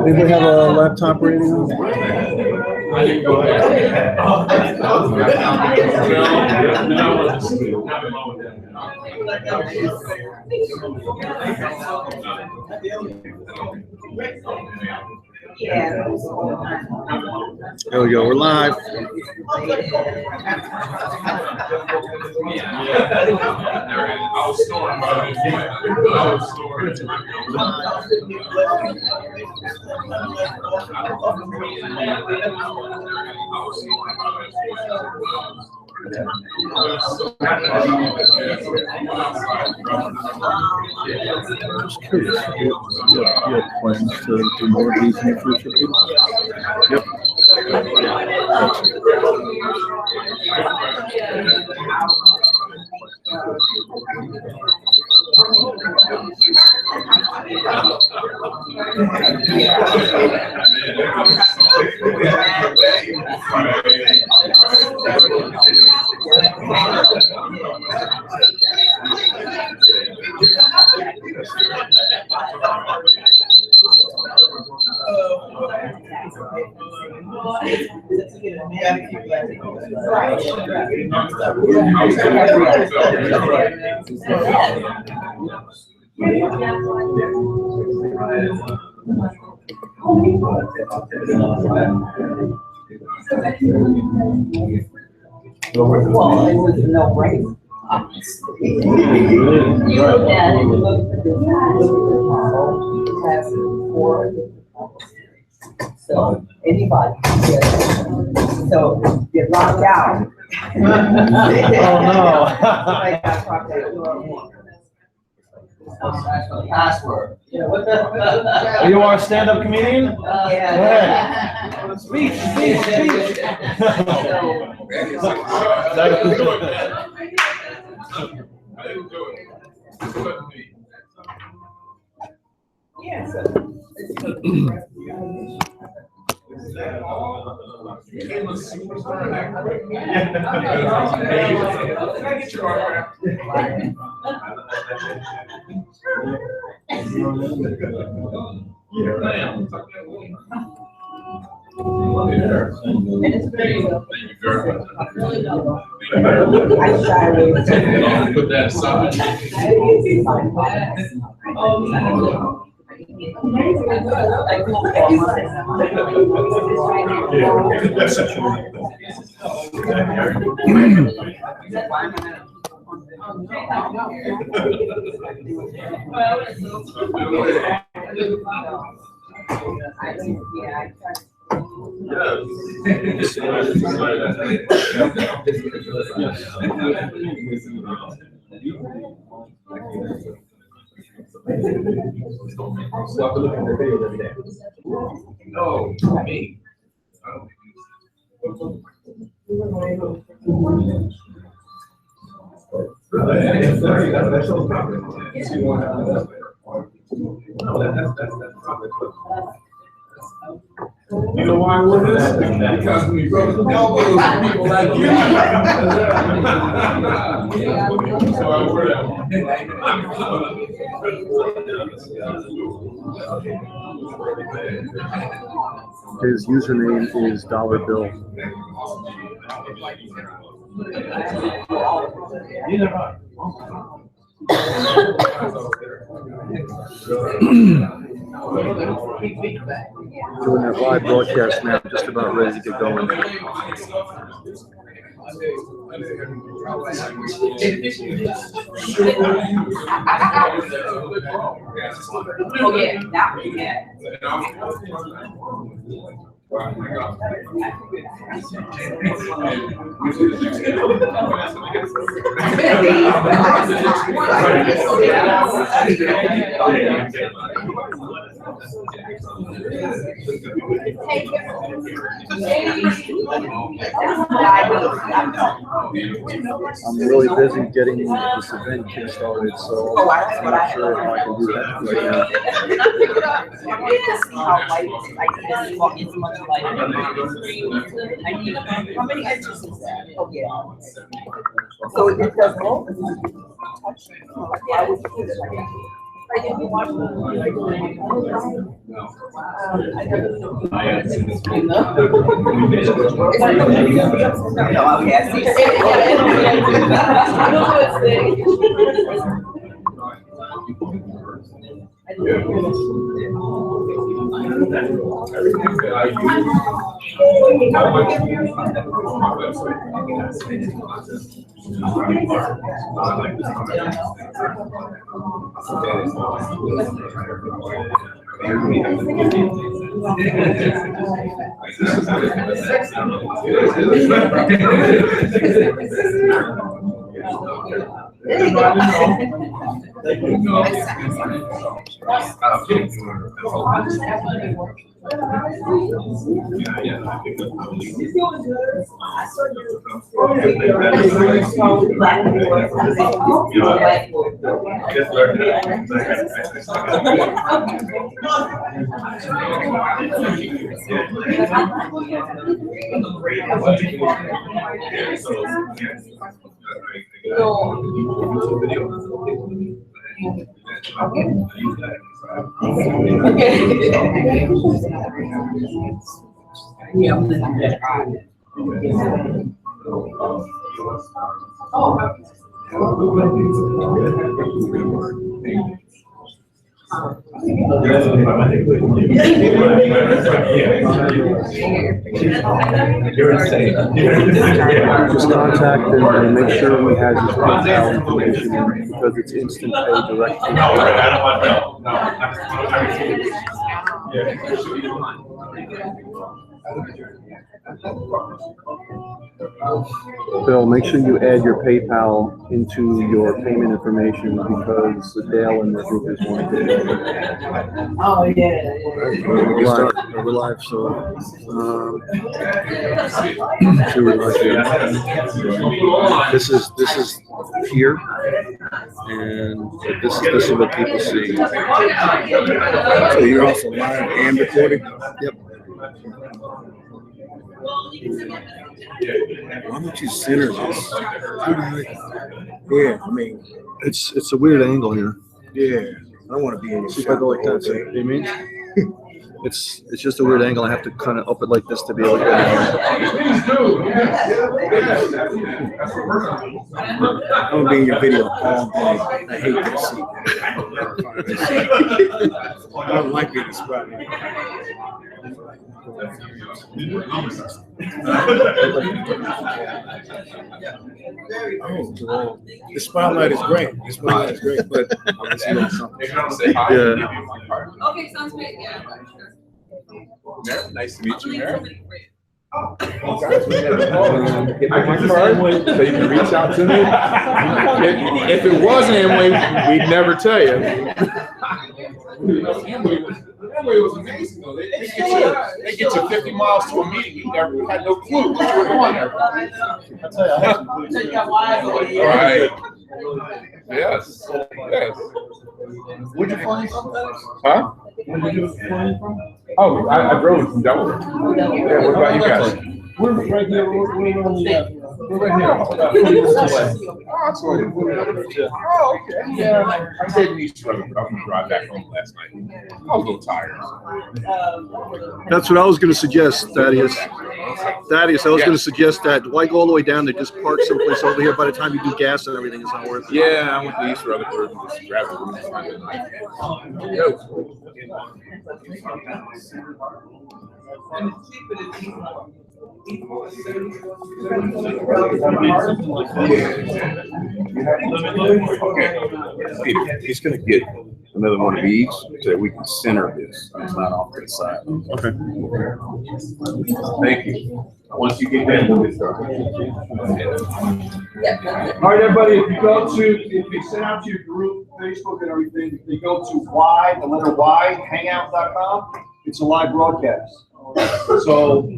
Anybody have a laptop rating on? There we go. We're live. Just curious, you have plans to do more of these in the future, people? Yep. Well, it was a no-brainer. You look at it, you look at the so anybody, so get locked out. Password. Oh, you are a stand-up comedian? Yeah. Speech. Put that aside. No, me. You know why we're this? Because we broke the elbows of people like you. So I wear that one. His username is Dollar Bill. Doing that live broadcast now, just about ready to get going. Oh, yeah, that one, yeah. I'm really busy getting this event kickstarted, so I'm not sure if I can do that right now. How light, like this walk is much lighter. I need, how many inches is that? Oh, yeah. So it does roll? Yeah, I would do it like that. I didn't watch the no, okay, I see. There you go. Just contact him and make sure he has his PayPal information because it's instant pay direct. Bill, make sure you add your PayPal into your payment information because Dale and the group is wanting to do it. Oh, yeah. We're live, so this is here, and this is what people see. So you're also live and recording? Yep. Why don't you center this? Yeah, I mean, It's a weird angle here. yeah, I don't want to be in your See if I go like that. See what I mean? It's just a weird angle. I have to kind of up it like this to be able to get it. I'm gonna be in your video all day. I hate this seat. I don't like being spotted. Oh, the spotlight is great. The spotlight is great, but Yeah. Okay, sounds great, yeah. Nice to meet you, Manel. Get my card so you can reach out to me. If it wasn't Amway, we'd never tell you. Amway was amazing though. They get you 50 miles to a meeting. You never had no clue what you were going there. Right. Yes. Yes. where'd you fly from? Huh? Where'd you fly from? Oh, I drove from Delaware. Yeah, what about you guys? We're right here. We're on the We're right here. About 40 minutes away. Oh, okay. Yeah, I stayed in East Rutherford. I was going to drive back home last night. I was a little tired. That's what I was going to suggest, Thaddeus. Thaddeus, I was going to suggest that. Why go all the way down there? Just park someplace over here. By the time you do gas and everything, it's not worth it. Yeah, I went to East Rutherford and just grabbed a room. Yo. Peter, he's going to get another one of each so that we can center this. And it's not off to the side. Okay. Thank you. Once you get that, we'll get started. All right, everybody, if you send out to your group, Facebook and everything, if you go to the letter Y, hangout.com, it's a live broadcast. So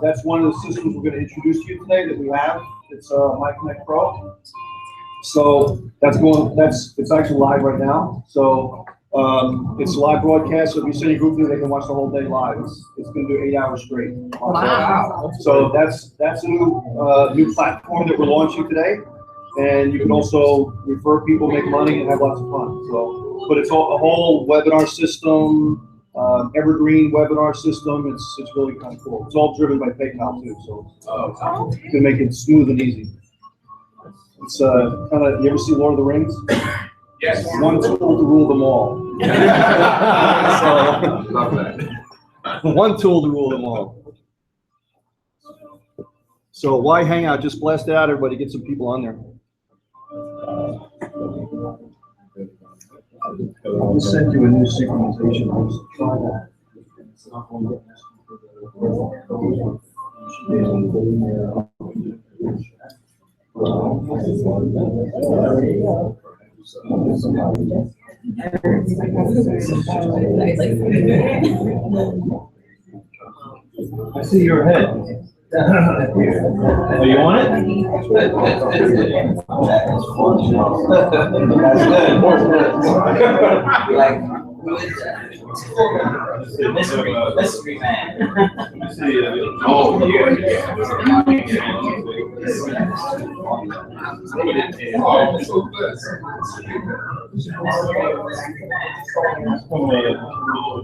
that's one of the systems we're going to introduce to you today that we have. It's MyConnect Pro. So it's actually live right now. So it's a live broadcast. So if you send your group there, they can watch the whole day live. It's going to do 8 hours straight. Wow. So that's a new platform that we're launching today. And you can also refer people, make money, and have lots of fun. So, but it's a whole webinar system. Evergreen webinar system. It's really kind of cool. It's all driven by PayPal too, so you can make it smooth and easy. It's kind of. You ever see Lord of the Rings? Yes. One tool to rule them all. Love that. One tool to rule them all. So why Hangout? Just blast it out, everybody. Get some people on there. I'll just send you a new synchronization. Just try that. I see your head. Are you on it? Like, who is that? Mystery man. Oh, yeah. Oh, so good.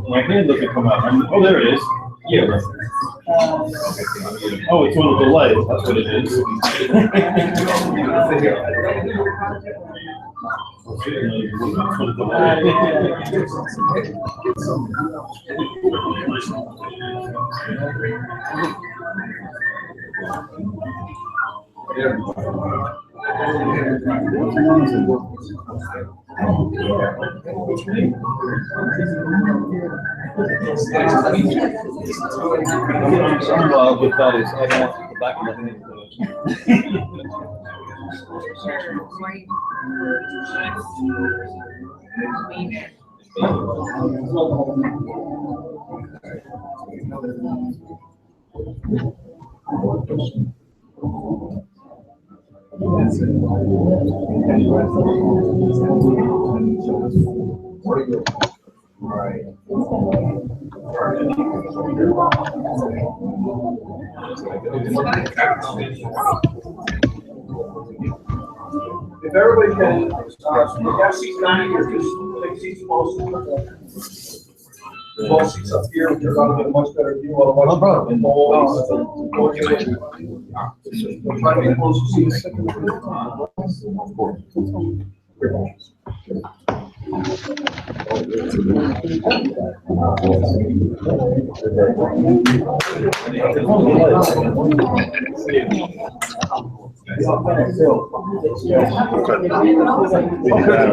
My hand doesn't come out. Oh, there it is. Yeah. Oh, it's one of the lights. That's what it is. With that is I don't want to go back and If everybody can, you have seats down here, just take seats close to the. There's all seats up here, you're gonna get a much better view of what's in the wall. Try to get close to seats.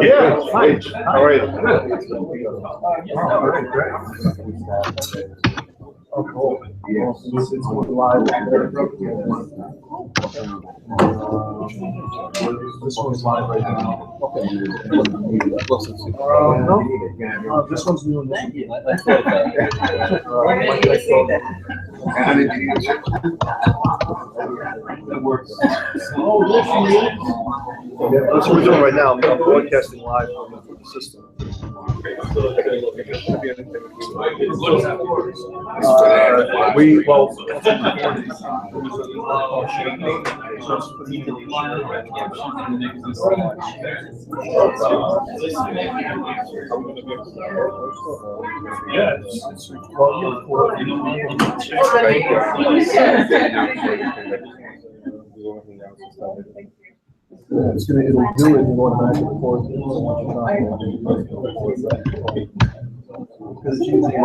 Yeah, hi. How are you? Oh, cool. Yeah. It's live. This one's live right now. Okay. No, this one's new. That works. Oh, yeah, that's what we're doing right now. I'm broadcasting live from the system. It'll do it going back and forth. Because it's using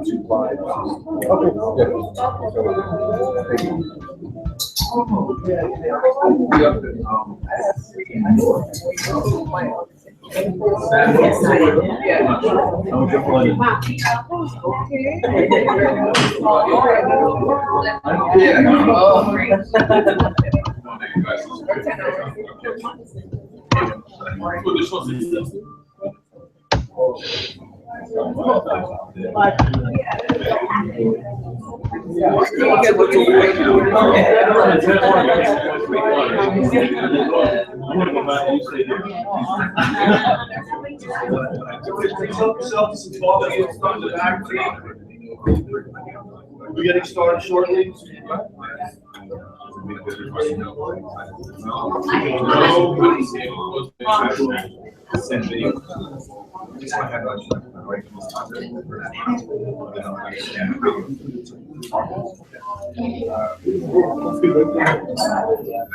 two live. We're getting started shortly.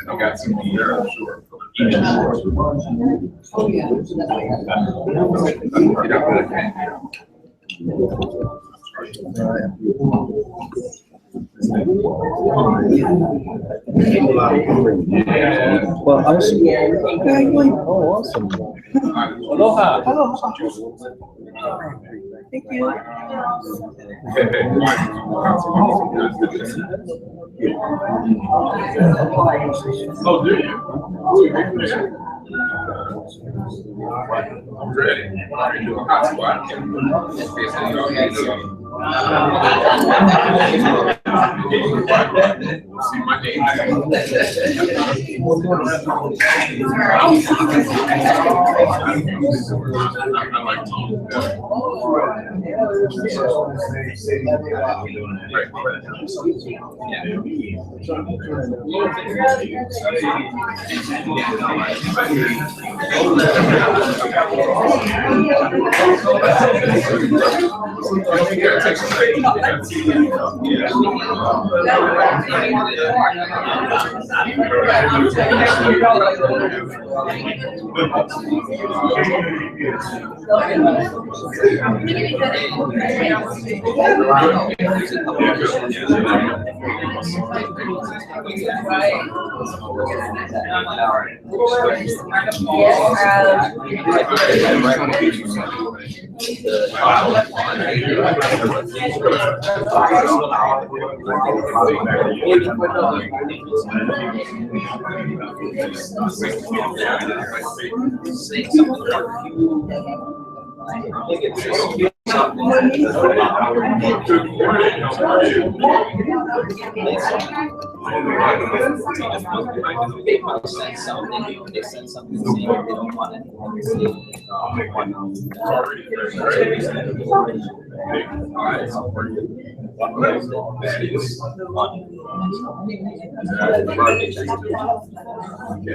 I got some here, I'm sure. Well, I was. Oh, awesome. Aloha. Thank you. Oh, do you? I'm ready. Hot spot. See my name. I like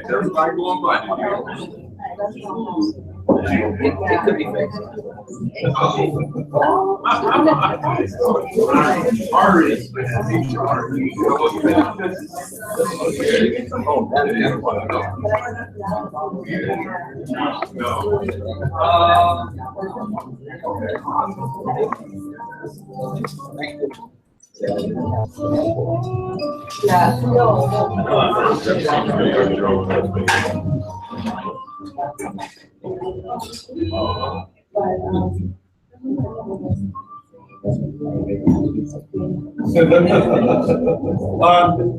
everybody going by. It could be fixed.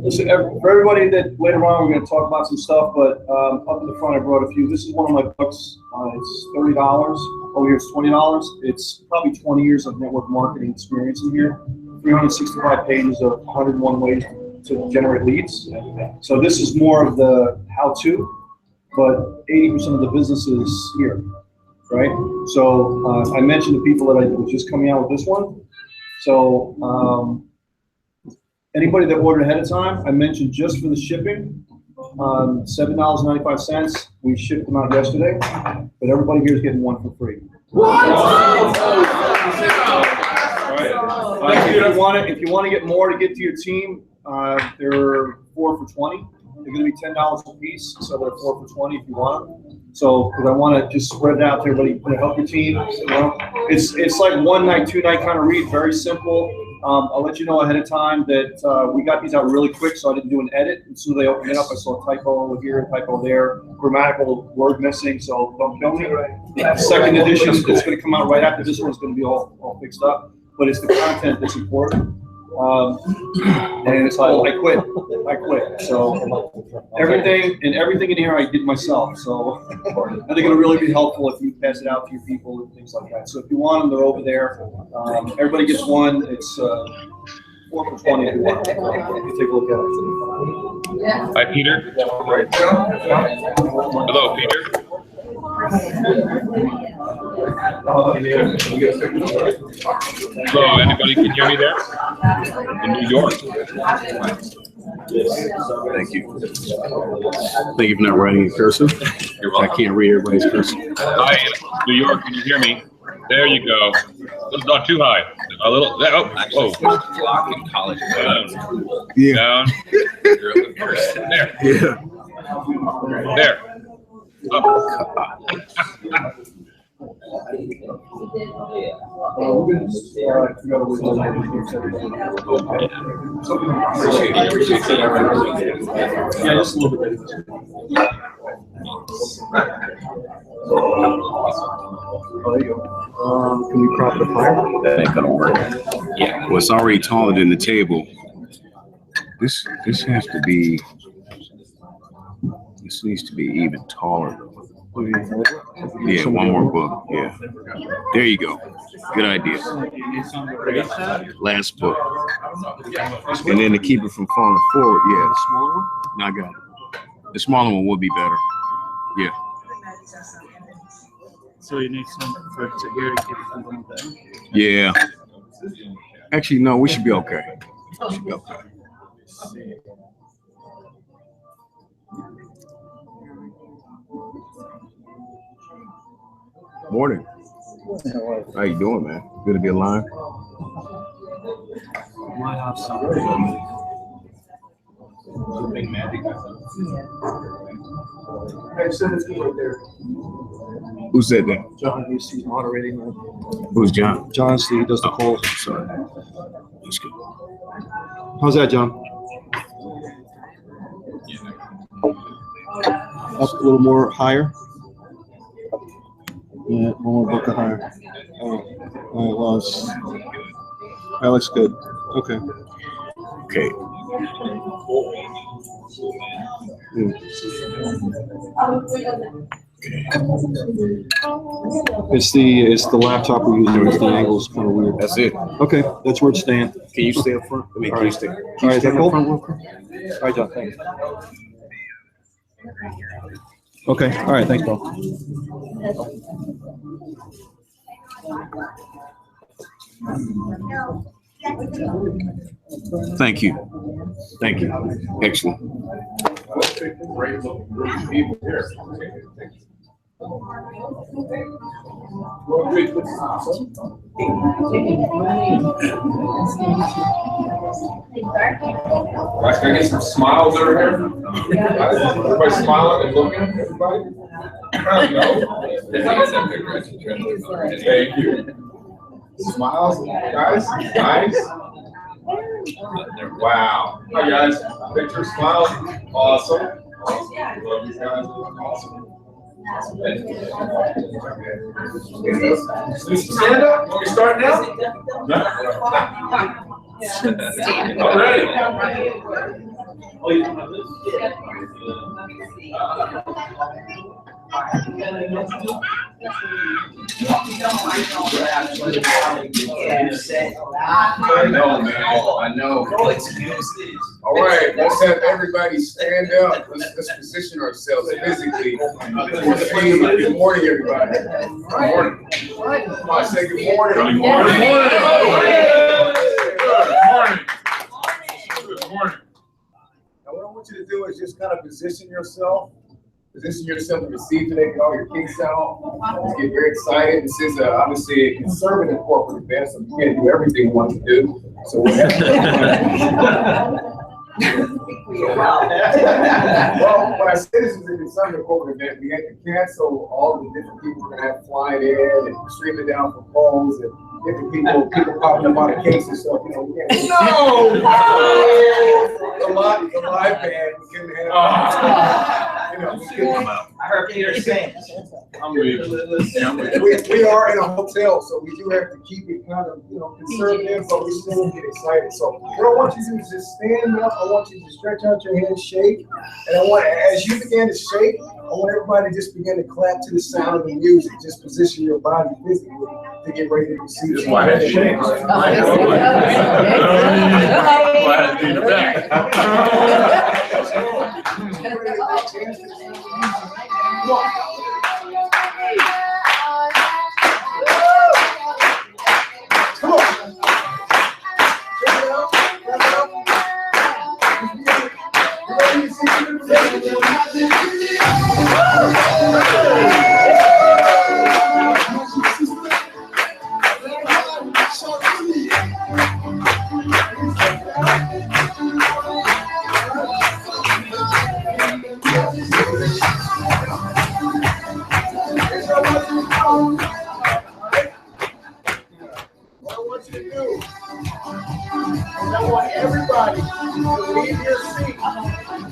Listen, for everybody that later on we're going to talk about some stuff, but up in the front I brought a few. This is one of my books. It's $30. Over here it's $20. It's probably 20 years of network marketing experience in here. 365 pages of 101 ways to generate leads. So this is more of the how-to, but 80% of the business is here, right? So I mentioned the people that I was just coming out with this one. So anybody that ordered ahead of time, I mentioned just for the shipping, $7.95. We shipped them out yesterday, but everybody here is getting one for free. If you want to get more to get to your team, they're 4 for $20. They're going to be $10 a piece, so they're 4 for $20 if you want them. So, because I want to just spread it out to everybody, help your team. You know, it's like one night, 2 night kind of read, very simple. I'll let you know ahead of time that we got these out really quick, so I didn't do an edit. As soon as they opened it up, I saw a typo here, typo there, grammatical word missing, so don't kill me. The second edition is going to come out right after this one's going to be all fixed up, but it's the content that's important. And it's like, I quit. So everything in here I did myself. So I think it'll really be helpful if you pass it out to your people and things like that. So if you want them, they're over there. Everybody gets one. It's 4 for 20 if you want. You take a look at it. Hi, Peter. Hello, Peter. Hello, anybody can hear me there? In New York. Thank you. Thank you for not writing in cursive. You're welcome. I can't read everybody's cursive. Hi, New York, can you hear me? There you go. It's not too high. A little. Oh, whoa. In college. Yeah. Down. There. Yeah. There. Up. Yeah, just a little bit. Oh, there you go. Can we crop the fire? That ain't gonna work. Yeah. Well, it's already taller than the table. This has to be. This needs to be even taller. Yeah, one more book. Yeah. There you go. Good idea. Last book. And then to keep it from falling forward, yeah. The smaller one? No, I got it. The smaller one would be better. Yeah. So you need some for it to here to keep it from going down? Yeah. Actually, no, we should be okay. We should be okay. Morning. How you doing, man? Good to be alive. Might have some. Who said that? John, he's moderating. Who's John? John, he does the call. Sorry. That's good. How's that, John? Up a little more higher. Yeah, one more book higher. All right, well, that looks good. Okay. Okay. It's the laptop we're using. It's the angle's kind of weird. That's it. Okay, that's where it's staying. Can you stay up front? I mean, All can you right. stay? All Can you right, is stand that up cool? front real quick? All right, John, thanks. Okay, all right, thanks, Paul. Thank you. Thank you. Excellent. Great people here. Right, can I get some smiles over here? Everybody smiling and looking at everybody? Thank you. Smiles, guys, nice. Wow. Hi, guys. Picture, smile. Awesome. Awesome. Love you guys. Awesome. Stand up. Want me to start now? All right. I know, man. I know. All right, let's have everybody stand up. Let's position ourselves physically. Good morning, everybody. Good morning. Come on, say good morning. Good morning. Good morning. Good morning. Now, what I want you to do is just kind of position yourself to receive today. Get all your kinks out. Let's get very excited. This is obviously a conservative corporate event, so we can't do everything we want to do. So we have to. Well, I said this is a Sunday corporate event, we had to cancel all the different people we're gonna have flying in and streaming down from phones and different people popping up out of cakes and stuff, you know. We can't, no! The live band, we couldn't have, you know, we couldn't. I heard Peter saying. I'm with you. We are in a hotel, so we do have to keep it kind of, you know, conservative, but we still get excited. So what I want you to do is just stand up. I want you to stretch out your hands, shake. And I want, as you begin to shake, I want everybody to just begin to clap to the sound of the music. Just position your body physically to get ready to receive. That's why I had to shake. Why I had to be in the back. Come on. I want everybody to leave your seat.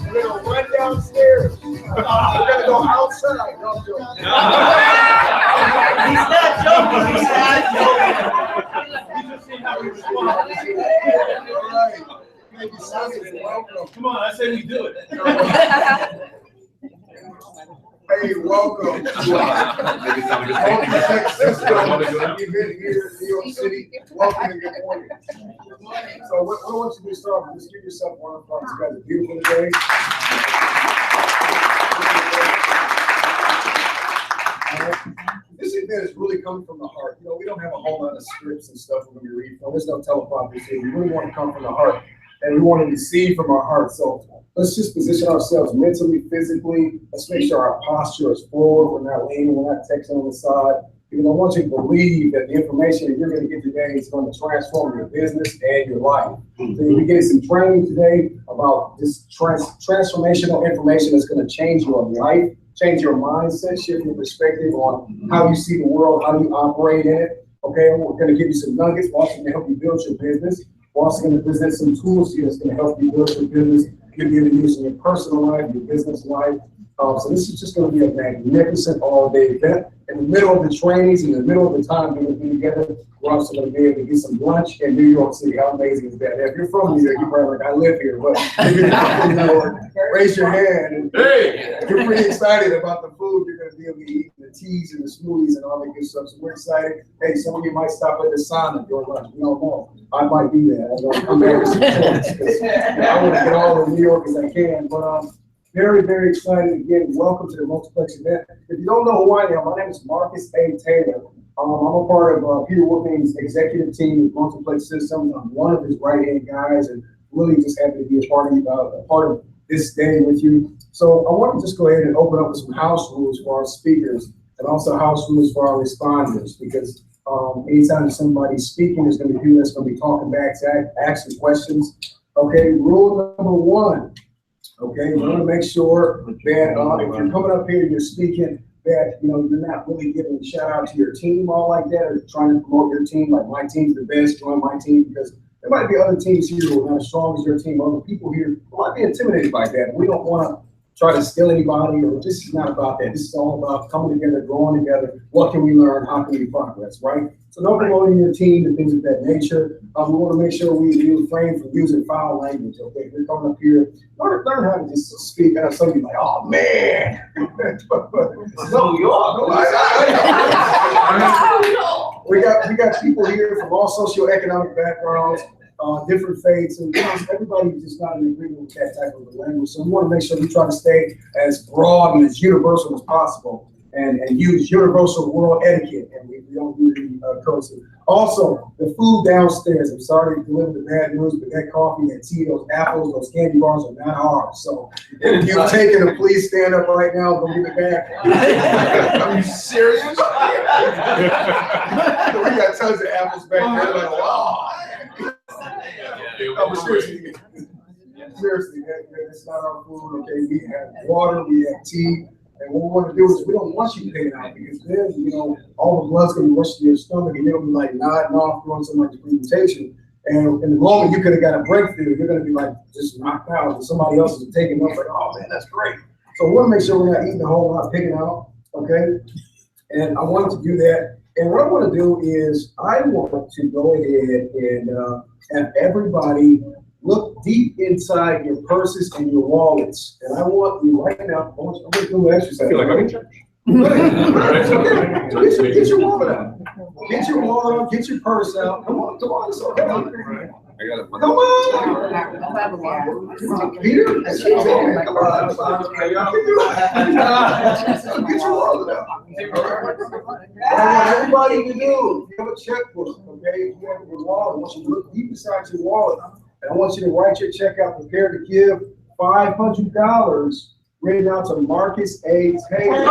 We're going to run downstairs. We're going to go outside. Don't do it. He's not joking. He's not joking. He's just seeing how we respond. All right. Thank you, Sonny. Welcome. Come on, I say we do it. Hey, welcome to Multiplex System. You've been here in New York City. Welcome and good morning. So what I want you to start with, just give yourself one applause. You guys are beautiful today. This event is really coming from the heart. You know, we don't have a whole lot of scripts and stuff we're going to be reading from. There's no teleprompters here. We really want to come from the heart, and we want to receive from our heart. So let's just position ourselves mentally, physically. Let's make sure our posture is forward. We're not leaning. We're not texting on the side. Because I want you to believe that the information that you're going to get today is going to transform your business and your life. So you'll be getting some training today about this transformational information that's going to change your life, change your mindset, shift your perspective on how you see the world, how you operate in it. Okay, we're going to give you some nuggets. We're also going to help you build your business. We're also going to present some tools to you that's going to help you build your business. You're going to use in your personal life, your business life. So this is just going to be a magnificent all-day event. In the middle of the trainings, in the middle of the time we're going to be together, we're also going to be able to get some lunch in New York City. How amazing is that? If you're from New York, you're probably like, I live here. But if you're not from New York, raise your hand. And Hey! you're pretty excited about the food you're going to be able to eat, the teas and the smoothies and all that good stuff. So we're excited. Hey, some of you might stop at the sauna during lunch. We don't know. I might do that. I'm there with some choice because I want to get all of New York as I can. But very, very excited again. Welcome to the Multiplex event. If you don't know who I am, my name is Marcus A. Taylor. I'm a part of Peter Wolfing's executive team with Multiplex Systems. I'm one of his right-hand guys, and really just happy to be a part of this day with you. So I want to just go ahead and open up with some house rules for our speakers and also house rules for our responders, because anytime somebody's speaking, there's going to be people that's going to be talking back, asking questions. Okay, rule number one. Okay, we want to make sure that if you're coming up here and you're speaking, that you're not really giving a shout out to your team all like that, or trying to promote your team like my team's the best, join my team, because there might be other teams here who are not as strong as your team, other people here who might be intimidated by that. We don't want to try to steal anybody, or this is not about that. This is all about coming together, growing together. What can we learn? How can we progress, right? So no promoting your team and things of that nature. We want to make sure we refrain from using foul language, okay? If you're coming up here, learn how to just speak. I know some of you like, oh man. No, you are. We got people here from all socioeconomic backgrounds, different faiths, and everybody's just not in agreement with that type of language. So we want to make sure we try to stay as broad and as universal as possible, and use universal world etiquette, and we don't use any cursive. Also, the food downstairs, I'm sorry to deliver the bad news, but that coffee, that tea, those apples, those candy bars are not ours. So if you've taken it, please stand up right now, go give it back. Are you serious? We got tons of apples back there, like, wow. seriously, it's not our food, okay? We have water, we have tea, and what we want to do is we don't want you paying out because then, you know, all the blood's gonna be rushing to your stomach and you're gonna be like nodding off doing somebody's presentation. And in the moment you could have got a breakthrough, you're gonna be like just knocked out and somebody else is taking up like, oh man, that's great. So we want to make sure we're not eating a whole lot, picking out, okay? And I wanted to do that. And what I want to do is I want to go ahead and have everybody look deep inside your purses and your wallets. And I want you right now, I'm going to do an exercise. I feel like I'm in church. Get your wallet out. Get your wallet out, get your purse out. Come on, it's okay. I got it. Come on. Peter, that's you. Come on. Get your wallet out. I want everybody to do, if you have a checkbook, okay, if you have your wallet, I want you to look deep inside your wallet, and I want you to write your check out, prepare to give $500 written out to Marcus A. Taylor.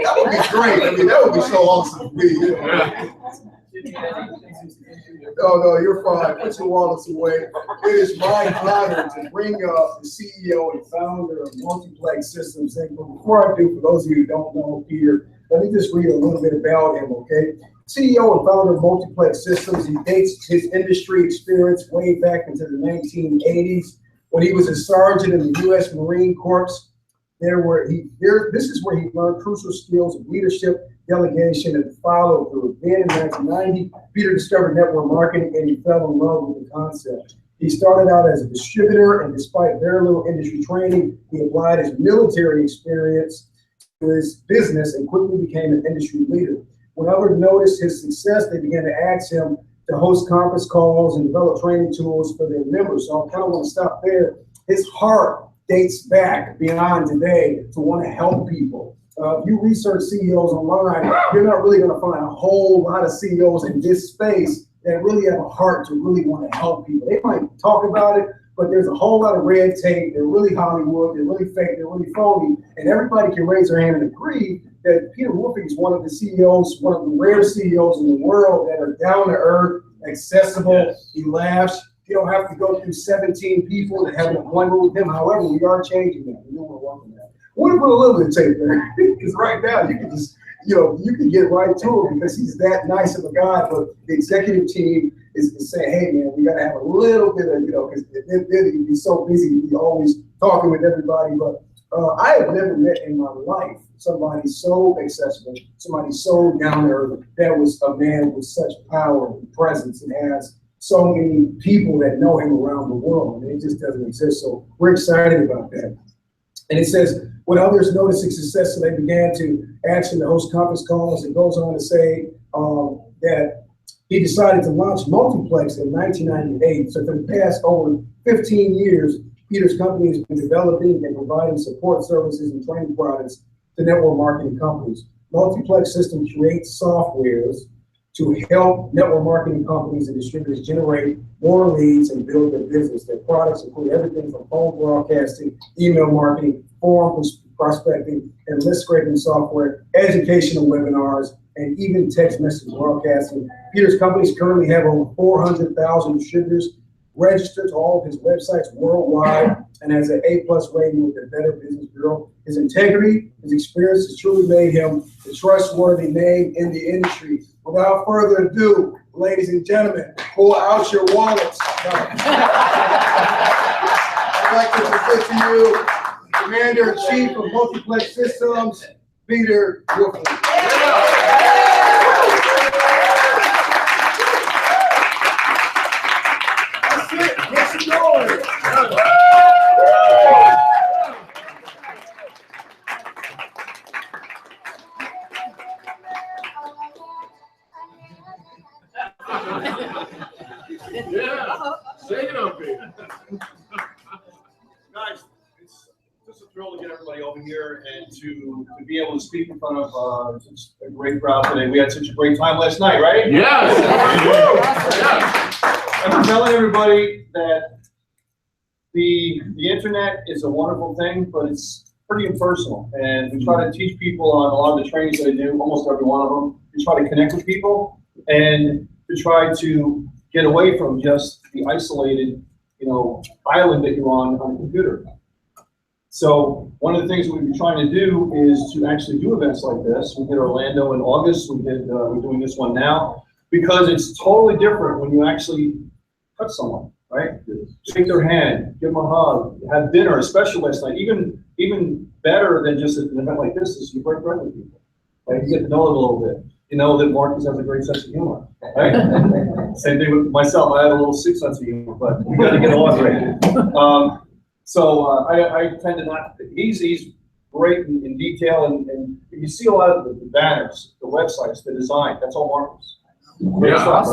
That would be great. I mean, that would be so awesome to me. No, you're fine. Put your wallets away. It is my honor to bring up the CEO and founder of Multiplex Systems. And before I do, for those of you who don't know Peter, let me just read a little bit about him, okay? CEO and founder of Multiplex Systems. He dates his industry experience way back into the 1980s when he was a sergeant in the U.S. Marine Corps. This is where he learned crucial skills of leadership, delegation, and follow through. Then in 1990, Peter discovered network marketing and he fell in love with the concept. He started out as a distributor, and despite very little industry training, he applied his military experience to his business and quickly became an industry leader. When others noticed his success, they began to ask him to host conference calls and develop training tools for their members. So I kind of want to stop there. His heart dates back beyond today to want to help people. If you research CEOs online, you're not really going to find a whole lot of CEOs in this space that really have a heart to really want to help people. They might talk about it, but there's a whole lot of red tape. They're really Hollywood, they're really fake, they're really phony, and everybody can raise their hand and agree that Peter Wolfing is one of the CEOs, one of the rare CEOs in the world that are down to earth, accessible. Yes. He laughs. You don't have to go through 17 people to have an appointment with him. However, we are changing that. We don't want to work on that. I want to put a little bit of tape there because right now you can just, you can get right to him because he's that nice of a guy. But the executive team is saying, hey man, we got to have a little bit of, because he'd be so busy, he'd be always talking with everybody. But I have never met in my life somebody so accessible, somebody so down to earth. That was a man with such power and presence and has so many people that know him around the world. And it just doesn't exist. So we're excited about that. And it says, when others noticed his success, so they began to ask him to host conference calls. It goes on to say that he decided to launch Multiplex in 1998. So for the past over 15 years, Peter's company has been developing and providing support services and training products to network marketing companies. Multiplex System creates softwares to help network marketing companies and distributors generate more leads and build their business. Their products include everything from phone broadcasting, email marketing, forum prospecting, and list scraping software, educational webinars, and even text message broadcasting. Peter's companies currently have over 400,000 distributors registered to all of his websites worldwide and has an A+ rating with the Better Business Bureau. His integrity, his experience has truly made him a trustworthy name in the industry. Without further ado, ladies and gentlemen, pull out your wallets. I'd like to present to you Commander-in-Chief of Multiplex Systems, Peter Wolfing. That's it. Get you going. Yeah, shake it up, baby. Guys, it's just a thrill to get everybody over here and to be able to speak in front of such a great crowd today. We had such a great time last night, right? Yes. I'm telling everybody that the internet is a wonderful thing, but it's pretty impersonal. And we try to teach people on a lot of the trainings that I do, almost every one of them, to try to connect with people and to try to get away from just the isolated, island that you're on a computer. So one of the things we've been trying to do is to actually do events like this. We did Orlando in August. We're doing this one now because it's totally different when you actually touch someone, right? Shake their hand, give them a hug, have dinner, especially last night. Even better than just an event like this is you break bread with people. Right? You get to know them a little bit. You know that Marcus has a great sense of humor. Right? Same thing with myself. I have a little sick sense of humor, but we got to get along right. So I tend to not. He's great in detail, and you see a lot of the banners, the websites, the design. That's all Marcus. Great stuff,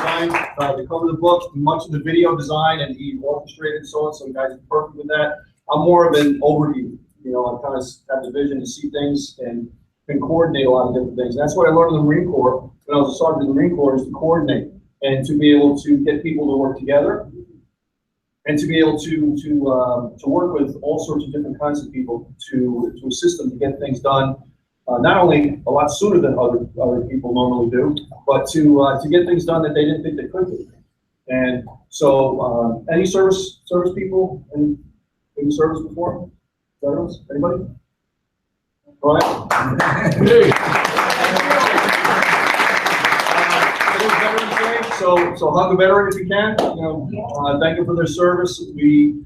right? The cover of the book, much of the video design, and he orchestrated so you guys are perfect with that. I'm more of an overview. I kind of have the vision to see things and can coordinate a lot of different things. And that's what I learned in the Marine Corps when I was a sergeant in the Marine Corps, is to coordinate and to be able to get people to work together and to be able to work with all sorts of different kinds of people to assist them to get things done. Not only a lot sooner than other people normally do, but to get things done that they didn't think they could do. And so, any service people, any service before? Veterans? Anybody? All right. So hug a veteran if you can. Thank them for their service. We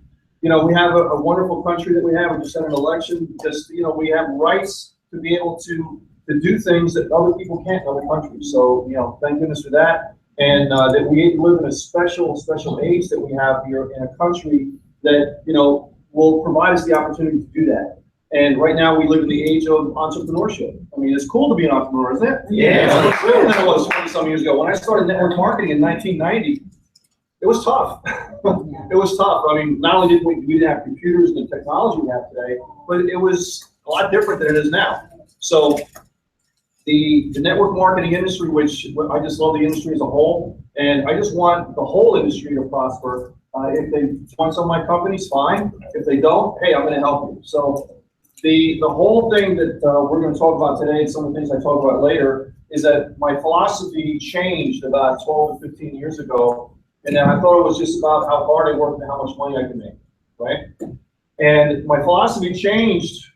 have a wonderful country that we have. We just had an election because we have rights to be able to do things that other people can't in other countries. So, thank goodness for that. And that we live in a special age that we have here in a country that, will provide us the opportunity to do that. And right now we live in the age of entrepreneurship. I mean, it's cool to be an entrepreneur, isn't it? Yeah. It's better than it was 20-some years ago. When I started network marketing in 1990, it was tough. It was tough. I mean, not only did we didn't have computers and the technology we have today, but it was a lot different than it is now. So the network marketing industry, which I just love the industry as a whole, and I just want the whole industry to prosper. If they want some of my companies, fine. If they don't, hey, I'm going to help you. So the whole thing that we're going to talk about today, and some of the things I talk about later, is that my philosophy changed about 12 to 15 years ago, and then I thought it was just about how hard I worked and how much money I can make, right? And my philosophy changed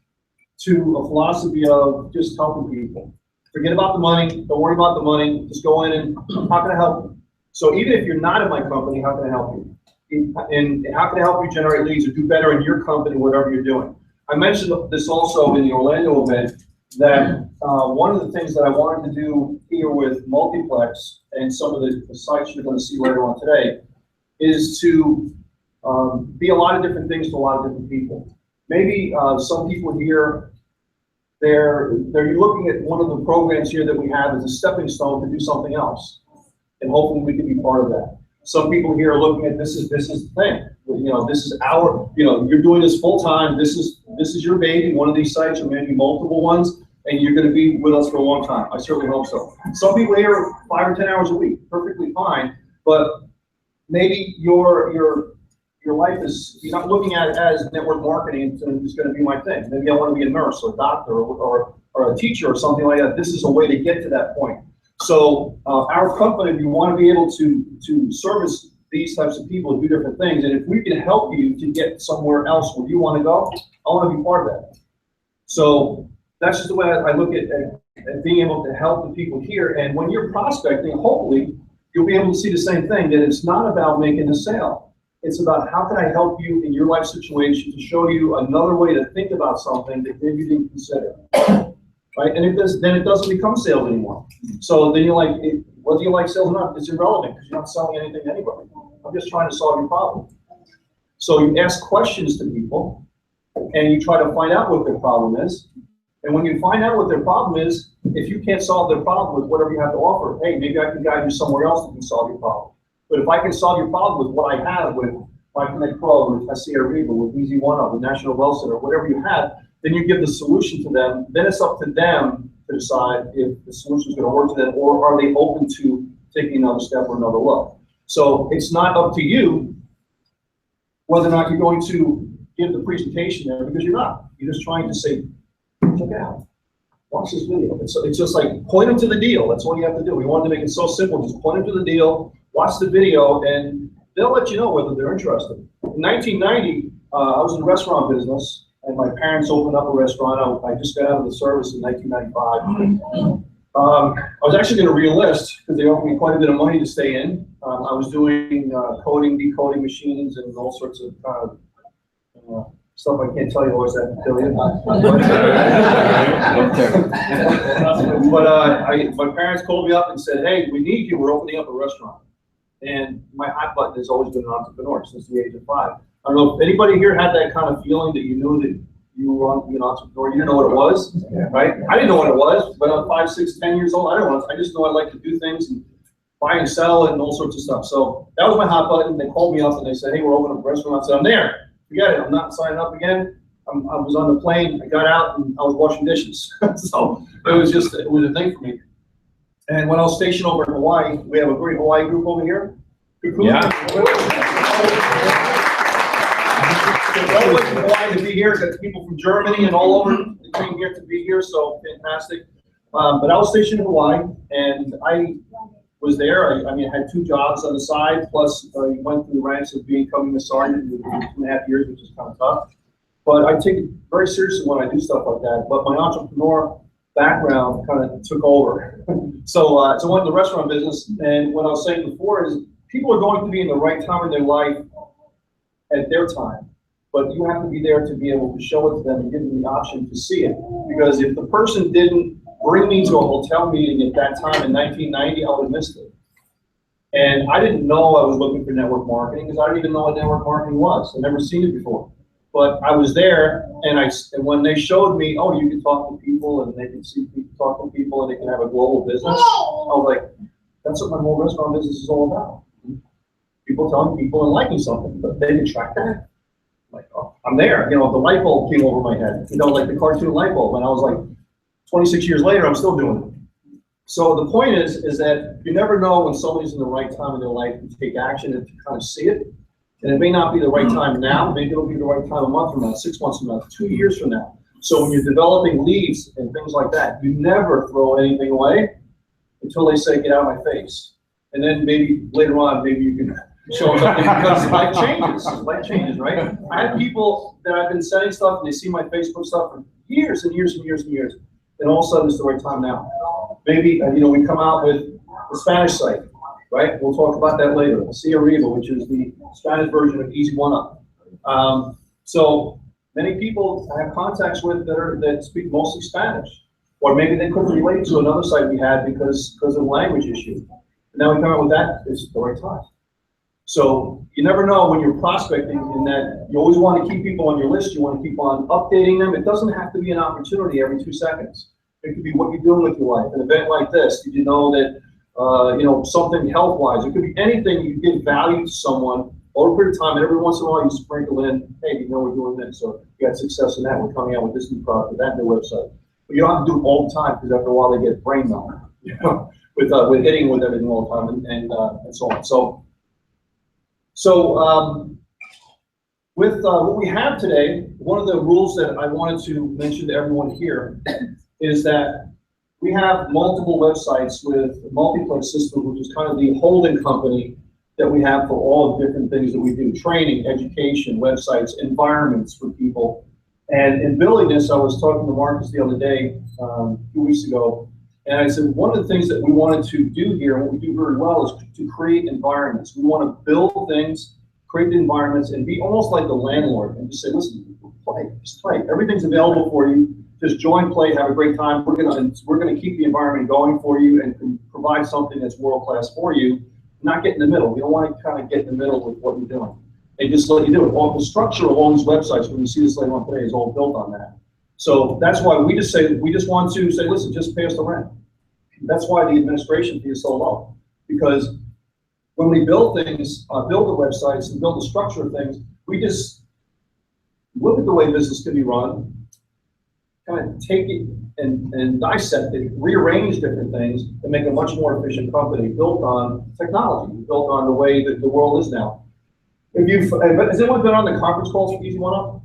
to a philosophy of just helping people. Forget about the money. Don't worry about the money. Just go in and how can I help you? So even if you're not in my company, how can I help you? And how can I help you generate leads or do better in your company, whatever you're doing? I mentioned this also in the Orlando event, that one of the things that I wanted to do here with Multiplex and some of the sites you're going to see later on today is to be a lot of different things to a lot of different people. Maybe some people here, they're looking at one of the programs here that we have as a stepping stone to do something else, and hopefully we can be part of that. Some people here are looking at this is the thing. This is our, you're doing this full time. This is your baby. One of these sites, or maybe multiple ones, and you're going to be with us for a long time. I certainly hope so. Some people here are 5 or 10 hours a week, perfectly fine. But maybe your life is, you're not looking at it as network marketing. It's going to be my thing. Maybe I want to be a nurse or a doctor or a teacher or something like that. This is a way to get to that point. So our company, we want to be able to service these types of people, do different things. And if we can help you to get somewhere else where you want to go, I want to be part of that. So that's just the way I look at being able to help the people here. And when you're prospecting, hopefully you'll be able to see the same thing, that it's not about making a sale. It's about how can I help you in your life situation to show you another way to think about something that maybe you didn't consider. Right? And then it doesn't become sales anymore. So then you're like, whether you like sales or not, it's irrelevant because you're not selling anything to anybody. I'm just trying to solve your problem. So you ask questions to people and you try to find out what their problem is. And when you find out what their problem is, if you can't solve their problem with whatever you have to offer, hey, maybe I can guide you somewhere else that can solve your problem. But if I can solve your problem with what I have with my Connect Pro, with SC Ariba, with Easy1Up, with National Wealth Center, whatever you have, then you give the solution to them. Then it's up to them to decide if the solution is going to work to them, or are they open to taking another step or another look. So it's not up to you whether or not you're going to give the presentation there, because you're not. You're just trying to say, check it out. Watch this video. It's just like, point them to the deal. That's all you have to do. We wanted to make it so simple. Just point them to the deal, watch the video, and they'll let you know whether they're interested. In 1990, I was in the restaurant business, and my parents opened up a restaurant. I just got out of the service in 1995. I was actually going to re-enlist because they offered me quite a bit of money to stay in. I was doing coding, decoding machines, and all sorts of stuff I can't tell you what that tell you. But my parents called me up and said, "Hey, we need you. We're opening up a restaurant." And my hot button has always been an entrepreneur since the age of 5. I don't know if anybody here had that kind of feeling that you knew that you were an entrepreneur. You didn't know what it was, right? I didn't know what it was, but I'm 5, 6, 10 years old. I just know I like to do things and buy and sell and all sorts of stuff. So that was my hot button. They called me up and they said, "Hey, we're opening up a restaurant." I said, "I'm there. Forget it. I'm not signing up again." I was on the plane. I got out and I was washing dishes. So it was a thing for me. And when I was stationed over in Hawaii, we have a great Hawaii group over here. Yeah. All the way from Hawaii to be here. Got people from Germany and all over. They came here to be here, so fantastic. But I was stationed in Hawaii, and I was there. I mean, I had 2 jobs on the side, plus I went through the ranks of becoming a sergeant in 2.5 years, which is kind of tough. But I take it very seriously when I do stuff like that. But my entrepreneur background kind of took over. So I went in the restaurant business, and what I was saying before is people are going to be in the right time in their life at their time. But you have to be there to be able to show it to them and give them the option to see it. Because if the person didn't bring me to a hotel meeting at that time in 1990, I would have missed it. And I didn't know I was looking for network marketing because I didn't even know what network marketing was. I'd never seen it before. But I was there, and when they showed me, oh, you can talk to people, and they can see people talk to people, and they can have a global business, I was like, that's what my whole restaurant business is all about. People telling people and liking something, but they didn't track that. Like, oh, I'm there. You know, the light bulb came over my head. You know, like the cartoon light bulb. And I was like, 26 years later, I'm still doing it. So the point is that you never know when somebody's in the right time in their life to take action and to kind of see it. And it may not be the right time now. Maybe it'll be the right time a month from now, 6 months from now, 2 years from now. So when you're developing leads and things like that, you never throw anything away until they say, "Get out of my face." And then maybe later on, maybe you can show them something because life changes. Life changes, right? I had people that I've been sending stuff and they see my Facebook stuff for years and years and years and years. And all of a sudden it's the right time now. Maybe, we come out with the Spanish site, right? We'll talk about that later. See Arriba, which is the Spanish version of Easy1Up. So many people I have contacts with that speak mostly Spanish. Or maybe they couldn't relate to another site we had because of the language issue. And now we come out with that, it's the right time. So you never know when you're prospecting in that you always want to keep people on your list. You want to keep on updating them. It doesn't have to be an opportunity every 2 seconds. It could be what you're doing with your life. An event like this, did you know that, something health-wise, it could be anything. You give value to someone over a period of time, and every once in a while you sprinkle in, hey, we're doing this, or you had success in that, we're coming out with this new product, or that new website. But you don't have to do it all the time, because after a while they get brain numb, with hitting with everything all the time and so on. So with what we have today, one of the rules that I wanted to mention to everyone here is that we have multiple websites with Multiplex system, which is kind of the holding company that we have for all the different things that we do: training, education, websites, environments for people. And in building this, I was talking to Marcus the other day, a few weeks ago, and I said one of the things that we wanted to do here, and what we do very well, is to create environments. We want to build things, create the environments, and be almost like the landlord, and just say, listen, play, just play. Everything's available for you. Just join, play, have a great time. We're gonna keep the environment going for you and provide something that's world class for you. Not get in the middle. We don't want to kind of get in the middle with what you're doing. They just let you do it. All the structure of all these websites, when you see this later on today, is all built on that. So that's why we just want to say, listen, just pay us the rent. That's why the administration fee is so low. Because when we build things, build the websites and build the structure of things, we just look at the way business can be run, kind of take it and dissect it, rearrange different things, and make a much more efficient company built on technology, built on the way that the world is now. Has anyone been on the conference calls for Easy1Up?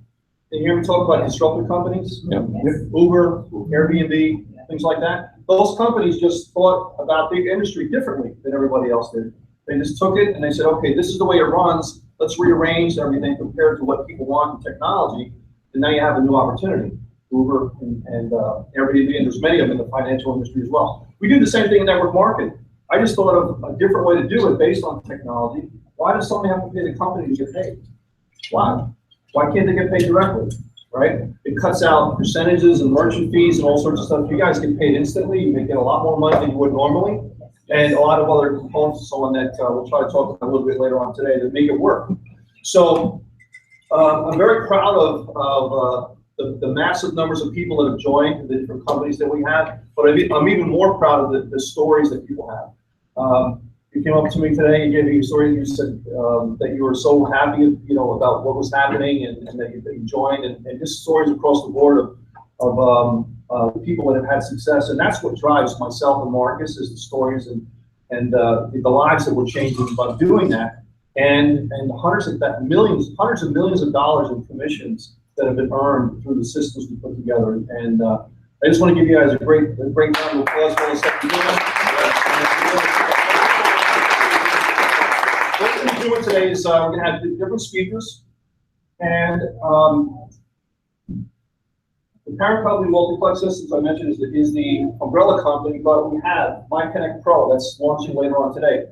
You hear me talk about disruptive companies? Yeah. Uber, Airbnb, things like that. Those companies just thought about the industry differently than everybody else did. They just took it and they said, okay, this is the way it runs. Let's rearrange everything compared to what people want in technology. And now you have a new opportunity. Uber and Airbnb, and there's many of them in the financial industry as well. We do the same thing in network marketing. I just thought of a different way to do it based on technology. Why does somebody have to pay the company to get paid? Why? Why can't they get paid directly, right? It cuts out percentages and merchant fees and all sorts of stuff. You guys get paid instantly. You may get a lot more money than you would normally, and a lot of other components and so on that we'll try to talk about a little bit later on today that make it work. So I'm very proud of the massive numbers of people that have joined the different companies that we have, but I'm even more proud of the stories that people have. You came up to me today and gave me a story. You said that you were so happy, about what was happening and that you joined, and just stories across the board of people that have had success, and that's what drives myself and Marcus is the stories and the lives that we're changing by doing that, and hundreds of millions of dollars in commissions that have been earned through the systems we put together. And I just want to give you guys a great round of applause for all the stuff you're doing. What we're going to be doing today is we're going to have different speakers, and the parent company, Multiplex Systems, I mentioned, is the umbrella company, but we have MyConnect Pro that's launching later on today.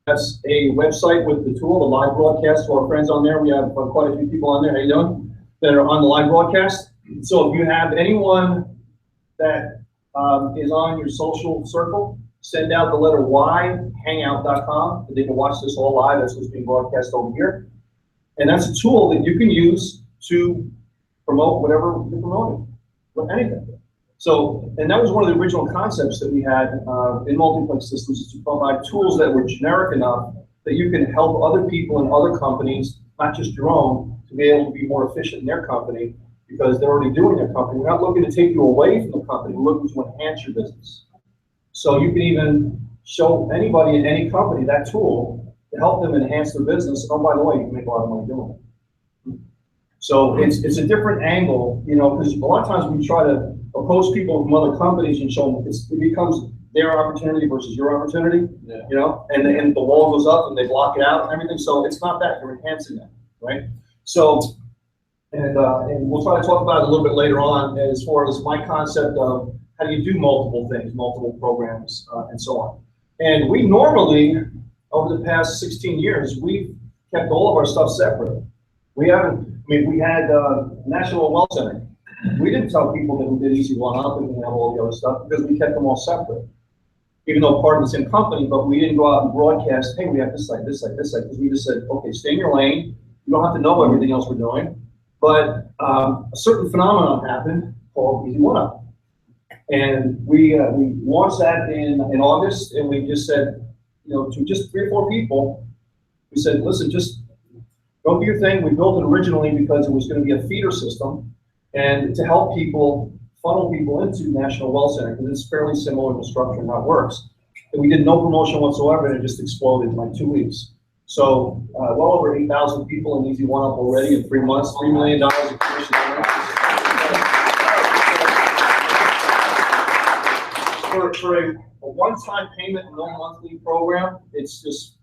That's a website with the tool, the live broadcast to our friends on there. We have quite a few people on there. How you doing? That are on the live broadcast. So if you have anyone that is on your social circle, send out the letter Y, hangout.com, and they can watch this all live. That's what's being broadcast over here. And that's a tool that you can use to promote whatever you're promoting, anything. So, and that was one of the original concepts that we had in Multiplex Systems, is to provide tools that were generic enough that you can help other people in other companies, not just your own, to be able to be more efficient in their company because they're already doing their company. We're not looking to take you away from the company, we're looking to enhance your business. So you can even show anybody in any company that tool to help them enhance their business. And oh, by the way, you can make a lot of money doing it. So it's a different angle, because a lot of times we try to approach people from other companies and show them it becomes their opportunity versus your opportunity, and the wall goes up and they block it out and everything. So it's not that, you're enhancing that, right? So, and we'll try to talk about it a little bit later on as far as my concept of how do you do multiple things, multiple programs, and so on. And we normally, over the past 16 years, we've kept all of our stuff separate. We haven't, we had National Wealth Center. We didn't tell people that we did Easy1Up and we have all the other stuff because we kept them all separate. Even though part of the same company, but we didn't go out and broadcast, hey, we have this site, this site, this site, because we just said, okay, stay in your lane. You don't have to know everything else we're doing. But a certain phenomenon happened called Easy1Up. And we launched that in August, and we just said, to just 3 or 4 people, we said, listen, just go do your thing. We built it originally because it was going to be a feeder system and to help people, funnel people into National Wealth Center, because it's fairly similar in the structure and how it works. And we did no promotion whatsoever, and it just exploded in like 2 weeks. So well over 8,000 people in Easy1Up already in 3 months, $3 million in commission. For a one-time payment, no monthly program, it's just,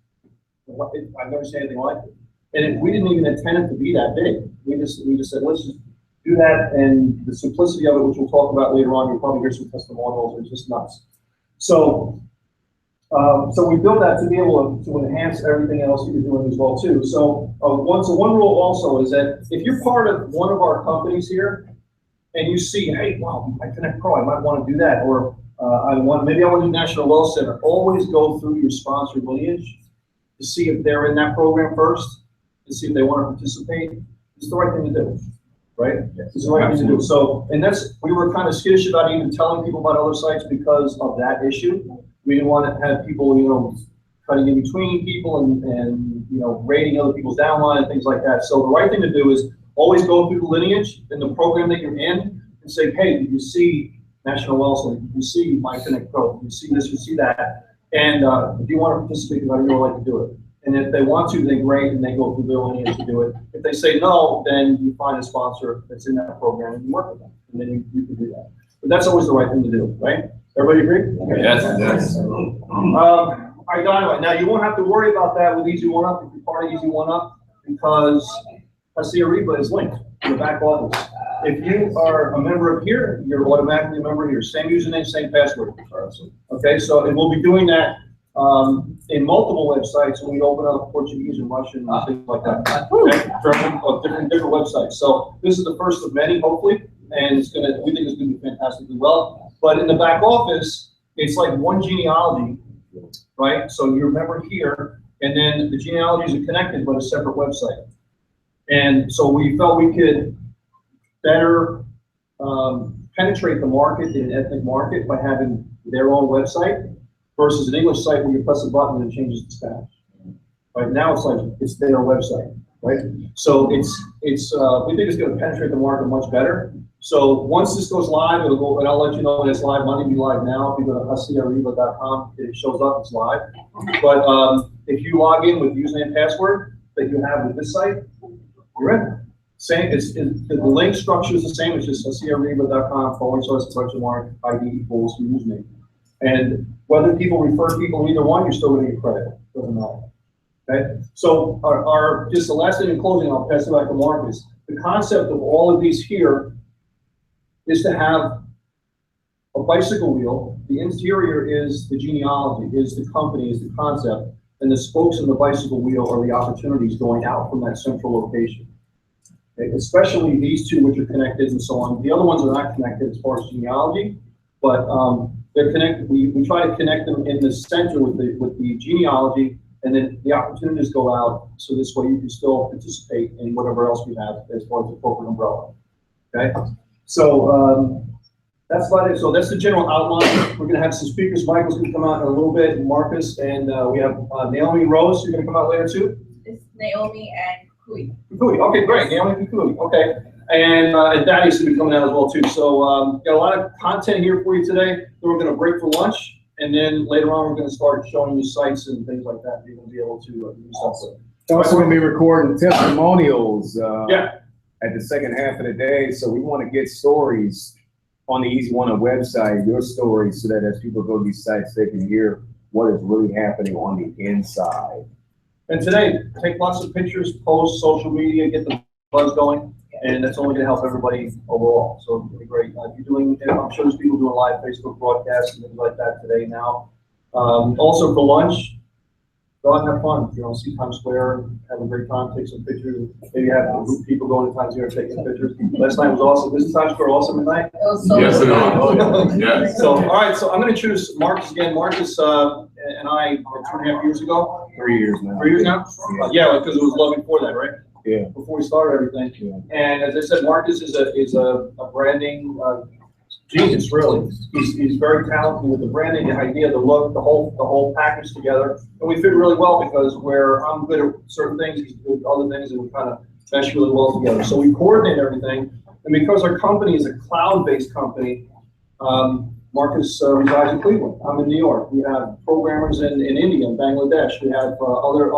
I've never seen anything like it. And we didn't even intend it to be that big. We just said, let's just do that, and the simplicity of it, which we'll talk about later on, you'll probably hear some testimonials, it's just nuts. So, so we built that to be able to enhance everything else you're doing as well too. So one rule also is that if you're part of one of our companies here, and you see, hey, wow, MyConnect Pro, I might want to do that, or maybe I want to do National Wealth Center. Always go through your sponsored lineage to see if they're in that program first, to see if they want to participate. It's the right thing to do, right? It's the right thing to do. So, and we were kind of skittish about even telling people about other sites because of that issue. We didn't want to have people, cutting in between people and rating other people's downline and things like that. So the right thing to do is always go through the lineage and the program that you're in and say, hey, did you see National Wealth Center? Did you see MyConnect Pro? Did you see this? You see that? And if you want to participate, you would like to do it. And if they want to, then great, and they go through their lineage to do it. If they say no, then you find a sponsor that's in that program and you work with them, and then you can do that. But that's always the right thing to do, right? Everybody agree? Yes. All right, Dynamite. Now, you won't have to worry about that with Easy1Up if you're part of Easy1Up, because Ariba is linked to the back office. If you are a member of here, you're automatically a member here. Same username, same password. Okay, so and we'll be doing that in multiple websites when we open up Portuguese and Russian and things like that. Okay? Different websites. So this is the first of many, hopefully, and we think it's gonna be fantastically well. But in the back office, it's like one genealogy, right? So you remember here, and then the genealogies are connected, but a separate website. And so we felt we could better penetrate the market in an ethnic market by having their own website versus an English site where you press a button and it changes to Spanish. Right now it's their website, right? So we think it's going to penetrate the market much better. So once this goes live, it'll go, and I'll let you know when it's live. Monday be live now. If you go to husseyariba.com, it shows up, it's live. But if you log in with username and password that you have with this site, you're in. Same, the link structure is the same. It's just husseyariba.com/ID equals username. And whether people refer people either one, you're still going to get credit. Doesn't matter. Okay. So just the last thing in closing, I'll pass it back to Marcus. The concept of all of these here is to have a bicycle wheel. The interior is the genealogy, is the company, is the concept, and the spokes in the bicycle wheel are the opportunities going out from that central location. Okay? Especially these two, which are connected and so on. The other ones are not connected as far as genealogy, but they're connected. We try to connect them in the center with the genealogy, and then the opportunities go out, so this way you can still participate in whatever else we have as far as the corporate umbrella. Okay, so that's about it. So that's the general outline. We're going to have some speakers. Michael's going to come out in a little bit, and Marcus, and we have Naomi and Rose, who's going to come out later too. It's Naomi and Kui. Kui. Okay, great. Naomi and Kui. Okay. And Daddy's going to be coming out as well too. So got a lot of content here for you today. Then we're going to break for lunch, and then later on we're going to start showing you sites and things like that. You're going to be able to do stuff with. We're also going to be recording testimonials yeah. at the second half of the day. So we want to get stories on the Easy1Up website, your stories, so that as people go to these sites, they can hear what is really happening on the inside. And today, take lots of pictures, post, social media, get the buzz going. And that's only going to help everybody overall. So it'll be great. If you're doing, I'm sure there's people doing live Facebook broadcasts and things like that today now. Also for lunch, go out and have fun. You know, see Times Square, have a great time, take some pictures. Maybe have a group of people going to Times Square taking pictures. Last night was awesome. Isn't Times Square awesome at night? It was so Yes, it fun. is. Yes. So, all right. So I'm going to introduce Marcus again. Marcus and I, 2.5 years ago. 3 years now. 3 years now? Yeah, because it was love before that, right? Yeah. Before we started everything. Yeah. And as I said, Marcus is a branding genius, really. He's very talented with the branding, the idea, the look, the whole package together. And we fit really well because where I'm good at certain things, he's good at other things, and we kind of mesh really well together. So we coordinate everything. And because our company is a cloud-based company, Marcus resides in Cleveland. I'm in New York. We have programmers in India and Bangladesh. We have other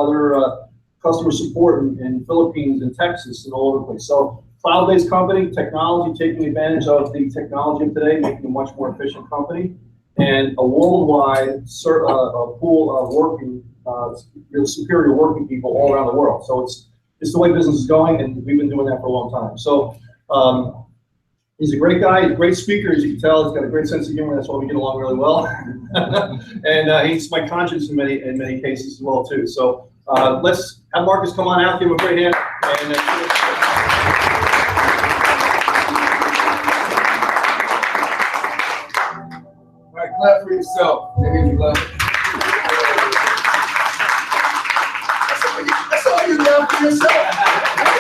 customer support in Philippines and Texas and all over the place. So cloud-based company, technology, taking advantage of the technology of today, making a much more efficient company, and a worldwide pool of working, superior working people all around the world. So it's the way business is going, and we've been doing that for a long time. So he's a great guy, he's a great speaker, as you can tell. He's got a great sense of humor. That's why we get along really well. And he's my conscience in many cases as well too. So let's have Marcus come on out, give him a great hand. And, All right, clap for yourself. Maybe you clap. That's all you got for yourself. Is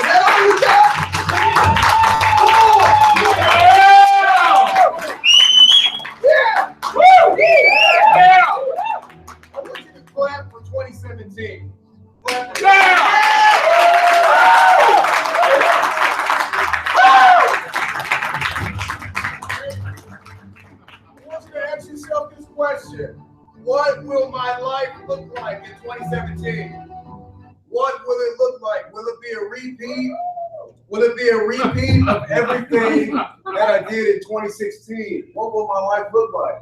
that all you got? Yeah! Woo! Yeah! I want you to clap for 2017. Clap. I want you to ask yourself this question. What will my life look like in 2017? What will it look like? Will it be a repeat? Will it be a repeat of everything that I did in 2016? What will my life look like?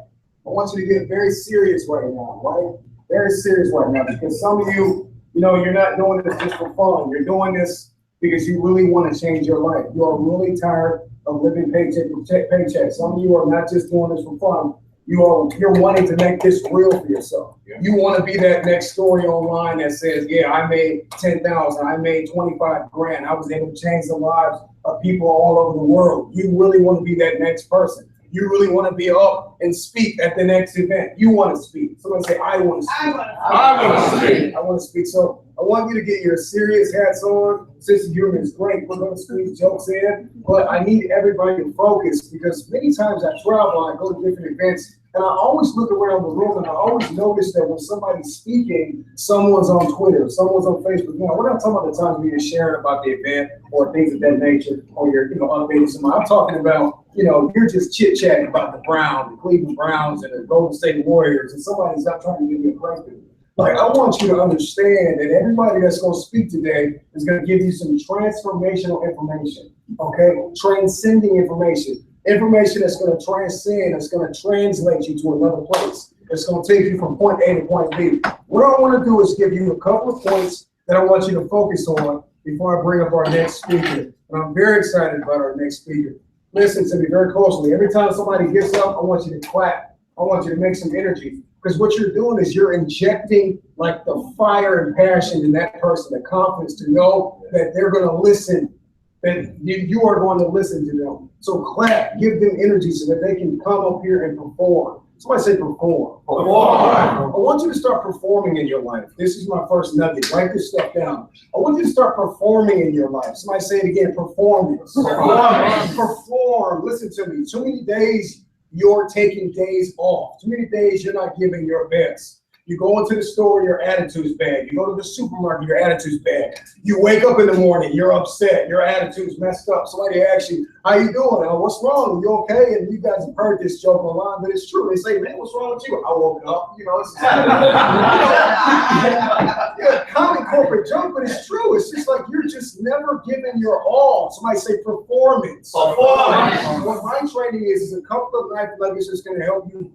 I want you to get very serious right now, right? Very serious right now, because some of you, you're not doing this just for fun. You're doing this because you really want to change your life. You are really tired of living paycheck to paycheck. Some of you are not just doing this for fun. You're wanting to make this real for yourself. Yeah. You want to be that next story online that says, yeah, I made 10,000, I made 25 grand. I was able to change the lives of people all over the world. You really want to be that next person. You really want to be up and speak at the next event. You want to speak. Somebody say, I want to speak. I want to speak. I want to speak. So I want you to get your serious hats on. Sense of humor is great. We're going to squeeze jokes in, but I need everybody to focus, because many times I travel and I go to different events, and I always look around the room and I always notice that when somebody's speaking, someone's on Twitter, someone's on Facebook. We're not talking about the times when you're sharing about the event or things of that nature, or you're updating somebody. I'm talking about, you're just chit-chatting about the Browns, the Cleveland Browns, and the Golden State Warriors, and somebody's not trying to give you a question. Like, I want you to understand that everybody that's going to speak today is going to give you some transformational information, okay? Transcending information. Information that's going to transcend, that's going to translate you to another place. It's going to take you from point A to point B. What I want to do is give you a couple of points that I want you to focus on before I bring up our next speaker. And I'm very excited about our next speaker. Listen to me very closely. Every time somebody gets up, I want you to clap. I want you to make some energy. Because what you're doing is you're injecting like the fire and passion in that person, the confidence to know that they're going to listen, that you are going to listen to them. So clap, give them energy so that they can come up here and perform. Somebody say perform. Perform. I want you to start performing in your life. This is my first nugget. Write this stuff down. I want you to start performing in your life. Somebody say it again, performance. Perform. Listen to me. Too many days you're taking days off. Too many days you're not giving your best. You go into the store, your attitude's bad. You go to the supermarket, your attitude's bad. You wake up in the morning, you're upset, your attitude's messed up. Somebody asks you, how you doing? Oh, what's wrong? Are you okay? And you guys have heard this joke online, but it's true. They say, man, what's wrong with you? I woke up, it's yeah, common corporate joke, but it's true. It's just like you're just never giving your all. Somebody say performance. Performance. What my training is a couple of life nuggets that's going to help you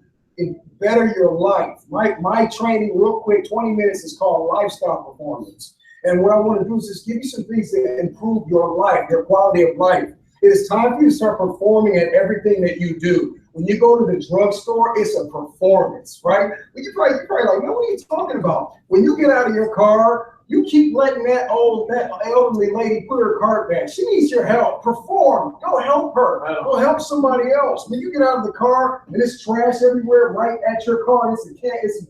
better your life. My training, real quick, 20 minutes, is called lifestyle performance. And what I want to do is just give you some things that improve your life, your quality of life. It is time for you to start performing at everything that you do. When you go to the drugstore, it's a performance, right? But you're probably like, man, what are you talking about? When you get out of your car, you keep letting that elderly lady put her cart back. She needs your help. Perform. Go help her. Go help somebody else. When you get out of the car and there's trash everywhere right at your car, somebody's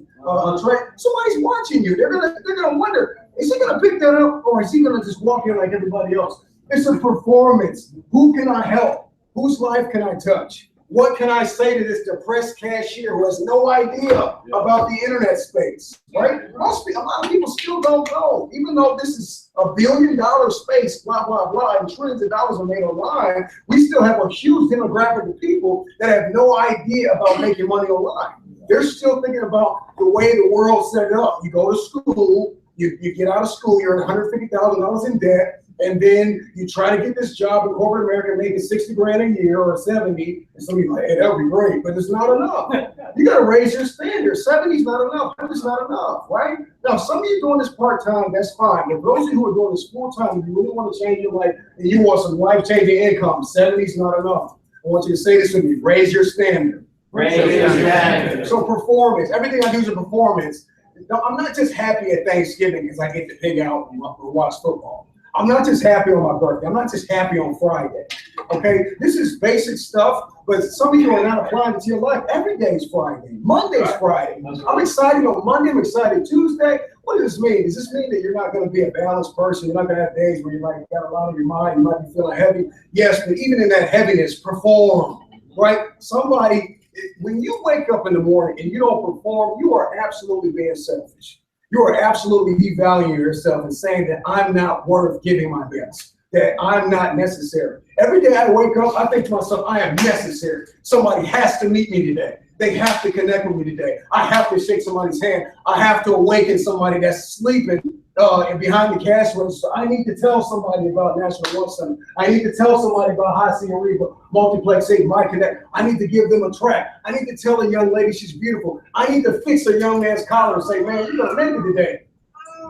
watching you. They're gonna wonder, is he gonna pick that up, or is he gonna just walk in like everybody else? It's a performance. Who can I help? Whose life can I touch? What can I say to this depressed cashier who has no idea about the internet space, right? A lot of people still don't know, even though this is $1 billion space, blah, blah, blah, and trillions of dollars are made online, we still have a huge demographic of people that have no idea about making money online. They're still thinking about the way the world's set up. You go to school, you get out of school, you're in $150,000 in debt, and then you try to get this job in corporate America making 60 grand a year or 70, and some of you are like, hey, that would be great, but it's not enough. You got to raise your standard. 70 is not enough. 100 is not enough, right? Now, some of you doing this part-time, that's fine. But those of you who are doing this full-time, if you really want to change your life and you want some life-changing income, 70 is not enough. I want you to say this with me. Raise your standard. Raise your standard. So performance. Everything I do is a performance. No, I'm not just happy at Thanksgiving because I get to pig out and watch football. I'm not just happy on my birthday. I'm not just happy on Friday. Okay? This is basic stuff, but some of you are not applying it to your life. Every day is Friday. Monday's Friday. I'm excited on Monday. I'm excited Tuesday. What does this mean? Does this mean that you're not going to be a balanced person? You're not going to have days where you're like, got a lot on your mind. You might be feeling heavy. Yes, but even in that heaviness, perform. Right? Somebody, when you wake up in the morning and you don't perform, you are absolutely being selfish. You are absolutely devaluing yourself and saying that I'm not worth giving my best, that I'm not necessary. Every day I wake up, I think to myself, I am necessary. Somebody has to meet me today. They have to connect with me today. I have to shake somebody's hand. I have to awaken somebody that's sleeping and behind the cash register. I need to tell somebody about National One Center. I need to tell somebody about High Senior Reba, Multiplex 8, My Connect. I need to give them a track. I need to tell a young lady she's beautiful. I need to fix a young man's collar and say, man, you're gonna make it today.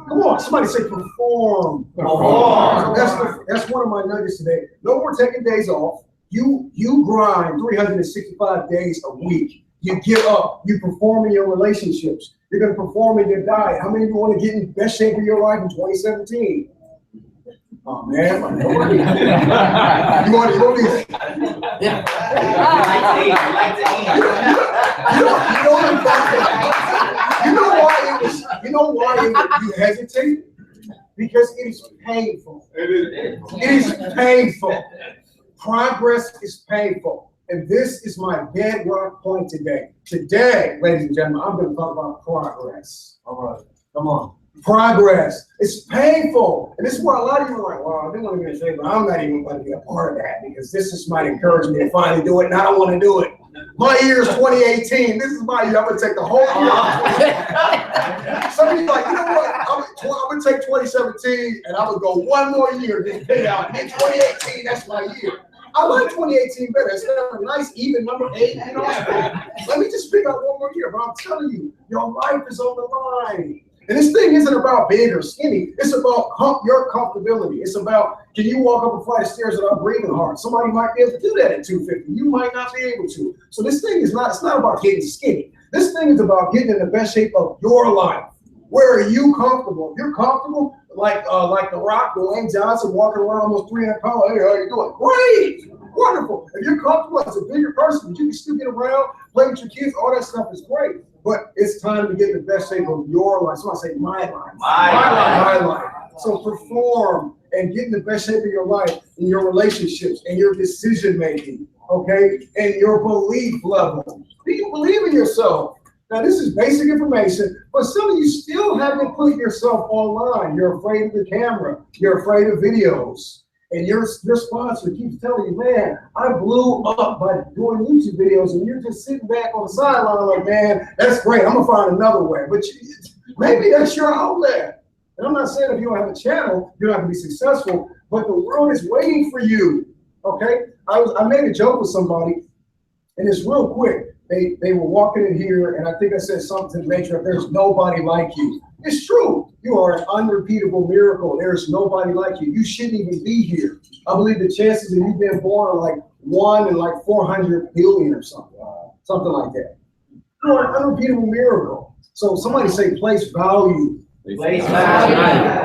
Come on, somebody say perform. Perform. That's one of my nuggets today. No more taking days off. You grind 365 days a week. You get up, you perform in your relationships. You're gonna perform in your diet. How many of you want to get in the best shape of your life in 2017? Oh man, you want these? Yeah. You know why you hesitate? Because it is painful. It is painful. Progress is painful. And this is my bedrock point today. Today, ladies and gentlemen, I'm going to talk about progress. All right, come on. Progress. It's painful. And this is why a lot of you are like, well, I didn't want to get in shape, but I'm not even going to be a part of that because this might encourage me to finally do it, and I don't want to do it. My year is 2018. This is my year. I'm going to take the whole year. Some of you like, you know what? I'm going to take 2017, and I'm going to go one more year to pay out. And 2018, that's my year. I like 2018 better. It's a nice even number 8. You know, let me just pick out one more year. But I'm telling you, your life is on the line. And this thing isn't about big or skinny. It's about your comfortability. It's about, can you walk up a flight of stairs without breathing hard? Somebody might be able to do that at 250. You might not be able to. So this thing is not, it's not about getting skinny. This thing is about getting in the best shape of your life. Where are you comfortable? If you're comfortable, like The Rock, Dwayne Johnson, walking around almost 300 pounds, hey, how you doing? Great, wonderful. If you're comfortable as a bigger person, but you can still get around, play with your kids, all that stuff is great. But it's time to get in the best shape of your life. Somebody say my life. My life. So perform and get in the best shape of your life, in your relationships, and your decision making, okay? And your belief level. Do you believe in yourself? Now, this is basic information, but some of you still haven't put yourself online. You're afraid of the camera. You're afraid of videos. And your sponsor keeps telling you, man, I blew up by doing YouTube videos, and you're just sitting back on the sideline like, man, that's great. I'm going to find another way. But maybe that's your outlet. And I'm not saying if you don't have a channel, you're not going to be successful, but the world is waiting for you, okay? I made a joke with somebody, and it's real quick. They were walking in here, and I think I said something to the nature of there's nobody like you. It's true. You are an unrepeatable miracle. There's nobody like you. You shouldn't even be here. I believe the chances of you being born are like 1 in like 400 billion or something like that. You are an unrepeatable miracle. So somebody say place value. Place value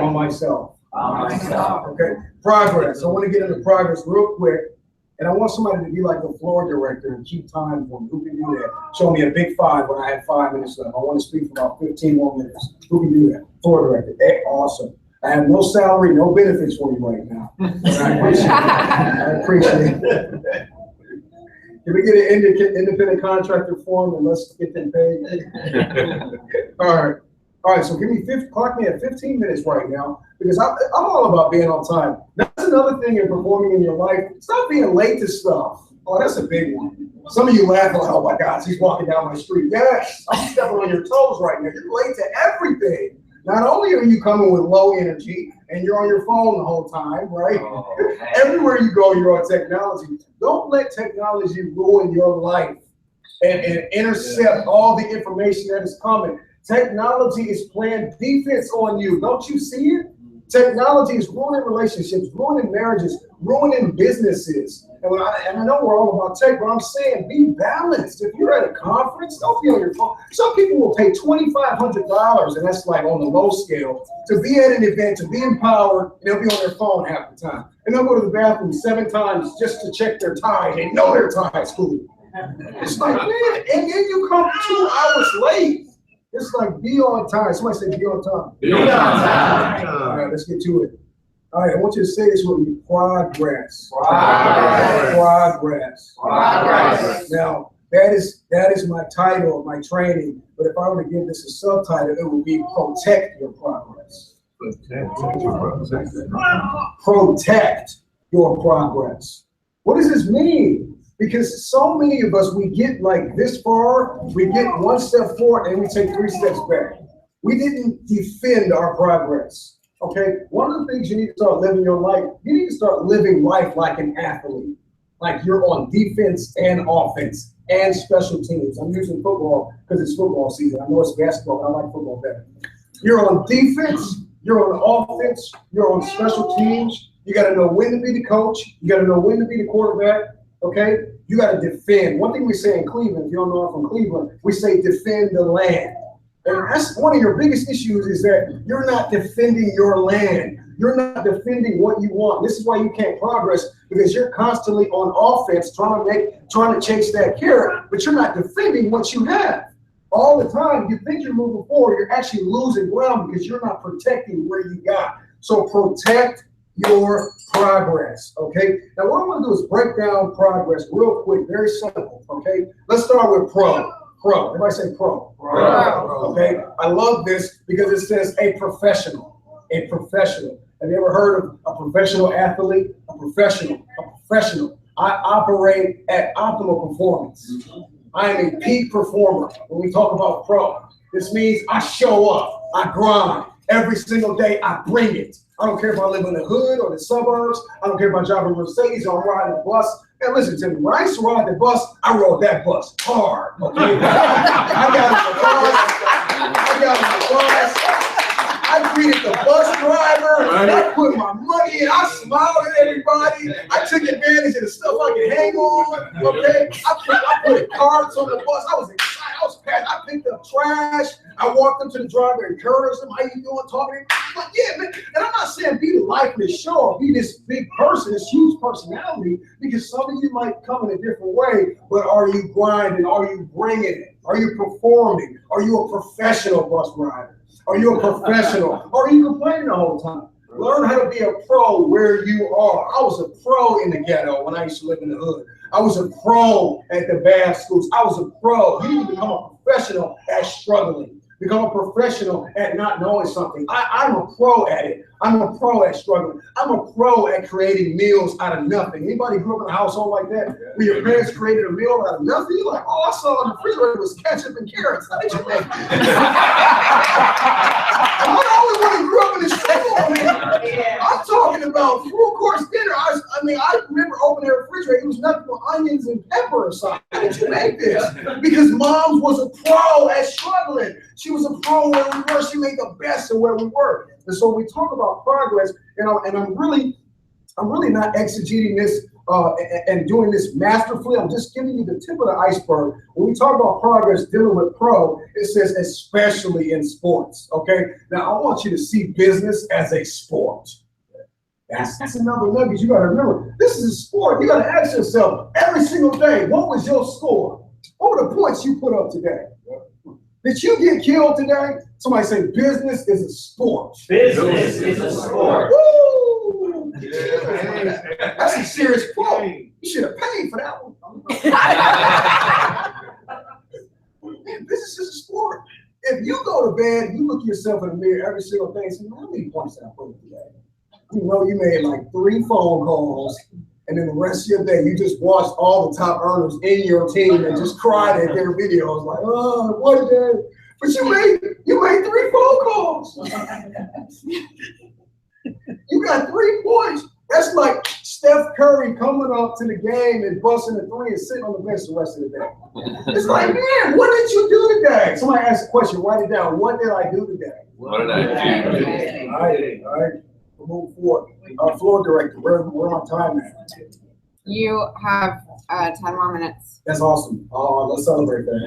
on myself. Okay. Progress. I want to get into progress real quick. And I want somebody to be like the floor director and keep time for me. Who can do that? Show me a big 5 when I have 5 minutes left. I want to speak for about 15 more minutes. Who can do that? Floor director. Hey, awesome. I have no salary, no benefits for you right now. I appreciate it. Can we get an independent contractor form and let's get them paid? All right, so clock me at 15 minutes right now, because I'm all about being on time. That's another thing in performing in your life. Stop being late to stuff. Oh, that's a big one. Some of you laugh like, oh my gosh, he's walking down my street. Yes, I'm stepping on your toes right now. You're late to everything. Not only are you coming with low energy and you're on your phone the whole time, right? Oh, everywhere you go, you're on technology. Don't let technology ruin your life and intercept all the information that is coming. Technology is playing defense on you. Don't you see it? Technology is ruining relationships, ruining marriages, ruining businesses. And I know we're all about tech, but I'm saying be balanced. If you're at a conference, don't be on your phone. Some people will pay $2,500, and that's like on the low scale, to be at an event, to be empowered, and they'll be on their phone half the time. And they'll go to the bathroom 7 times just to check their tie. They know their tie is cool. It's like, man, and then you come 2 hours late. It's like be on time. Somebody say be on time. Be on time. All right, let's get to it. All right, I want you to say this with me. Progress. Now, that is my title of my training, but if I were to give this a subtitle, it would be Protect Your Progress. Protect your progress. What does this mean? Because so many of us, we get like this far, we get one step forward and we take 3 steps back. We didn't defend our progress, okay? One of the things you need to start living your life, you need to start living life like an athlete. Like you're on defense and offense and special teams. I'm using football because it's football season. I know it's basketball, but I like football better. You're on defense, you're on offense, you're on special teams. You got to know when to be the coach. You got to know when to be the quarterback, okay? You got to defend. One thing we say in Cleveland, if you don't know I'm from Cleveland, we say defend the land. And that's one of your biggest issues is that you're not defending your land. You're not defending what you want. This is why you can't progress, because you're constantly on offense trying to chase that carrot, but you're not defending what you have. All the time, you think you're moving forward, you're actually losing ground because you're not protecting where you got. So protect your progress, okay? Now what I want to do is break down progress real quick, very simple, okay? Let's start with pro. Pro. Everybody say pro. Pro. Okay? I love this because it says a professional. A professional. Have you ever heard of a professional athlete? A professional. A professional. I operate at optimal performance. I am a peak performer. When we talk about pro, this means I show up. I grind. Every single day, I bring it. I don't care if I live in the hood or the suburbs. I don't care if I drive a Mercedes or I'm riding a bus. And listen to me, when I used to ride the bus, I rode that bus hard, okay? I got in the bus. I greeted the bus driver. I put my money in. I smiled at everybody. I took advantage of the stuff I could hang on, okay? I put cards on the bus. I was excited. I was passionate. I picked up trash. I walked up to the driver, encouraged him. How you doing? Talking. Like, yeah, man. And I'm not saying be the lifeless show, be this big person, this huge personality, because some of you might come in a different way, but are you grinding? Are you bringing it? Are you performing? Are you a professional bus rider? Are you a professional? Or are you complaining the whole time? Learn how to be a pro where you are. I was a pro in the ghetto when I used to live in the hood. I was a pro at the bad schools. I was a pro. You need to become a professional at struggling. Become a professional at not knowing something. I'm a pro at it. I'm a pro at struggling. I'm a pro at creating meals out of nothing. Anybody grew up in a household like that? Where your parents created a meal out of nothing? You're like, oh, I saw in the refrigerator was ketchup and carrots. How did you make it? I'm the only one who grew up in this school. I'm talking about full course dinner. I remember opening the refrigerator. It was nothing but onions and pepper or something. How did you make this? Because mom was a pro at struggling. She was a pro where we were. She made the best of where we were. And so when we talk about progress, and I'm really not exegeting this and doing this masterfully. I'm just giving you the tip of the iceberg. When we talk about progress dealing with pro, it says especially in sports. Okay. Now I want you to see business as a sport. That's another nugget you got to remember. This is a sport. You got to ask yourself every single day, what was your score? What were the points you put up today? Did you get killed today? Somebody say business is a sport. Business is a sport. Woo! That's a serious quote. You should have paid for that one. Man, business is a sport. If you go to bed, you look yourself in the mirror every single day and say, how many points did I put up today? You know you made like 3 phone calls, and then the rest of your day, you just watched all the top earners in your team and just cried at their videos like, oh, what is that? But you made 3 phone calls. You got 3 points. That's like Steph Curry coming up to the game and busting a 3 and sitting on the bench the rest of the day. It's like, man, what did you do today? Somebody asked a question, write it down. What did I do today? What did I do? All right. We'll move forward. Floor director, where my time at? You have 10 more minutes. That's awesome. Oh, let's celebrate that.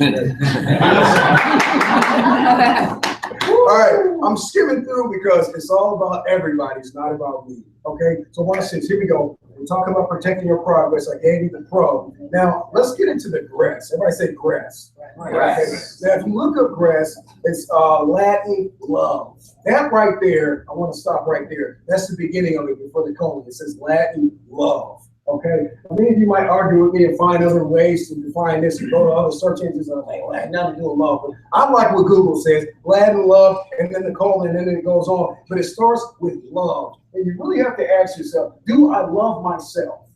All right, I'm skimming through because it's all about everybody. It's not about me. Okay, so watch this. Here we go. We're talking about protecting your progress. I gave you the pro. Now, let's get into the grass. Everybody say grass. Grass. Now, if you look up grass, it's Latin love. That right there, I want to stop right there. That's the beginning of it before the colon. It says Latin love. Okay, many of you might argue with me and find other ways to define this and go to other search engines and like, Latin, nothing to do with love. But I like what Google says, Latin love, and then the colon, and then it goes on. But it starts with love. And you really have to ask yourself, do I love myself?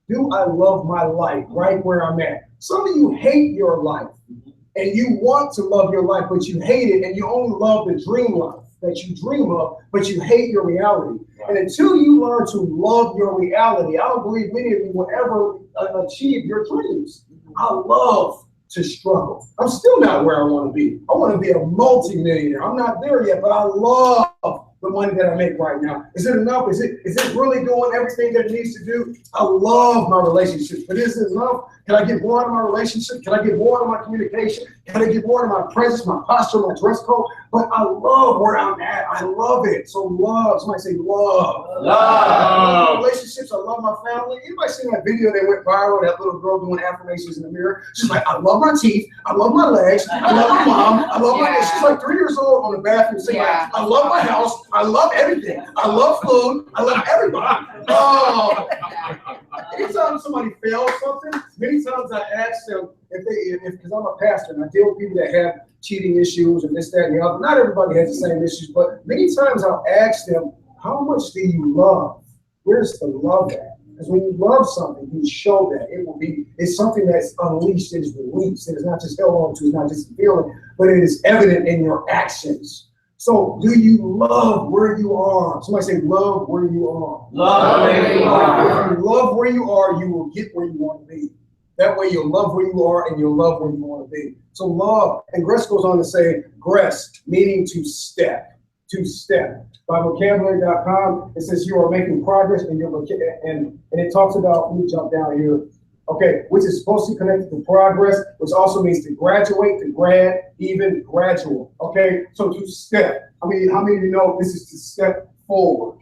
Do I love my life right where I'm at? Some of you hate your life and you want to love your life, but you hate it and you only love the dream life that you dream of, but you hate your reality. And until you learn to love your reality, I don't believe many of you will ever achieve your dreams. I love to struggle. I'm still not where I want to be. I want to be a multi-millionaire. I'm not there yet, but I love the money that I make right now. Is it enough? Is it really doing everything that it needs to do? I love my relationships, but is it enough? Can I get more out of my relationship? Can I get more out of my communication? Can I get more out of my presence, my posture, my dress code? But I love where I'm at. I love it. So love. Somebody say love. Love. I love relationships. I love my family. Anybody seen that video that went viral? That little girl doing affirmations in the mirror. She's like, I love my teeth. I love my legs. I love my mom. I love my. She's like 3 years old on the bathroom saying, like, I love my house. I love everything. I love food. I love everybody. Oh. Anytime somebody fails something, many times I ask them because I'm a pastor and I deal with people that have cheating issues and this, that, and the other. Not everybody has the same issues, but many times I'll ask them, how much do you love? Where's the love at? Because when you love something, you show that it's something that's unleashed, it is released. It is not just held on to, it's not just a feeling, but it is evident in your actions. So do you love where you are? Somebody say, love where you are. Love where you are. If you love where you are, you will get where you want to be. That way you'll love where you are and you'll love where you want to be. So love, and Gress goes on to say, Gress, meaning to step. To step. By vocabulary.com, it says you are making progress and it talks about, let me jump down here. Okay, which is supposed to connect to progress, which also means to graduate, to grad, even gradual. Okay, so to step. I mean, how many of you know this is to step forward?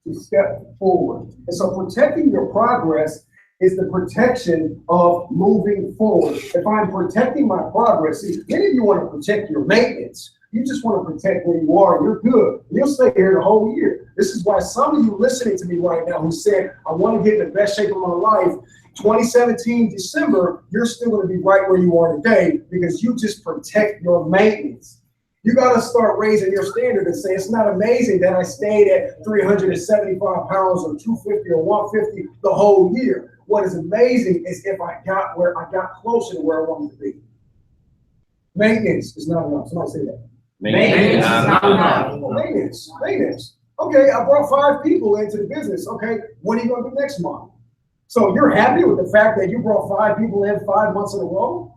To step forward. And so protecting your progress is the protection of moving forward. If I'm protecting my progress, see, many of you want to protect your maintenance. You just want to protect where you are. You're good. You'll stay here the whole year. This is why some of you listening to me right now who said, I want to get in the best shape of my life, 2017 December, you're still going to be right where you are today because you just protect your maintenance. You got to start raising your standard and say, it's not amazing that I stayed at 375 pounds or 250 or 150 the whole year. What is amazing is if I got closer to where I wanted to be. Maintenance is not enough. Somebody say that. Maintenance is not enough. Maintenance. Okay, I brought 5 people into the business. Okay, what are you going to do next month? So you're happy with the fact that you brought 5 people in 5 months in a row?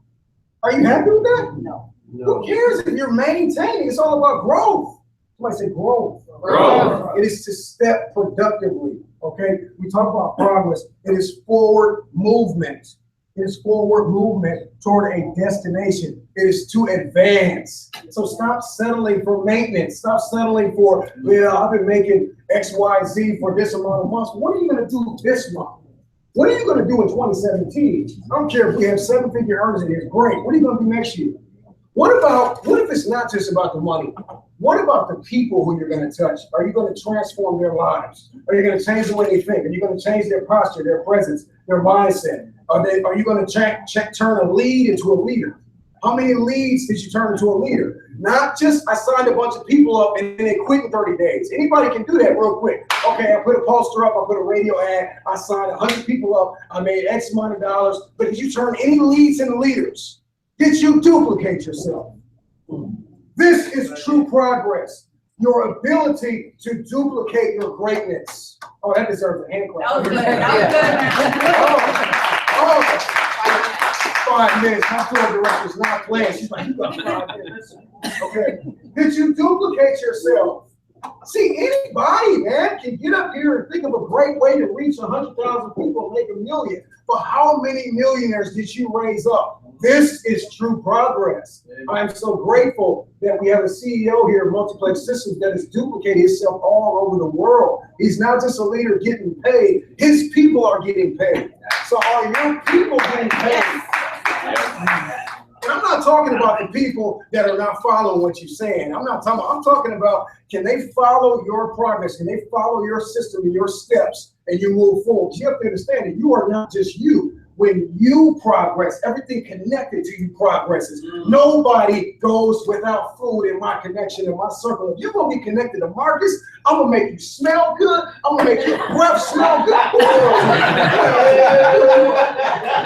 Are you happy with that? No. Who cares if you're maintaining? It's all about growth. Somebody say growth. Growth. It is to step productively. Okay, we talk about progress. It is forward movement. It is forward movement toward a destination. It is to advance. So stop settling for maintenance. Stop settling for, I've been making X, Y, Z for this amount of months. What are you going to do this month? What are you going to do in 2017? I don't care if we have 7-figure earners in here. Great. What are you going to do next year? What if it's not just about the money? What about the people who you're going to touch? Are you going to transform their lives? Are you going to change the way they think? Are you going to change their posture, their presence, their mindset? Are you going to turn a lead into a leader? How many leads did you turn into a leader? Not just I signed a bunch of people up and then they quit in 30 days. Anybody can do that real quick. Okay, I put a poster up, I put a radio ad, I signed 100 people up, I made X amount of dollars, but did you turn any leads into leaders? Did you duplicate yourself? This is true progress. Your ability to duplicate your greatness. Oh, that deserves a hand clap. That was good. That was good. 5 minutes. My floor director's not playing. She's like, you got 5 minutes. Okay. Did you duplicate yourself? See, anybody, man, can get up here and think of a great way to reach 100,000 people and make $1 million. But how many millionaires did you raise up? This is true progress. I'm so grateful that we have a CEO here at Multiplex Systems that has duplicated himself all over the world. He's not just a leader getting paid. His people are getting paid. So are your people getting paid? And I'm not talking about the people that are not following what you're saying. I'm talking about, can they follow your progress? Can they follow your system and your steps and you move forward? You have to understand that you are not just you. when you progress, everything connected to you progresses. Nobody goes without food in my connection, in my circle. If you're gonna be connected to Marcus, I'm gonna make you smell good. I'm gonna make your breath smell good. I'm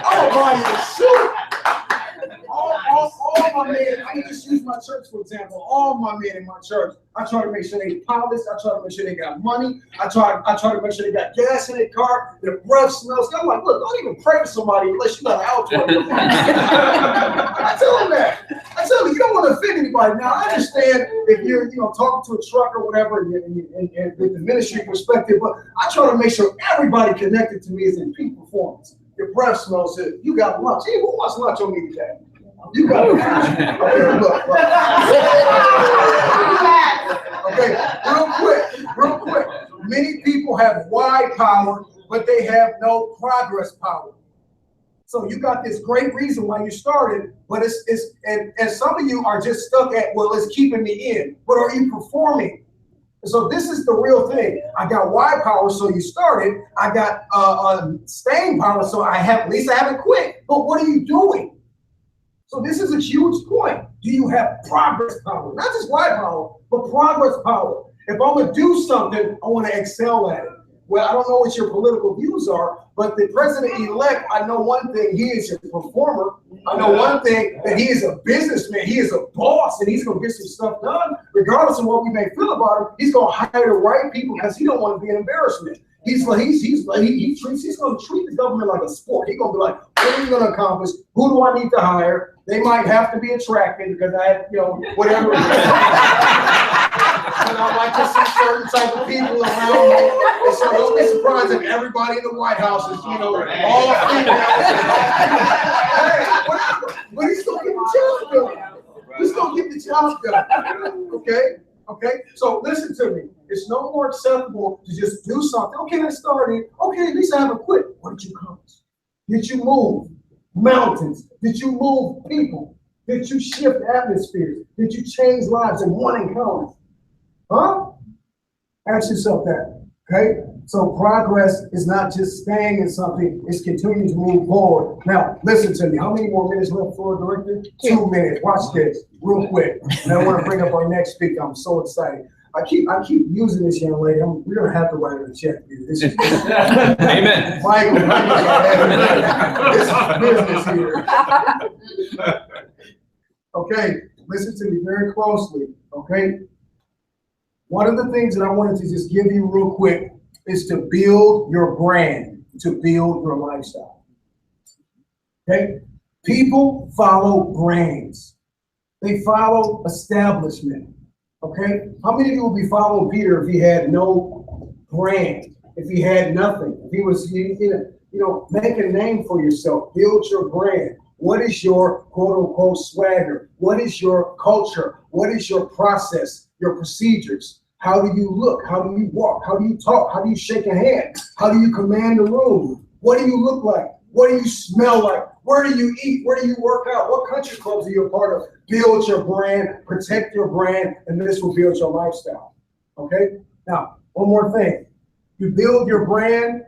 gonna buy you a suit. All my men, I can just use my church for example. All my men in my church, I try to make sure they polished. I try to make sure they got money. I try to make sure they got gas in their car. Their breath smells good. I'm like, look, don't even pray for somebody unless you got an outdoor. I tell them that. I tell them you don't want to offend anybody. Now I understand if you're talking to a truck or whatever, and with the ministry perspective, but I try to make sure everybody connected to me is in peak performance. Your breath smells good. You got lunch. Hey, who wants lunch on me today? You got it. Okay, look. Okay, real quick. Many people have why power, but they have no progress power. So you got this great reason why you started, but and some of you are just stuck at, well, it's keeping me in. But are you performing? So this is the real thing. I got why power, so you started. I got staying power, so at least I haven't quit. But what are you doing? So this is a huge point. Do you have progress power? Not just why power, but progress power. If I'm gonna do something, I want to excel at it. Well, I don't know what your political views are, but the president-elect, I know one thing, he is a performer. I know one thing, that he is a businessman, he is a boss, and he's gonna get some stuff done. Regardless of what we may feel about him, he's gonna hire the right people because he don't want to be an embarrassment. He's gonna treat the government like a sport. He's gonna be like, what are you gonna accomplish? Who do I need to hire? They might have to be attractive because I have, whatever. And I might just see certain type of people around me. And so don't be surprised if everybody in the White House is, all female. Hey, whatever. But he's gonna get the job done. He's gonna get the job done. Okay? So listen to me. It's no more acceptable to just do something. Okay, I started. Okay, at least I haven't quit. What did you accomplish? Did you move mountains? Did you move people? Did you shift atmospheres? Did you change lives in one encounter? Huh? Ask yourself that. Okay? So progress is not just staying in something, it's continuing to move forward. Now, listen to me. How many more minutes left, Floor Director? 2 minutes. Watch this real quick. And I want to bring up our next speaker. I'm so excited. I keep using this young lady. We're gonna have to write her a check. This is Amen. Michael, this is business here. Okay, listen to me very closely. Okay, one of the things that I wanted to just give you real quick is to build your brand, to build your lifestyle. Okay, people follow brands. They follow establishment. Okay, how many of you would be following Peter if he had no brand, if he had nothing, if he was, make a name for yourself, build your brand. What is your quote unquote swagger? What is your culture? What is your process, your procedures? How do you look? How do you walk? How do you talk? How do you shake a hand? How do you command the room? What do you look like? What do you smell like? Where do you eat? Where do you work out? What country clubs are you a part of? Build your brand, protect your brand, and this will build your lifestyle. Okay? Now, one more thing. You build your brand,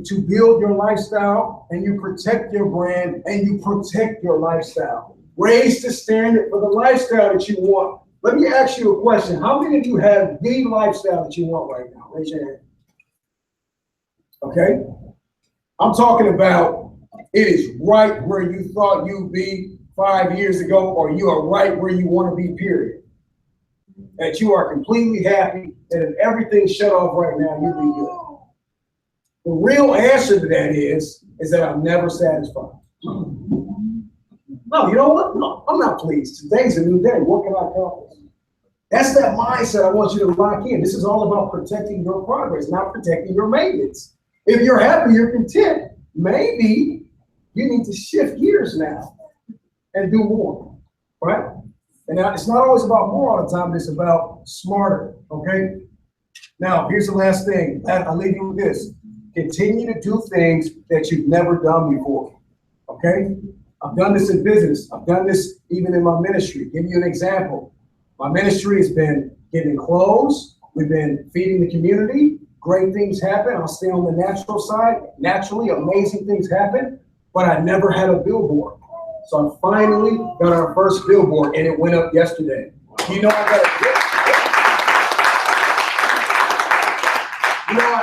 to build your lifestyle, and you protect your brand, and you protect your lifestyle. Raise the standard for the lifestyle that you want. Let me ask you a question. How many of you have the lifestyle that you want right now? Raise your hand. Okay? I'm talking about it is right where you thought you'd be 5 years ago, or you are right where you want to be, period. That you are completely happy, that if everything shut off right now, you'd be good. The real answer to that is that I'm never satisfied. No, you know what? No, I'm not pleased. Today's a new day. What can I accomplish? That's that mindset I want you to lock in. This is all about protecting your progress, not protecting your maintenance. If you're happy, you're content, maybe you need to shift gears now and do more, right? And now, it's not always about more all the time, it's about smarter, okay? Now, here's the last thing. I'll leave you with this. Continue to do things that you've never done before, okay? I've done this in business. I've done this even in my ministry. Give you an example. My ministry has been giving clothes. We've been feeding the community. Great things happen. I'll stay on the natural side. Naturally, amazing things happen. but I never had a billboard. So I finally got our first billboard, and it went up yesterday. You know, I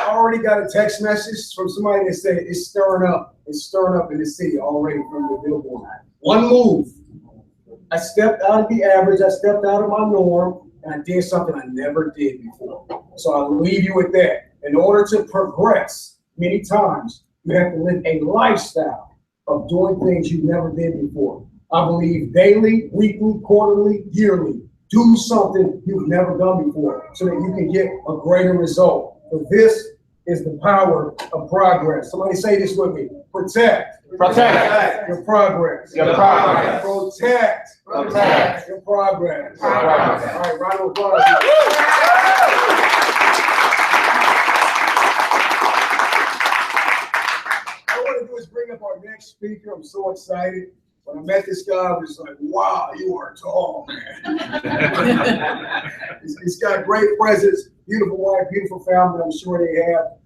already got a text message from somebody that said it's stirring up in the city already from the billboard. One move. I stepped out of the average, I stepped out of my norm, and I did something I never did before. So I'll leave you with that. In order to progress, many times, you have to live a lifestyle of doing things you never did before. I believe daily, weekly, quarterly, yearly, do something you've never done before so that you can get a greater result. But this is the power of progress. Somebody say this with me. Protect your progress. Protect your progress. All right, round of applause. All I want to do is bring up our next speaker. I'm so excited. When I met this guy, I was like, wow, you are tall, man. He's got great presence, beautiful wife, beautiful family, I'm sure they have.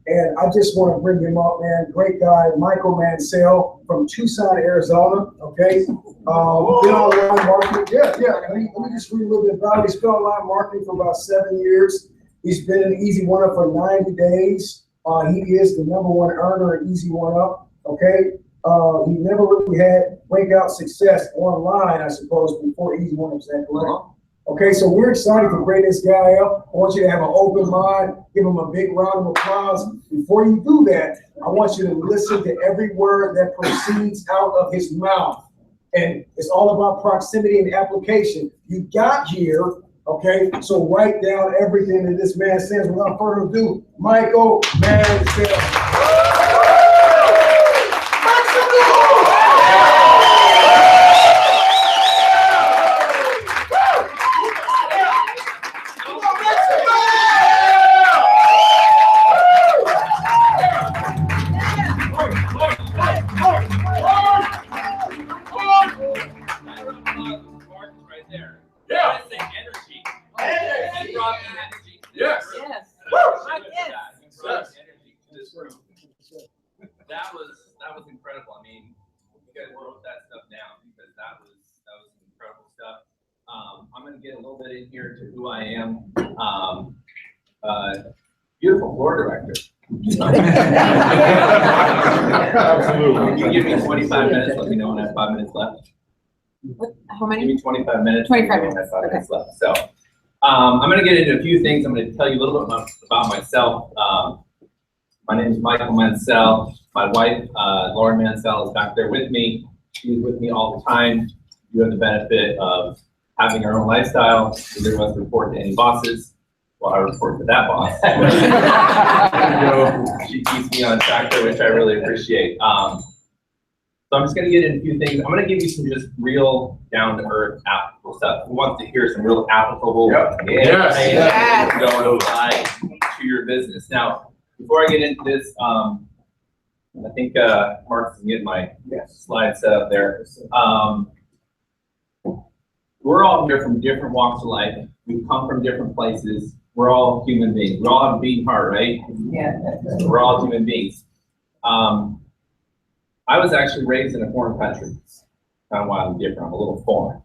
And I just want to bring him up, man. Great guy, Michael Mansell from Tucson, Arizona. Okay. Been online marketing. Yeah. Let me just read a little bit about it. He's been online marketing for about 7 years. He's been in Easy1Up for 90 days. He is the #1 earner at Easy1Up. Okay. He never really had breakout success online, I suppose, before Easy1Up. Is that correct? Okay, so we're excited to bring this guy up. I want you to have an open mind, give him a big round of applause. Before you do that, I want you to listen to every word that proceeds out of his mouth. And it's all about proximity and application. You got here, okay, so write down everything that this man says. Without further ado, Michael Mansell. That was incredible. I mean, you guys wrote that stuff down because that was incredible stuff. I'm going to get a little bit in here to who I am. Beautiful floor director. Absolutely. If you give me 25 minutes, let me know when I have 5 minutes left. How many? Give me 25 minutes. 25 minutes. I have 5 minutes left. So I'm going to get into a few things. I'm going to tell you a little bit about myself. My name is Michael Mansell. My wife, Lauren Mansell, is back there with me. She's with me all the time. You have the benefit of having our own lifestyle. Neither of us report to any bosses. Well, I report to that boss. She keeps me on track there, which I really appreciate. So I'm just going to get into a few things. I'm going to give you some just real down-to-earth, applicable stuff. Who wants to hear some real applicable? Yep. Yes. Going to apply to your business. Now, before I get into this, I think Mark can get my slide set up there. We're all here from different walks of life. We come from different places. We're all human beings. We all have a beating heart, right? Yeah. We're all human beings. I was actually raised in a foreign country. Kind of why I'm different. I'm a little foreign.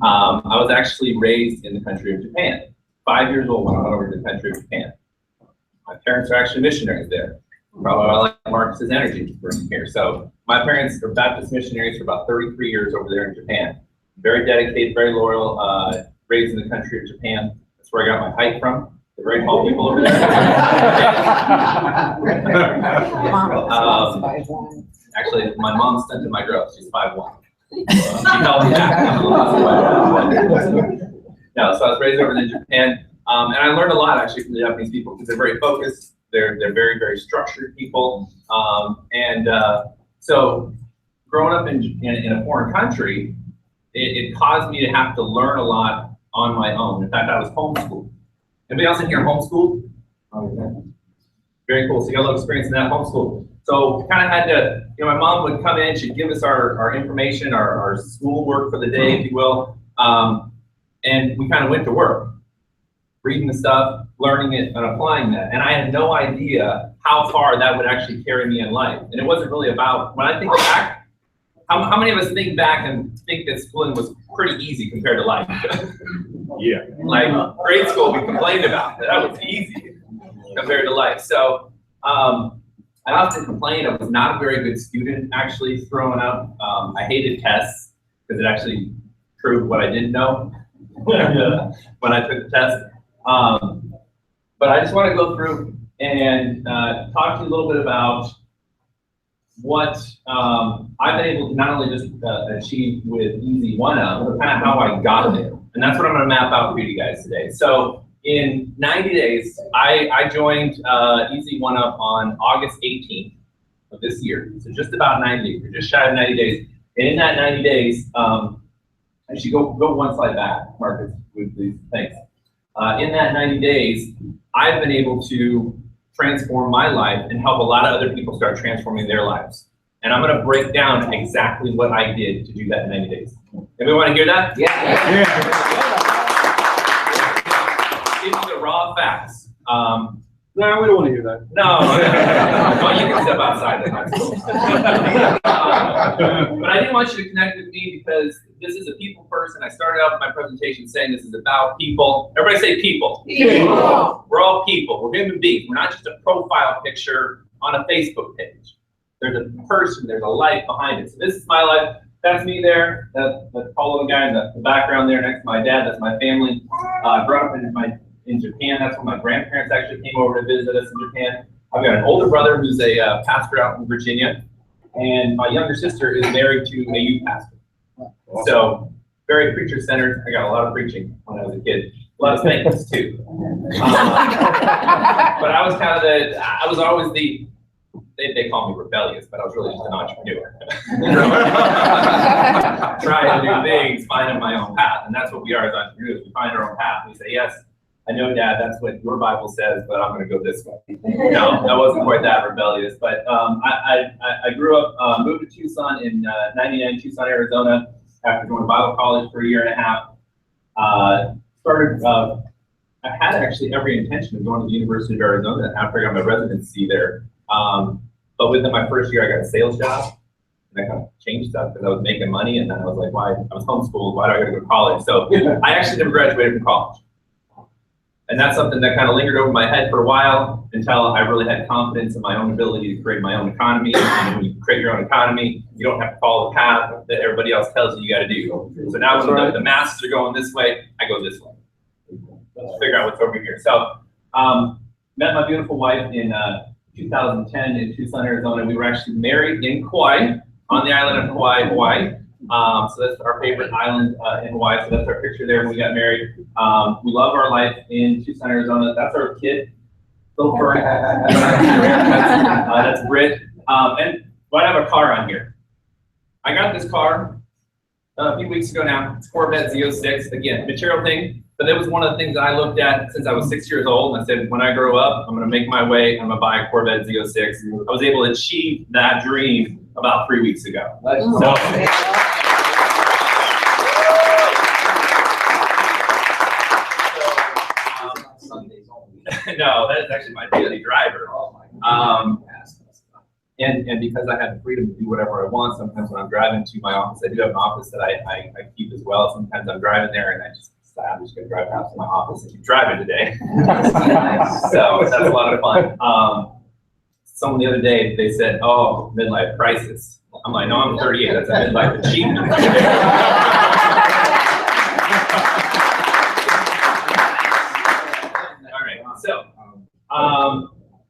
I was actually raised in the country of Japan. 5 years old when I went over to the country of Japan. My parents are actually missionaries there. Probably I like Marcus's energy room here. So my parents are Baptist missionaries for about 33 years over there in Japan. Very dedicated, very loyal, raised in the country of Japan. That's where I got my height from. They're very tall people over there. Actually, my mom stunted my growth. She's 5'1". She held me back. No, so I was raised over in Japan. And I learned a lot actually from the Japanese people because they're very focused. They're very, very structured people. So growing up in a foreign country, it caused me to have to learn a lot on my own. In fact, I was homeschooled. Anybody else in here homeschooled? Okay. Very cool. So you got a little experience in that homeschool. So kind of had to, my mom would come in, she'd give us our information, our school work for the day, if you will. And we kind of went to work, reading the stuff, learning it, and applying that. And I had no idea how far that would actually carry me in life. And it wasn't really about, when I think back, how many of us think back and think that schooling was pretty easy compared to life? Yeah. Like grade school, we complained about that was easy compared to life. So I often complained I was not a very good student actually growing up. I hated tests because it actually proved what I didn't know when I took the test. But I just want to go through and talk to you a little bit about what I've been able to not only just achieve with Easy1Up, but kind of how I got there. And that's what I'm going to map out for you guys today. So in 90 days, I joined Easy1Up on August 18th of this year. So just about 90 days. We're just shy of 90 days. And in that 90 days, actually go one slide back, Marcus, please. Thanks. In that 90 days, I've been able to transform my life and help a lot of other people start transforming their lives. And I'm going to break down exactly what I did to do that in 90 days. Anybody want to hear that? Yeah. Give you the raw facts. No, we don't want to hear that. No. Well, you can step outside. That's cool. But I didn't want you to connect with me because this is a people person. I started out my presentation saying this is about people. Everybody say people. People. We're all people. We're human beings. We're not just a profile picture on a Facebook page. There's a person. There's a life behind it. So this is my life. That's me there. That's the tall little guy in the background there next to my dad. That's my family. I grew up in Japan. That's when my grandparents actually came over to visit us in Japan. I've got an older brother who's a pastor out in Virginia, and my younger sister is married to a youth pastor. So very preacher-centered. I got a lot of preaching when I was a kid. A lot of things too. But I was kind of I was always they call me rebellious, but I was really just an entrepreneur. Trying new things, finding my own path. And that's what we are as entrepreneurs. We find our own path. We say, yes, I know, Dad, that's what your Bible says, but I'm going to go this way. No, I wasn't quite that rebellious. But I grew up, moved to Tucson in 99, Tucson, Arizona, after going to Bible college for a year and a half. I had actually every intention of going to the University of Arizona after I got my residency there. But within my first year, I got a sales job. And I kind of changed stuff because I was making money. And then I was like, why? I was homeschooled. Why do I got to go to college? So I actually never graduated from college. And that's something that kind of lingered over my head for a while until I really had confidence in my own ability to create my own economy. And when you create your own economy, you don't have to follow the path that everybody else tells you got to do. So now when the masses are going this way, I go this way. Let's figure out what's over here. So met my beautiful wife in 2010 in Tucson, Arizona. We were actually married in Kauai, on the island of Kauai, Hawaii. So that's our favorite island in Hawaii. So that's our picture there when we got married. We love our life in Tucson, Arizona. That's our kid, little furry. That's Britt. And I have a car on here. I got this car a few weeks ago now. It's Corvette Z06. Again, material thing. But that was one of the things that I looked at since I was 6 years old. And I said, when I grow up, I'm going to make my way. I'm going to buy a Corvette Z06. I was able to achieve that dream about 3 weeks ago. So, no, that is actually my daily driver. And because I have the freedom to do whatever I want, sometimes when I'm driving to my office, I do have an office that I keep as well. Sometimes I'm driving there and I just decide I'm just going to drive past my office and keep driving today. So that's a lot of fun. Someone the other day, they said, oh, midlife crisis. I'm like, no, I'm 38. That's a midlife achievement. All right, so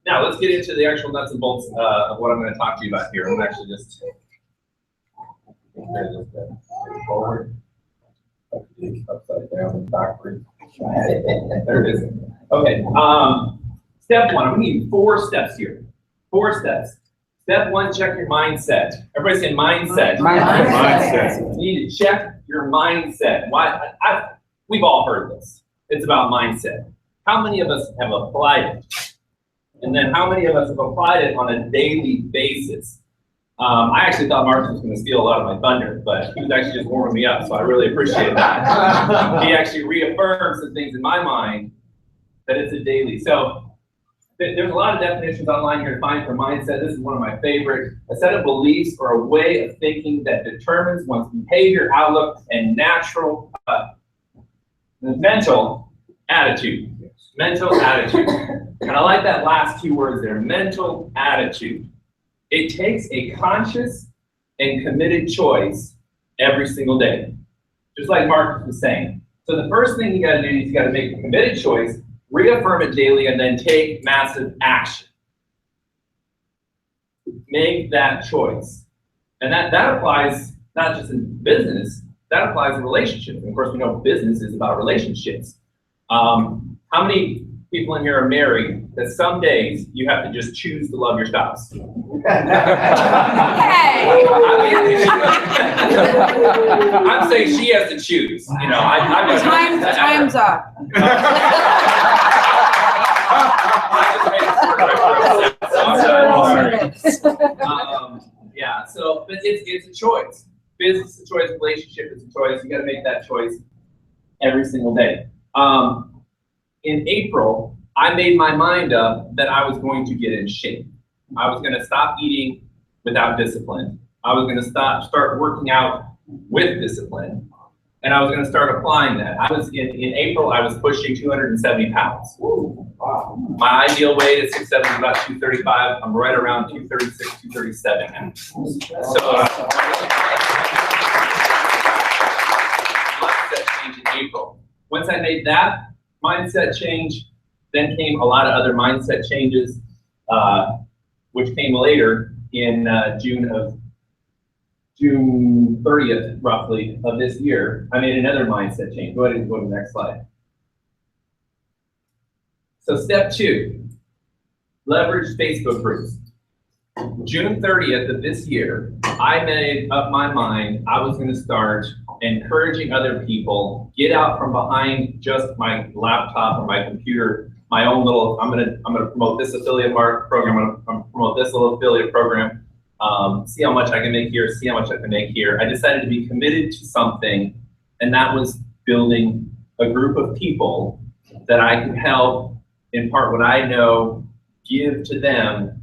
now let's get into the actual nuts and bolts of what I'm going to talk to you about here. I'm actually just forward, upside down, backward. There it is. Okay. Step one. I'm going to need 4 steps here. 4 steps. Step 1, check your mindset. Everybody say mindset. Mindset. You need to check your mindset. Why? We've all heard this. It's about mindset. How many of us have applied it? And then how many of us have applied it on a daily basis? I actually thought Mark was going to steal a lot of my thunder, but he was actually just warming me up, so I really appreciate that. He actually reaffirmed some things in my mind that it's a daily. So There's a lot of definitions online here to find for mindset. This is one of my favorites. A set of beliefs or a way of thinking that determines one's behavior, outlook, and mental attitude. Mental attitude. And I like that last two words there, mental attitude. It takes a conscious and committed choice every single day. Just like Mark was saying. So the first thing you gotta do is you gotta make a committed choice, reaffirm it daily, and then take massive action. Make that choice. And that applies not just in business, that applies in relationships. And of course, we know business is about relationships. How many people in here are married that some days you have to just choose to love your spouse? I'm saying she has to choose. You know, Time's up. Yeah, so but it's a choice. Business is a choice, relationship is a choice. You got to make that choice every single day. In April, I made my mind up that I was going to get in shape. I was going to stop eating without discipline. I was going to start working out with discipline, and I was going to start applying that. I was in April. I was pushing 270 pounds. Wow. My ideal weight is 6'7", about 235. I'm right around 236, 237 now. So mindset change in April. Once I made that mindset change, then came a lot of other mindset changes, which came later in June 30th, roughly, of this year. I made another mindset change. Go ahead and go to the next slide. So step 2, leverage Facebook groups. June 30th of this year, I made up my mind I was going to start encouraging other people, get out from behind just my laptop or my computer, my own little, I'm gonna promote this affiliate program, I'm gonna promote this little affiliate program, see how much I can make here, see how much I can make here. I decided to be committed to something, and that was building a group of people that I could help impart what I know, give to them,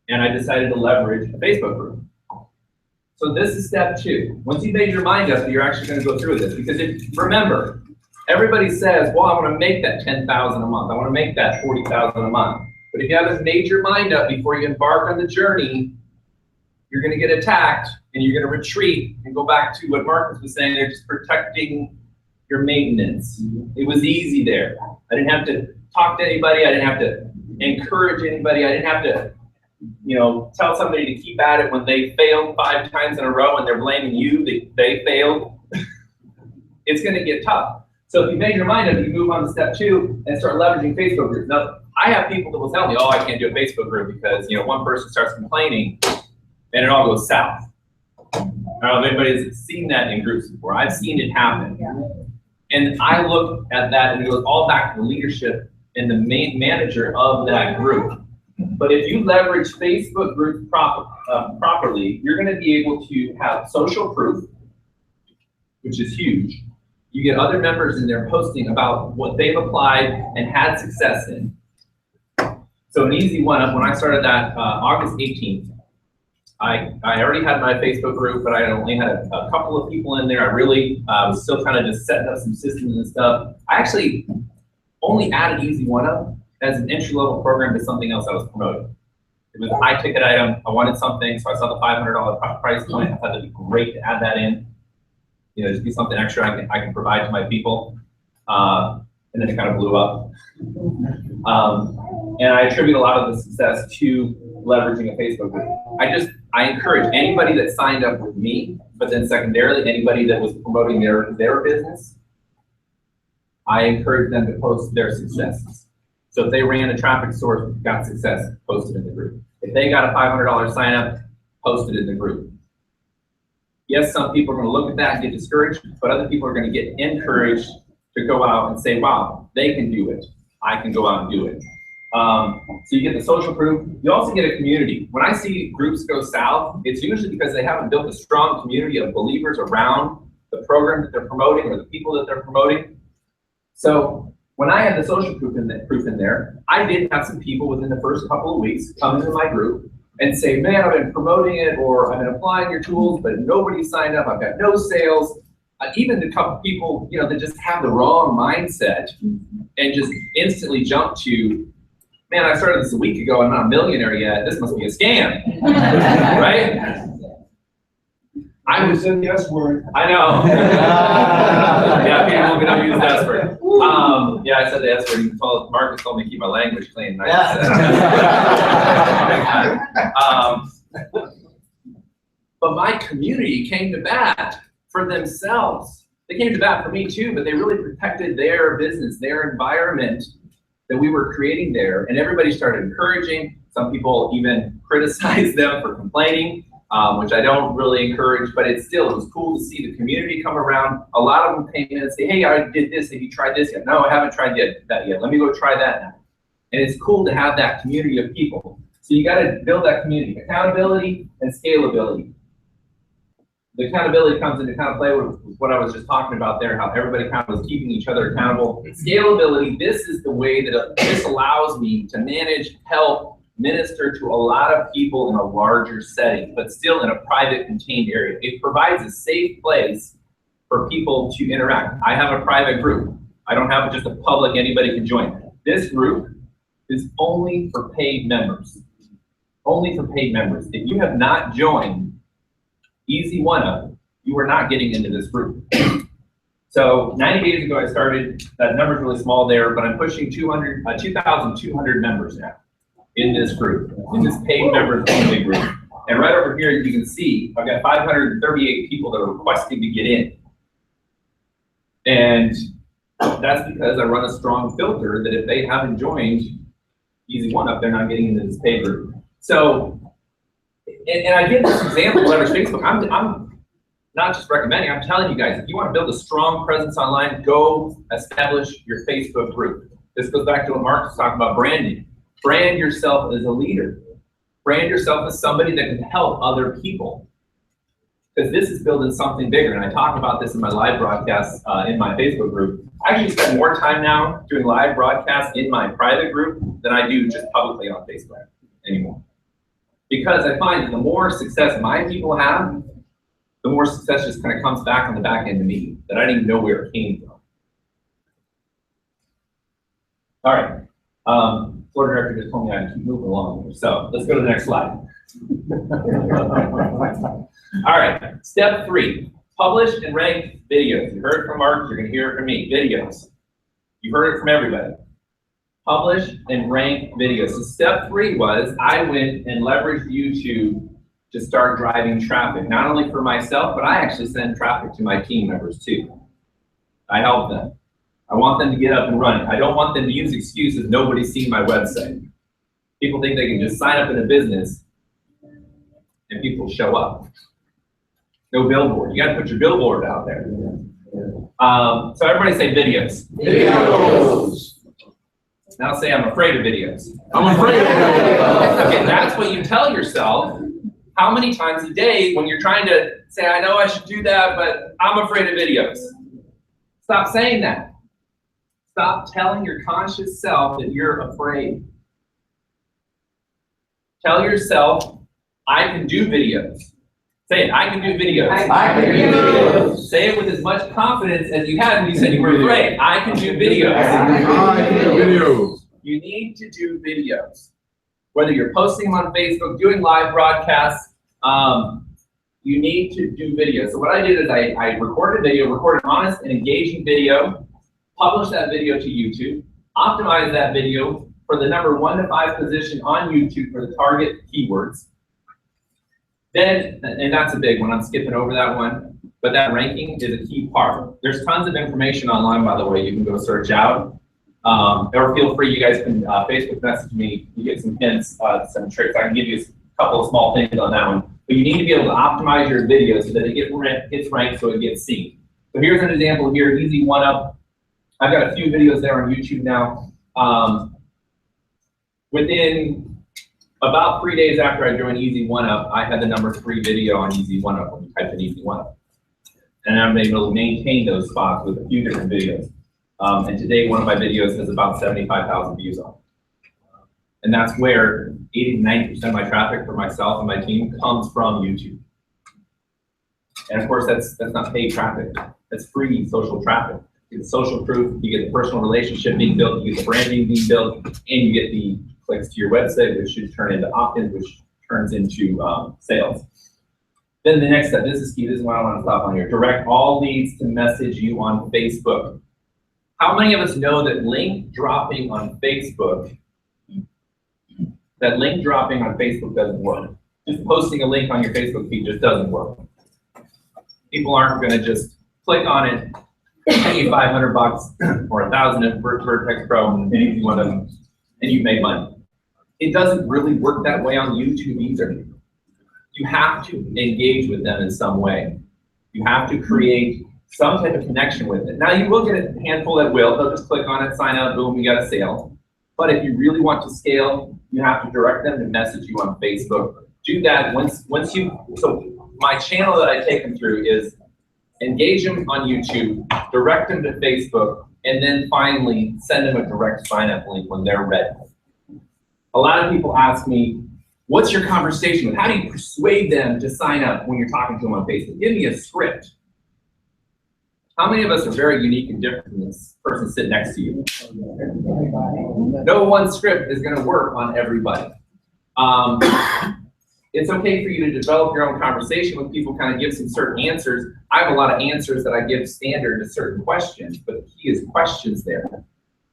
and I decided to leverage a Facebook group. So this is step 2. Once you've made your mind up that you're actually going to go through this, because remember, everybody says, well, I want to make that 10,000 a month. I want to make that 40,000 a month. But if you haven't made your mind up before you embark on the journey, you're going to get attacked and you're going to retreat and go back to what Marcus was saying. They're just protecting your maintenance. It was easy there. I didn't have to talk to anybody. I didn't have to encourage anybody. I didn't have to, tell somebody to keep at it when they failed 5 times in a row and they're blaming you that they failed. It's going to get tough. So if you made your mind up, you move on to step 2 and start leveraging Facebook groups. Now, I have people that will tell me, oh, I can't do a Facebook group because, one person starts complaining and it all goes south. I don't know if anybody's seen that in groups before. I've seen it happen. And I look at that and it goes all back to the leadership and the main manager of that group. But if you leverage Facebook groups properly, you're going to be able to have social proof, which is huge. You get other members in there posting about what they've applied and had success in. So an Easy1Up, when I started that August 18th, I already had my Facebook group, but I only had a couple of people in there. I really was still kind of just setting up some systems and stuff. I actually only added Easy1Up as an entry-level program to something else I was promoting. It was a high-ticket item. I wanted something, so I saw the $500 price point. I thought it'd be great to add that in. Just be something extra I can provide to my people. And then it kind of blew up. And I attribute a lot of the success to leveraging a Facebook group. I encourage anybody that signed up with me, but then secondarily, anybody that was promoting their business, I encourage them to post their successes. So if they ran a traffic source, got success, post it in the group. If they got a $500 sign up, post it in the group. Yes, some people are going to look at that and get discouraged, but other people are going to get encouraged to go out and say, wow, they can do it. I can go out and do it. So you get the social proof. You also get a community. When I see groups go south, it's usually because they haven't built a strong community of believers around the program that they're promoting or the people that they're promoting. So When I had the social proof in there, I did have some people within the first couple of weeks come into my group and say, man, I've been promoting it, or I've been applying your tools, but nobody signed up. I've got no sales. Even the couple people, you know, that just have the wrong mindset and just instantly jump to, man, I started this a week ago. I'm not a millionaire yet. This must be a scam, right? I was in the S word. I know. Yeah, people we don't use the S word. Yeah, I said the S word. Marcus told me to keep my language clean. But my community came to bat for themselves. They came to bat for me too, but they really protected their business, their environment that we were creating there. And everybody started encouraging. Some people even criticized them for complaining. Which I don't really encourage, but it was cool to see the community come around. A lot of them came in and say, hey, I did this, have you tried this yet? No, I haven't tried that yet. Let me go try that now. And it's cool to have that community of people. So you gotta build that community, accountability and scalability. The accountability comes into kind of play with what I was just talking about there, how everybody kind of was keeping each other accountable. Scalability, this is the way that this allows me to manage, help, minister to a lot of people in a larger setting, but still in a private contained area. It provides a safe place for people to interact. I have a private group. I don't have just a public, anybody can join. This group is only for paid members. Only for paid members. If you have not joined Easy1Up, you are not getting into this group. So 90 days ago I started, that number's really small there, but I'm pushing 2,200 members now in this group, in this paid members only group. And right over here, you can see, I've got 538 people that are requesting to get in. And that's because I run a strong filter that if they haven't joined Easy1Up, they're not getting into this paid group. So, and I give this example, leverage Facebook. I'm not just recommending, I'm telling you guys, if you want to build a strong presence online, go establish your Facebook group. This goes back to what Mark was talking about, branding. Brand yourself as a leader. Brand yourself as somebody that can help other people. Because this is building something bigger, and I talk about this in my live broadcasts in my Facebook group. I actually spend more time now doing live broadcasts in my private group than I do just publicly on Facebook anymore. Because I find that the more success my people have, the more success just kind of comes back on the back end to me, that I didn't even know where it came from. All right. Floor director just told me I had to keep moving along here. So let's go to the next slide. All right, step 3, publish and rank videos. You heard it from Mark, you're gonna hear it from me, videos. You heard it from everybody. Publish and rank videos. So step 3 was, I went and leveraged YouTube to start driving traffic, not only for myself, but I actually send traffic to my team members too. I help them. I want them to get up and run. I don't want them to use excuses, nobody's seen my website. People think they can just sign up in a business and people show up. No billboard, you gotta put your billboard out there. So everybody say videos. Videos. Now say I'm afraid of videos. I'm afraid of videos. Okay, that's what you tell yourself. How many times a day when you're trying to say, I know I should do that, but I'm afraid of videos. Stop saying that. Stop telling your conscious self that you're afraid. Tell yourself, I can do videos. Say it, I can do videos. I can do videos. Say it with as much confidence as you had when you said you were afraid. I can do videos. I can do videos. You need to do videos. Whether you're posting them on Facebook, doing live broadcasts, you need to do videos. So what I did is I recorded a video, recorded an honest and engaging video, published that video to YouTube, optimized that video for the number 1 to 5 position on YouTube for the target keywords. Then, and that's a big one, I'm skipping over that one, but that ranking is a key part. There's tons of information online, by the way, you can go search out. Or feel free, you guys can Facebook message me, you get some hints, some tricks. I can give you a couple of small things on that one. But you need to be able to optimize your video so that it gets ranked so it gets seen. So here's an example here, Easy1Up. I've got a few videos there on YouTube now. Within about 3 days after I joined Easy1Up, I had the number 3 video on Easy1Up when you type in Easy1Up. And I'm able to maintain those spots with a few different videos. And today, one of my videos has about 75,000 views on it. And that's where 80 to 90% of my traffic for myself and my team comes from YouTube. And of course, that's not paid traffic. That's free social traffic. You get social proof, you get the personal relationship being built, you get the branding being built, and you get the clicks to your website, which should turn into opt-ins, which turns into sales. Then the next step, this is key, this is why I want to stop on here. Direct all leads to message you on Facebook. How many of us know that link dropping on Facebook doesn't work? Just posting a link on your Facebook feed just doesn't work. People aren't going to just click on it, pay you $500 or $1,000 at Vertex Pro and Easy1Up, and you've made money. It doesn't really work that way on YouTube either. You have to engage with them in some way. You have to create some type of connection with it. Now you will get a handful that will, they'll just click on it, sign up, boom, you got a sale. But if you really want to scale, you have to direct them to message you on Facebook. Do that so my channel that I take them through is engage them on YouTube, direct them to Facebook, and then finally send them a direct sign up link when they're ready. A lot of people ask me, what's your conversation with? How do you persuade them to sign up when you're talking to them on Facebook? Give me a script. How many of us are very unique and different from this person sitting next to you? No one script is going to work on everybody. It's okay for you to develop your own conversation with people, kind of give some certain answers. I have a lot of answers that I give standard to certain questions, but the key is questions there.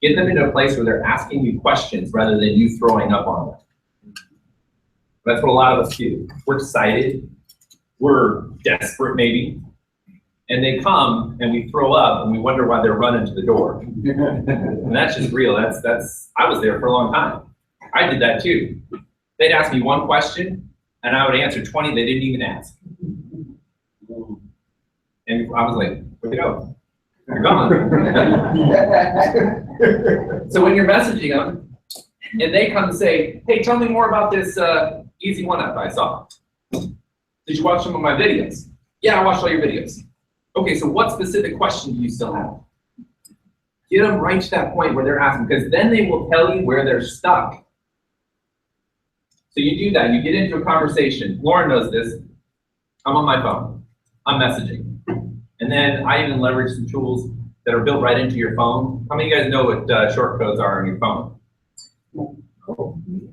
Get them into a place where they're asking you questions rather than you throwing up on them. That's what a lot of us do. We're excited, we're desperate maybe, and they come and we throw up and we wonder why they're running to the door. And that's just real. I was there for a long time. I did that too. They'd ask me one question and I would answer 20 they didn't even ask. And I was like, where'd they go? They're gone. So when you're messaging them and they come and say, hey, tell me more about this Easy1Up I saw. Did you watch some of my videos? Yeah, I watched all your videos. Okay, so what specific question do you still have? Get them right to that point where they're asking, because then they will tell you where they're stuck. So you do that, you get into a conversation. Lauren knows this. I'm on my phone, I'm messaging. And then I even leverage some tools that are built right into your phone. How many of you guys know what short codes are on your phone?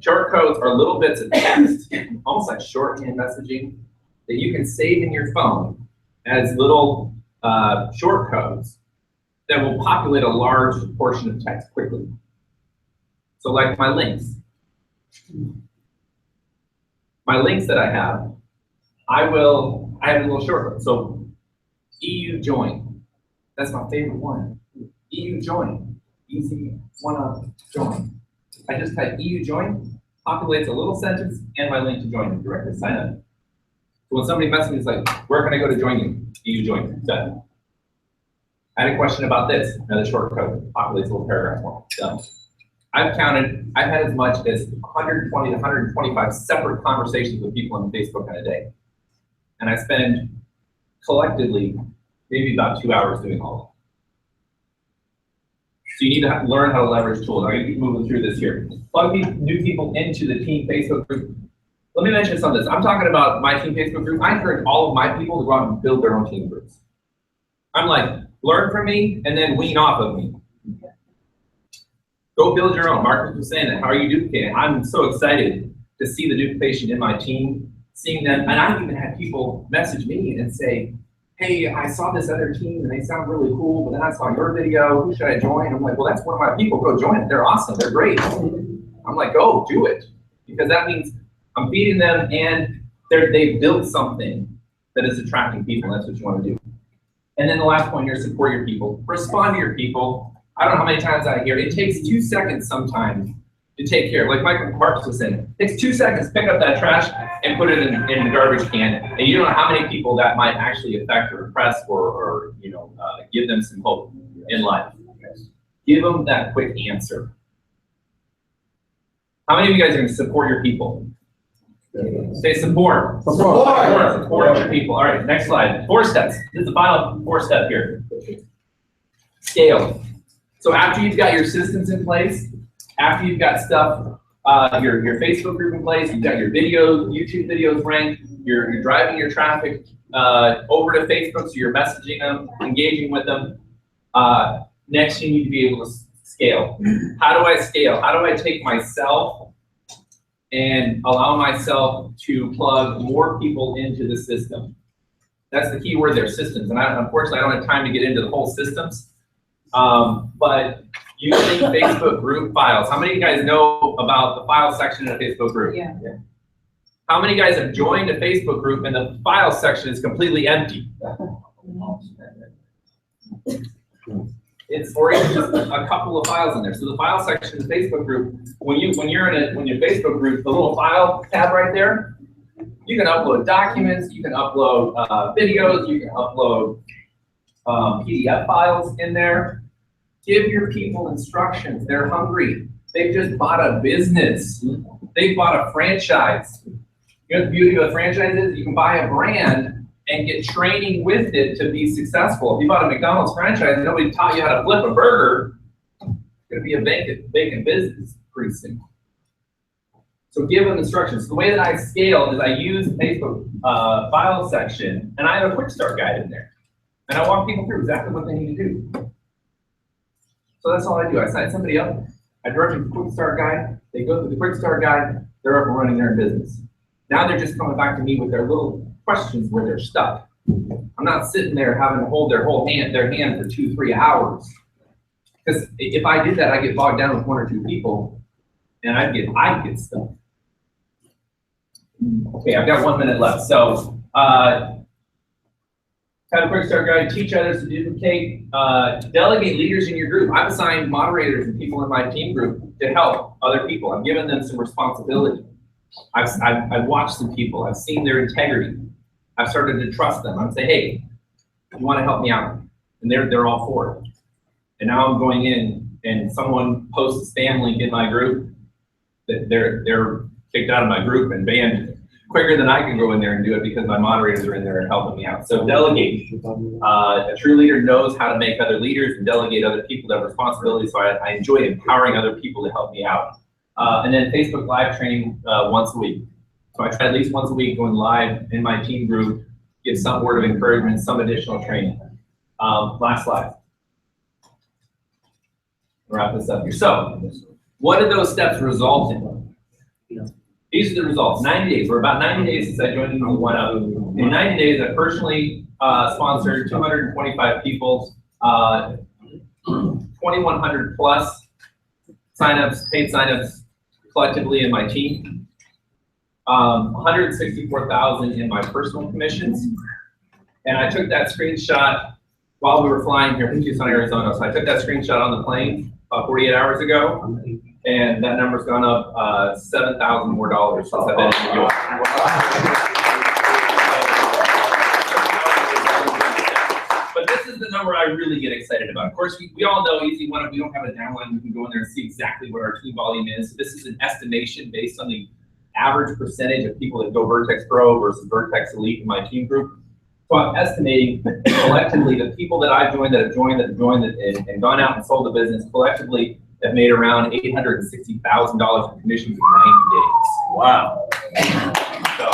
Short codes are little bits of text, almost like shorthand messaging, that you can save in your phone as little short codes that will populate a large portion of text quickly. So like my links. My links that I have, I have a little short code. So EU join, that's my favorite one. EU join, Easy1Up join. I just type EU join, populates a little sentence and my link to join and directly sign up. So when somebody messages me, it's like, where can I go to join you? EU join, done. I had a question about this, another short code, populates a little paragraph form, done. I've had as much as 120 to 125 separate conversations with people on Facebook in a day. And I spend collectively maybe about 2 hours doing all of it. So you need to learn how to leverage tools. I'm going to keep moving through this here. Plug new people into the team Facebook group. Let me mention some of this. I'm talking about my team Facebook group. I encourage all of my people to go out and build their own team groups. I'm like, learn from me and then wean off of me. Go build your own. Marcus was saying that. How are you duplicating? I'm so excited to see the duplication in my team, seeing them. And I even had people message me and say, hey, I saw this other team and they sound really cool, but then I saw your video. Who should I join? I'm like, well, that's one of my people. Go join it. They're awesome. They're great. I'm like, go do it. Because that means I'm feeding them and they've built something that is attracting people. That's what you want to do. And then the last point here, support your people. Respond to your people. I don't know how many times I hear it. It takes 2 seconds sometimes to take care. Like Marcus was saying, it takes 2 seconds to pick up that trash and put it in the garbage can. And you don't know how many people that might actually affect or impress or give them some hope in life. Give them that quick answer. How many of you guys are going to support your people? Say support. Support your people. All right, next slide. 4 steps. This is the final 4 step here. Scale. So after you've got your systems in place, after you've got stuff, your Facebook group in place, you've got your videos, YouTube videos ranked, you're driving your traffic over to Facebook, so you're messaging them, engaging with them. Next, you need to be able to scale. How do I scale? How do I take myself and allow myself to plug more people into the system? That's the key word there, systems. And unfortunately, I don't have time to get into the whole systems. But using Facebook group files. How many of you guys know about the file section in a Facebook group? Yeah. How many guys have joined a Facebook group and the file section is completely empty? It's or even just a couple of files in there. So the file section of the Facebook group, when you're in your Facebook group, the little file tab right there, you can upload documents, you can upload videos, you can upload PDF files in there. Give your people instructions. They're hungry. They've just bought a business. They've bought a franchise. You know, the beauty of a franchise is you can buy a brand and get training with it to be successful. If you bought a McDonald's franchise and nobody taught you how to flip a burger, it's going to be a vacant business pretty soon. So give them instructions. The way that I scale is I use the Facebook file section, and I have a quick start guide in there. And I walk people through exactly what they need to do. So that's all I do. I sign somebody up, I direct them to the quick start guide, they go through the quick start guide, they're up and running their business. Now they're just coming back to me with their little questions where they're stuck. I'm not sitting there having to hold their hand for 2-3 hours. Because if I did that, I'd get bogged down with 1 or 2 people, and I'd get stuck. Okay, I've got 1 minute left. So, kind of quick start guide, teach others to duplicate, delegate leaders in your group. I've assigned moderators and people in my team group to help other people. I've given them some responsibility. I've watched some people. I've seen their integrity. I've started to trust them. I'm saying, hey, you want to help me out? And they're all for it. And now I'm going in and someone posts a spam link in my group that they're kicked out of my group and banned quicker than I can go in there and do it because my moderators are in there and helping me out. So delegate. A true leader knows how to make other leaders and delegate other people that have responsibility. So I enjoy empowering other people to help me out. And then Facebook live training once a week. So I try at least once a week going live in my team group, give some word of encouragement, some additional training. Last slide. Wrap this up here. So what did those steps result in? These are the results. 90 days. We're about 90 days since I joined Easy1Up. In 90 days, I personally sponsored 225 people, 2,100 plus signups, paid signups collectively in my team, 164,000 in my personal commissions. And I took that screenshot while we were flying here from Tucson, Arizona. So I took that screenshot on the plane about 48 hours ago. And that number's gone up $7,000 more since I've been in New York. But this is the number I really get excited about. Of course, we all know Easy1Up, we don't have a downline. We can go in there and see exactly what our team volume is. This is an estimation based on the average percentage of people that go Vertex Pro versus Vertex Elite in my team group. So I'm estimating collectively the people that I've joined, and gone out and sold the business collectively have made around $860,000 in commissions in 90 days. Wow. So,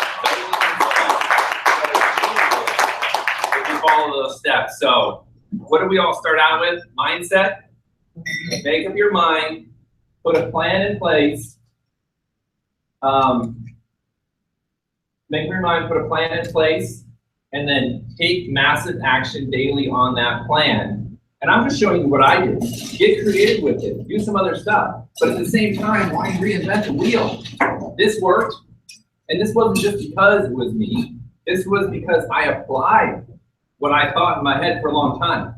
if you follow those steps. So, what do we all start out with? Mindset. Make up your mind. Put a plan in place. Make up your mind. Put a plan in place, and then take massive action daily on that plan. And I'm just showing you what I do. Get creative with it. Do some other stuff. But at the same time, why reinvent the wheel? This worked. And this wasn't just because it was me. This was because I applied what I thought in my head for a long time.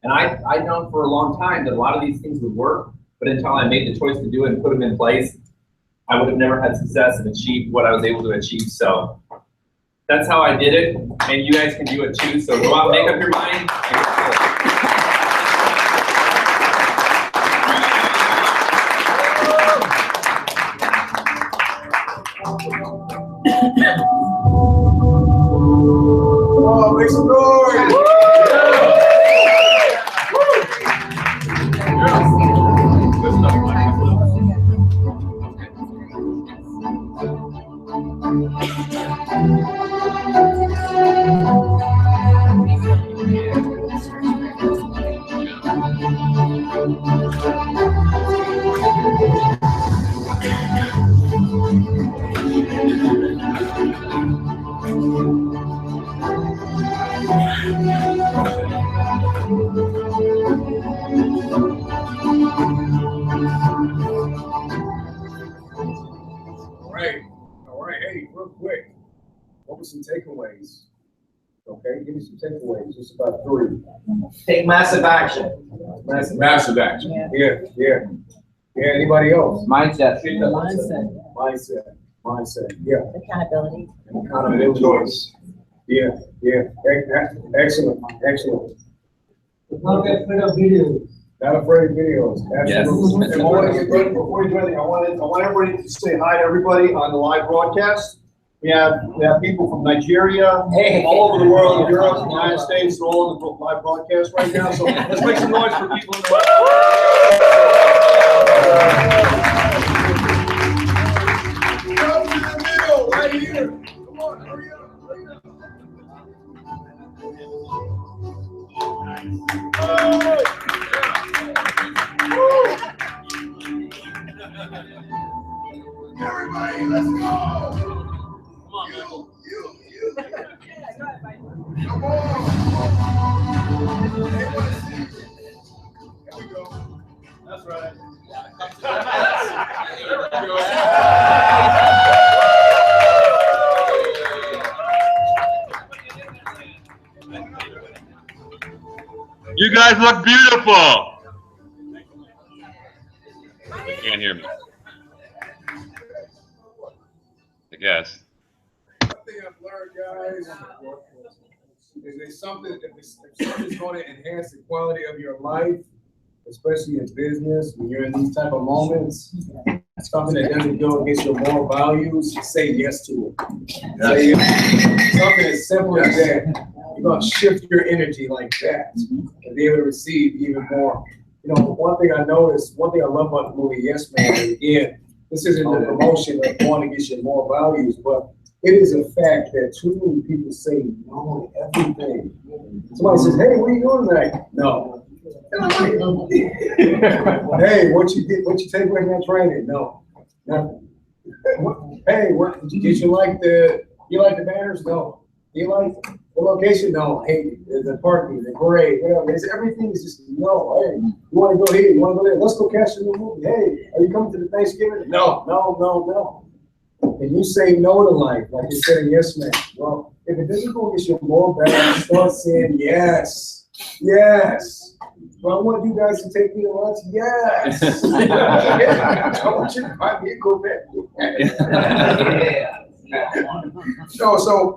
And I'd known for a long time that a lot of these things would work. But until I made the choice to do it and put them in place, I would have never had success and achieved what I was able to achieve. So that's how I did it. And you guys can do it too. So go out and make up your mind. Oh, make some noise! All right, hey, real quick, what were some takeaways? Okay, give me some takeaways, just about 3. Take massive action. Massive action. Yeah, anybody else? Mindset. Mindset, yeah. Accountability. Accountability. Choice. Yeah, excellent. Not afraid of videos. Not afraid of videos, absolutely. And I want to get ready, before you do anything, I want everybody to say hi to everybody on the live broadcast. We have people from Nigeria, all over the world, Europe, United States, they're all on the live broadcast right now. So let's make some noise for people in the world. Come to the middle, right here. Come on, hurry up. Everybody, let's go. Come on, you. Come on. They want to see you. Here we go. That's right. There we go. You guys look beautiful. You can't hear me. I guess. One thing I've learned, guys, is that something's going to enhance the quality of your life, especially in business, when you're in these type of moments, something that doesn't go against your moral values, say yes to it. Say yes. Something as simple as that. You're going to shift your energy like that and be able to receive even more. You know, one thing I noticed, one thing I love about the movie Yes Man, and again, this isn't a promotion of going against your moral values, but it is a fact that too many people say no to everything. Somebody says, hey, what are you doing tonight? No. Hey, what you take away from that training? No. Nothing. Hey, did you like the banners? No. Do you like the location? No. Hey, the parking, the parade, whatever. Everything is just no. Hey, you want to go here? You want to go there? Let's go catch the movie. Hey, are you coming to the Thanksgiving? No. And you say no to life, like you said in Yes Man. Well, if it doesn't go against your moral values, start saying yes. Yes. Do I want you guys to take me to lunch? Yes. I want you to buy me a Corvette. So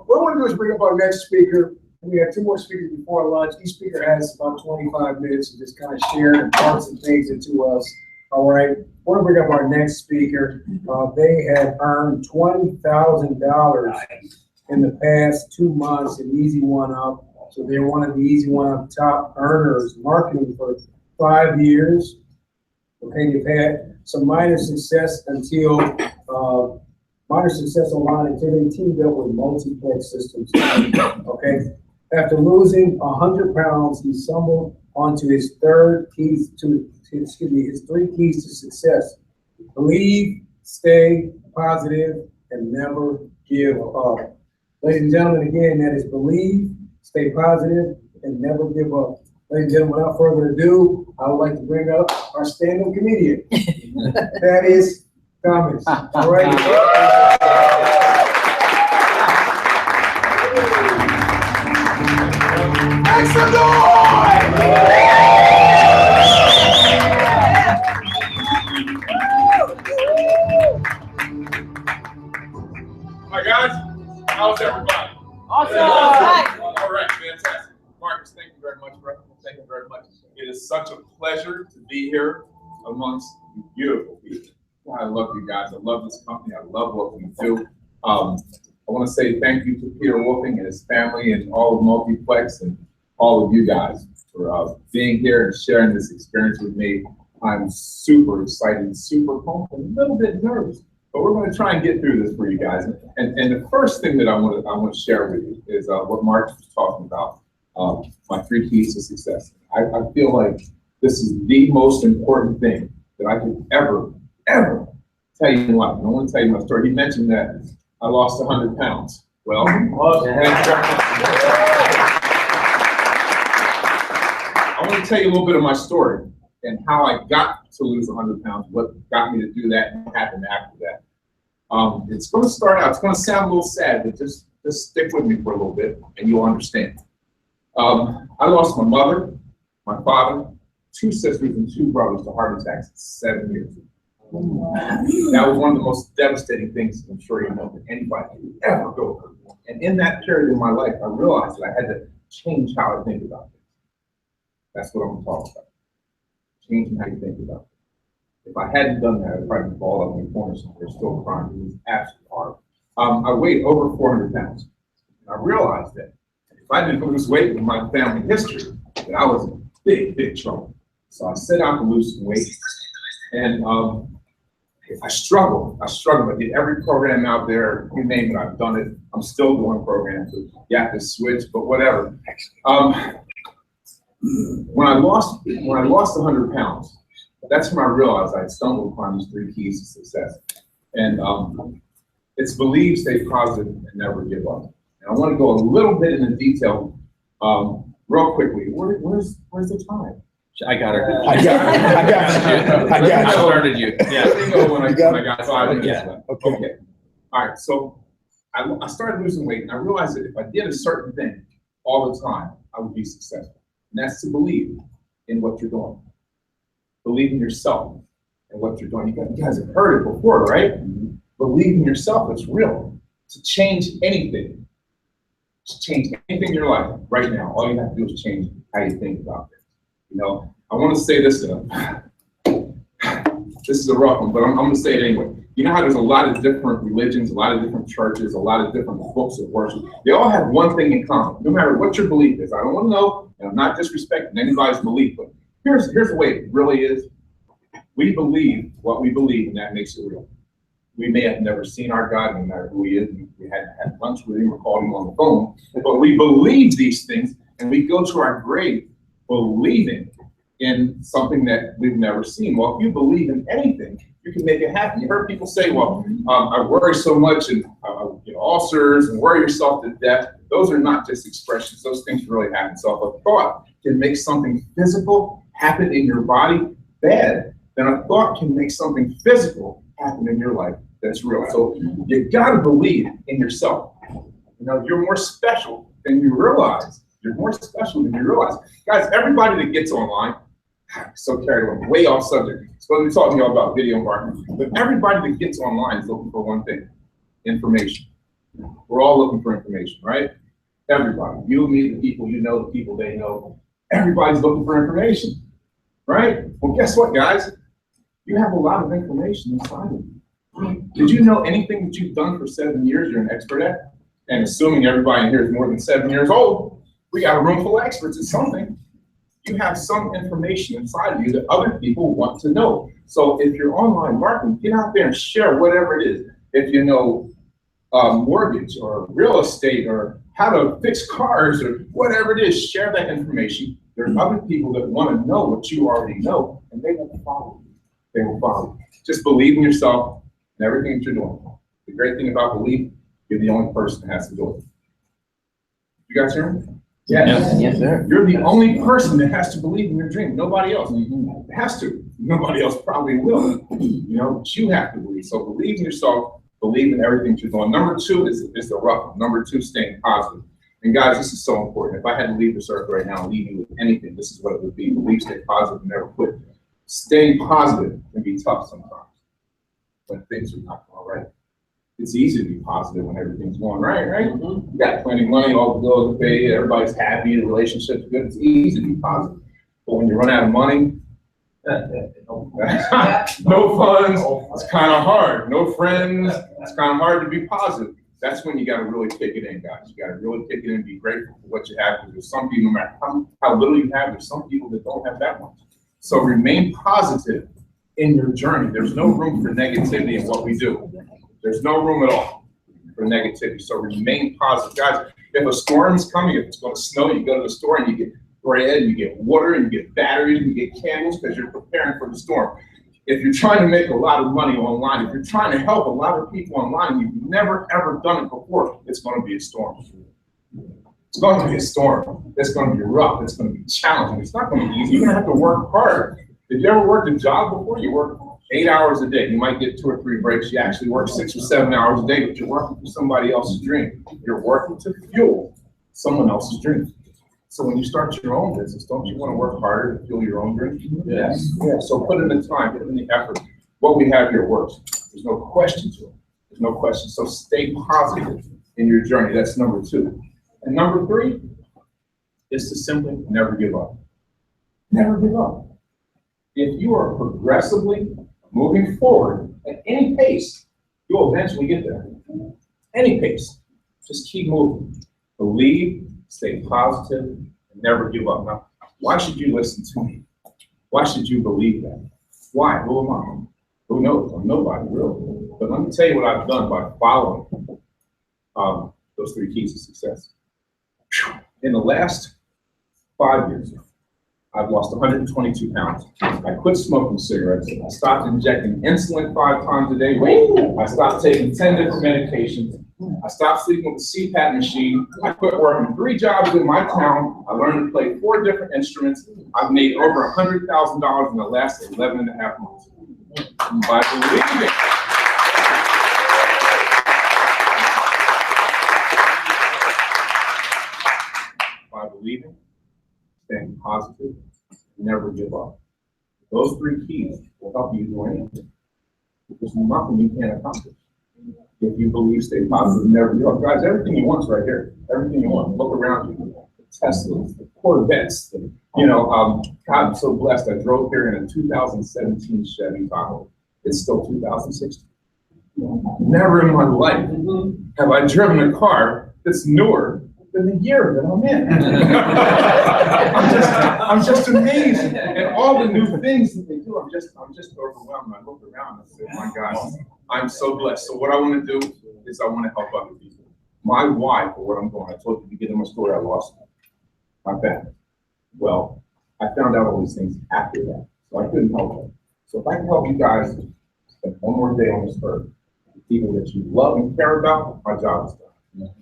what I want to do is bring up our next speaker. We have 2 more speakers before lunch. Each speaker has about 25 minutes to just kind of share and talk some things into us. All right. I want to bring up our next speaker. They have earned $20,000 in the past 2 months in Easy1Up. So they're one of the Easy1Up top earners, marketing for 5 years. Okay, they've had some minor success online until they teamed up with Multiplex systems. Okay, after losing 100 pounds, he stumbled onto his 3 keys to success: believe, stay positive, and never give up. Ladies and gentlemen, again, that is believe, stay positive, and never give up. Ladies and gentlemen, without further ado, I would like to bring up our stand-up comedian. That is Thomas. All right. Make some noise! Hi guys, how's everybody? Awesome. All right, fantastic. Marcus, thank you very much, brother. Thank you very much. It is such a pleasure to be here amongst you beautiful people. I love you guys. I love this company. I love what we do. I want to say thank you to Peter Wolfing and his family and all of Multiplex and all of you guys for being here and sharing this experience with me. I'm super excited, super pumped, and a little bit nervous. But we're going to try and get through this for you guys. And the first thing that I want to share with you is what Mark was talking about, my 3 keys to success. I feel like This is the most important thing that I could ever tell you in life. And I want to tell you my story. He mentioned that I lost 100 pounds. Well, thank you very much. I want to tell you a little bit of my story and how I got to lose 100 pounds, what got me to do that, and what happened after that. It's going to start out, it's going to sound a little sad, but just stick with me for a little bit and you'll understand. I lost my mother, my father, 2 sisters, and 2 brothers to heart attacks at 7 years. That was one of the most devastating things, I'm sure you know, that anybody could ever go through. And in that period of my life, I realized that I had to change how I think about things. That's what I'm talking about. Changing how you think about it. If I hadn't done that, I'd probably fall up in the corner somewhere, still crying. It was absolutely hard. I weighed over 400 pounds. And I realized that if I didn't lose weight with my family history, that I was in big trouble. So I set out to lose some weight. And I struggled. I did every program out there, you name it, I've done it. I'm still doing programs. So you have to switch, but whatever. When I lost 100 pounds, that's when I realized I had stumbled upon these 3 keys to success. And it's believe, stay positive, and never give up. And I want to go a little bit into detail real quickly. Where's the time? I got her. I started you. Yeah. Let me know when I got 5 minutes Yeah. left. Okay. All right. So I started losing weight, and I realized that if I did a certain thing all the time, I would be successful. And that's to believe in what you're doing. Believe in yourself and what you're doing. You guys have heard it before, right? Believe in yourself. It's real. To change anything, in your life right now, all you have to do is change how you think about it. You know, I want to say this to them. This is a rough one, but I'm going to say it anyway. You know how there's a lot of different religions, a lot of different churches, a lot of different books of worship. They all have one thing in common, no matter what your belief is. I don't want to know, and I'm not disrespecting anybody's belief, but here's the way it really is. We believe what we believe, and that makes it real. We may have never seen our God, no matter who he is. We hadn't had lunch with him or called him on the phone, but we believe these things, and we go to our grave believing in something that we've never seen. Well, if you believe in anything, you can make it happen. You heard people say, well, I worry so much and ulcers and worry yourself to death. Those are not just expressions. Those things really happen. So if a thought can make something physical happen in your body bad, then a thought can make something physical happen in your life that's real. So you gotta believe in yourself. You know, you're more special than you realize. You're more special than you realize. Guys, everybody that gets online, so carried away, way off subject. So we're talking to you all about video marketing, but everybody that gets online is looking for one thing: information. We're all looking for information, right? Everybody, you, me, the people you know, the people they know, everybody's looking for information, right? Well, guess what, guys? You have a lot of information inside of you. Did you know anything that you've done for 7 years you're an expert at? And assuming everybody in here is more than 7 years old, we got a room full of experts at something. You have some information inside of you that other people want to know. So if you're online marketing, get out there and share whatever it is. If you know mortgage or real estate or how to fix cars or whatever it is, share that information. There's other people that want to know what you already know, and they will follow you. They will follow you. Just believe in yourself and everything that you're doing. The great thing about belief, you're the only person that has to do it. You guys hear me? Yes. Yes, sir. You're the only person that has to believe in your dream. Nobody else has to. Nobody else probably will. You know, but you have to believe. So believe in yourself. Believe in everything you're doing. Number 2 is the rough one. Number 2, staying positive. And guys, this is so important. If I had to leave this earth right now and leave you with anything, this is what it would be. Believe, stay positive, and never quit. Staying positive can be tough sometimes when things are not going right. It's easy to be positive when everything's going right? You got plenty of money, all the bills are paid, everybody's happy, the relationship's good. It's easy to be positive. But when you run out of money, no funds, it's kind of hard. No friends, it's kind of hard to be positive. That's when you got to really kick it in, guys. You got to really kick it in and be grateful for what you have. Because there's some people, no matter how little you have, there's some people that don't have that much. So remain positive in your journey. There's no room for negativity in what we do. There's no room at all for negativity. So remain positive. Guys, if a storm is coming, if it's going to snow, you go to the store and you get bread, you get water, you get batteries, you get candles because you're preparing for the storm. If you're trying to make a lot of money online, if you're trying to help a lot of people online, you've never ever done it before, it's going to be a storm. It's going to be a storm. It's going to be rough. It's going to be challenging. It's not going to be easy. You're going to have to work hard. If you ever worked a job before, you work 8 hours a day. You might get 2 or 3 breaks. You actually work 6 or 7 hours a day, but you're working for somebody else's dream. You're working to fuel someone else's dream. So when you start your own business, don't you want to work harder to fuel your own dream? Yes. Yeah. So put in the time, put in the effort. What we have here works. There's no question to it. There's no question. So stay positive in your journey. That's number 2. And number 3 is to simply never give up. Never give up. If you are progressively moving forward at any pace, you'll eventually get there. Any pace. Just keep moving. Believe, stay positive, and never give up. Now, why should you listen to me? Why should you believe that? Why? Who am I? Who knows? I'm nobody, really. But let me tell you what I've done by following those 3 keys to success. In the last 5 years, I've lost 122 pounds. I quit smoking cigarettes. I stopped injecting insulin 5 times a day. I stopped taking 10 different medications. I stopped sleeping with a CPAP machine. I quit working 3 jobs in my town. I learned to play 4 different instruments. I've made over $100,000 in the last 11 and a half months. By believing. By believing, staying positive, never give up. Those 3 keys will help you do anything. There's nothing you can't accomplish. If you believe, stay positive, never give up. Guys, everything you want is right here. Everything you want. Look around you. The Teslas, the Corvettes, God, I'm so blessed. I drove here in a 2017 Chevy Tahoe. It's still 2016. Never in my life have I driven a car that's newer than the year that I'm in. I'm just amazed. And all the new things that they do, I'm just overwhelmed. I look around and say, my God, I'm so blessed. So what I want to do is I want to help other people. My why for what I'm doing, I told you at the beginning of my story, I lost my family. Well, I found out all these things after that, so I couldn't help them. So if I can help you guys spend one more day on this earth, people that you love and care about, my job is done.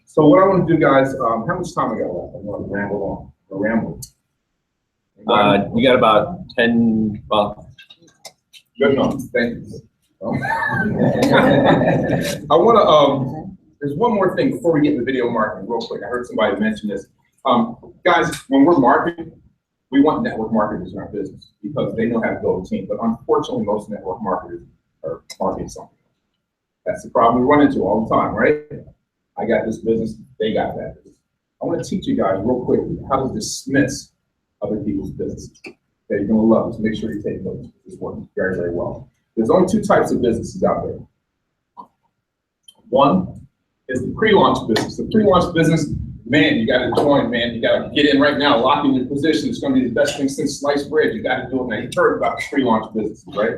So what I want to do, guys, how much time I got left? I'm going to ramble on. Ramble. You got about 10, well. Good enough, thank you. I want to, there's one more thing before we get into video marketing real quick. I heard somebody mention this. Guys, when we're marketing, we want network marketers in our business because they know how to build a team. But unfortunately, most network marketers are marketing something. That's the problem we run into all the time, right? I got this business, they got that business. I want to teach you guys real quick how to dismiss other people's businesses. Okay, you're going to love this. Make sure you take notes. This works very, very well. There's only 2 types of businesses out there. One is the pre-launch business. The pre-launch business, man, you got to join, man. You got to get in right now, lock in your position. It's going to be the best thing since sliced bread. You got to do it now. You've heard about the pre-launch business, right?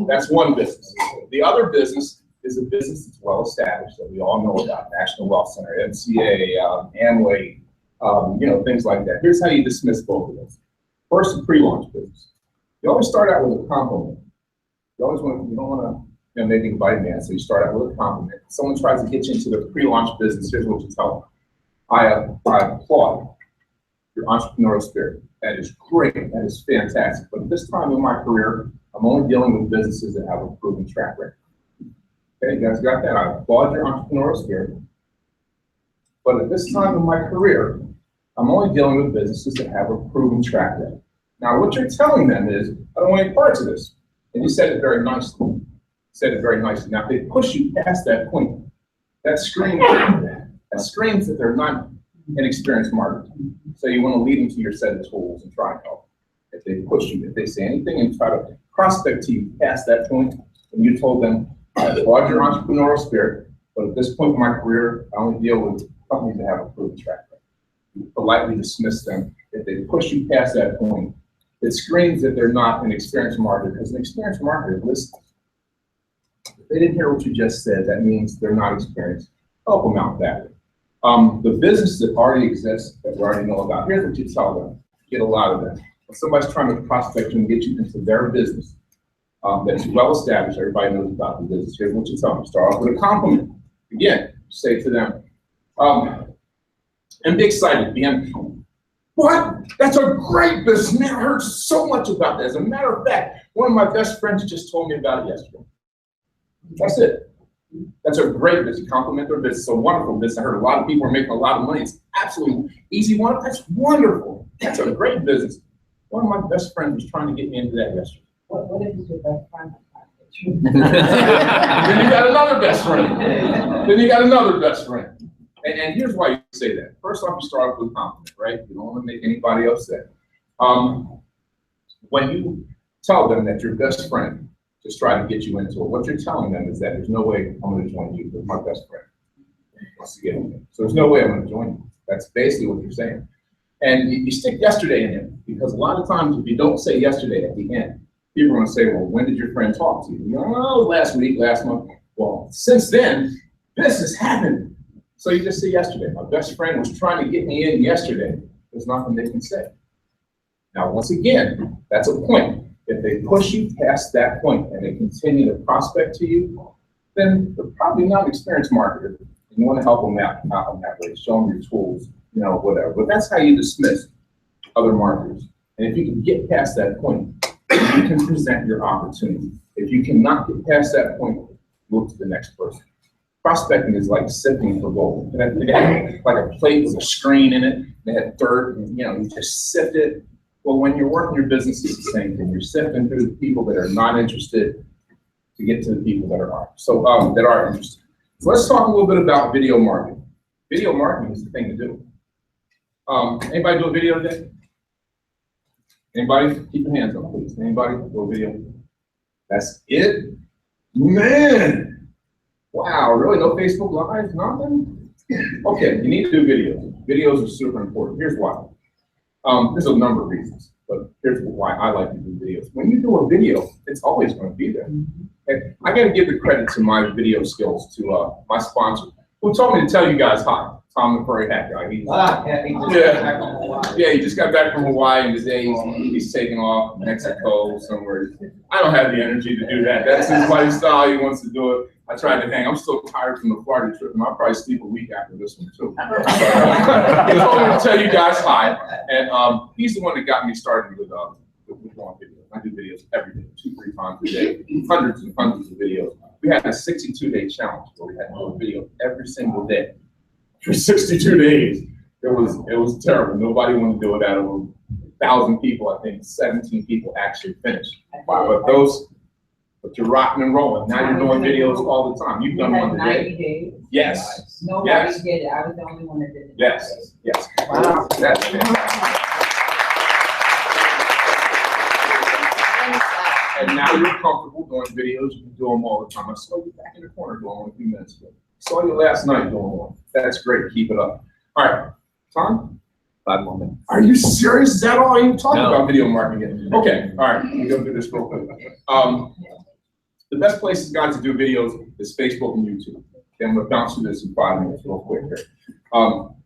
That's one business. The other business is a business that's well established that we all know about: National Wealth Center, MCA, Amway, things like that. Here's how you dismiss both of those. First, the pre-launch business. You always start out with a compliment. You don't want to make anybody mad, so you start out with a compliment. If someone tries to get you into the pre-launch business, here's what you tell them. I applaud your entrepreneurial spirit. That is great. That is fantastic. But at this time in my career, I'm only dealing with businesses that have a proven track record. Okay, you guys got that? I applaud your entrepreneurial spirit. But at this time in my career, I'm only dealing with businesses that have a proven track record. Now, what you're telling them is, I don't want any parts of this. And you said it very nicely. You said it very nicely. Now, if they push you past that point, that screams that they're not an experienced marketer. So you want to lead them to your set of tools and try and help. If they push you, if they say anything and try to prospect to you past that point, and you told them, I applaud your entrepreneurial spirit, but at this point in my career, I only deal with companies that have a proven track record. You politely dismiss them. If they push you past that point, it screams that they're not an experienced marketer, because an experienced marketer listens. If they didn't hear what you just said, that means they're not experienced. Help them out that way. The business that already exists, that we already know about, here's what you tell them. get a lot of that. When somebody's trying to prospect you and get you into their business, that's well established, everybody knows about the business. Here's what you tell them. Start off with a compliment. Again, say to them, and be excited, what? That's a great business, man. I heard so much about that. As a matter of fact, one of my best friends just told me about it yesterday. That's it. That's a great business. Compliment their business. It's a wonderful business. I heard a lot of people are making a lot of money. It's absolutely Easy1Up. That's wonderful. That's a great business. One of my best friends was trying to get me into that yesterday. What if it's your best friend? Then you got another best friend. Then you got another best friend. And here's why you say that. First off, you start off with a compliment, right? You don't want to make anybody upset. When you tell them that your best friend just try to get you into it, what you're telling them is that there's no way I'm going to join you because my best friend wants to get in there. So there's no way I'm going to join you. That's basically what you're saying. And you stick yesterday in it, because a lot of times if you don't say yesterday at the end, people are going to say, well, when did your friend talk to you? You know, oh, last week, last month. Well, since then, this has happened. So you just say yesterday. My best friend was trying to get me in yesterday. There's nothing they can say. Now, once again, that's a point. If they push you past that point and they continue to prospect to you, then they're probably not an experienced marketer. You want to help them out in that way, show them your tools, you know, whatever. But that's how you dismiss other marketers. And if you can get past that point, you can present your opportunity. If you cannot get past that point, move to the next person. Prospecting is like sifting for gold. They had like a plate with a screen in it. They had dirt, and you just sift it. Well, when you're working your business, it's the same thing. You're sifting through the people that are not interested to get to the people that are. So that are interested. So let's talk a little bit about video marketing. Video marketing is the thing to do. Anybody do a video today? Anybody? Keep your hands up, please. Anybody do a video? That's it? Man! Wow, really? No Facebook Live? Nothing? Okay, you need to do videos. Videos are super important. Here's why. There's a number of reasons, but here's why I like to do videos. When you do a video, it's always going to be there. Okay? I got to give the credit to my video skills to my sponsor, who told me to tell you guys hi. Tom the Furry Hat Guy. He just got back from Hawaii, and today he's taking off Mexico somewhere. I don't have the energy to do that. That's his lifestyle. He wants to do it. I tried to hang. I'm still tired from the Florida trip, and I'll probably sleep a week after this one too. He told me to tell you guys hi, and he's the one that got me started with doing videos. I do videos every day, 2-3 times a day, hundreds and hundreds of videos. We had a 62-day challenge where we had to do a video every single day. For 62 days, it was terrible. Nobody wanted to do it. Out of 1,000 people, I think 17 people actually finished. But you're rocking and rolling. Now you're doing videos all the time. You've done one today. 90 days. Yes. Nobody did it. I was the only one that did it. Yes. Yes. Wow. That's fantastic. And now you're comfortable doing videos. You can do them all the time. I saw you back in the corner doing one a few minutes ago. Saw you last night doing one. That's great. Keep it up. All right, Tom? 5 more minutes. Are you serious? Is that all you talking about video marketing? Okay. All right. Let me go through this real quick. The best places, guys, to do videos is Facebook and YouTube. Okay, I'm going to bounce through this in 5 minutes real quick here.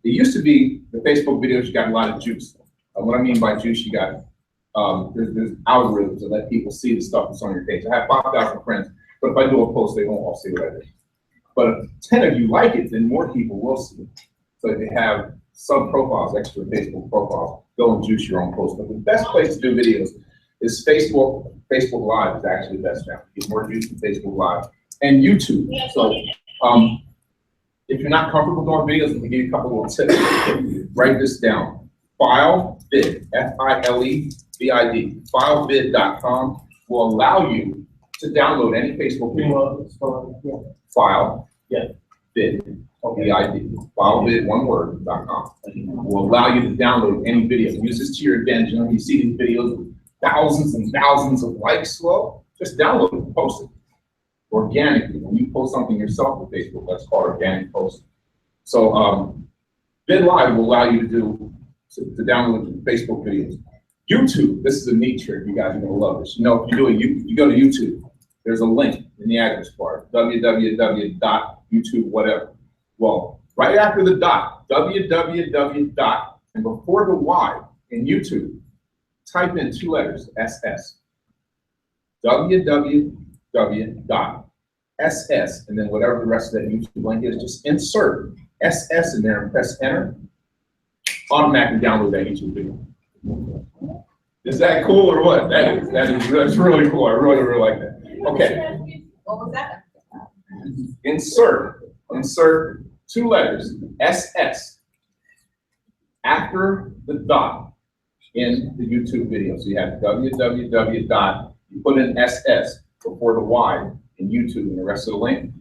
It used to be the Facebook videos, you got a lot of juice. What I mean by juice, you got there's algorithms that let people see the stuff that's on your page. I have 5,000 friends, but if I do a post, they won't all see what I did. But if 10 of you like it, then more people will see it. So if they have sub-profiles, extra Facebook profiles, go and juice your own post. But the best place to do videos is Facebook. Facebook Live is actually the best channel. Get more juice from Facebook Live. And YouTube. So if you're not comfortable doing videos, I'm going to give you a couple little tips. Write this down. FileVid, F-I-L-E-V-I-D, filebid.com will allow you to download any Facebook video. File, bid, V-I-D, filebid, one word, .com. Will allow you to download any video. Use this to your advantage. You know, you see these videos with thousands and thousands of likes. Well, just download it and post it organically. When you post something yourself on Facebook, that's called organic posting. So Bid Live will allow you to download Facebook videos. YouTube, this is a neat trick. You guys are gonna love this. You know, if you go to YouTube, there's a link in the address bar, www.youtube whatever. Well, right after the dot, www. And before the Y in YouTube, type in 2 letters, SS. www.ss, and then whatever the rest of that YouTube link is, just insert SS in there and press enter. Automatically download that YouTube video. Is that cool or what? That's really cool. I really like that. Okay. What was that? Insert 2 letters, SS, after the dot in the YouTube video. So you have www. You put in SS before the Y in YouTube and the rest of the link.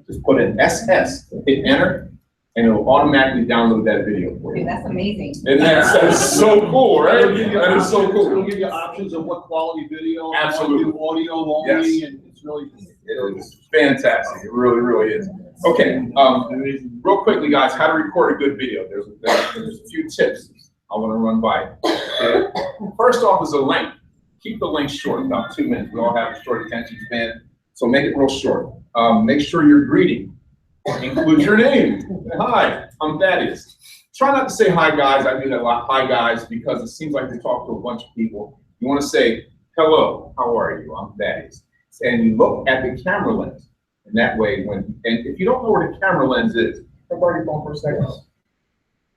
Just put in SS, hit enter, and it will automatically download that video for you. Okay, that's amazing. And that's so cool, right? That is so cool. It'll give you options of what quality video. Absolutely. Audio only, Yes. and it's really. It is fantastic. It really, really is. Okay, real quickly, guys, how to record a good video. There's a few tips I want to run by. Okay. First off is a length. Keep the length short, about 2 minutes. We all have a short attention span, so make it real short. Make sure your greeting includes your name. Hi, I'm Thaddeus. Try not to say hi, guys. I do that a lot. Hi, guys, because it seems like you talk to a bunch of people. You want to say, hello, how are you? I'm Thaddeus. And you look at the camera lens. And that way, and if you don't know where the camera lens is, borrow your phone for a second.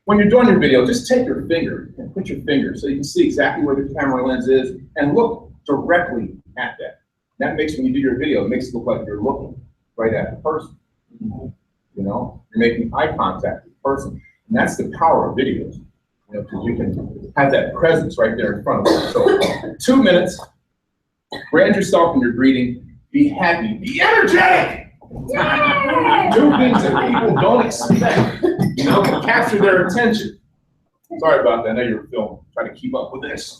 When you're doing your video, just take your finger and put your finger so you can see exactly where the camera lens is and look directly at that. That makes, when you do your video, it makes it look like you're looking right at the person. You know, you're making eye contact with the person. And that's the power of videos, you know, because you can have that presence right there in front of you. So 2 minutes, brand yourself in your greeting, be happy, be energetic. Do things that people don't expect, you know, capture their attention. Sorry about that, I know you're filming, trying to keep up with this.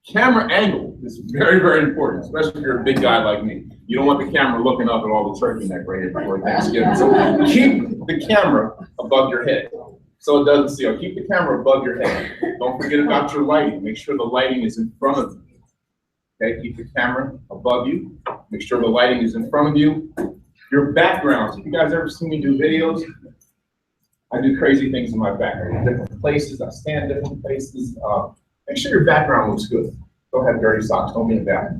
Camera angle is very, very important, especially if you're a big guy like me. You don't want the camera looking up at all the turkey neck right here before Thanksgiving. So keep the camera above your head so it doesn't see. Keep the camera above your head. Don't forget about your lighting. Make sure the lighting is in front of you. Okay, keep the camera above you. Make sure the lighting is in front of you. Your backgrounds. If you guys ever seen me do videos, I do crazy things in my background. Different places, I stand different places. Make sure your background looks good. Don't have dirty socks, don't be in that.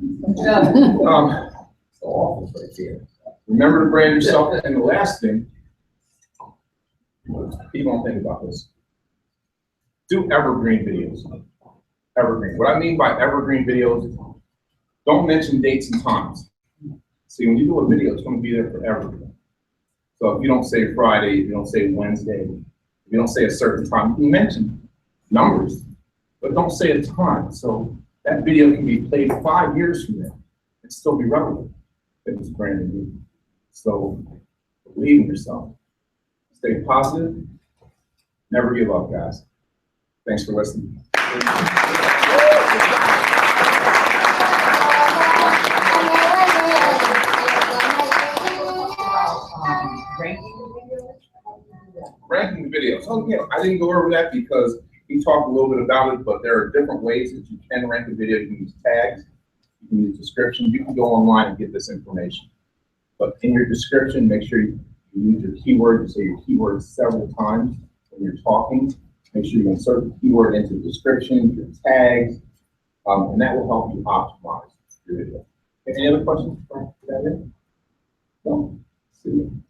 So awful right here. Remember to brand yourself. And the last thing, people don't think about this. Do evergreen videos. Evergreen. What I mean by evergreen videos, don't mention dates and times. See, when you do a video, it's going to be there forever. So if you don't say Friday, if you don't say Wednesday, if you don't say a certain time, you can mention numbers, but don't say a time. So that video can be played 5 years from now and still be relevant if it's brand new. So believe in yourself. Stay positive. Never give up, guys. Thanks for listening. Ranking the videos. Oh yeah, I didn't go over that because he talked a little bit about it, but there are different ways that you can rank a video. You can use tags, you can use description, you can go online and get this information. But in your description, make sure you use your keyword. You say your keyword several times when you're talking. Make sure you insert the keyword into the description, your tags, and that will help you optimize your video. Any other questions for that? No? See you.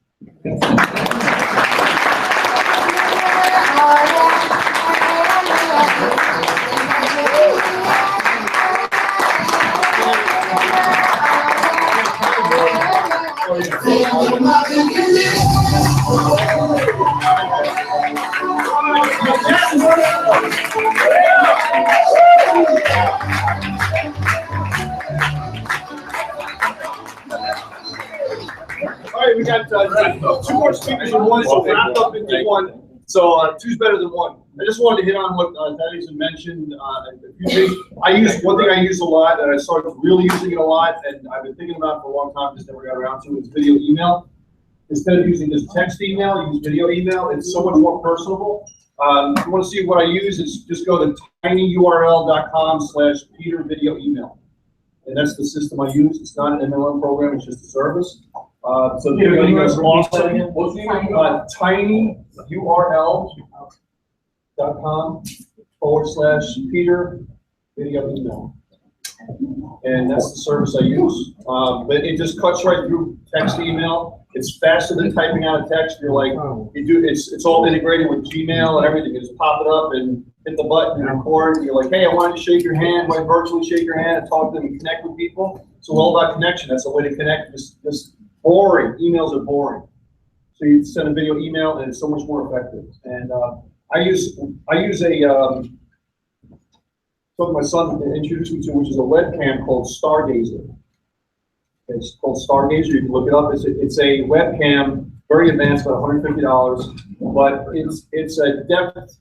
All right, we got 2 more speakers in one, so wrap up into one. So two's better than one. I just wanted to hit on what Thaddeus had mentioned. A few things. One thing I use a lot, and I started really using it a lot, and I've been thinking about it for a long time, just never got around to it, is video email. Instead of using just text email, use video email. It's so much more personable. If you want to see what I use, it's just go to tinyurl.com/PeterVideoEmail. And that's the system I use. It's not an MLM program, it's just a service. So the video is awesome. What's the name? tinyurl.com/Peter video email. And that's the service I use. But it just cuts right through text to email. It's faster than typing out a text. You're like, it's all integrated with Gmail and everything. You just pop it up and hit the button and record. You're like, hey, I wanted to shake your hand. I want to virtually shake your hand and talk to them and connect with people. It's all about connection. That's the way to connect. Just boring. Emails are boring. So you send a video email and it's so much more effective. And I use something my son introduced me to, which is a webcam called Stargazer. It's called Stargazer. You can look it up. It's a webcam, very advanced, about $150, but it's a depth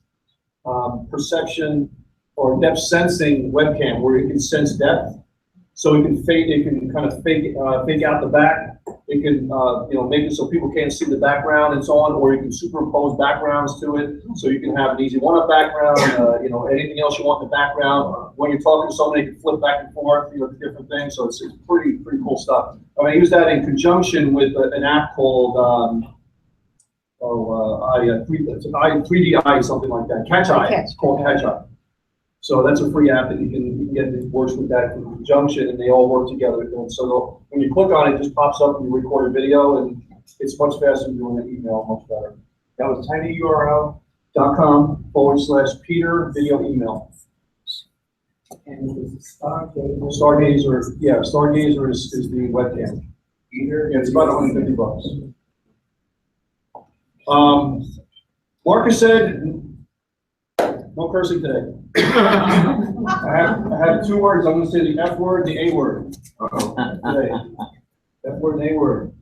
perception or depth sensing webcam where it can sense depth. So it can kind of fake out the back. It can make it so people can't see the background and so on, or you can superimpose backgrounds to it. So you can have an Easy1Up background, anything else you want in the background. When you're talking to somebody, you can flip back and forth, different things. So it's pretty cool stuff. I use that in conjunction with an app called 3DI, something like that. Catch Eye. It's called Catch Eye. So that's a free app that you can get that works with that in conjunction, and they all work together. And so when you click on it, it just pops up and you record a video, and it's much faster than doing an email, much better. That was tinyurl.com/Peter video email. And it's Stargazer. Stargazer, yeah, Stargazer is the webcam. Yeah, it's about $150. Marcus said, no cursing today. I have 2 words. I'm going to say the F word, the A word. Today. F word and A word.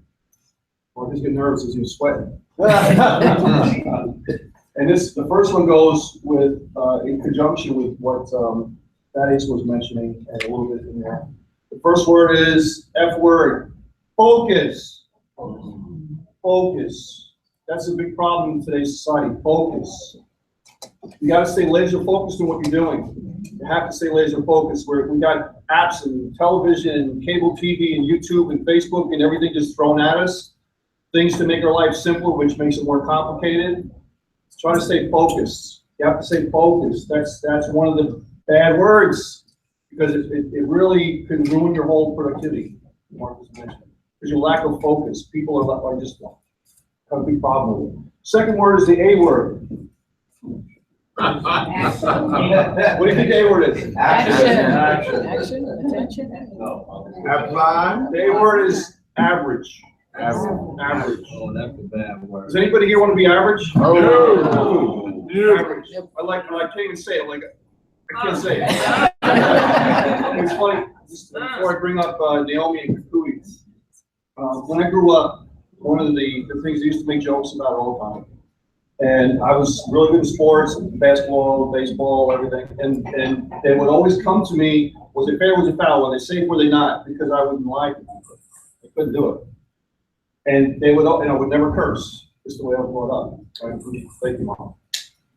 Marcus get nervous as he's sweating. And the first one goes with in conjunction with what Thaddeus was mentioning and a little bit in there. The first word is F word. Focus. Focus. That's a big problem in today's society. Focus. You got to stay laser focused on what you're doing. You have to stay laser focused. We got apps and television and cable TV and YouTube and Facebook and everything just thrown at us. Things to make our life simpler, which makes it more complicated. Try to stay focused. You have to stay focused. That's one of the bad words because it really can ruin your whole productivity. Marcus mentioned because your lack of focus. People are just have a big problem with it. Second word is the A word. What do you think the A word is? Action. Attention. Apply. The A word is average. Average. Oh, that's a bad word. Does anybody here want to be average? No. Average. I can't even say it. I can't say it. It's funny. Just before I bring up Naomi and Kukui, when I grew up, one of the things I used to make jokes about all the time. And I was really good in sports, basketball, baseball, everything. And they would always come to me, was it fair, was it foul? Were they safe, were they not? Because I wouldn't lie to people. I couldn't do it. And I would never curse. Just the way I was brought up. Right? Thank you, Mom.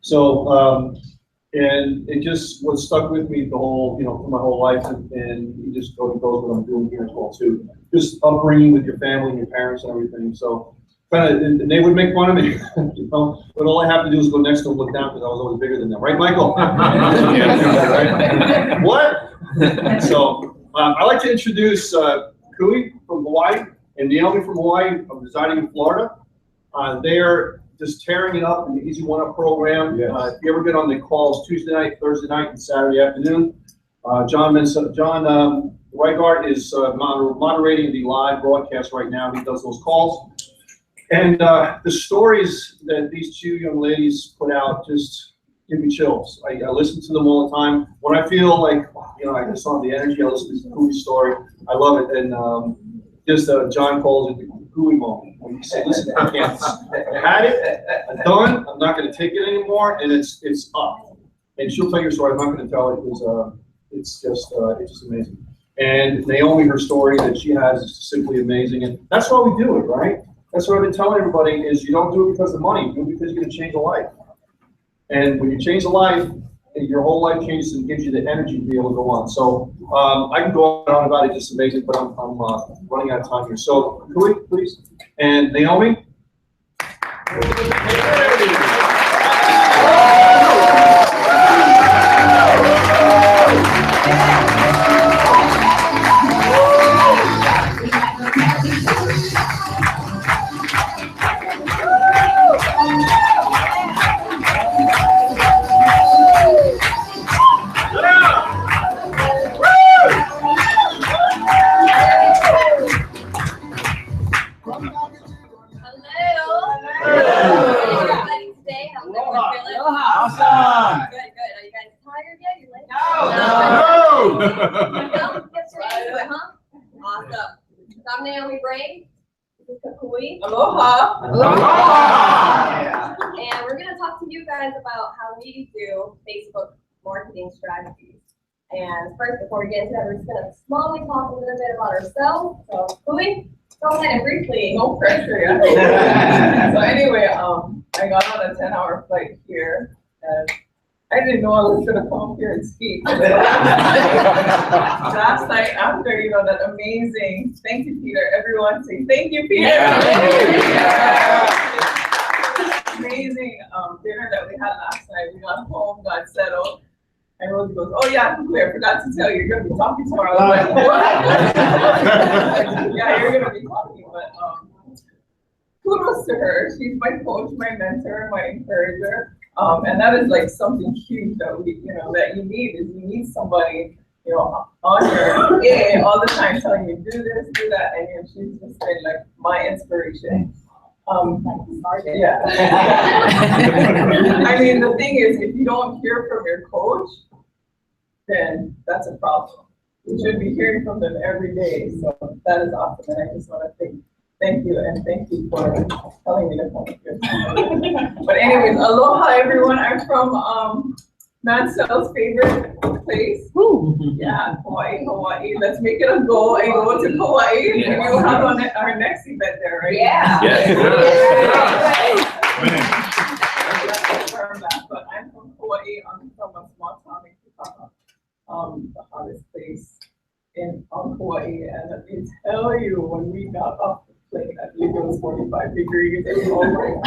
So, and it just was stuck with me the whole, for my whole life. And it just goes what I'm doing here as well, too. Just upbringing with your family and your parents and everything. So, and they would make fun of me, but all I have to do is go next to them, look down, because I was always bigger than them, right, Michael? What? So I like to introduce Kui from Hawaii and Naomi from Hawaii, residing in Florida. They are just tearing it up in the Easy1Up program. Yes. If you ever get on the calls Tuesday night, Thursday night, and Saturday afternoon, John Reigart is moderating the live broadcast right now. He does those calls. And the stories that these 2 young ladies put out just give me chills. I listen to them all the time. When I feel like, I just don't have the energy, I listen to the Kui story. I love it. And John calls it the Kui moment. When you say, listen, I can't, I had it, I'm done, I'm not going to take it anymore, and it's up. And she'll tell your story. I'm not going to tell it because it's just amazing. And Naomi, her story that she has is simply amazing. And that's why we do it, right? That's what I've been telling everybody is you don't do it because of money, you do it because you're going to change a life. And when you change a life, your whole life changes and gives you the energy to be able to go on. So I can go on and on about it, just amazing, but I'm running out of time here. So Kui, please, and Naomi. I'm Naomi Brain. This is Kui. Aloha. Aloha. And we're going to talk to you guys about how we do Facebook marketing strategies. And first, before we get into that, we're just going to smallly talk a little bit about ourselves. So, Kui, go ahead and briefly. No pressure. Yeah. So anyway, I got on a 10-hour flight here, and I didn't know I was gonna come up here and speak. Last night after, that amazing, thank you, Peter, everyone say, thank you, Peter. Yeah. Amazing dinner that we had last night. We got home, got settled, and Rosie goes, oh yeah, I forgot to tell you, you're gonna be talking tomorrow. I was like, what? Yeah, you're gonna be talking, but kudos to her. She's my coach, my mentor, my encourager. And that is like something huge that we, that you need somebody, on your ear all the time telling you do this, do that, and she's just been like my inspiration. Yeah. I mean, the thing is, if you don't hear from your coach, then that's a problem. You should be hearing from them every day. So that is awesome, and I just want to thank you, and thank you for telling me to come here. But anyways, aloha everyone. I'm from Manel's favorite place. Yeah, Hawaii. Let's make it a goal and go to Hawaii. And we'll have our next event there, right? Yeah. But I'm from Hawaii. I'm from a small town in Kickoff, the hottest place in Hawaii. And let me tell you, when we got off I believe it was 45 degrees. They were all wearing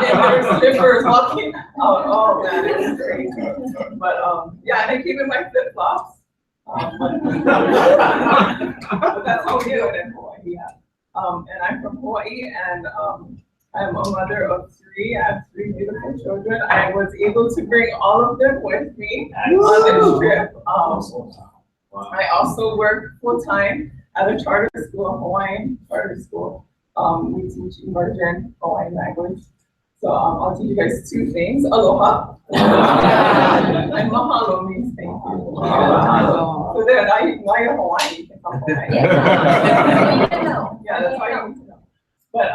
their slippers walking out. Oh man, it was crazy. But yeah, and I keep in my flip flops. But that's how we do it in Hawaii. Yeah. And I'm from Hawaii, and I'm a mother of 3. I have 3 beautiful children. I was able to bring all of them with me on this trip. I also work full time at a charter school, a Hawaiian charter school. We teach immersion Hawaiian language. So I'll teach you guys 2 things. Aloha. And mahalo means thank you. So then now you're Hawaiian, you can talk Hawaiian. Yeah, that's all you need to know. But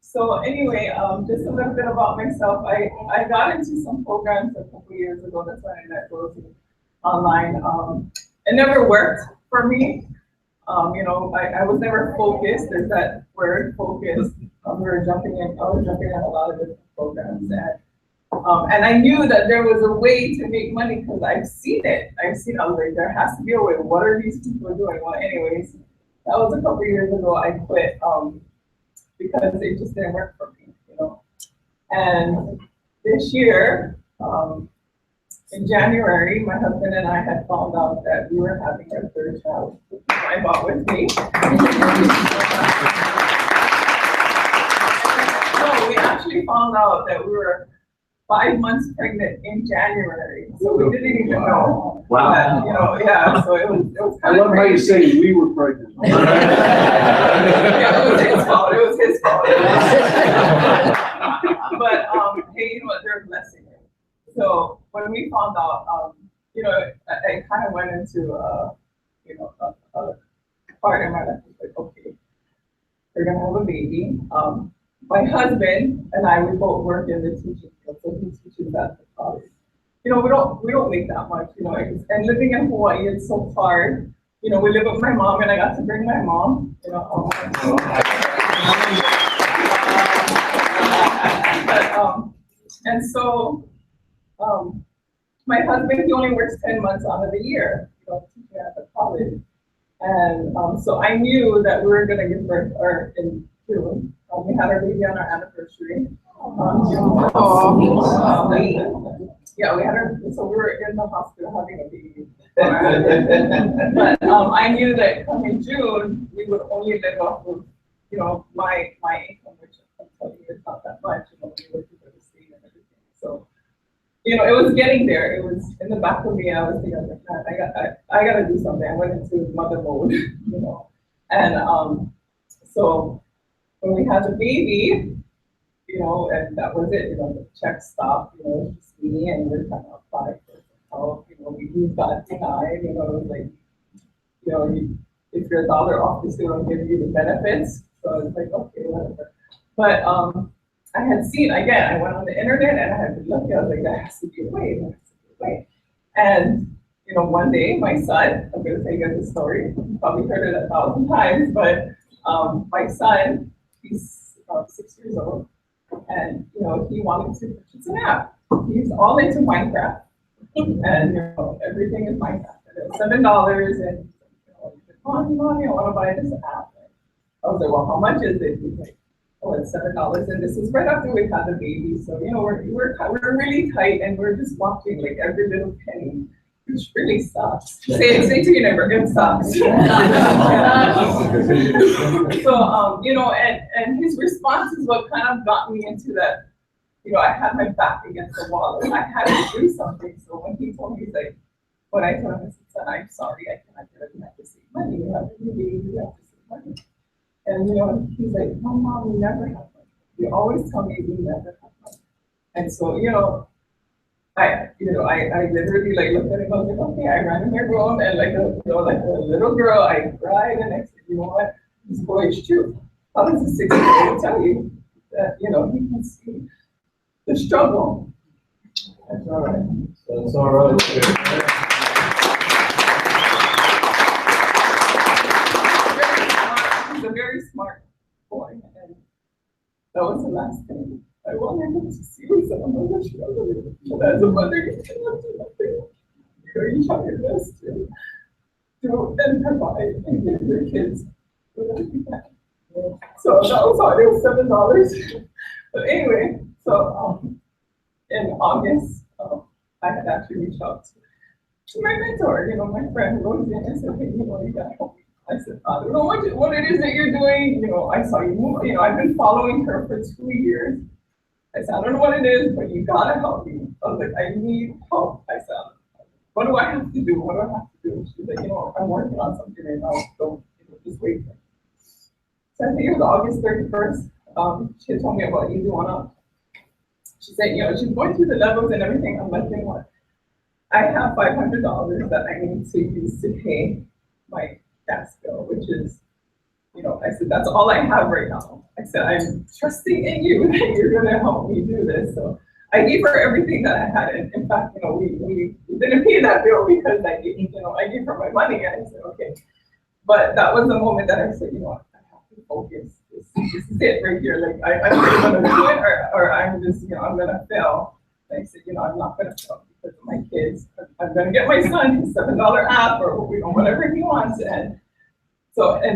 so anyway, just a little bit about myself. I got into some programs a couple years ago. That's why I met Rosie online. It never worked for me. I was never focused. There's that word, focus. I was jumping in a lot of different programs, and I knew that there was a way to make money because I've seen it. I was like, there has to be a way. What are these people doing? Well, anyways, that was a couple years ago. I quit because it just didn't work for me, And this year, in January, my husband and I had found out that we were having our 3rd child. I bought with me. So we actually found out that we were 5 months pregnant in January. So we didn't even know. Wow. That, yeah. So it was kind I of love how you say we were pregnant. Yeah, it was his fault. It was his fault. But hey, they're a blessing. So when we found out, I kind of went into, a part in my life. Like, okay, we're gonna have a baby. My husband and I, we both work in the teaching field, so he teaches at the college. We don't make that much, and living in Hawaii is so hard. We live with my mom, and I got to bring my mom. And so. my husband, he only works 10 months out of the year, teaching at the college. And so I knew that we were gonna give birth in June. We had our baby on our anniversary. Yeah, we had our, so we were in the hospital having a baby. But I knew that coming June, we would only live off of, my income, which I'm telling you is not that much, we work for the state and everything. So, it was getting there. It was in the back of me. I was thinking, like, I gotta do something. I went into mother mode, And so when we had the baby, and that was it. The check stopped. It was just me, and we're trying to apply for help. We got denied. It was like, if you're a dollar off, they still don't give you the benefits. So I was like, okay, whatever. But I had seen, again, I went on the internet and I had been looking, I was like, there has to be a way, there has to be a way. And, one day my son, I'm gonna tell you guys the story, you probably heard it 1,000 times, but my son, he's 6 years old, and, he wanted to purchase an app. He's all into Minecraft, and, everything is Minecraft. And it was $7, and, Mommy, I wanna buy this app. I was like, well, how much is it? He's like, oh, it's $7, and this is right after we had the baby. So, we're really tight, and we're just watching like every little penny, which really sucks. Say to your neighbor, it sucks. So, and his response is what kind of got me into that. I had my back against the wall, and I had to do something. So when he told me, he's like, when I told him, I said, I'm sorry, I cannot get it. You have to save money. You have to do baby. You have to save money. And he's like, my mom, we never have money. You always tell me we never have money. And so, I literally like looked at him, I was like, okay, I ran in my room and like a little girl, I cried, and I said, you know what, this boy is true. How does a 6-year-old tell you that, he can see the struggle? That's all right. That's all right. A very smart boy, and that was the last thing I wanted him to see was that I'm not struggling. But as a mother, you cannot do nothing. You try your best to do and provide and give your kids whatever you can. So that was hard. It was $7. But anyway, so in August, I had actually reached out to my mentor, my friend Rosie, and I said, hey, you gotta help me. I said, I don't know what it is that you're doing. I saw you move. I've been following her for 2 years. I said, I don't know what it is, but you gotta help me. I was like, I need help. I said, what do I have to do? What do I have to do? She's like, I'm working on something right now. Don't just wait for me. So I think it was August 31st. She had told me about Easy1Up. She said, she's going through the levels and everything. I'm like, what? I have $500 that I need to use to pay my gas bill, which is, I said, that's all I have right now. I said, I'm trusting in you that you're gonna help me do this. So I gave her everything that I had. And in fact, we didn't pay that bill because I gave her my money, and I said, okay. But that was the moment that I said, I have to focus. This is it right here. Like I'm either gonna do it or I'm just, I'm gonna fail. And I said, I'm not gonna fail because of my kids. I'm gonna get my son his $7 app or whatever he wants. And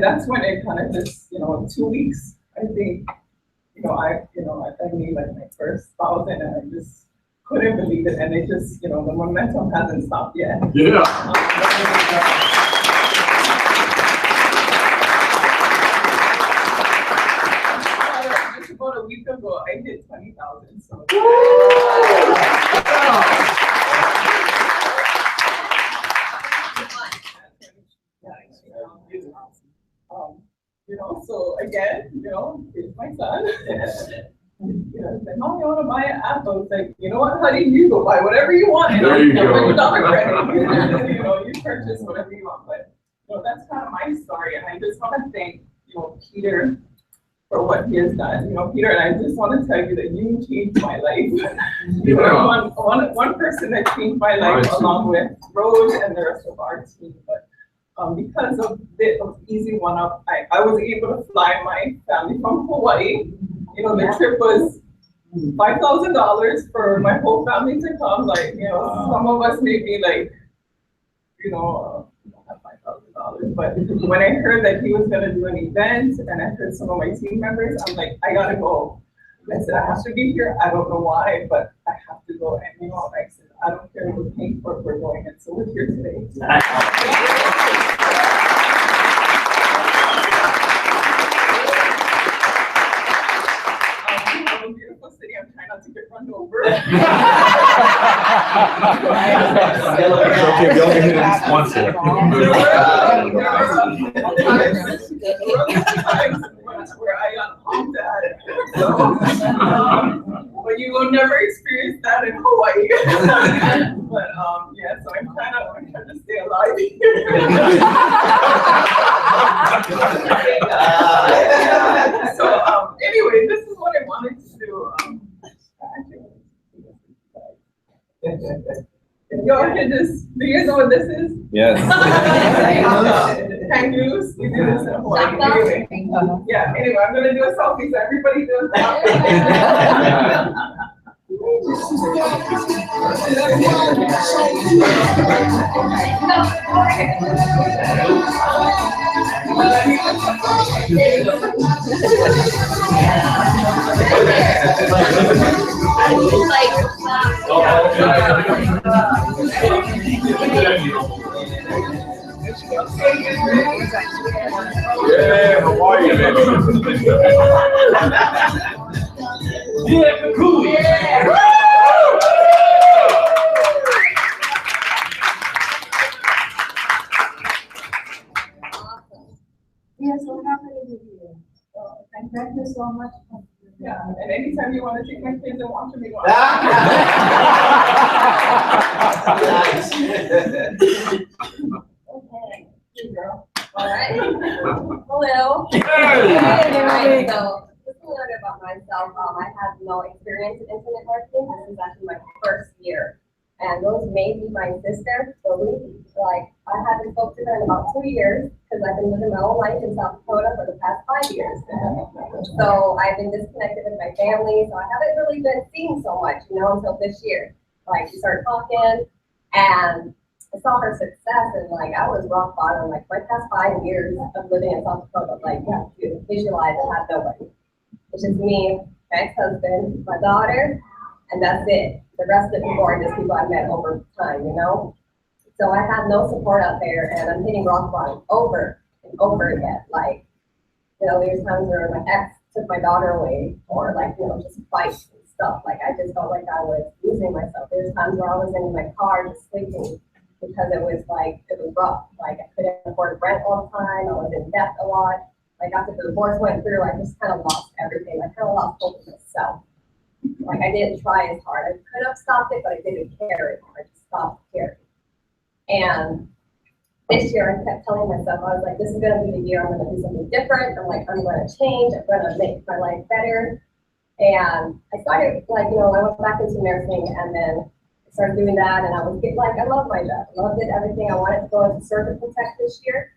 that's when it kind of just, 2 weeks, I think, I made like my first 1,000, and I just couldn't believe it. And it just, the momentum hasn't stopped yet. Yeah. Just about a week ago, I hit 20,000. So. So again, here's my son. Said, Mom, you want to buy an app? I was like, you know what, honey, you go buy whatever you want. There you go. Credit. You purchase whatever you want. But that's kind of my story, and I just want to thank Peter for what he has done. Peter, and I just want to tell you that you changed my life. You were one person that changed my life, along with Rose and the rest of our team. But because of Easy1Up, I was able to fly my family from Hawaii. The trip was $5,000 for my whole family to come. Like, you know, some of us may be like, you know, have $5,000. But when I heard that he was gonna do an event and I heard some of my team members, I'm like, I gotta go. I said, I have to be here. I don't know why, but I have to go. And you know, I said, I don't care who's paying for it, we're going. And so we're here today. Beautiful city. I'm trying not to get run over. Okay, we only hit it once here. Where I got honked at. So, but you will never experience that in Hawaii. But yeah, so I'm trying to stay alive here. So anyway, this is what I wanted to do. Y'all can just, do you guys know what this is? Yes. Hang loose, we do this in Hawaii. Anyway, yeah, anyway, I'm gonna do a selfie, so everybody do a selfie. Yeah, Hawaii, baby. Yeah, cool. Yeah, so happy to be here. And thank you so much. Yeah, and anytime you want to take my kids and watch me watch. Okay. Good girl. All right. Hello. Hey. So, just a little bit about myself. I have no experience in internet marketing. This is actually my first year. And Rose may be my sister. So I haven't spoken to her in about 2 years because I've been living my own life in South Dakota for the past 5 years. So I've been disconnected with my family. So I haven't really been seeing so much, until this year. Like, we started talking and I saw her success and I was rock bottom. Like, my past 5 years of living in South Dakota, you have to visualize and have nobody. It's just me, my ex-husband, my daughter, and that's it. The rest of the people are just people I've met over time, So I have no support out there and I'm hitting rock bottom over and over again. There's times where my ex took my daughter away or just fights and stuff. I just felt like I was losing myself. There's times where I was in my car just sleeping because it was rough. I couldn't afford rent all the time. I was in debt a lot. After the divorce went through, I just kind of lost everything. I kind of lost hope in myself. I didn't try as hard. I could have stopped it, but I didn't care anymore. I just stopped caring. And this year I kept telling myself, I was like, this is gonna be the year I'm gonna do something different. I'm gonna change, I'm gonna make my life better. And I started I went back into nursing and then I started doing that and I was I love my job. I loved it, everything. I wanted to go into surgical tech this year.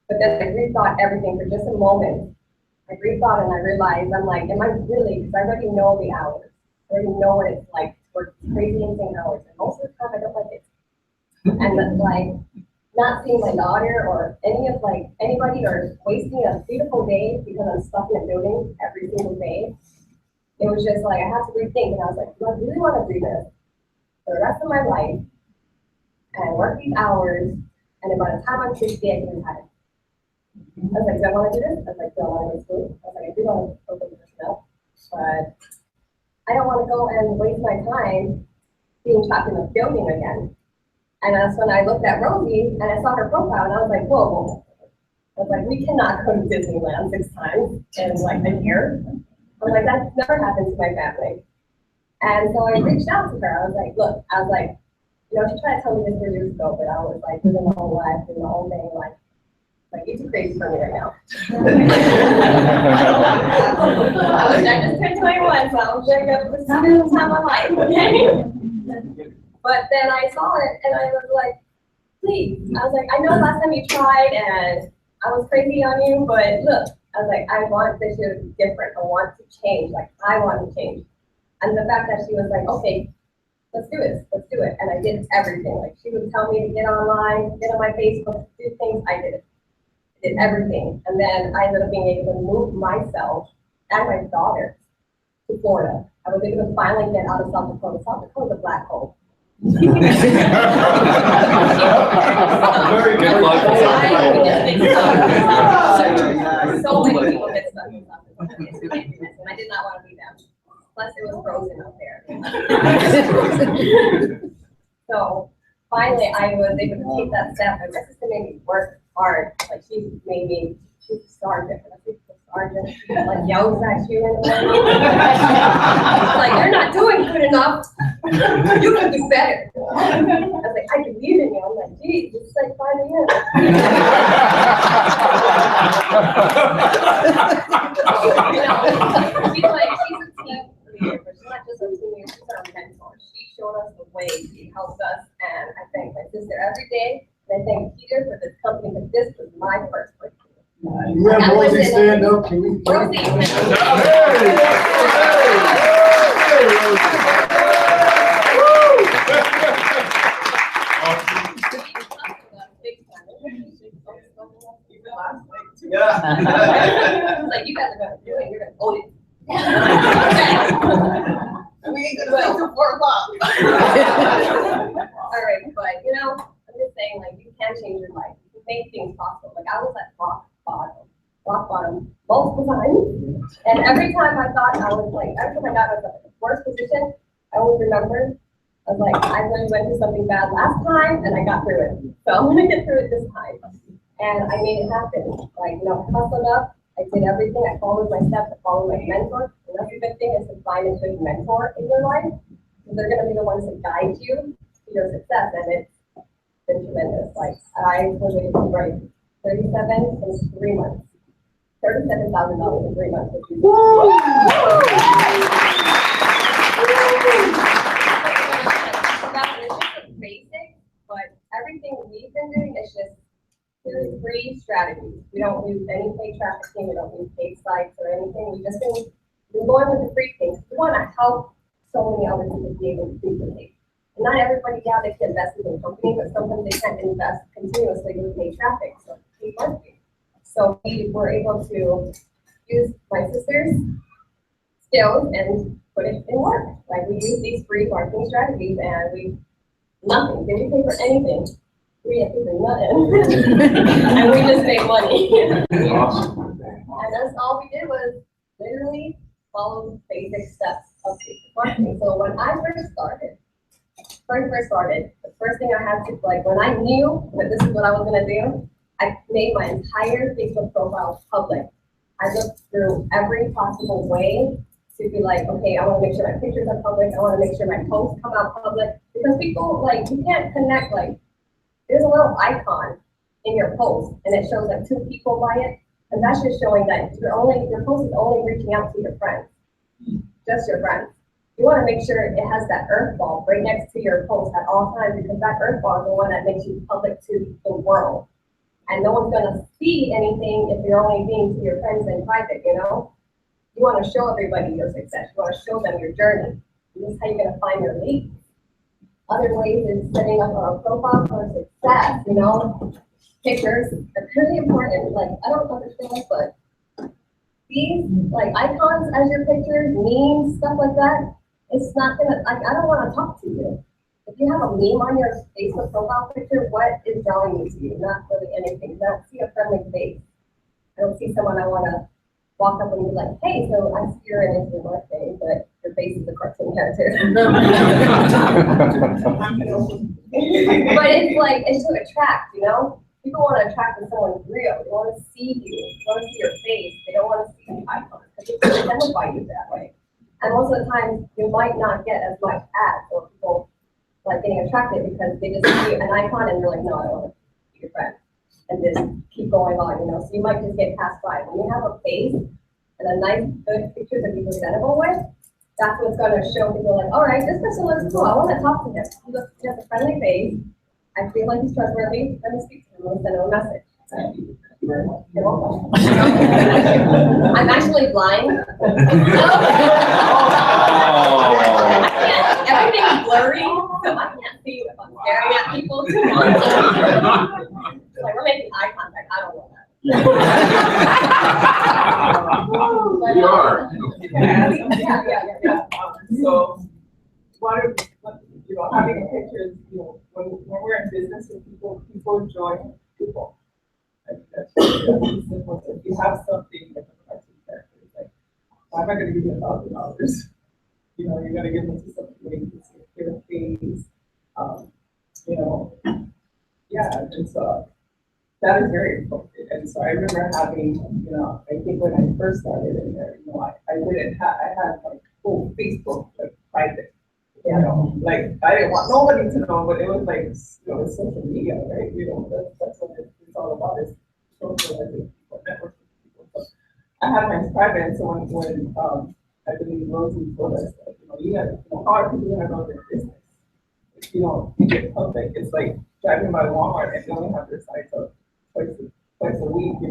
But then I rethought everything for just a moment. I rethought and I realized, am I really, because I already know the hours. I already know what it's like to work crazy insane hours. And most of the time I don't like it. And not seeing my daughter or anybody or wasting a beautiful day because I'm stuck in a building every single day. It was just I had to rethink and I was like, do I really want to do this for the rest of my life and work these hours and then by the time I'm 60 I can retire. I was like, do I want to do this? I was like, do I want to go to school? I was like, I do want to open personnel, but I don't want to go and waste my time being trapped in a building again. And that's when I looked at Rosie and I saw her profile and I was like, whoa. I was like, we cannot go to Disneyland 6 times in a year. I was like, that's never happened to my family. And so I reached out to her. I was like, look, she tried to tell me this 3 years ago, but I was living my whole life, doing my own thing, you're too crazy for me right now. I just turned 21, so I was like, this is the time of my life, okay? But then I saw it and I was like, please. I was like, I know last time you tried and I was crazy on you, but look, I was like, I want this year to be different. I want to change. I want to change. And the fact that she was like, okay, let's do it, and I did everything. Like, she would tell me to get online, get on my Facebook, do things, I did it. I did everything, and then I ended up being able to move myself and my daughter to Florida. I was able to finally get out of South Dakota. South Dakota's a black hole. Very good luck. So many people get stuck in South Dakota. It's ridiculous, and I did not want to be them. Plus, it was frozen up there. So finally, I was able to take that step, and my sister made me work hard. Like, she's a sergeant. Sergeant, like, yells at you and like, you're not doing good enough. You can do better. I was like, I believe in you. I'm like, geez, it's like 5 a.m. She's a team leader, but she's not just a team leader, she's our mentor. She showed us the way, she helped us, and I thank my sister every day, and I thank Peter for this company, because this was my first breakthrough. You have Rosie stand up, can we? Rosie. Like, you guys are gonna do it, you're gonna own it. We ain't gonna wait till 4 o'clock. All right, but you know, I'm just saying, like, you can change your life. You can make things possible. Like, I was at rock bottom multiple times. And every time I thought I was like, every time I got in the worst position, I always remembered, I was like, I really went through something bad last time and I got through it. So I'm gonna get through it this time. And I made it happen. Like, you know, hustled up, I did everything, I followed my steps, I followed my mentor. And that's a good thing, is to find a good mentor in your life. So they're gonna be the ones that guide you to your success, and it's been tremendous. Like, I was able to break 37 in 3 months. $37,000 in 3 months. Which is just basic, but everything we've been doing is just free strategies. We don't use any paid trafficking, we don't use paid sites or anything. We just been going with the free things. We want to help so many other people be able to duplicate. And not everybody, yeah, they can invest in a company, but sometimes they can't invest continuously with paid traffic. So keep working. So we were able to use my sister's skills and put it in work. Like, we use these free marketing strategies, and nothing. Did we pay for anything? We didn't pay for nothing. And we just made money. Awesome. And that's all we did was literally follow basic steps of marketing. So when I first started, the first thing I had to, like, when I knew that this is what I was gonna do, I made my entire Facebook profile public. I looked through every possible way to be like, okay, I want to make sure my pictures are public. I want to make sure my posts come out public, because people, like, you can't connect. Like, there's a little icon in your post, and it shows like 2 people by it, and that's just showing that your post is only reaching out to your friends, just your friends. You want to make sure it has that earth ball right next to your post at all times, because that earth ball is the one that makes you public to the world. And no one's gonna see anything if you're only being to your friends in private, you know? You wanna show everybody your success. You wanna show them your journey. And this is how you're gonna find your leads. Other ways is setting up a profile for success, you know? Pictures are really important. Like, I don't understand, but these, like, icons as your pictures, memes, stuff like that, it's not gonna, I don't wanna talk to you. If you have a meme on your Facebook profile picture, what is drawing you to you? Not really anything. I don't see a friendly face. I don't see someone I want to walk up and be like, hey, so I see you're an Instant birthday, but your face is a cartoon character. But it's like, it's to attract, you know? People want to attract when someone's real. They want to see you. They want to see your face. They don't want to see the icon, because they can identify you that way. And most of the time, you might not get as much ads or people like getting attracted because they just see an icon and they're like, no, I don't want to be your friend. And just keep going on, you know? So you might just get passed by. When you have a face and a nice, good picture to be presentable with, that's what's going to show people like, all right, this person looks cool. I want to talk to him. He has a friendly face. I feel like he's trustworthy. Let me speak to him. Let me send him a message. You're welcome. I'm actually blind. everything's blurry, so I can't see you if I'm staring at people too much. Like, we're making eye contact, I don't know that. We are. Yeah. So, having pictures, when we're in business with people, people join people. That's really simple. If you have something that the characters, like, why am I gonna give you $1,000? You're gonna give them to something where you can see their face. And so that is very important. And so I remember having, I think when I first started in there, I had like full Facebook, like private. Like I didn't want nobody to know, but it was like, it's social media, right? That's what it's all about, is socializing people, networking people. So I had mine private, and so when I believe Rosie told us that, how are people gonna know their business? If you don't make it public, it's like driving by Walmart and you only have their site up twice a week, you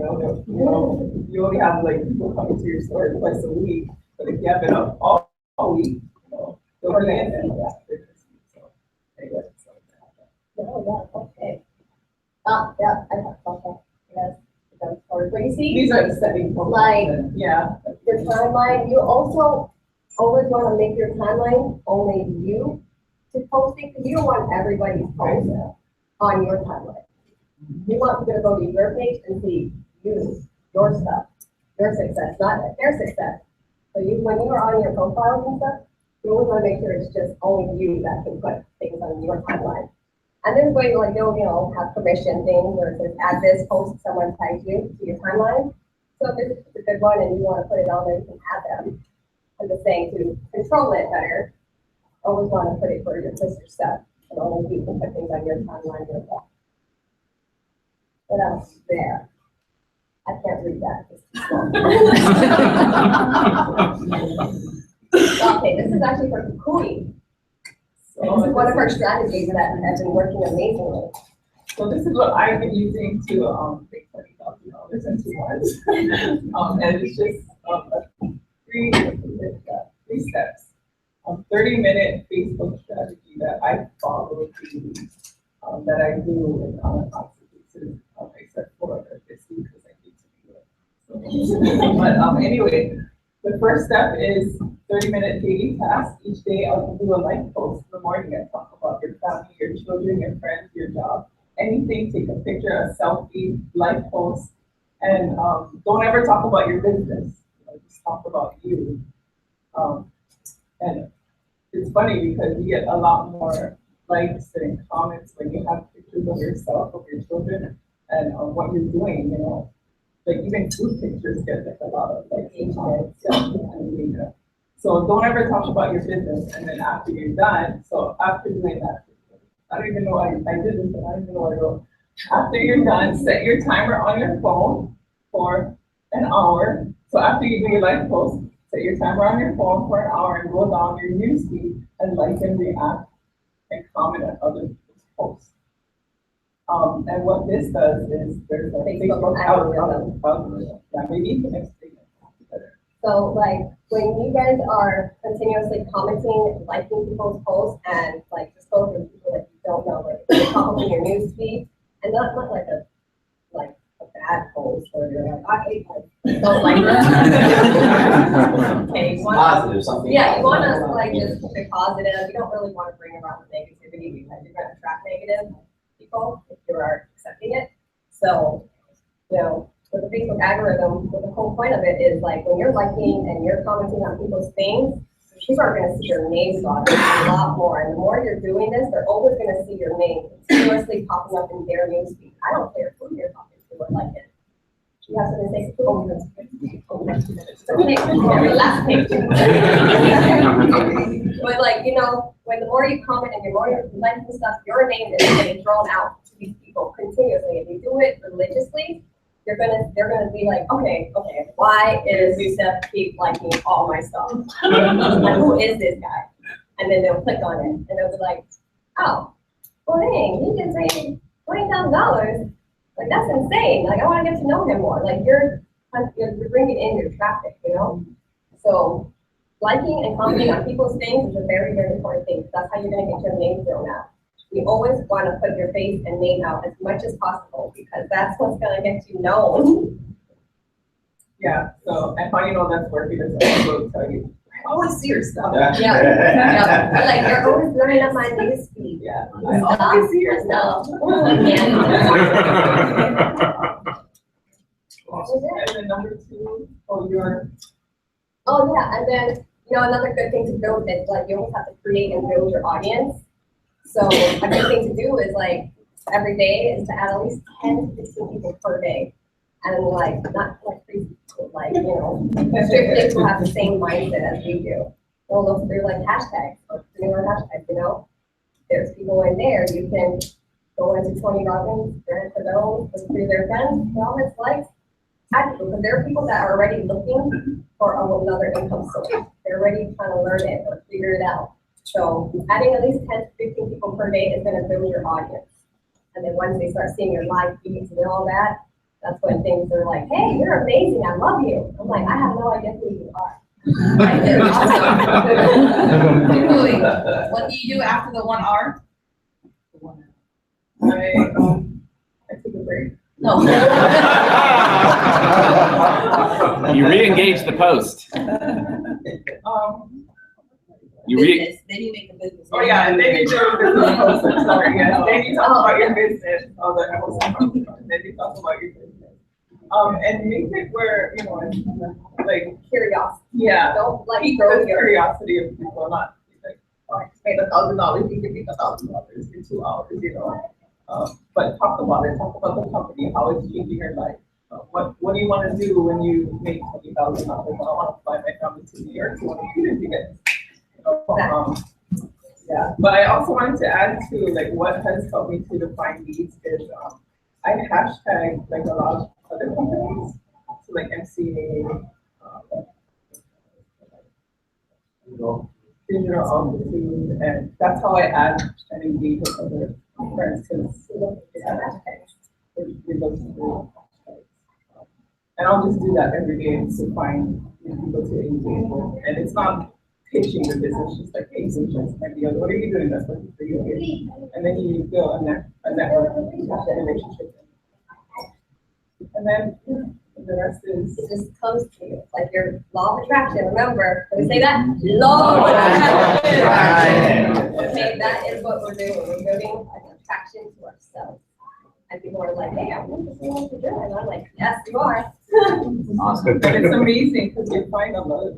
only have like people coming to your store twice a week, but if you have it up all week, they'll be in and so anyway, Okay. Yeah, I have okay. Yes. But you see, these are the settings. Like, yeah, your timeline, you also always want to make your timeline only you to post it, because you don't want everybody's post on your timeline. You want people to go to your page and see you, your stuff, your success, not their success. So when you're on your profiles and stuff, you always want to make sure it's just only you that can put things on your timeline. And there's ways like you'll have permission things where it says add this post, someone tags you to your timeline. So if it's a good one and you want to put it on there, you can add them. I'm just saying to control it better, always want to put it for your sister stuff, and only you can put things on your timeline yourself. What else there? I can't read that. Okay, this is actually for Kukui. So this is one of our strategies that has been working amazingly. So this is what I've been using to make $20,000 in 2 months. And it's just three steps. 30-minute Facebook strategy that I follow that I do in constitutes, except for this week because I need to do it. But anyway, the first step is 30-minute daily task. Each day I'll do a life post in the morning and talk about your family, your children, your friends, your job, anything. Take a picture, a selfie, life post, and don't ever talk about your business. Just talk about you. And it's funny because you get a lot more likes and comments when you have pictures of yourself, of your children, and what you're doing. Like even food pictures get like a lot of likes and comments. So don't ever talk about your business, and then after you're done, so after doing that, I don't even know why I did this, but I don't even know why I wrote. After you're done, set your timer on your phone for an hour. So after you do your live post, set your timer on your phone for an hour and go down your newsfeed and like and react and comment on other people's posts. And what this does is there's a Facebook algorithm. Yeah, maybe you can explain it better. So like when you guys are continuously commenting, liking people's posts, and like just go through people that you don't know, like commenting your news feed, and not like a bad post where you're like, I hate this. Don't like that. Okay, you want positive something. Yeah, you want to like just keep it positive. You don't really want to bring around the negativity because you're going to attract negative people if you are accepting it. So, with the Facebook algorithm, the whole point of it is like when you're liking and you're commenting on people's things, people are going to see your name on it a lot more. And the more you're doing this, they're always going to see your name continuously popping up in their newsfeed. I don't care who you're talking to or like it. You have something to say? Okay, the last page. But like, when the more you comment and the more you're liking stuff, your name is getting thrown out to these people continuously. If you do it religiously, they're gonna be like, okay, why is Lisa keep liking all my stuff? Like, who is this guy? And then they'll click on it and they'll be like, oh, well dang, he just made $20,000. Like that's insane. Like I want to get to know him more. Like you're bringing in your traffic, So liking and commenting on people's things is a very, very important thing. That's how you're gonna get your name thrown out. You always wanna put your face and name out as much as possible because that's what's gonna get you known. Yeah, so, and how you know that's working is I will tell you, I always see your stuff. Yeah. Like, you're always learning on my news feed. Yeah, I always see your stuff. And then number two, Oh, yeah, and then, you know, another good thing to build is like you always have to create and build your audience. So a good thing to do is like every day is to add at least 10 to 15 people per day. And like, not like crazy people, like, you know, strictly who have the same mindset as we do. We'll look through like hashtags or newer hashtags, you know. There's people in there, you can go into Tony Robbins, Grant Cardone, look through their friends, comments, likes, add people, because there are people that are already looking for another income source. They're already trying to learn it or figure it out. So adding at least 10 to 15 people per day is gonna build your audience. And then once they start seeing your live feeds and all that, that's when things are like, hey, you're amazing, I love you. I'm like, I have no idea who you are. You're awesome. Julie, what do you do after the 1 hour? I took a break. No. You re-engage the post. You Business, then you make a business. Oh, yeah, and then you do a business post, I'm sorry, yes, then you talk about your business, although I was talking about, then you talk about your business. And make it where, you know, like curiosity. Yeah. Don't like pique grow the your curiosity of people, not like, oh, spend $1,000, you can make $1,000 in 2 hours, you know. But talk about it, talk about the company, how it's changing your life. What do you want to do when you make $20,000? I want to fly my family to New York, to want to do this again. Yeah, but I also wanted to add to like what has helped me to define needs is I hashtag like a lot of other companies, so like MCA, digital altitude, and that's how I add and engage with other friends because we love to do hashtags. And I'll just do that every day to find people to engage with, and it's not pitching the business, just like, hey, so just like, what are you doing that's working for you? And then you build a network, a relationship. And then the rest is. It just comes to you, like your law of attraction. Remember, when we say that, law of attraction. Okay, that is what we're doing. We're building an attraction to ourselves. And people are like, hey, I want to see what you're doing. And I'm like, yes, you are. Awesome. And it's amazing because you find a lot of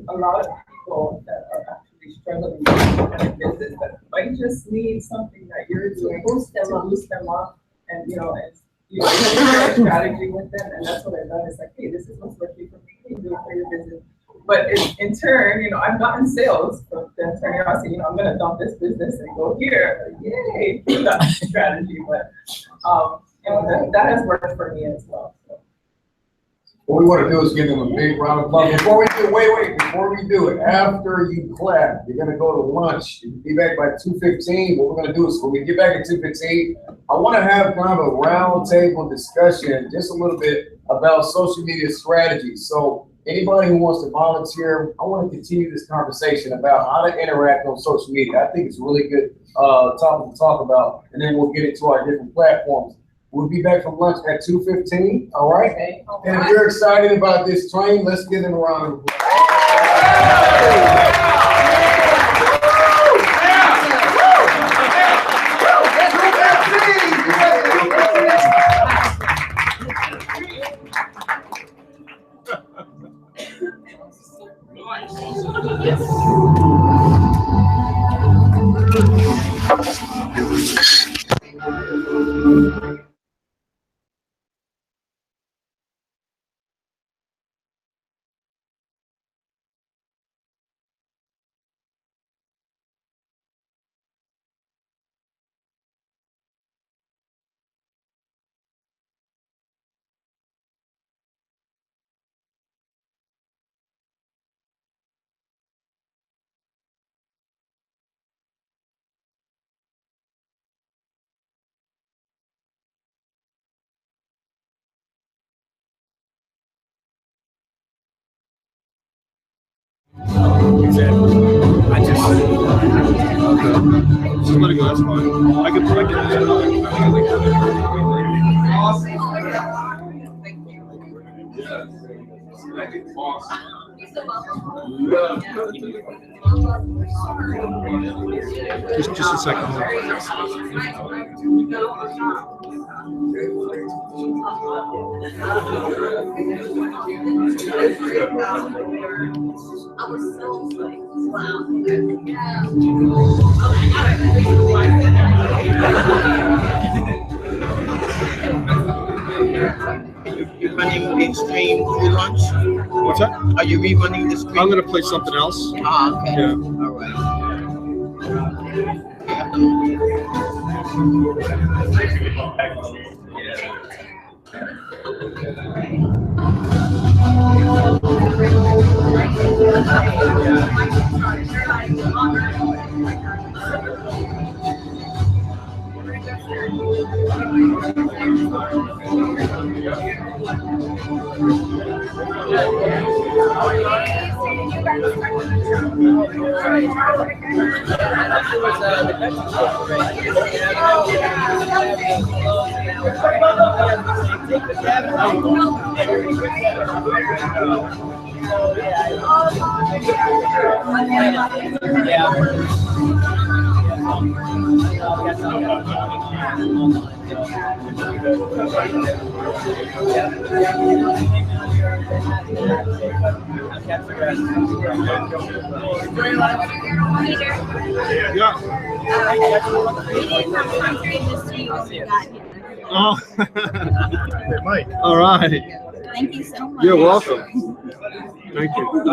people that are actually struggling with business that might just need something that you're doing to boost them up, and you know, you share a strategy with them, and that's what I've done. It's like, hey, this is what's working for me. You do it for your business. But in turn, you know, I'm not in sales, so then turn around and say, you know, I'm gonna dump this business and go here. Like, yay, that strategy. But you know, that has worked for me as well. So. What we want to do is give them a big round of applause. Before we do, before we do it, after you clap, you're gonna go to lunch. You'll be back by 2:15. What we're gonna do is when we get back at 2:15, I want to have kind of a round table discussion, just a little bit about social media strategies. So anybody who wants to volunteer, I want to continue this conversation about how to interact on social media. I think it's a really good topic to talk about, and then we'll get into our different platforms. We'll be back from lunch at 2:15, all right? Okay. And if you're excited about this train, let's give them a round of applause. Just let it go, that's fine. I can just a second. I was so like, wow. You're running the stream through lunch? What's that? Are you rerunning the stream? I'm gonna play something else. Ah, okay. Yeah. All right. Oh. Mike. All right. Thank you so much. You're welcome. Thank you.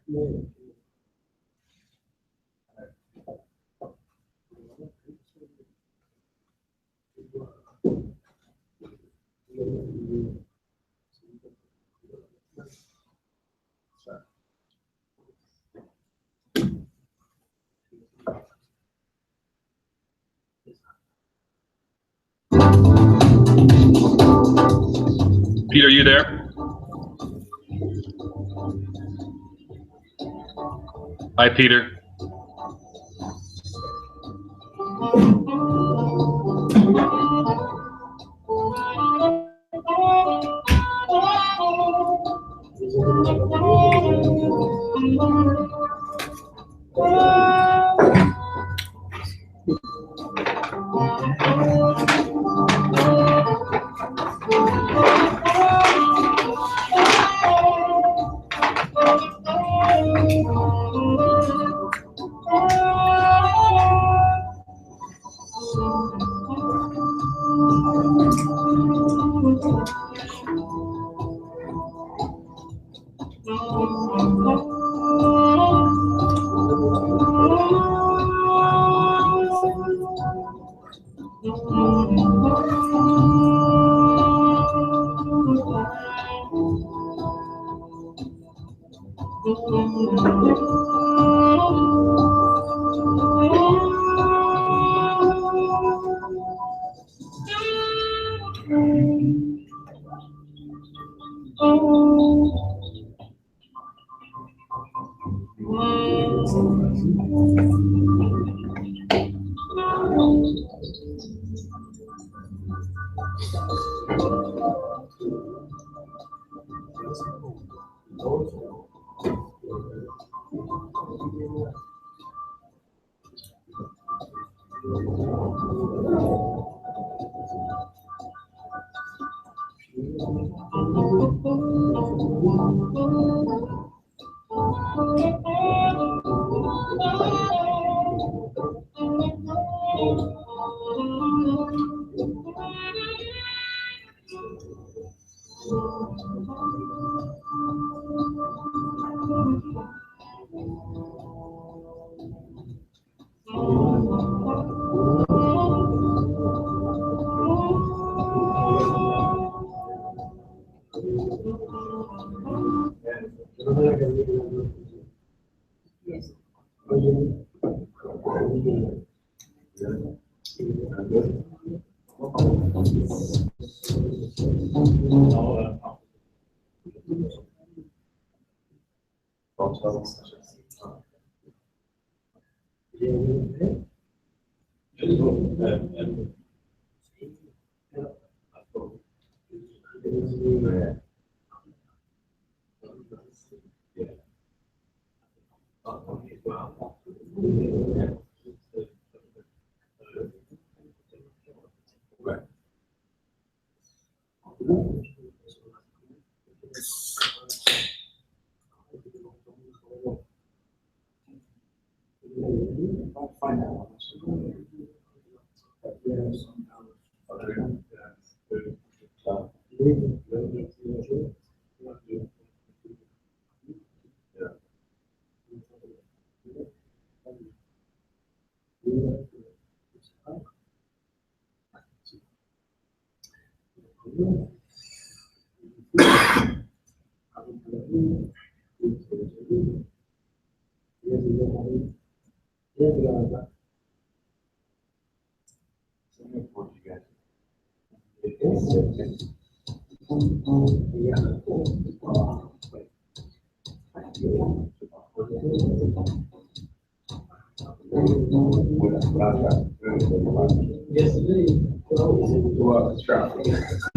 Peter, are you there? Hi, Peter.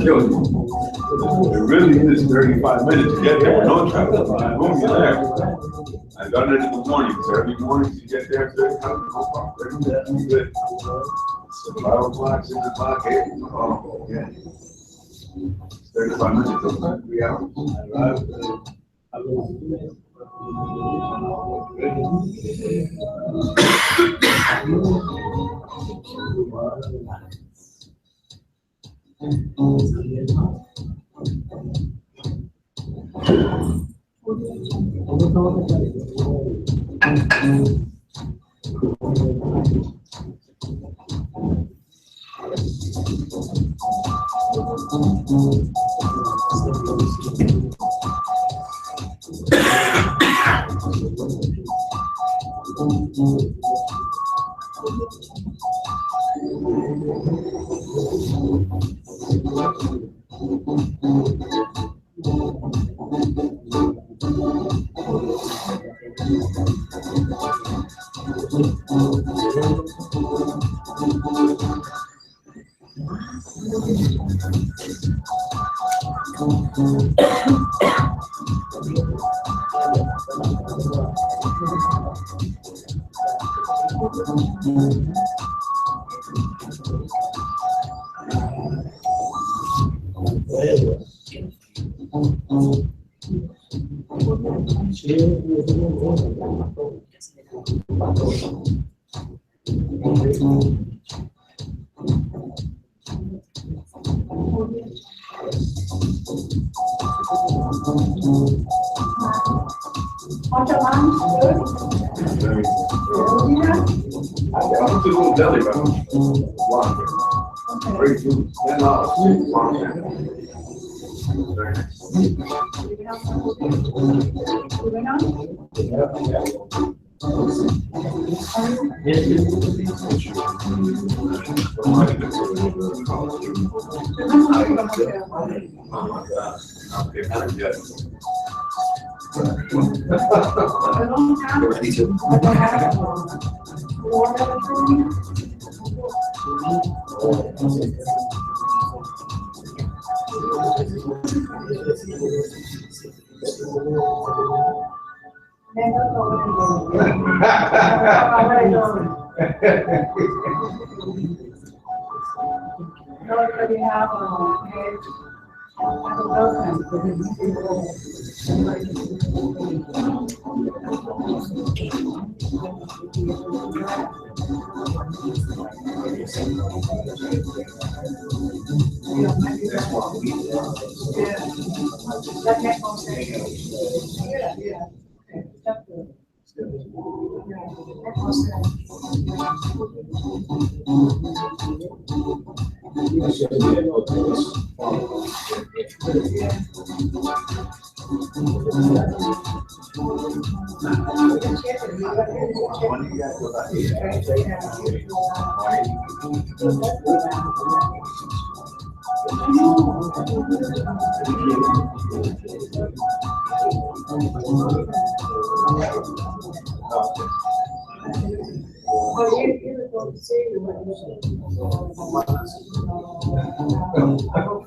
It really is 35 minutes to get there with no traffic. I won't be there. I've done it in the morning, so every morning you get there, 35 minutes, good. So 5 o'clock, 6 o'clock, 8, oh, yeah. 35 minutes, it's 3 hours.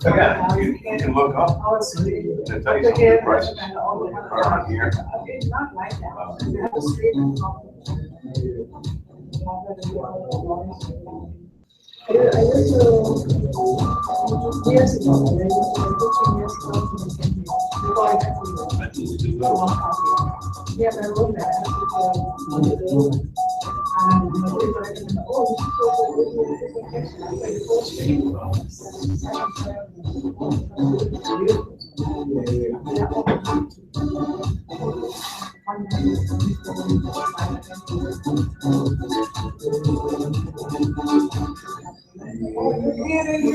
Yeah, you can look up. And tell you some good prices around here.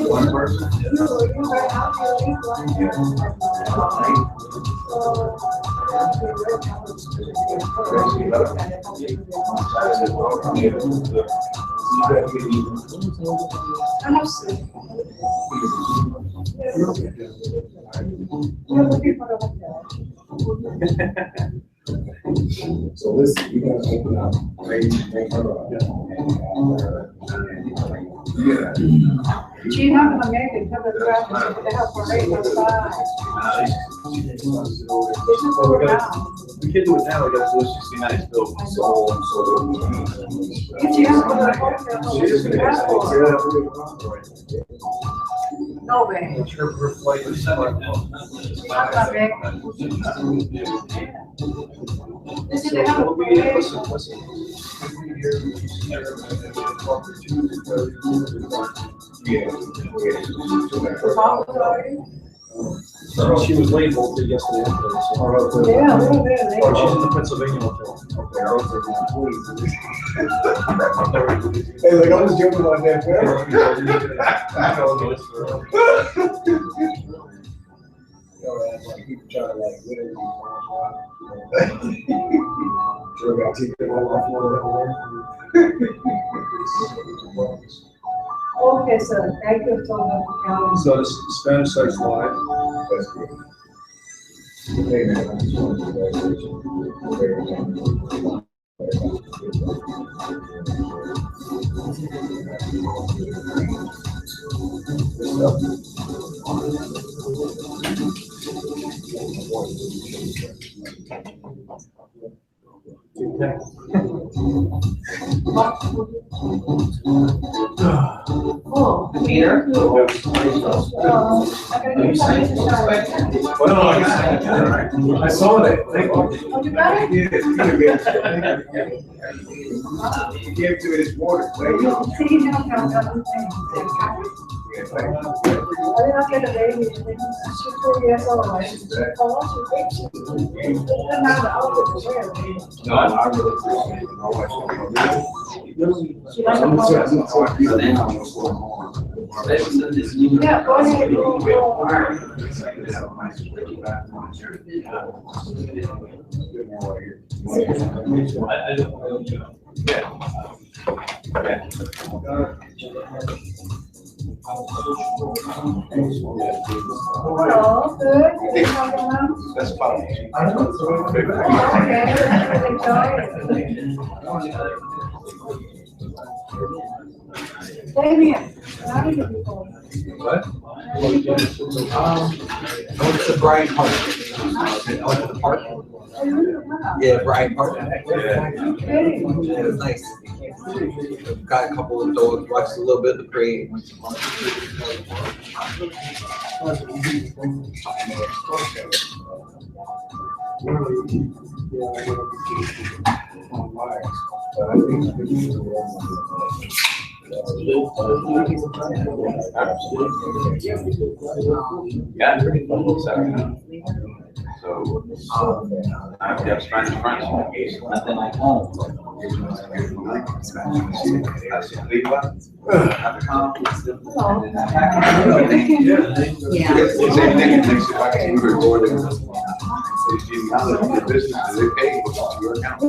One person. So listen, you gotta open up, make her up. Yeah. She's not gonna make it, because the help for rate was five. We can do it now, we gotta do it 69 still. If she has to go to the hotel, no way. Her flight is set right now. She's not gonna make it. This is the help for rate. She was late both yesterday and today. So. Yeah, Oh, she's in the Pennsylvania hotel. Hey, look, I was joking about that, people try to like literally. We're gonna take them all off Okay, so thank you so much for coming. So the Spanish site's live. That's good. Hey, man, I just wanted Oh, Peter? I gotta get something to show. I saw that. Thank you. Oh, you got it? Yes, he gave it to his water. Thank you. See, you don't have everything. Yeah, thank you. I didn't get a baby. She's 4 years old. Oh, she thinks she doesn't have the outfit to wear. No, I really appreciate it. My wife, She likes the Yeah, go ahead. Hello, good. That's fine. Damien, how do you do? What? It's a Brian Park. The park? Yeah, Brian Park. Yeah. It was nice. Got a couple of dogs, watched a little bit of the parade. Yeah, pretty cool. So, I've got Spanish friends. Nothing like home. Same thing in Mexico. I can move it forward. If you have a business, do they pay your account?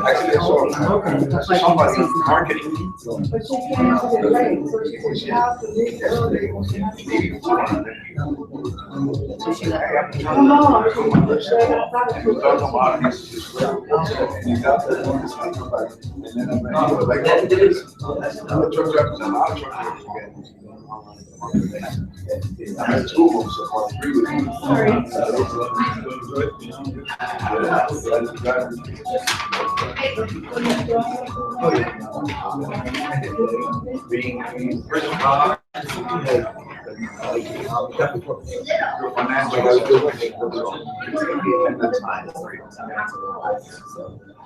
Actually, I saw somebody in marketing. But she can't answer the late, so she have to leave early. Come on. He was talking about this. And he got that. And then I'm like, oh, it is. I'm a truck driver, a lot of truck drivers again. I had two of them, so I agree with you. Sorry.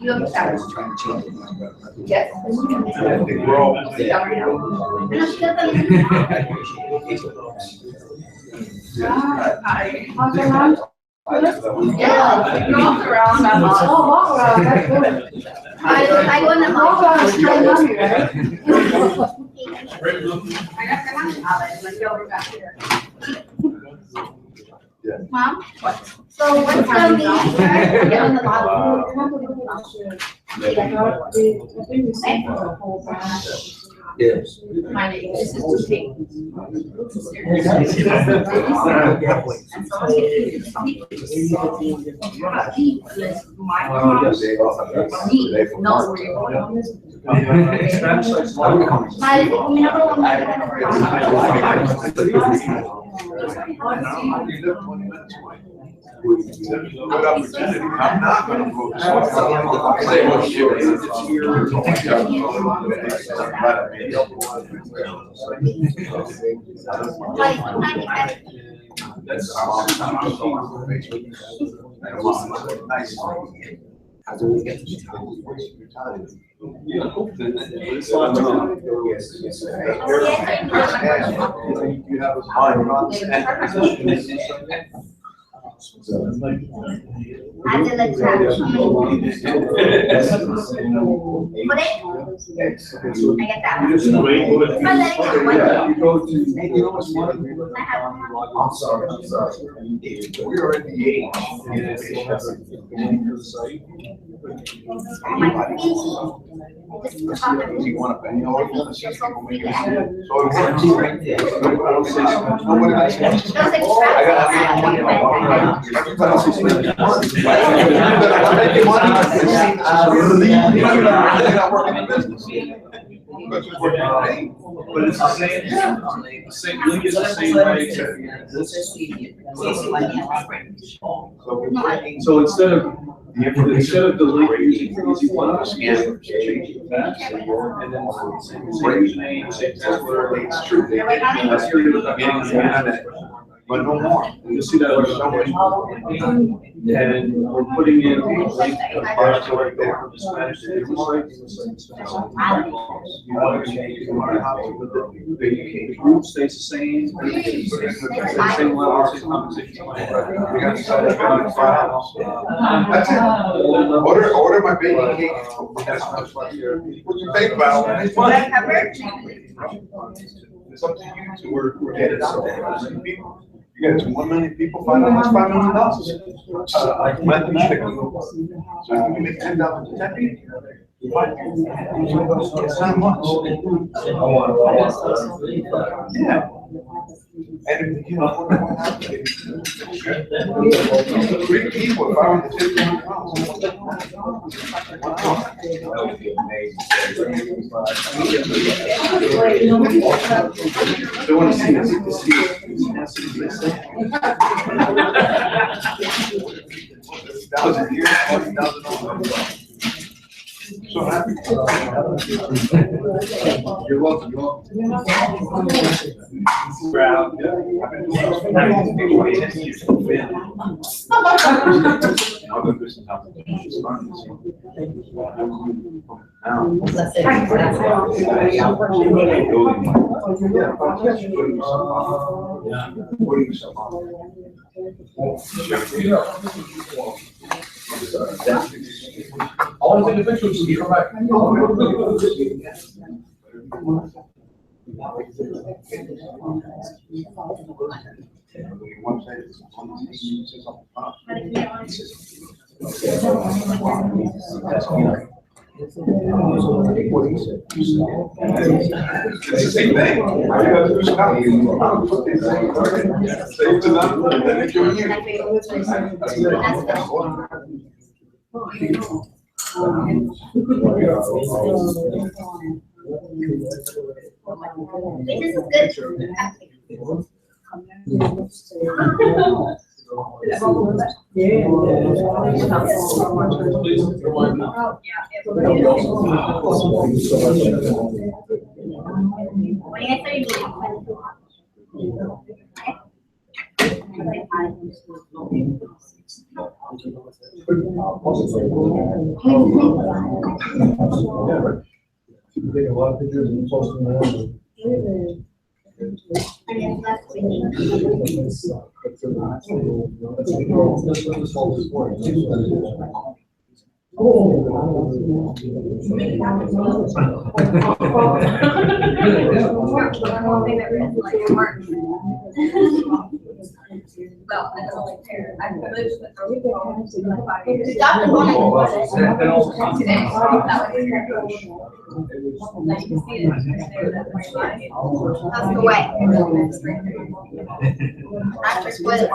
You understand? Yes. Yeah, you walk around that lot. Oh, walk around, that's good. I go in the Walk around, it's my money, right? Let's go over back here. Yeah. Mom, what? So what's the meeting? Get on the bottom. Yes. My name, this is too big. Good opportunity. I'm not gonna go. That's nice. How do we get to time? You have a I did like that. Put it. I get that. You just wait. I'm letting it wait. Yeah, you go to, you know what's one of the. I'm sorry. We're at the age. You want to pay all of them? But it's the same link is the same way. So instead of the link using Easy1Up, change that, and then same username, same password, it's true. That's your but no more. You'll see that over somewhere. And we're putting in a link right there for the Spanish. You want to change it, the group stays the same, same level, same conversation. We got to set up files. That's it. Order my baby cake. What do you think about it? It's fun. It's up to you to we're getting so many people. You got 1 million people, $5 million. Mathematically. So you can make $10 to 10 people. It's not much. Yeah. And you know, three people, 550 pounds. That would be amazing. They want to see this. So happy. You're welcome. Proud. All these individuals will be correct. It's the same thing. This is good. Well, that's only fair. I've lived with for 5 years. The doctor wanted Today, that was you can see it there, that's my line. That's the way. After split it.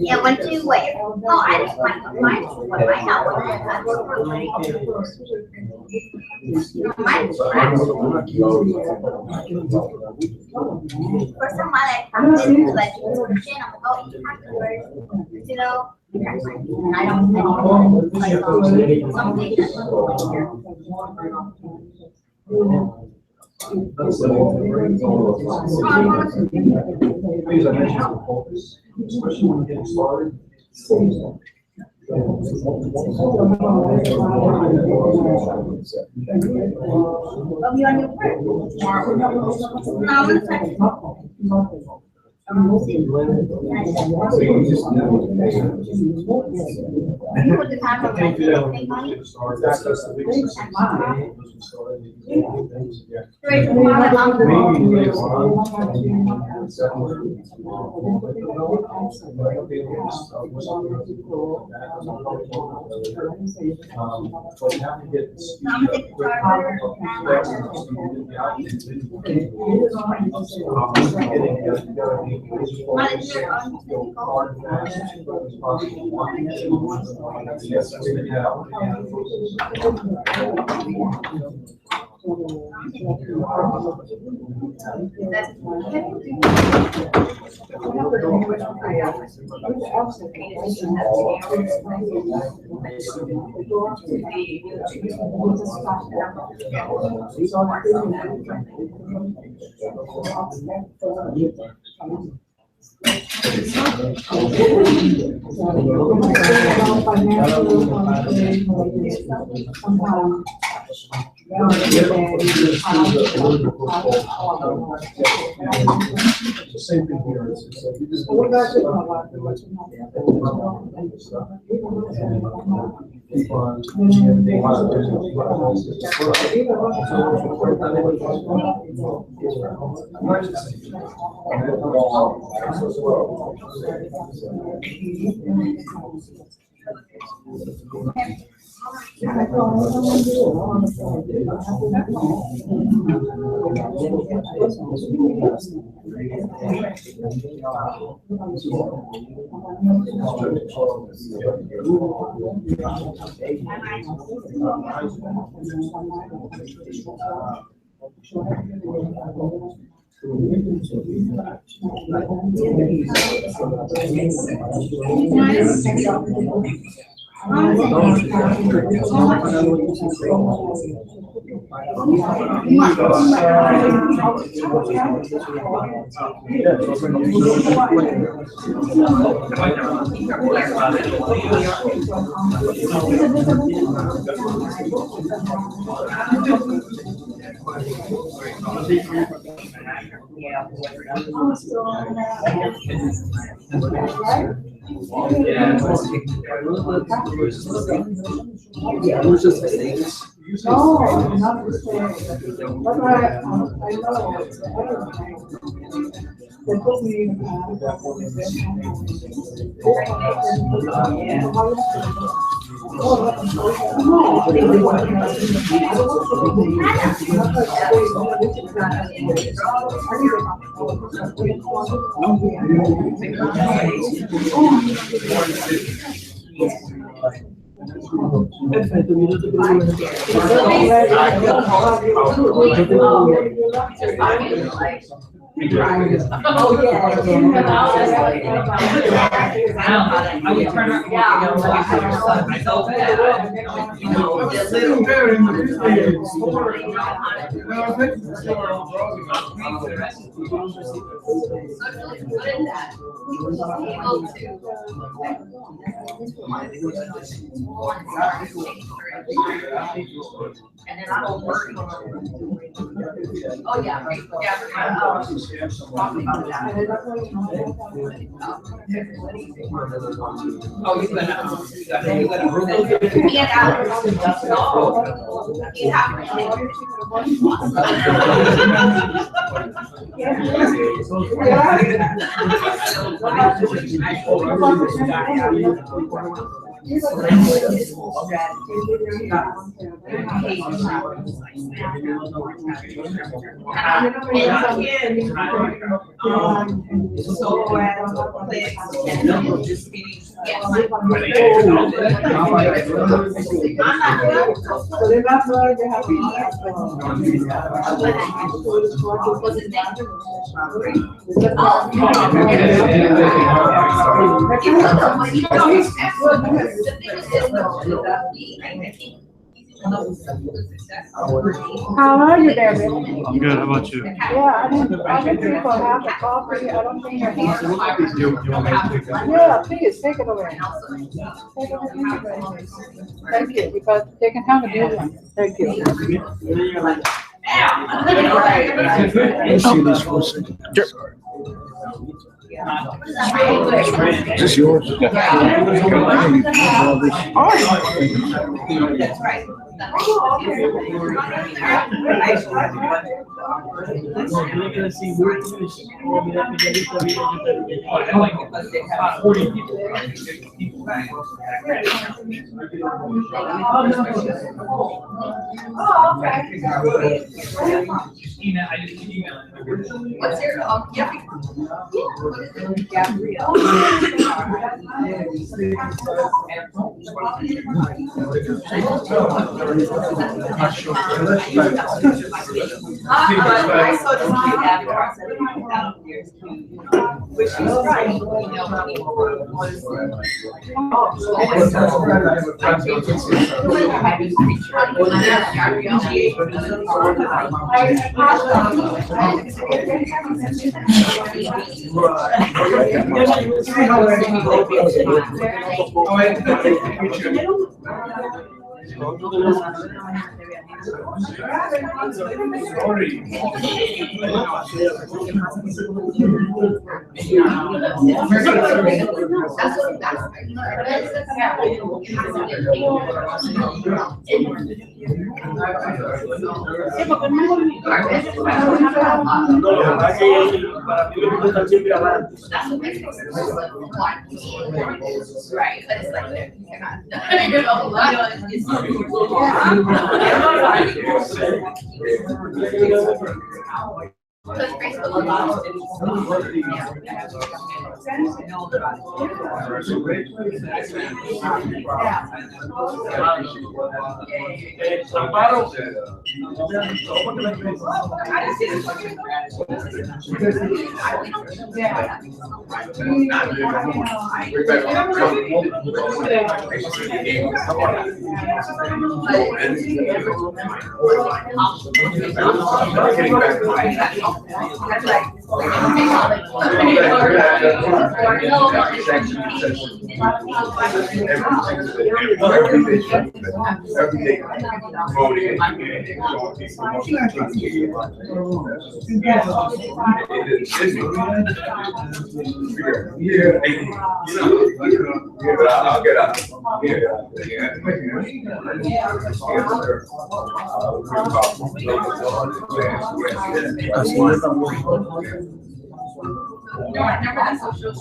Yeah, went to where? Oh, I just went to my house. First time I I'm like, you know, and I don't know, like, some days. Things I mentioned to focus, especially when getting started. The same thing here. It's like you just keep No, not the same. That's why I know. They put me in Oh, yeah. I would turn around. And then I don't work. Oh, yeah. Oh, you're gonna get out. You have How are you, David? I'm good. How about you? Yeah, I think people have the coffee. I don't think they're Yeah, please take it away. Take it away. Thank you, because they can have a good one. Thank you. Let's see this for a second. Is this yours? That's right. What's your Gabrielle. I saw this kid after 75,000 years, which is right. Right, but it's like because Facebook allows it. I'll get out. No, I never had social.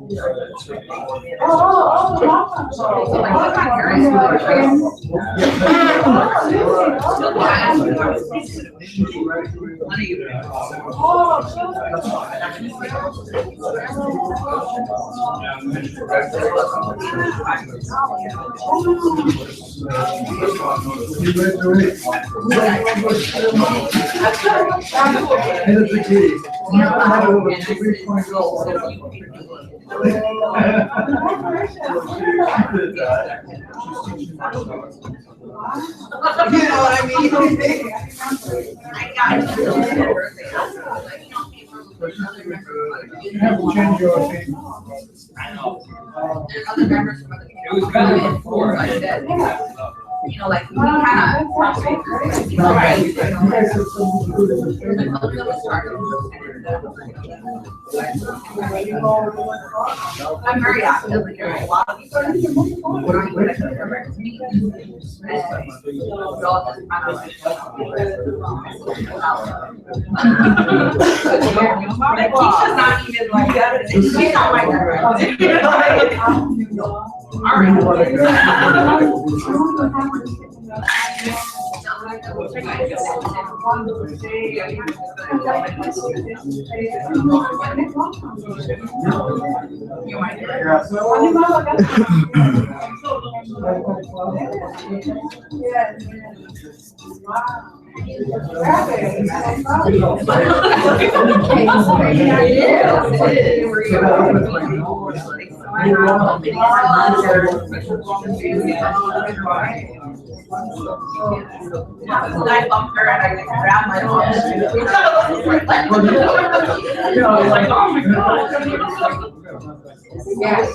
You know what I mean? I got You have to change your thing. I know. There's other members from other communities. It was better before, like that. You know, like we kind of. I'm very active. Like there's a lot of people. Like Keisha's not even like that. She's not like that. All right. I bumped her and I grabbed my arm. You know, like, oh my God. Yes.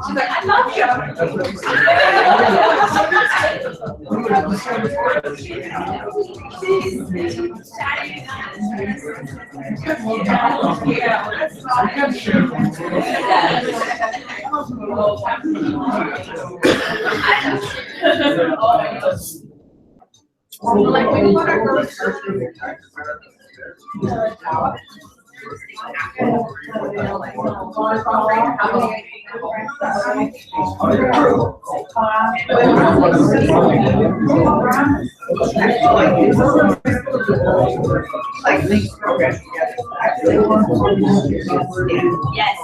She's like, I love you. Like when you want to yes.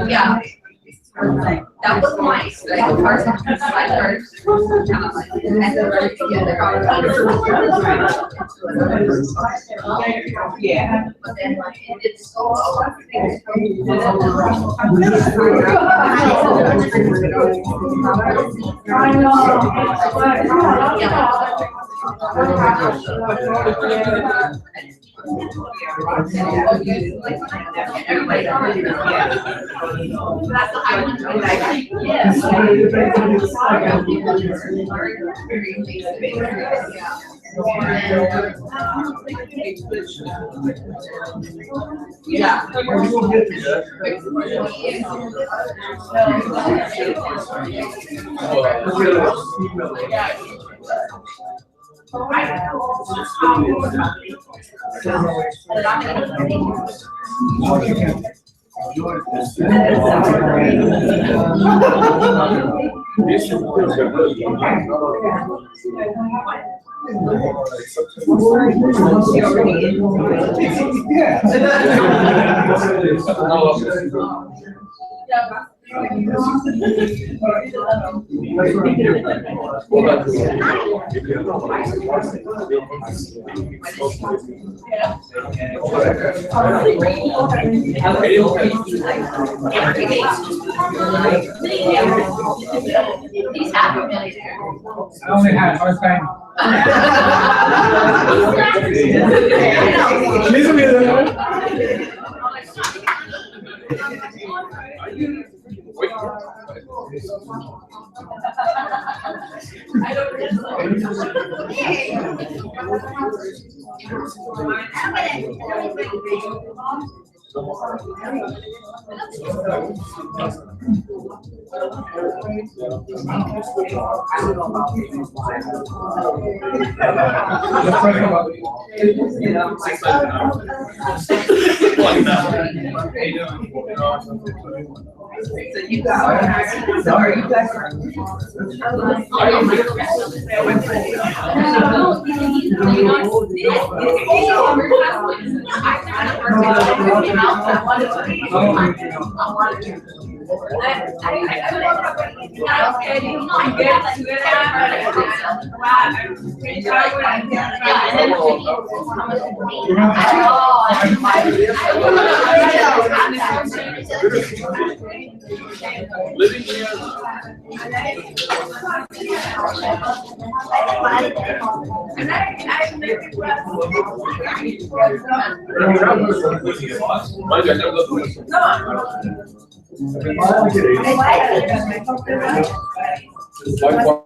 Yeah. That was nice. Like, first, kind of like, and then right together. Yeah. But then, like, it's so. Yeah. I only had a hard time. So you guys, sorry, you guys are. Living here. There we go.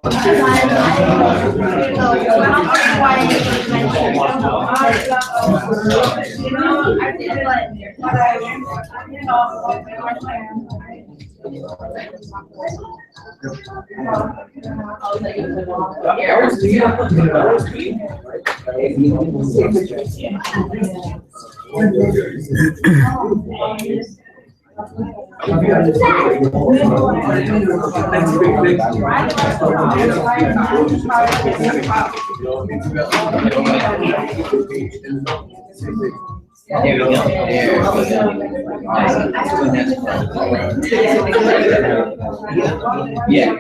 Yeah.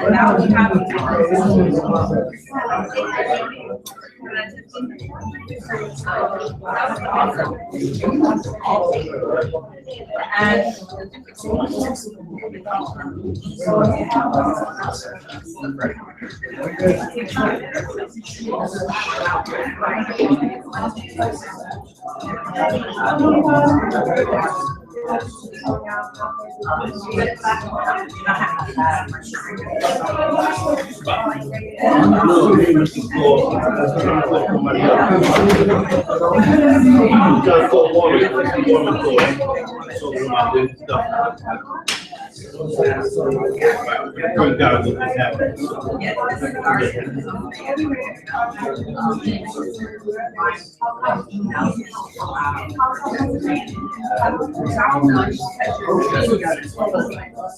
And now we have and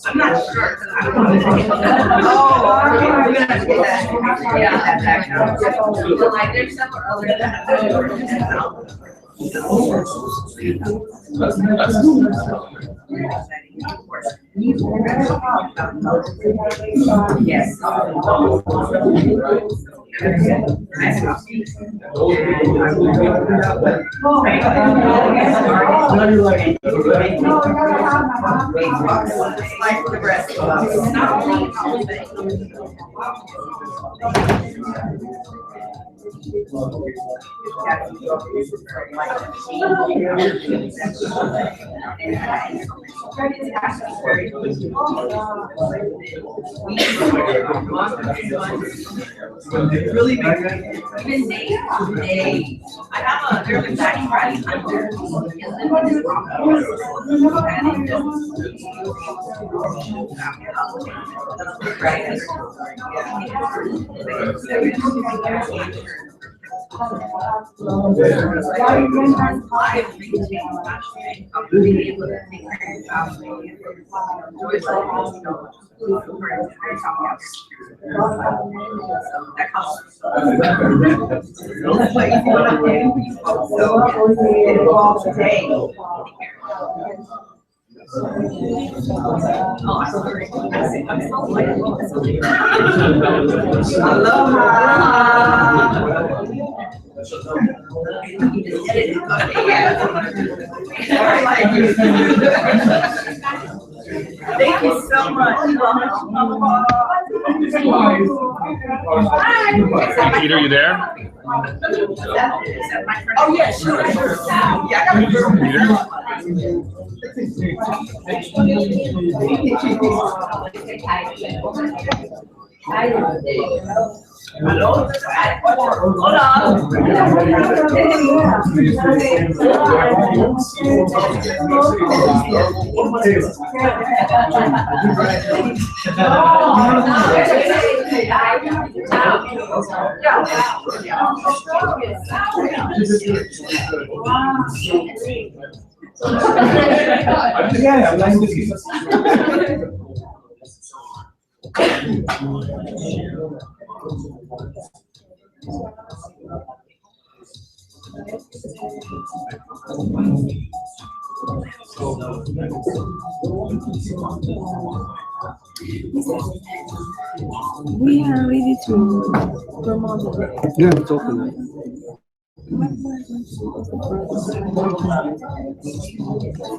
I'm not sure. Like there's several other yes. Really big. Even days. I have there's a backing right under. Thank you so much. Peter, you there? Oh, yeah, sure. Yeah, I got Yeah, nice to see you. We are ready to promote it. Yeah, it's open.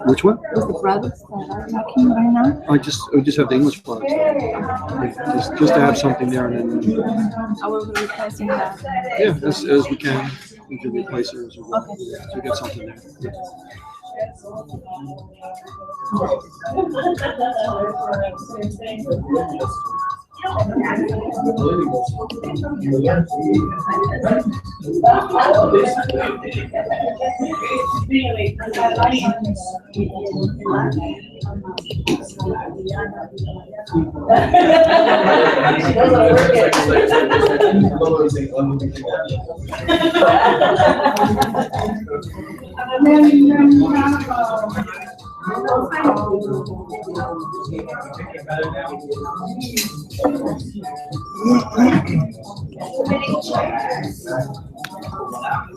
Which one? What's the products that are making right now? We just have the English products. Just to have something there, and then I will be replacing that. yeah, as we can, we can replace it as well. Okay. So we get something there.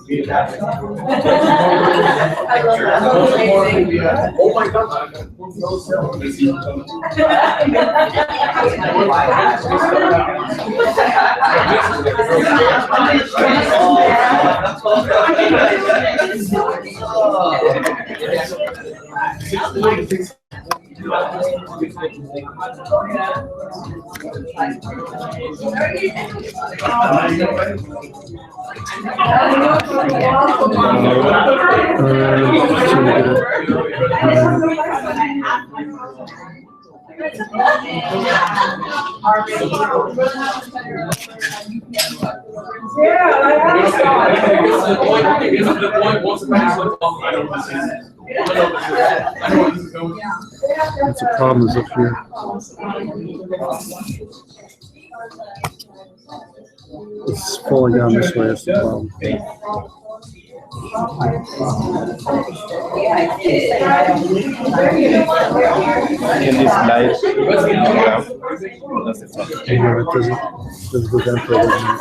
Yeah. Oh my God. That's the problem is up here. It's falling down this way, that's the problem. Can this light go out? That's the problem. Yeah, it doesn't go down further.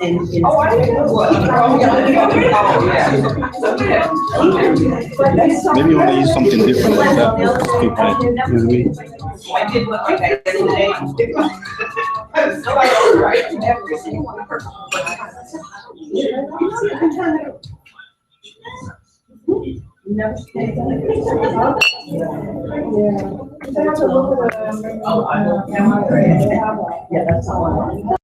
Maybe you want to use something different like that. Just keep it. I did look like that yesterday. Nobody else, right? Never seen one. Never seen one. Oh, I know. Yeah, that's all.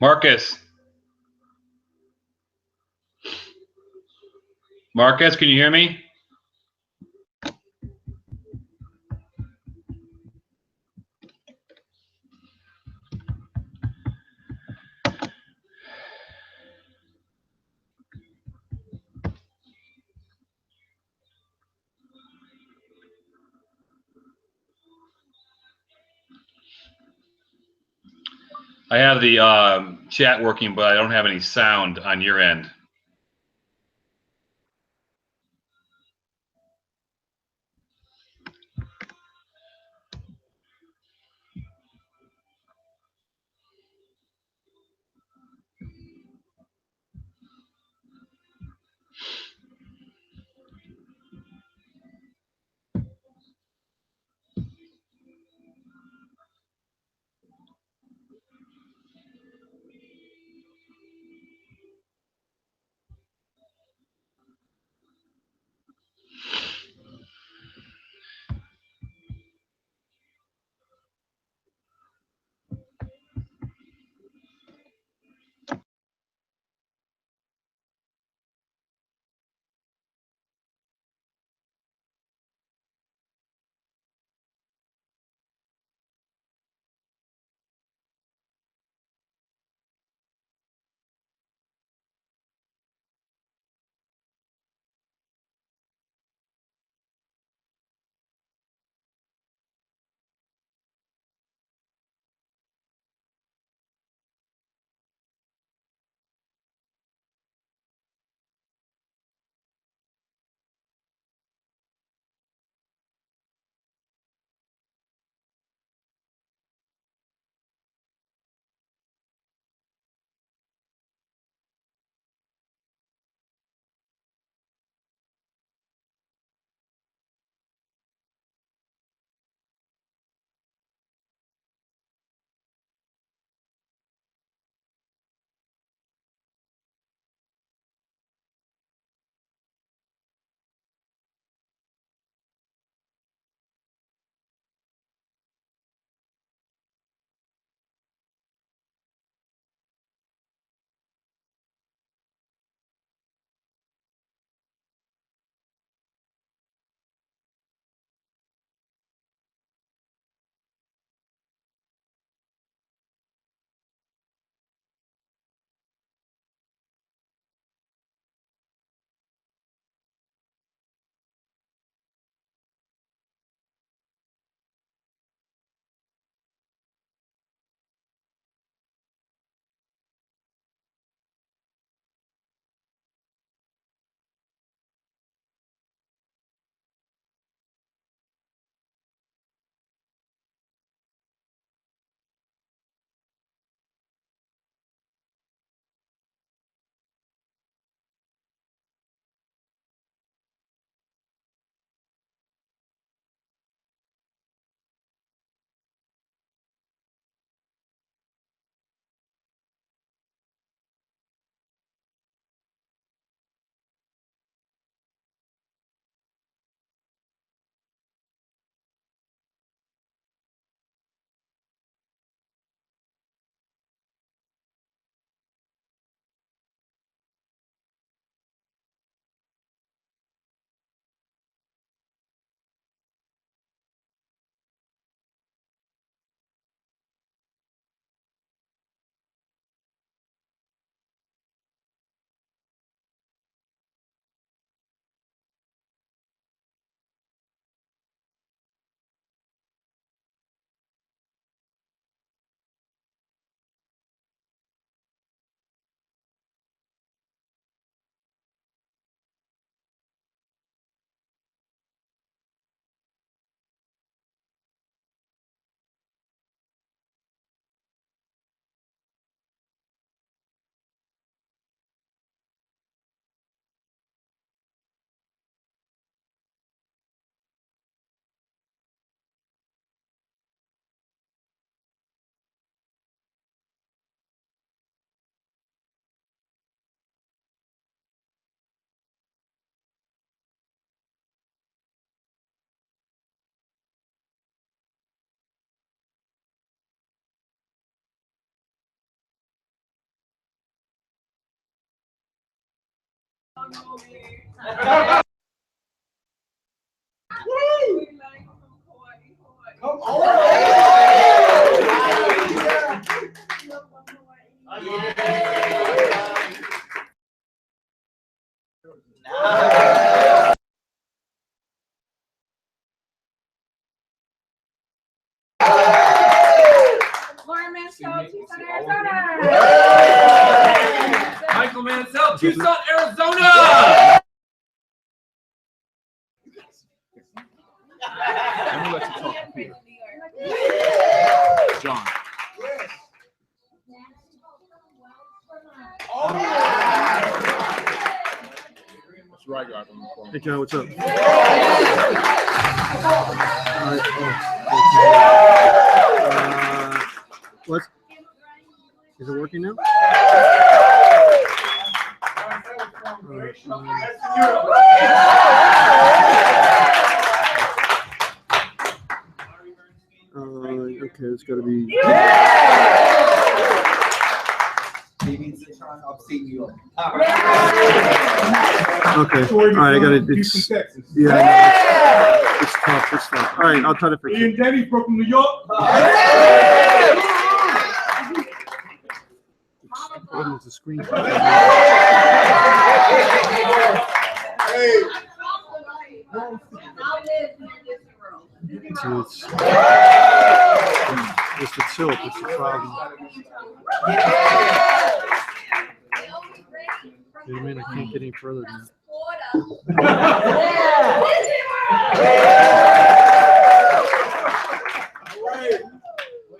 Marcus. Marcus, can you hear me? I have the chat working, but I don't have any sound on your end. Come Michael Manel, Tucson, Arizona. Let me let you talk to Peter. John. That's right, guys. Hey, John, what's up? What? Is it working now? Okay, it's got to be. Okay, all right, I got it. It's, yeah, it's tough. It's tough. All right, I'll try to fix it. Ian Denny's from New York. It's a screen. It's the tilt. It's the problem. You know what I mean? I can't get any further than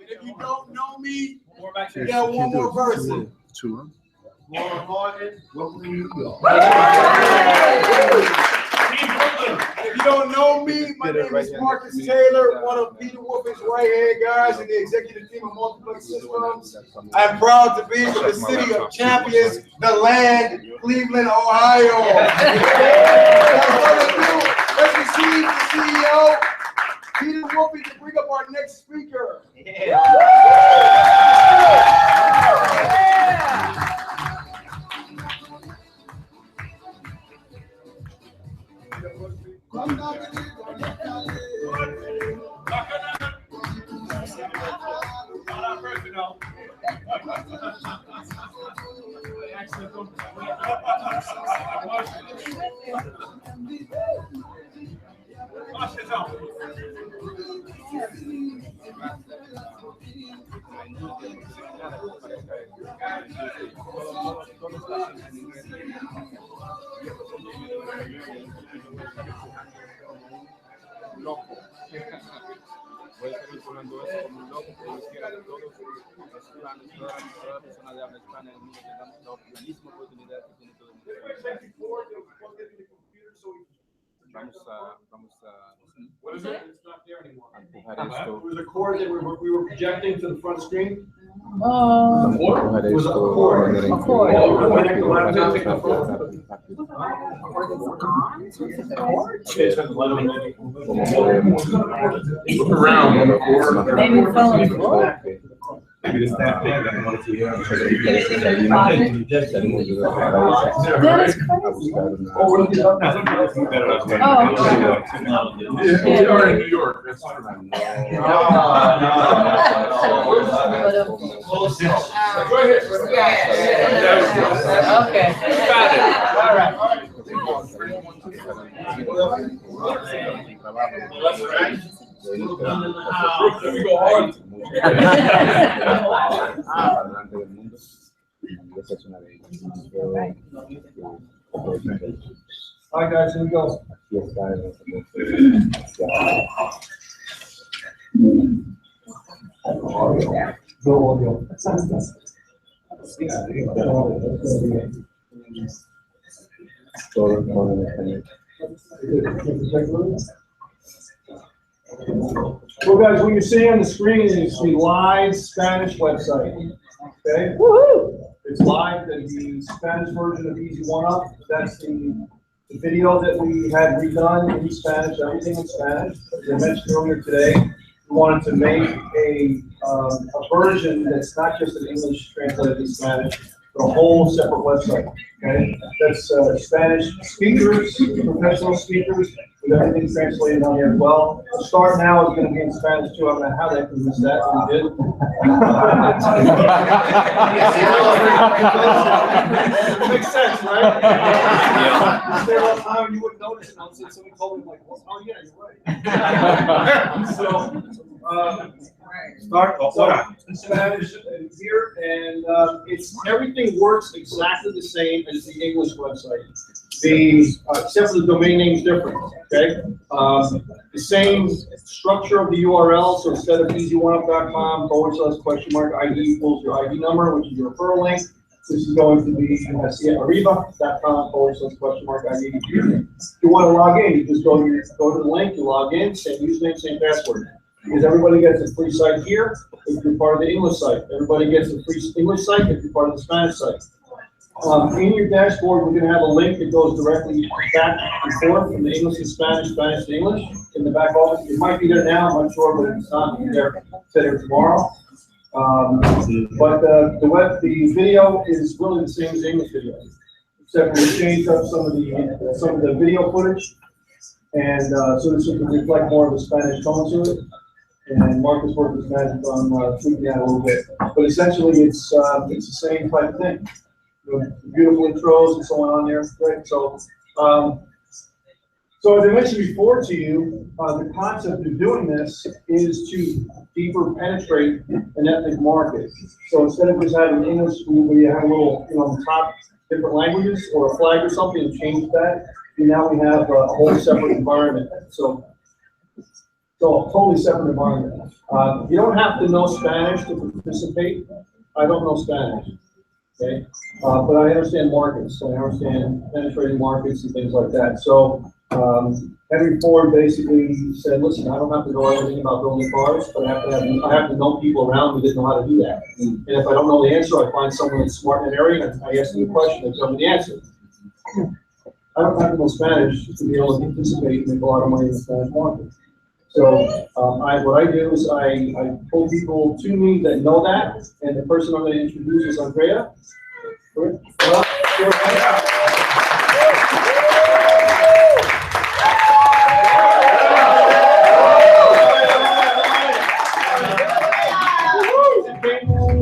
If you don't know me, that. you got one more person. Two. Laura Martin, welcome to New York. If you don't know me, my name is Marcus Taylor, one of Peter Wolf's right-hand guys in the executive team of Multiplex Systems. I'm proud to be from the city of champions, the land, Cleveland, Ohio. Let's receive the CEO, Peter Wolf, to bring up our next speaker. Voy a estar vinculando eso como un loco, que quiera de todos, toda persona de habla hispana en el mundo tengamos la misma oportunidad que tiene todo el mundo. Vamos a What is it? It's not there anymore. empujar esto. It was a cord that we were projecting to the front screen. Empujar It was a esto de cord. manera A cord. Connect the laptop. Look around. Maybe fell on the floor. Maybe the staff there doesn't want to see you. That is crazy. We are in New York. That's true. Go ahead. Okay. Got it. All right. Let me go hard. All right, guys, here we go. Well, guys, what you see on the screen is the live Spanish website. Okay? Woohoo! It's live, the Spanish version of Easy1Up. That's the video that we had redone in Spanish, everything in Spanish. As I mentioned earlier today, we wanted to make a version that's not just in English translated to Spanish, but a whole separate website, okay? That's Spanish speakers, professional speakers, with everything translated on here as well. The start now is gonna be in Spanish too. I don't know how that can miss that, we did. Makes sense, right? Yeah. Stay on time, you wouldn't notice it, until somebody told me, like, oh, yeah, you're right. So, Start ahora. Spanish here, and it's, everything works exactly the same as the English website. Except for the domain name is different, okay? The same structure of the URL, so instead of easy1up.com /ID equals your ID number, which is your referral link, this is going to be arriba.com /ID. If you want to log in, you just go to the link, you log in, same username, same password. Because everybody gets a free site here if you're part of the English site. Everybody gets a free English site if you're part of the Spanish site. In your dashboard, we're going to have a link that goes directly back and forth from the English to Spanish, Spanish to English in the back office. It might be there now, I'm not sure, but it's not there today or tomorrow. But the video is really the same as the English video, except we changed up some of the video footage, and so this will reflect more of a Spanish tone to it. And Marcus worked his magic on tweaking that a little bit, but essentially it's the same type of thing. Beautiful intros and so on there, right? So, so as I mentioned before to you, the concept of doing this is to deeper penetrate an ethnic market. So instead of just having English, where you have a little, on the top different languages or a flag or something and change that, now we have a whole separate environment. So a totally separate environment. You don't have to know Spanish to participate. I don't know Spanish. Okay, but I understand markets, and I understand penetrating markets and things like that. So Henry Ford basically said, "Listen, I don't have to know everything about building cars, but I have to know people around who didn't know how to do that. And if I don't know the answer, I find someone that's smart in that area, and I ask them a question and tell me the answer. I don't have to know Spanish to be able to participate and make a lot of money in the Spanish market." So what I do is I pull people to me that know that, and the person I'm going to introduce is Andrea. She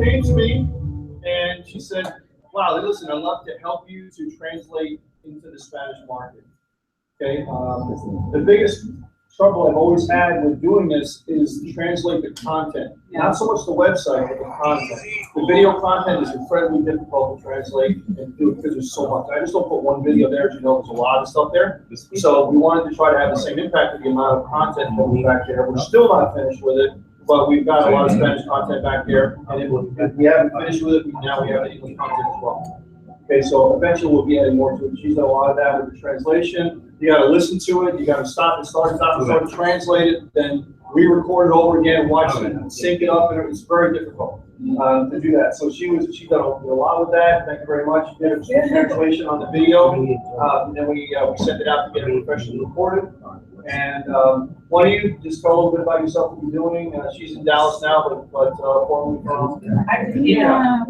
came to me and she said, "Wow, listen, I'd love to help you to translate into the Spanish market." Okay, the biggest trouble I've always had with doing this is to translate the content. Not so much the website, but the content. The video content is incredibly difficult to translate and do because there's so much. I just don't put one video there, as you know, there's a lot of stuff there. So we wanted to try to have the same impact with the amount of content that we back there. We're still not finished with it, but we've got a lot of Spanish content back there, and if we haven't finished with it, now we have the English content as well. Okay, so eventually we'll be adding more to it. She's done a lot of that with the translation. You got to listen to it. You got to stop and start and translate it, then re-record it over again, watch it, sync it up, and it's very difficult to do that. So she done a lot with that. Thank you very much. She did a translation on the video, and then we sent it out to get it professionally recorded. And why don't you just tell a little bit about yourself, what you're doing? She's in Dallas now, but formerly from Argentina.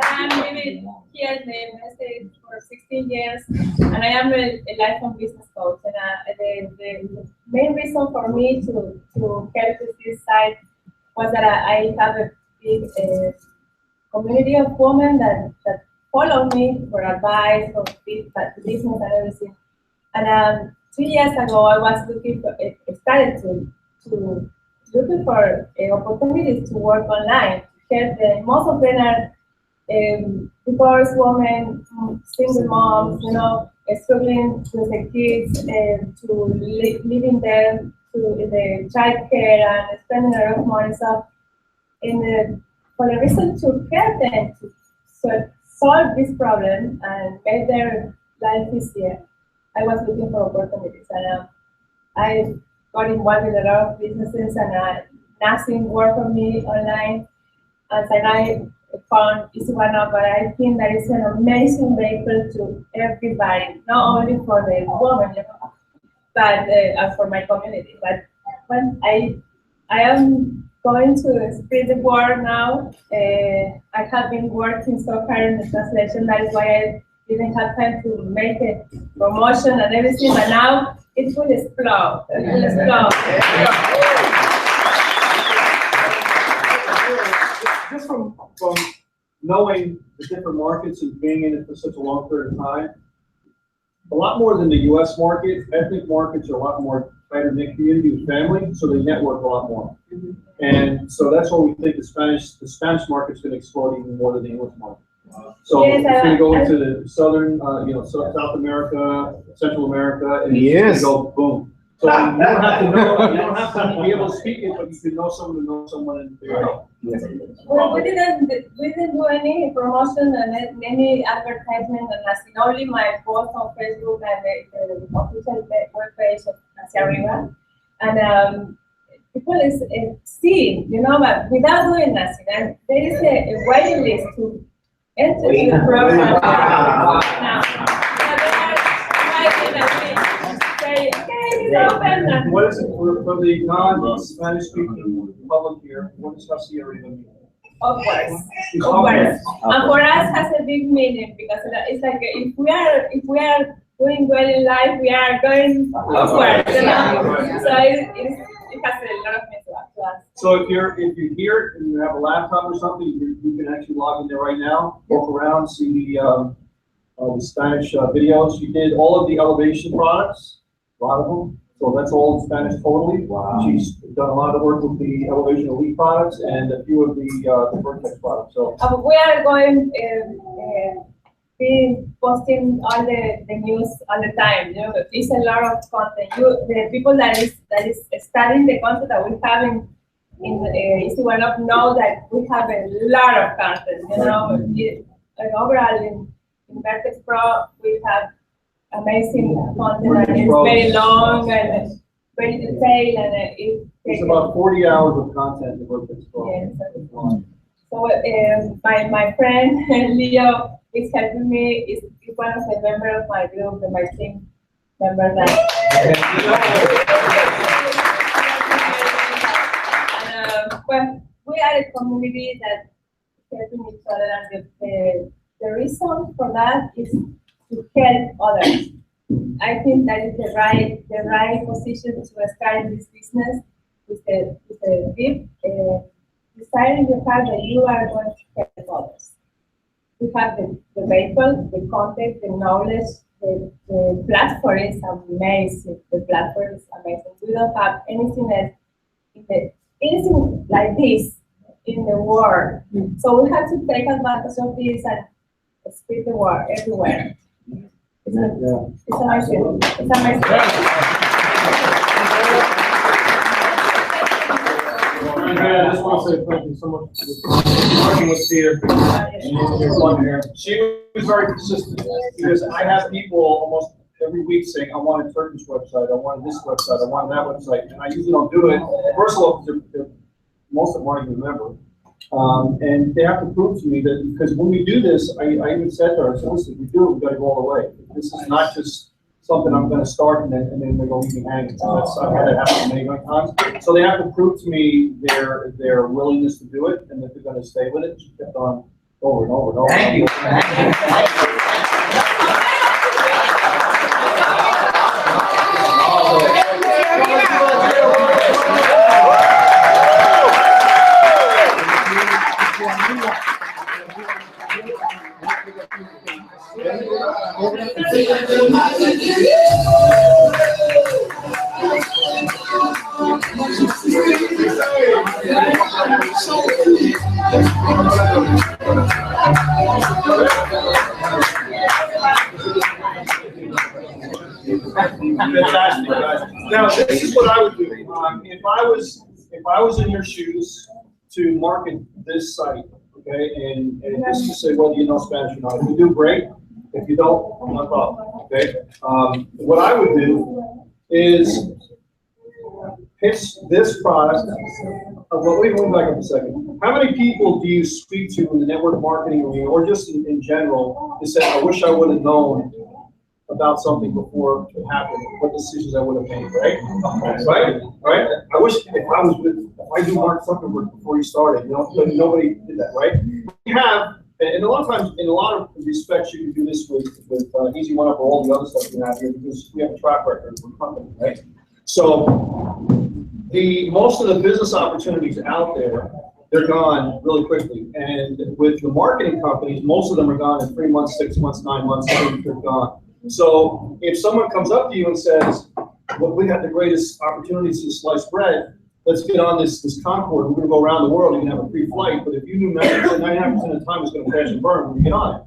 I'm living here in the United States for 16 years, and I am a life and business coach. And the main reason for me to help with this site was that I have a big community of women that follow me for advice, for business and everything. And 2 years ago, I was started to looking for opportunities to work online. Most of them are divorced women, single moms, struggling with the kids, to leaving them to the childcare and spending a lot of money. So, for the reason to help them to solve this problem and make their life easier, I was looking for opportunities, and I got involved with a lot of businesses, and nothing worked for me online. And then I found Easy1Up, but I think that is an amazing vehicle to everybody, not only for the women, but for my community. But when I am going to spread the word now. I have been working so hard in the translation. That is why I didn't have time to make a promotion and everything. But now it will explode. It will explode. Just from knowing the different markets and being in it for such a long period of time, a lot more than the U.S. market, ethnic markets are a lot more tighter knit community with family, so they network a lot more. And so that's why we think the Spanish market's going to explode even more than the English market. So Yes, it's going to go into the southern, South America, Central America, and it's going to go boom. So you don't have to know, you don't have to be able to speak it, but you can know someone to know someone in the area. Well, we didn't do any promotion and any advertisement on Nazi. Only my post on Facebook and the official webpage of Nazi Arriba. And people is seeing, but without doing nothing. And there is a waiting list to enter the program now. Say, okay, it's open. And What is it for the non-Spanish speaking public here? What does Nazi Arriba mean? Of course. And for us, has a big meaning because it's like if we are doing well in life, we are going upward. So it has a lot of meaning to us. So if you're here and you have a laptop or something, you can actually log in there right now, walk around, see the Spanish videos. You did all of the elevation products, a lot of them. So that's all in Spanish totally. Wow. She's done a lot of work with the Elevation Elite products and a few of the Vertex products. So we are going be posting all the news all the time. It's a lot of content. The people that is studying the content that we have in Easy1Up know that we have a lot of content. And overall in Vertex Pro we have amazing content and it's very long and very detailed and it's about 40 hours of content in the Vertex Pro. Yes. So my friend Leo is helping me. Is one of the members of my group, my team member well, we are a community that helping each other, and the reason for that is to help others. I think that is the right position to start this business with a deep desire in your heart that you are going to help others. We have the vehicle, the content, the knowledge, the platform is amazing. The platform is amazing. We don't have anything else anything like this in the world. So we have to take advantage of this and spread the word everywhere. It's amazing. It's amazing. I just want to say thank you so much for working with Tia and your fun here. She was very consistent because I have people almost every week saying, I want a Turkish website, I want this website, I want that website, and I usually don't do it. First of all, most of them aren't even remember. And they have to prove to me that, because when we do this, I even said to her, so listen, if we do it, we've got to go all the way. This is not just something I'm going to start and then they're going to leave me hanging. So I've had it happen many times. So they have to prove to me their willingness to do it and that they're going to stay with it. She kept on over and over and over. Thank you. Fantastic, guys. Now, this is what I would do. If I was in your shoes to market this site, okay, and just to say whether you know Spanish or not. If you do, great. If you don't, no problem. Okay. What I would do is pitch this product. Well, wait back up a second. How many people do you speak to in the network marketing arena, or just in general, to say, I wish I would have known about something before it happened, what decisions I would have made, right? Right? I wish if I was with why do Mark Zuckerberg before he started? You know, but nobody did that, right? We have, and a lot of times, in a lot of respects, you can do this with Easy1Up or all the other stuff we have here because we have a track record as a company, right? So most of the business opportunities out there, they're gone really quickly. And with the marketing companies, most of them are gone in 3 months, 6 months, 9 months, they're gone. So if someone comes up to you and says, well, we have the greatest opportunities to slice bread, let's get on this Concorde, we're gonna go around the world, you can have a free flight, but if you knew 99% of the time it's gonna crash and burn, when you get on it,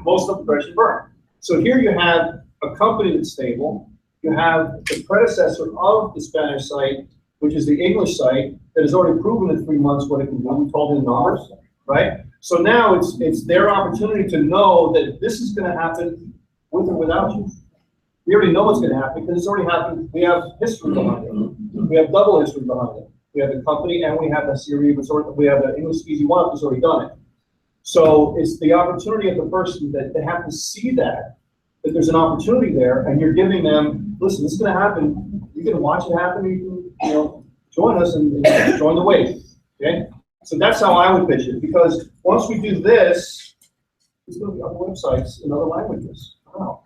most of them crash and burn. So here you have a company that's stable, you have the predecessor of the Spanish site, which is the English site, that has already proven in 3 months what it can do, we told you the numbers, right? So now it's their opportunity to know that this is gonna happen with or without you. We already know what's going to happen because it's already happened. We have history behind it. We have double history behind it. We have the company and we have the series. We have the English Easy1Up that's already done it. So it's the opportunity of the person that they have to see that there's an opportunity there, and you're giving them, listen, this is going to happen. You're going to watch it happen. You can, join us and join the wave. Okay. So that's how I would pitch it, because once we do this, it's going to be other websites in other languages. Wow.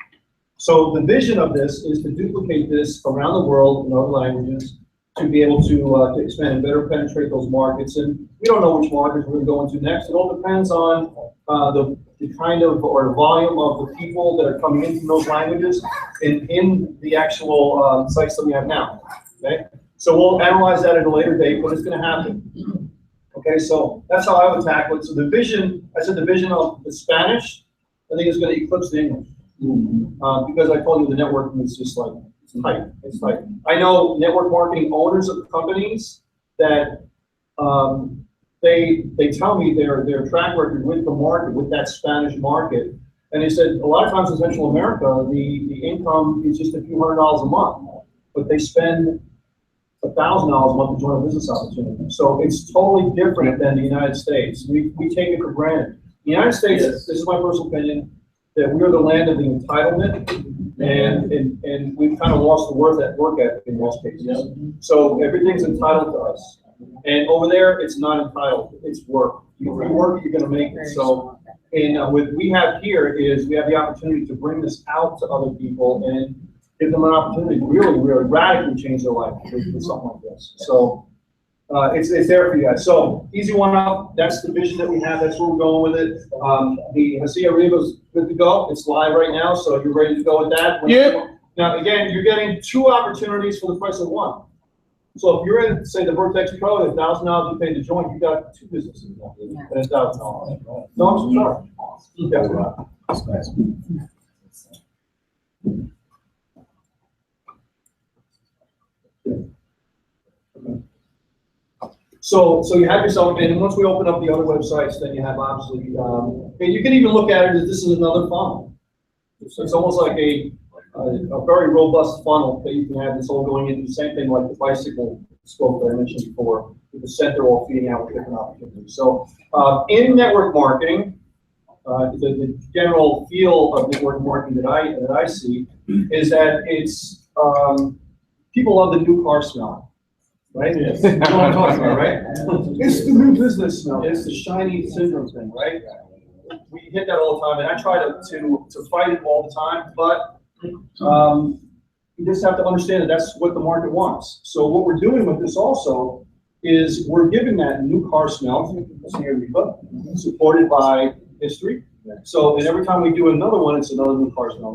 So the vision of this is to duplicate this around the world in other languages, to be able to expand and better penetrate those markets. And we don't know which markets we're going to go into next. It all depends on the kind of, or the volume of the people that are coming into those languages in the actual sites that we have now. Okay, so we'll analyze that at a later date, but it's going to happen. Okay, so that's how I would tackle it. So the vision, I said the vision of the Spanish, I think is going to eclipse the English. Because I told you the networking is just like, it's tight, it's tight. I know network marketing owners of companies that they tell me their track record with the market, with that Spanish market. And they said a lot of times in Central America, the income is just a few $100s a month, but they spend $1,000 a month to join a business opportunity. So it's totally different than the United States. We take it for granted. The United States, this is my personal opinion, that we are the land of the entitlement, and we've kind of lost the work ethic in most cases. So everything's entitled to us. And over there, it's not entitled, it's work. If you work, you're gonna make it. So, and what we have here is we have the opportunity to bring this out to other people and give them an opportunity to really, really radically change their life with something like this. So it's there for you guys. So Easy1Up, that's the vision that we have. That's where we're going with it. The Hacia Arriba's good to go. It's live right now, so you're ready to go with that. Yeah. Now again, you're getting 2 opportunities for the price of 1. So if you're in, say, the Vertex Pro, at $1,000 you pay to join, you got 2 businesses at $1,000. No, I'm sorry. Yeah. So you have yourself, and once we open up the other websites, then you have obviously, and you can even look at it as this is another funnel. So it's almost like a very robust funnel that you can have this all going into the same thing like the bicycle scope that I mentioned before, with the center all feeding out with different opportunities. So in network marketing, the general feel of network marketing that I see is that it's people love the new car smell. Right? Yes. You know what I'm talking about, right? It's the new business smell. It's the shiny syndrome thing, right? We hit that all the time, and I try to fight it all the time, but you just have to understand that that's what the market wants. So what we're doing with this also is we're giving that new car smell, supported by history. So, and every time we do another one, it's another new car smell,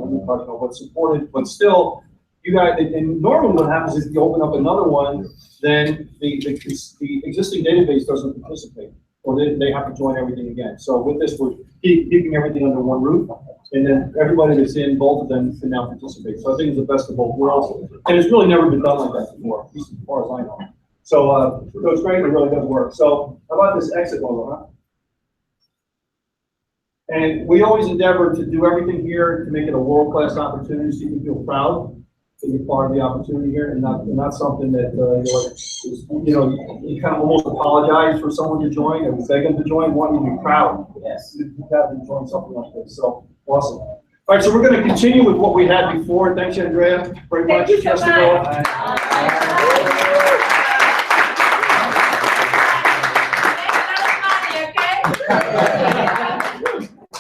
but supported, but still, you guys, and normally what happens is if you open up another one, then the existing database doesn't participate, or they have to join everything again. So with this, we're keeping everything under one roof, and then everybody that's in both of them can now participate. So I think it's the best of both worlds, and it's really never been done like that before, at least as far as I know. So it's great, it really does work. So how about this exit logo, huh? And we always endeavor to do everything here to make it a world-class opportunity so you can feel proud to be part of the opportunity here, and not something that you kind of almost apologize for someone to join and beg them to join. Want you to be proud. Yes, you have to join something like this. So awesome. All right, so we're going to continue with what we had before. Thanks, Andrea, very much. Thank you so much.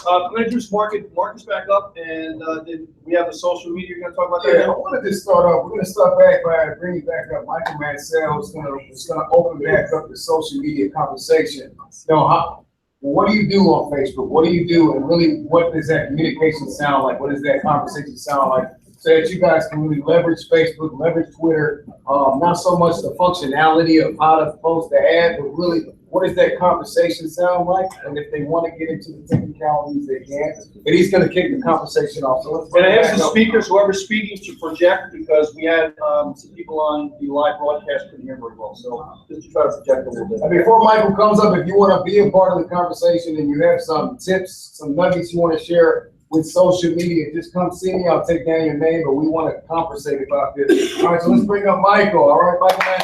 I'm gonna introduce Marcus back up, and then we have the social media. You're gonna talk about that. Yeah, I wanted to start off. We're gonna start back by bringing back up Michael Manel. It's gonna open back up the social media conversation. What do you do on Facebook? What do you do, and really, what does that communication sound like? What does that conversation sound like? So that you guys can really leverage Facebook, leverage Twitter, not so much the functionality of how to post the ad, but really, what does that conversation sound like? And if they want to get into the technicalities, they can. But he's going to kick the conversation off. So let's and I have some speakers, whoever's speaking, to project, because we had some people on the live broadcast couldn't hear very well. So just to try to project a little bit. And before Michael comes up, if you want to be a part of the conversation and you have some tips, some nuggets you want to share with social media, just come see me. I'll take down your name, but we want to conversate about this. All right, so let's bring up Michael. All right, Michael Manel.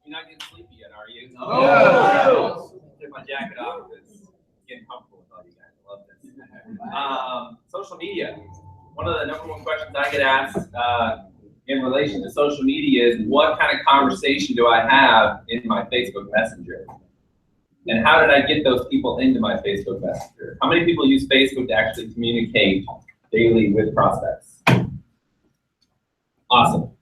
You're not getting sleepy yet, are you? No. Take my jacket off because it's getting comfortable with all you guys. I love this. Social media. One of the #1 questions I get asked in relation to social media is, what kind of conversation do I have in my Facebook Messenger? And how did I get those people into my Facebook Messenger? How many people use Facebook to actually communicate daily with prospects? Awesome.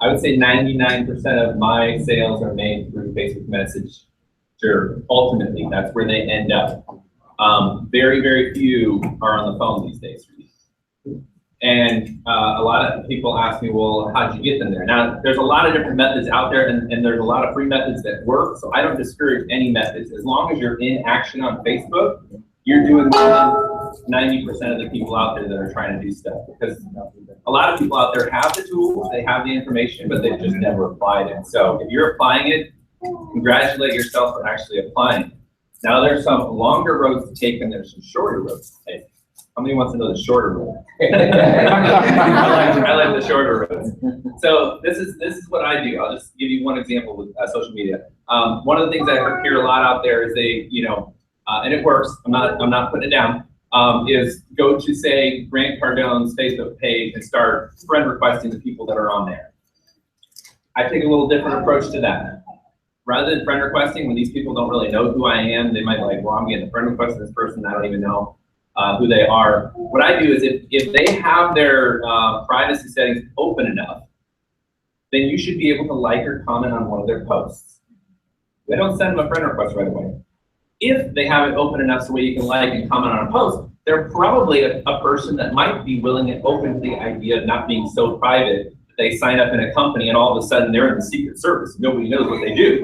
I would say 99% of my sales are made through Facebook Messenger. Ultimately, that's where they end up. Very, very few are on the phone these days. And a lot of people ask me, well, how'd you get them there? Now, there's a lot of different methods out there, and there's a lot of free methods that work, so I don't discourage any methods. As long as you're in action on Facebook, you're doing more than 90% of the people out there that are trying to do stuff. Because a lot of people out there have the tools, they have the information, but they've just never applied it. So if you're applying it, congratulate yourself for actually applying it. Now, there's some longer roads to take, and there's some shorter roads to take. How many wants to know the shorter road? I like the shorter roads. So this is what I do. I'll just give you one example with social media. One of the things I hear a lot out there is they, and it works. I'm not putting it down. Is go to, say, Grant Cardone's Facebook page and start friend requesting the people that are on there. I take a little different approach to that. Rather than friend requesting, when these people don't really know who I am, they might be like, well, I'm getting a friend request from this person, I don't even know who they are. What I do is if they have their privacy settings open enough, then you should be able to like or comment on one of their posts. They don't send them a friend request right away. If they have it open enough so where you can like and comment on a post, they're probably a person that might be willing and open to the idea of not being so private that they sign up in a company and all of a sudden they're in the Secret Service. Nobody knows what they do.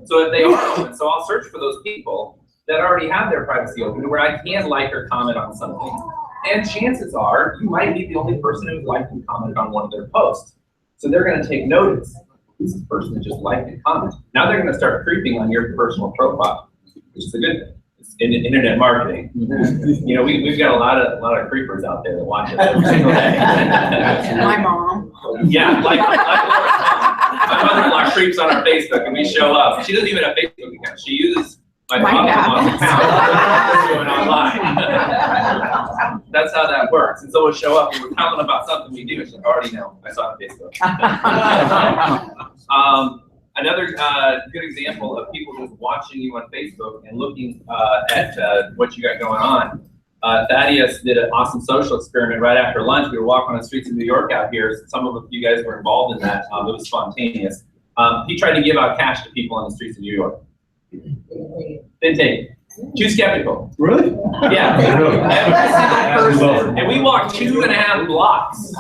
So if they are open, so I'll search for those people that already have their privacy open where I can like or comment on something. And chances are you might be the only person who's liked and commented on one of their posts. So they're going to take notice. Who's this person that just liked and commented? Now they're going to start creeping on your personal profile, which is a good thing. It's internet marketing. We've got a lot of creepers out there that watch it every single day. My mom. Yeah, like my mother-in-law creeps on our Facebook and we show up. She doesn't even have a Facebook account. She uses my father-in-law's account doing online. That's how that works. And so we'll show up and we're telling them about something we do. She's like, I already know. I saw it on Facebook. Another good example of people just watching you on Facebook and looking at what you got going on. Thaddeus did an awesome social experiment right after lunch. We were walking on the streets of New York out here. Some of you guys were involved in that. It was spontaneous. He tried to give out cash to people on the streets of New York. Didn't take it. Too skeptical. Really? Yeah. Every single person. And we walked 2.5 blocks.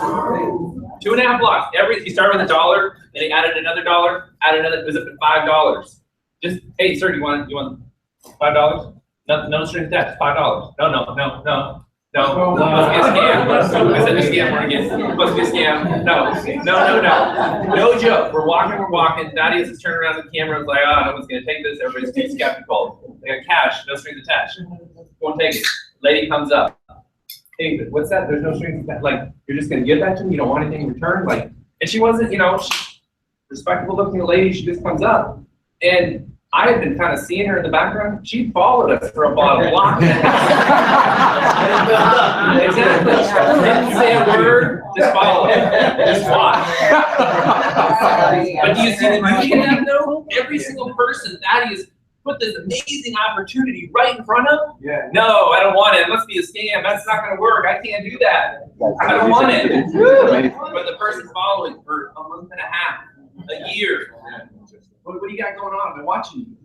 2.5 blocks. He started with $1, then he added another $, added another, it was up to $5. Just, hey, sir, you want $5? No strings attached, $5. No. Must be a scam. I said the scam word again. Must be a scam. No. No joke. We're walking. Thaddeus is turning around the camera and was like, oh, no one's gonna take this. Everybody's too skeptical. They got cash, no strings attached. Won't take it. Lady comes up. Hey, what's that? There's no strings attached. Like, you're just gonna give that to me? You don't want anything in return? Like, and she wasn't, she's respectable looking lady. She just comes up. And I had been kind of seeing her in the background. She followed us for about a block. Exactly. Didn't say a word, just follow it. Just watch. But do you see the beauty in that though? Every single person that is put this amazing opportunity right in front of. Yeah. No, I don't want it. It must be a scam. That's not going to work. I can't do that. I don't want it. But the person following for a month and a half, a year. What do you got going on? I've been watching you.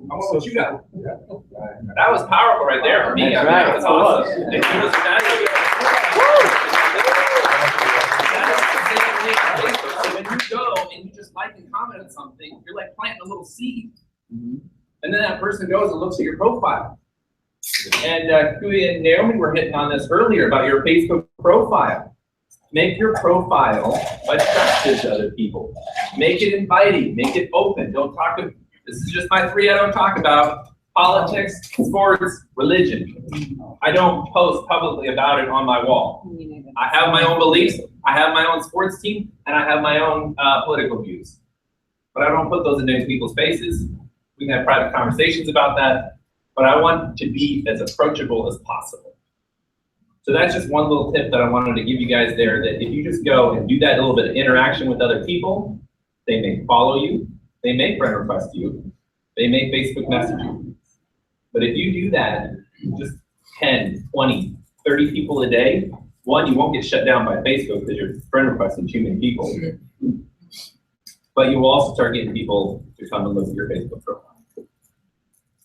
I want what you got. That was powerful right there for me. I mean, that was awesome. And he was so when you go and you just like and comment on something, you're like planting a little seed. And then that person goes and looks at your profile. And Kui and Naomi were hitting on this earlier about your Facebook profile. Make your profile attractive to other people. Make it inviting, make it open. Don't talk to, this is just my three I don't talk about. Politics, sports, religion. I don't post publicly about it on my wall. I have my own beliefs, I have my own sports team, and I have my own political views. But I don't put those into people's faces. We can have private conversations about that, but I want to be as approachable as possible. So that's just one little tip that I wanted to give you guys there, that if you just go and do that little bit of interaction with other people, they may follow you, they may friend request you, they may Facebook message you. But if you do that, just 10, 20, 30 people a day, one, you won't get shut down by Facebook because you're friend requesting too many people. But you will also start getting people to come and look at your Facebook profile.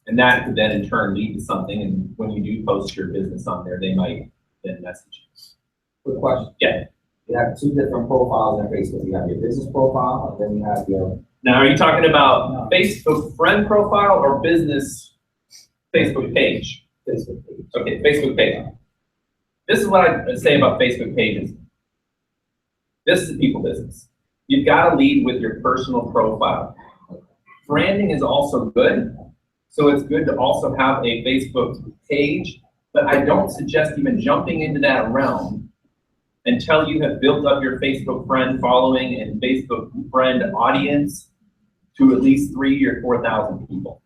And that could then in turn lead to something, and when you do post your business on there, they might then message you. Quick question. Yeah. You have two different profiles on Facebook. You have your business profile, and then you have your... Now, are you talking about Facebook friend profile or business Facebook page? Facebook page. Okay, Facebook page. This is what I say about Facebook pages. This is a people business. You've got to lead with your personal profile. Branding is also good. So it's good to also have a Facebook page, but I don't suggest even jumping into that realm until you have built up your Facebook friend following and Facebook friend audience to at least 3,000 or 4,000 people.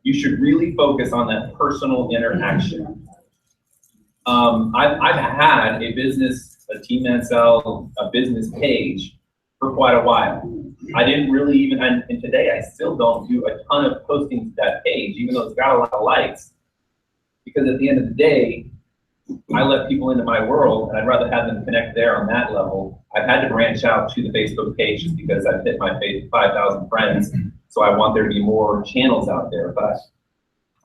You should really focus on that personal interaction. I've had a business, a Team Manel, a business page for quite a while. I didn't really even, and today I still don't do a ton of posting to that page, even though it's got a lot of likes, because at the end of the day, I let people into my world and I'd rather have them connect there on that level. I've had to branch out to the Facebook page just because I've hit my 5,000 friends, so I want there to be more channels out there. But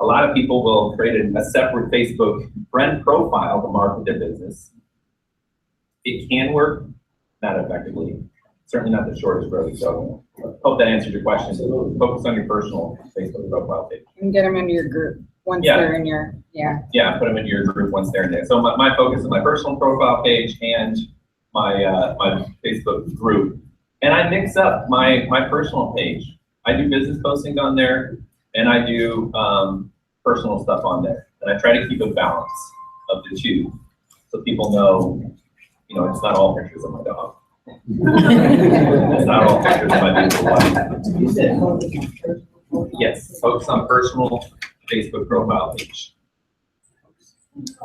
a lot of people will create a separate Facebook friend profile to market their business. It can work, not effectively. Certainly not the shortest road. So hope that answers your question. Focus on your personal Facebook profile page. And get them into your group once they're in your, Yeah, put them into your group once they're in there. So my focus is my personal profile page and my my Facebook group. And I mix up my personal page. I do business postings on there, and I do personal stuff on there. And I try to keep a balance of the two, so people know, you know, it's not all pictures of my dog. It's not all pictures of my beautiful wife. Yes, focus on personal Facebook profile page.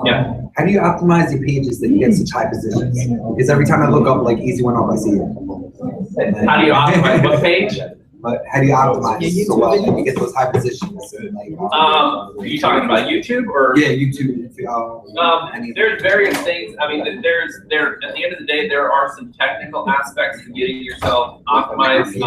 Yeah. How do you optimize your pages that you get such high positions? Because every time I look up like Easy1Up, I see it. How do you optimize what page? But how do you optimize so well that you get those high positions? And Are you talking about YouTube or? Yeah, YouTube. There's various things. I mean, at the end of the day, there are some technical aspects to getting yourself optimized.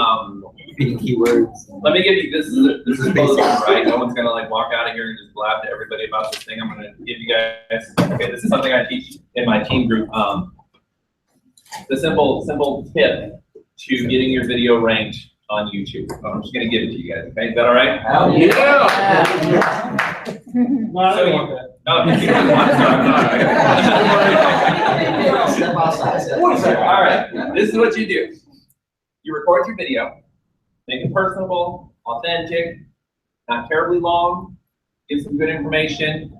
Keywords. Let me give you, this is basic, right? No one's gonna like walk out of here and just blab to everybody about this thing. I'm gonna give you guys, okay, this is something I teach in my team group. The simple tip to getting your video ranked on YouTube. I'm just gonna give it to you guys, okay? Is that all right? Yeah. No, I don't want that. No, if you don't want it, all right, this is what you do. You record your video, make it personable, authentic, not terribly long, give some good information,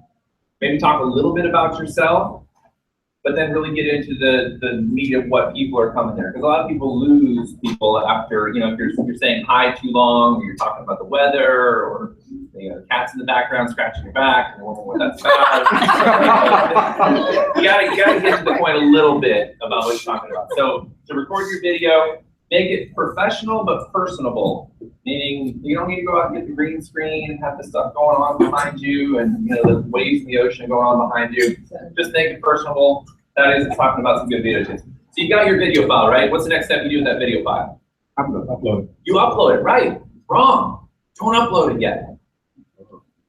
maybe talk a little bit about yourself, but then really get into the meat of what people are coming there. Because a lot of people lose people after, you know, if you're saying hi too long, or you're talking about the weather, or, you know, cats in the background scratching your back, and wondering what that's about. you gotta get to the point a little bit about what you're talking about. So to record your video, make it professional but personable. Meaning you don't need to go out and get the green screen and have the stuff going on behind you and, you know, the waves in the ocean going on behind you. Just make it personable. That is talking about some good video tips. So you got your video file, right? What's the next step you do with that video file? Upload. You upload it, right? Wrong. Don't upload it yet.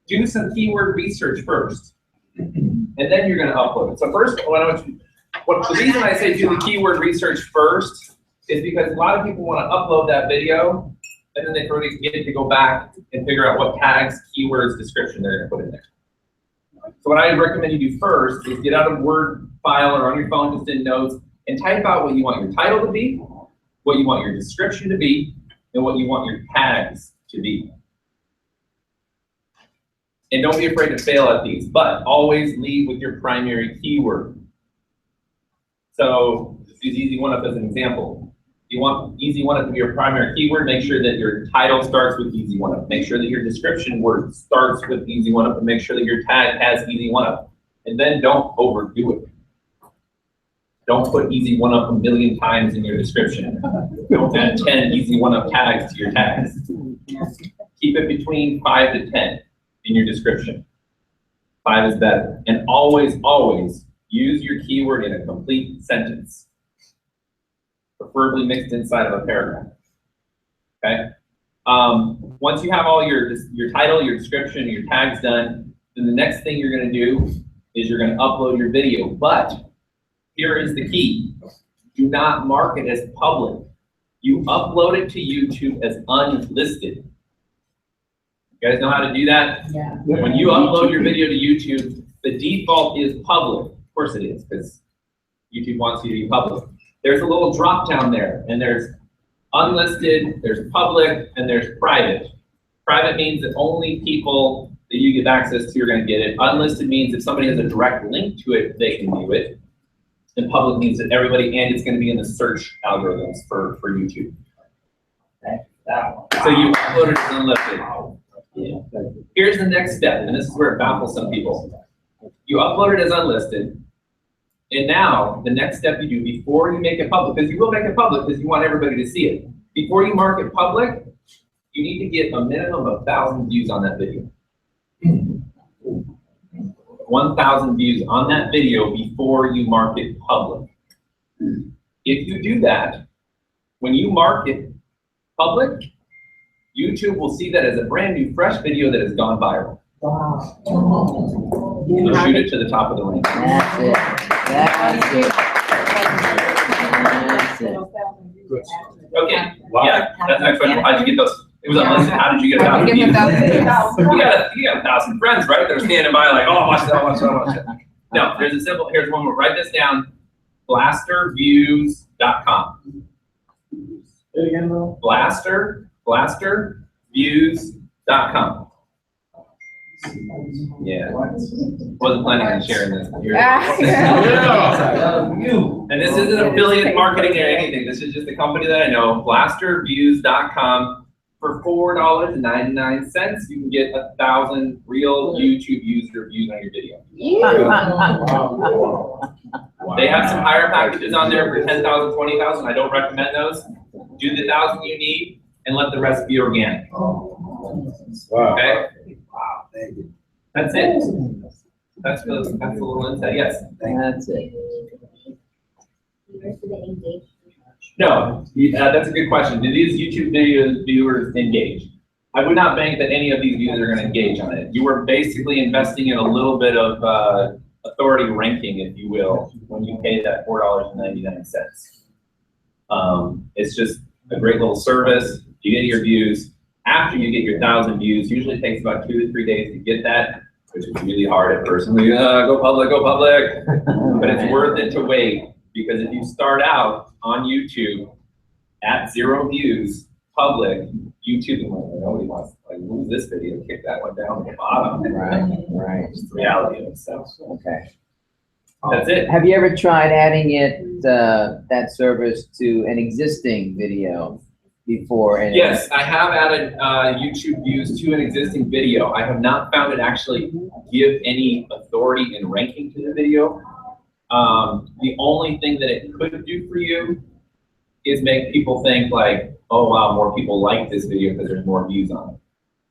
Do some keyword research first, and then you're going to upload it. So first, the reason I say do the keyword research first is because a lot of people want to upload that video, and then they forget to go back and figure out what tags, keywords, description they're going to put in there. So what I recommend you do first is get out a Word file or on your phone, just in notes, and type out what you want your title to be, what you want your description to be, and what you want your tags to be. And don't be afraid to fail at these, but always lead with your primary keyword. So just use Easy1Up as an example. You want Easy1Up to be your primary keyword, make sure that your title starts with Easy1Up. Make sure that your description word starts with Easy1Up, and make sure that your tag has Easy1Up. And then don't overdo it. Don't put Easy1Up a million times in your description. Don't add 10 Easy1Up tags to your tags. Keep it between 5 to 10 in your description. 5 is better. And always, always use your keyword in a complete sentence, preferably mixed inside of a paragraph. Okay? Once you have all your title, your description, your tags done, then the next thing you're going to do is you're going to upload your video. But here is the key. Do not mark it as public. You upload it to YouTube as unlisted. You guys know how to do that? Yeah. When you upload your video to YouTube, the default is public. Of course it is, because YouTube wants you to be public. There's a little drop down there, and there's unlisted, there's public, and there's private. Private means that only people that you give access to are going to get it. Unlisted means if somebody has a direct link to it, they can view it. And public means that everybody, and it's going to be in the search algorithms for YouTube. So you upload it as unlisted. Yeah. Here's the next step, and this is where it baffles some people. You upload it as unlisted, and now the next step you do before you make it public, because you will make it public because you want everybody to see it. Before you mark it public, you need to get a minimum of 1,000 views on that video. 1,000 views on that video before you mark it public. If you do that, when you mark it public, YouTube will see that as a brand new, fresh video that has gone viral. Wow. You'll shoot it to the top of the link. That's it. That's it. Okay. Yeah, that's the next question. How'd you get those? It was unlisted. How did you get 1,000 views? You got 1,000 friends, right? They're standing by like, oh, watch that, watch that, watch that. No, there's a simple, here's one more. Write this down. Blasterviews.com. Say it again, bro. Blasterviews.com. Yeah. Wasn't planning on sharing this. And this isn't affiliate marketing or anything. This is just a company that I know. Blasterviews.com. For $4.99, you can get 1,000 real YouTube user views on your video. They have some higher packages on there for 10,000, 20,000. I don't recommend those. Do the 1,000 you need, and let the rest be organic. Okay. Wow, thank you. That's it. That's a little insight. Yes. That's it. No, that's a good question. Do these YouTube video viewers engage? I would not bank that any of these viewers are going to engage on it. You are basically investing in a little bit of authority ranking, if you will, when you pay that $4.99. It's just a great little service. You get your views. After you get your 1,000 views, usually it takes about 2 to 3 days to get that, which is really hard at first. Like, go public, go public. But it's worth it to wait, because if you start out on YouTube at 0 views, public, YouTube, nobody wants to like move this video, kick that one down to the bottom. Right. It's the reality of it. So okay. That's it. Have you ever tried adding it, that service to an existing video before? And Yes, I have added YouTube views to an existing video. I have not found it actually give any authority in ranking to the video. The only thing that it could do for you is make people think like, oh wow, more people like this video because there's more views on it.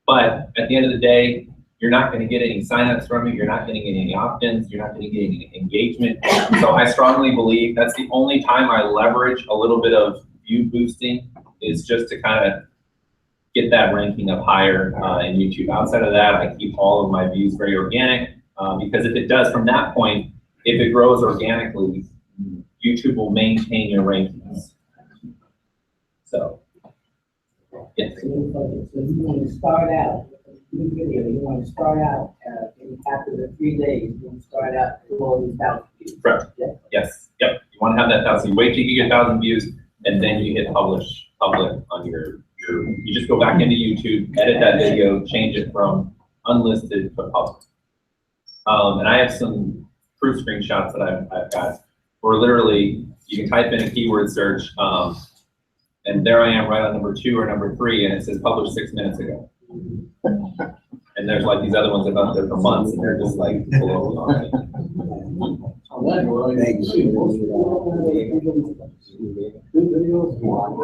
But at the end of the day, you're not going to get any signups from it. You're not getting any opt-ins. You're not going to get any engagement. So I strongly believe that's the only time I leverage a little bit of view boosting, is just to kind of get that ranking up higher in YouTube. Outside of that, I keep all of my views very organic, because if it does, from that point, if it grows organically, YouTube will maintain your rankings. So, yes. So you want to start out, you want to start out, after the 3 days, you want to start out with all these 1,000 views. Correct. Yes. Yep. You want to have that 1,000. You wait till you get 1,000 views, and then you hit publish public on your. You just go back into YouTube, edit that video, change it from unlisted to public. And I have some proof screenshots that I've got where literally you can type in a keyword search, and there I am right on number 2 or number 3, and it says published 6 minutes ago. And there's like these other ones that have been up there for months, and they're just like below already.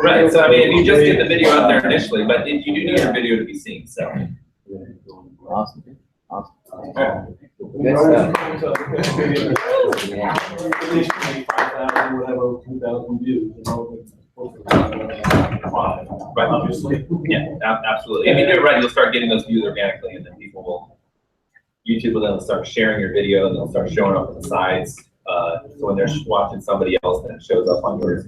Right, so I mean, if you just get the video out there initially, but you do need your video to be seen, so. Awesome. Awesome. Yeah. Good stuff. Yeah. We'll have over 2,000 views, you know. Right, obviously. Yeah, absolutely. I mean, you're right, you'll start getting those views organically, and then people will, YouTube will then start sharing your video, and they'll start showing up on the sides. So when they're watching somebody else, then it shows up on yours.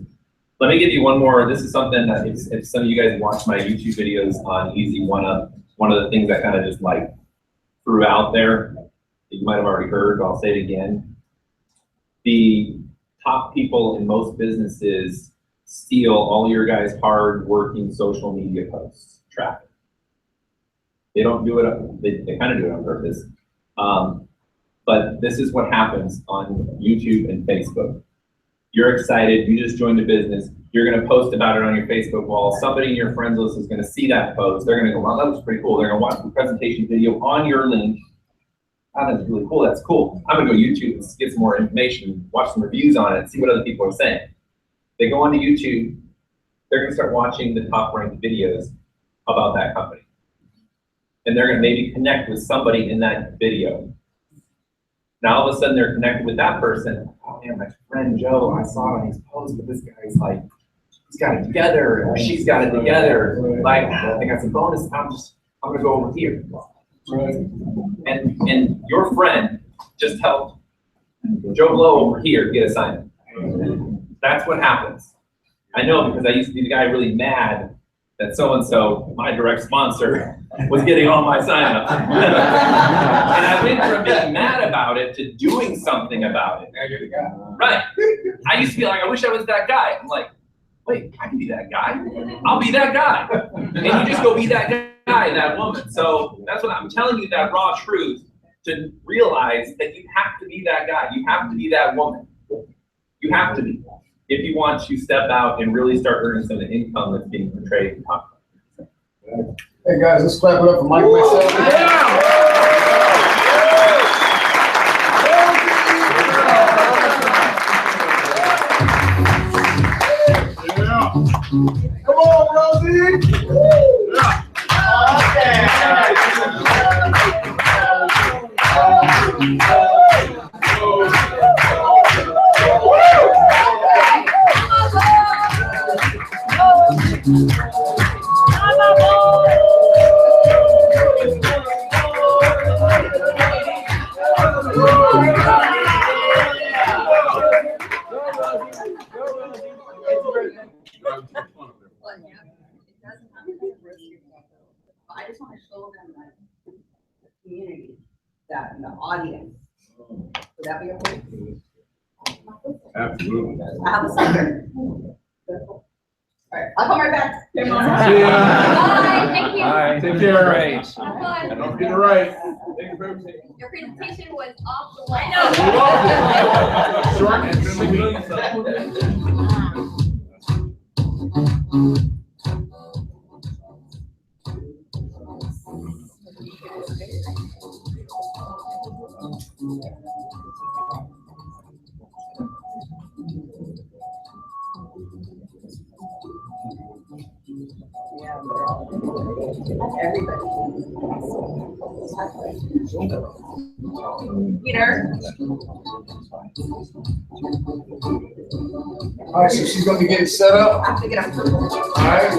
Let me give you one more. This is something that if some of you guys watch my YouTube videos on Easy1Up, one of the things I kind of just like threw out there, that you might have already heard, but I'll say it again. The top people in most businesses steal all your guys' hard-working social media posts, traffic. They don't do it, they kind of do it on purpose. But this is what happens on YouTube and Facebook. You're excited, you just joined a business, you're gonna post about it on your Facebook wall, somebody in your friends list is gonna see that post, they're gonna go, wow, that was pretty cool. They're gonna watch the presentation video on your link. Oh, that's really cool, that's cool. I'm gonna go YouTube and get some more information, watch some reviews on it, see what other people are saying. They go onto YouTube, they're gonna start watching the top ranked videos about that company. And they're gonna maybe connect with somebody in that video. Now all of a sudden they're connected with that person. Oh man, my friend Joe, I saw it on his post, but this guy's like, he's got it together, or she's got it together. Like, they got some bonus, I'm gonna go over here. And your friend just helped Joe Blow over here get a sign up. That's what happens. I know, because I used to be the guy really mad that so-and-so, my direct sponsor, was getting all my signups. And I went from being mad about it to doing something about it. Now you're the guy. Right. I used to be like, I wish I was that guy. I'm like, wait, I can be that guy. I'll be that guy. And you just go be that guy, that woman. So that's what I'm telling you, that raw truth, to realize that you have to be that guy. You have to be that woman. You have to be, if you want to step out and really start earning some of the income that's being portrayed and talked about. Hey guys, let's clap it up for Mike and myself. Come on, Rosie! I just want to show them that the community, that in the audience. Would that be okay? Absolutely. I have a second. Alright, I'll come right back. See ya. Bye, thank you. Bye. Take care. Have fun. And don't forget to write. Your presentation was off the wall. Short and sweet. Peter? All right, so she's gonna be getting set up. I have to get up. All right.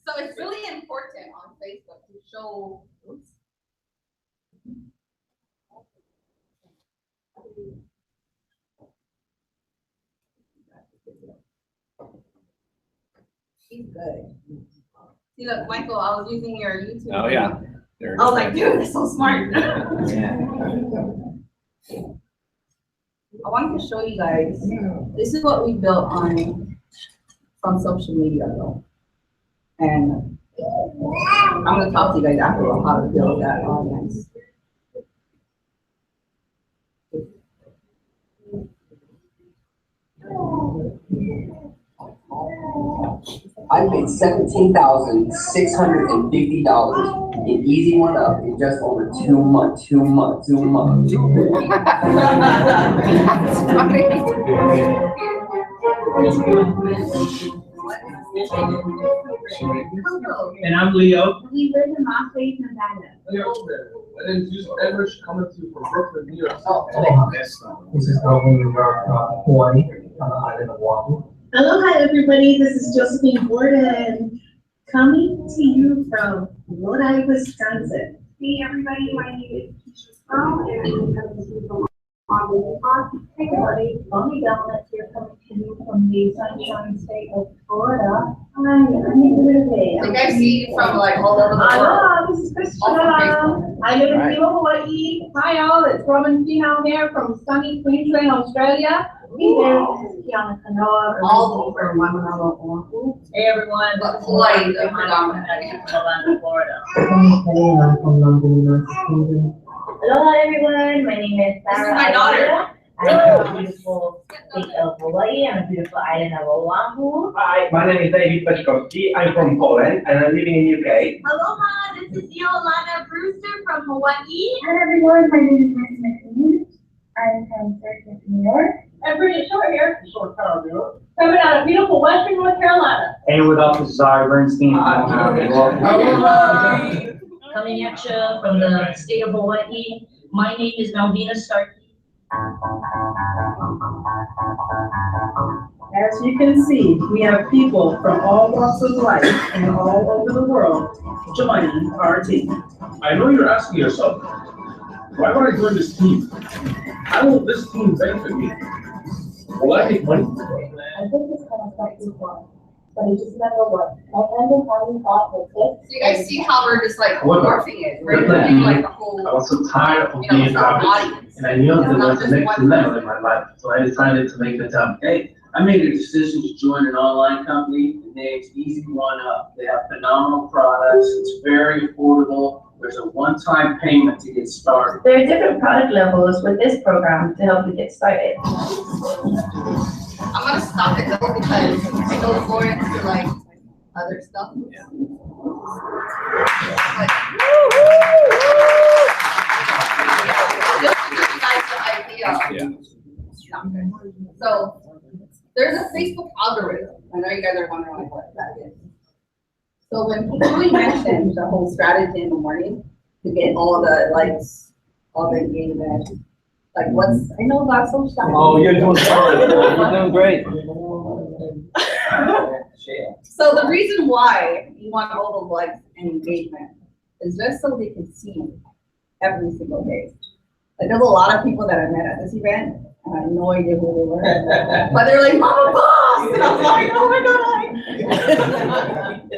So it's really important on Facebook to show. She's good. See, look, Michael, I was using your YouTube. Oh, yeah. I was like, dude, that's so smart. Yeah. I wanted to show you guys, this is what we built from social media though. And I'm gonna talk to you guys after about how to build that audience. I paid $17,650 in Easy1Up in just over 2 months. 2 months. And I'm Leo. We live in Las Vegas, Nevada. And then just Edward coming to from Brooklyn, New York. This is Melvin, New York, Hawaii, on the island of Oahu. Hello, hi everybody. This is Josephine Gordon, coming to you from Lodi, Wisconsin. Hey everybody, my name is Keisha Sproul and I'm coming to you from Oahu. Hey everybody, Bonnie Donuts here, coming to you from the sunshine state of Florida. Hi, I'm in I think I see you from like all over the world. Hello, this is Christina. I live in Hilo, Hawaii. Hi all, it's Robin Finau here from sunny Queensland, Australia. Hey there, this is Kiana Kanoa. All over Oahu. Hey everyone. But Hawaii, the predominant. Orlando, Florida. I'm from London, United. Hello everyone, my name is Sarah. This is my daughter. I'm from the beautiful state of Hawaii and a beautiful island of Oahu. Hi, my name is David Peczkowski. I'm from Poland and I'm living in UK. Aloha, this is Yolanda Brewster from Hawaii. Hi everyone, my name is Miss McLean. I'm from Syracuse, New York. I'm pretty short here. Short power, coming out of beautiful Western North Carolina. Hey, what up? This is Zari Bernstein. Coming at you from the state of Hawaii. My name is Malvina Starkey. As you can see, we have people from all walks of life and all over the world joining our team. I know you're asking yourself, why would I join this team? How will this team benefit me? Will I make money? I think this kind of stuff is fun, but it just never worked. My friend and family thought with this. So you guys see how we're just like However, morphing it, right? We're doing like the whole, I was so tired of you know, being the whole average, audience. and I knew there It's not was the just next one level in my life, so I decided to make the jump. Hey, I made a decision to join an online company. The name's Easy1Up. They have phenomenal products. It's very affordable. There's a one-time payment to get started. There are different product levels with this program to help you get started. I'm gonna stop it though because I go more into like other stuff. Like, just to give you guys the idea. So there's a Facebook algorithm. I know you guys are wondering like what that is. So when we mentioned the whole strategy in the morning to get all the likes, all the engagement, like what's, I know about social media. Oh, you're doing fine. You're doing great. So the reason why you want all those likes and engagement is just so they can see you every single day. Like there's a lot of people that I met at this event, and I had no idea who they were. But they're like, Mama Boss! And I'm like, oh my God.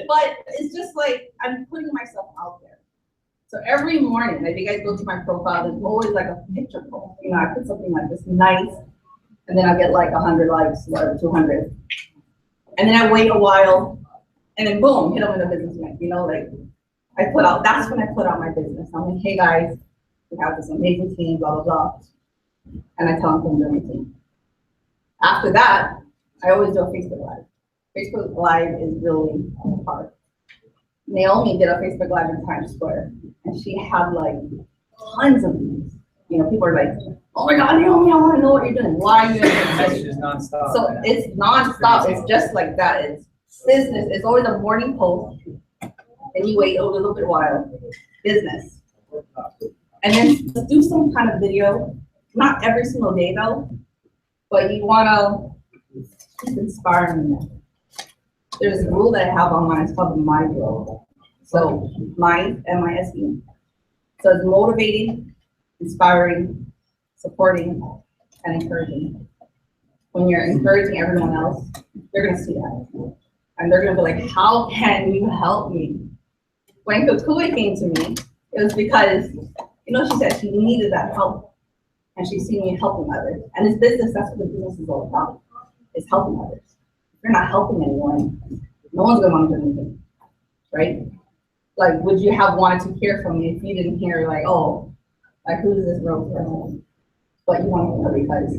But it's just like, I'm putting myself out there. So every morning, like you guys go to my profile, there's always like a picture post. You know, I put something like this nice, and then I get like 100 likes or 200. And then I wait a while, and then boom, hit them with a business event. You know, like I put out, that's when I put out my business. I'm like, hey guys, we have this amazing team, blah, blah, blah. And I tell them to do my team. After that, I always do a Facebook Live. Facebook Live is really hard. Naomi did a Facebook Live in Times Square, and she had like tons of views. You know, people are like, oh my God, Naomi, I want to know what you're doing. Why are you doing this? Messages nonstop. So it's nonstop. It's just like that. It's business. It's always a morning post, and you wait a little bit while. Business. And then do some kind of video. Not every single day though, but you want to keep inspiring them. There's a rule that I have on mine. It's called the MIND rule. So MIND, M-I-S-E. So it's motivating, inspiring, supporting, and encouraging. When you're encouraging everyone else, they're gonna see that. And they're gonna be like, how can you help me? When Kukui came to me, it was because, you know, she said she needed that help. And she's seen me helping others. And this business, that's what the business is all about, is helping others. If you're not helping anyone, no one's gonna want to do anything, right? Like, would you have wanted to hear from me if you didn't hear like, oh, like who's this girl from? But you want to hear because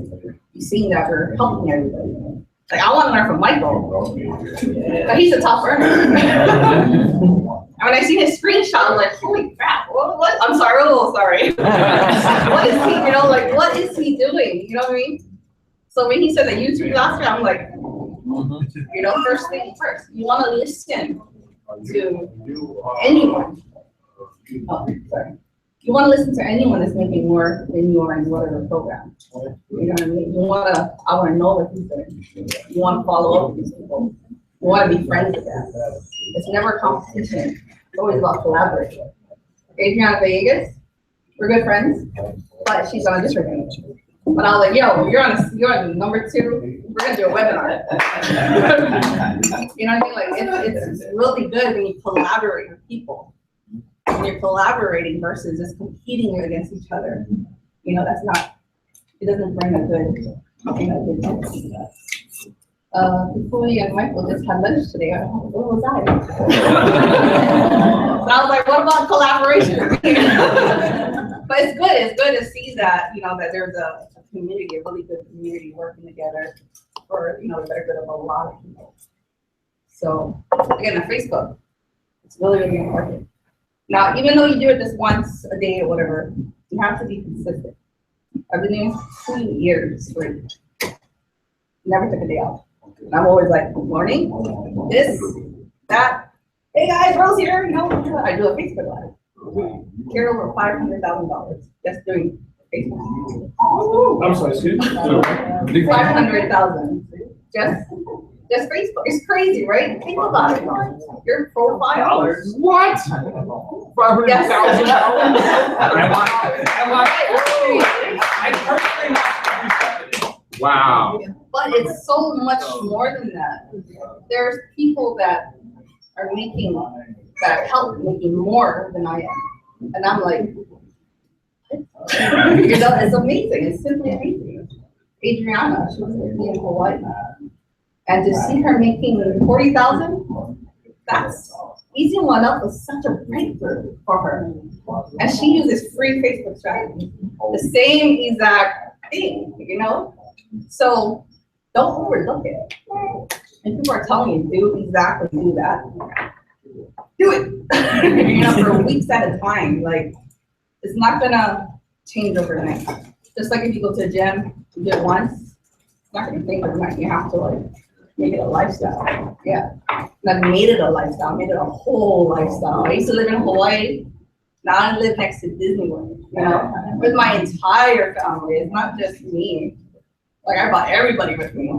you've seen that we're helping everybody. Like I want to learn from Michael, but he's a top earner. And when I see his screenshot, I'm like, holy crap, what? I'm sorry, a little sorry. What is he, you know, like, what is he doing? You know what I mean? So when he said that YouTube last year, I'm like, you know, first thing first, you want to listen to anyone. Oh, sorry. You want to listen to anyone that's making more than you are in whatever program. You know what I mean? You want to, I want to know what he's doing. You want to follow up with these people. You want to be friends with them. It's never a competition. It's always about collaboration. Adriana Vegas, we're good friends, but she's on a different page. But I was like, yo, you're on number 2. We're gonna do a webinar. You know what I mean? Like it's really good when you collaborate with people. When you're collaborating versus just competing against each other. You know, that's not. It doesn't bring a good. Kukui and Michael just had lunch today. Where was I? So I was like, what about collaboration? But it's good. It's good to see that, you know, that there's a community, a really good community working together for, you know, the better good of a lot of people. So again, on Facebook, it's really, really important. Now, even though you do it this once a day or whatever, you have to be consistent. I've been doing 2 years straight. Never took a day off. And I'm always like, good morning, this, that. Hey guys, Rose here. You know, I do a Facebook Live. Here over $500,000 just doing Facebook. I'm sorry, excuse me. 500,000. Just Facebook. It's crazy, right? Think about it. Your profile. What? Yes. Wow. But it's so much more than that. There's people that are that help making more than I am. And I'm like, it's amazing. It's simply amazing. Adriana, she was with me in Hawaii. And to see her making 40,000, that's Easy1Up was such a breakthrough for her. And she uses free Facebook strategy. The same exact thing, So don't overlook it. And people are telling you, do that. Do it. For weeks at a time. Like, it's not gonna change overnight. Just like if you go to the gym, you do it once, it's not gonna change overnight. You have to make it a lifestyle. Yeah. And I've made it a lifestyle, made it a whole lifestyle. I used to live in Hawaii. Now I live next to Disney World, with my entire family. It's not just me. Like, I brought everybody with me. I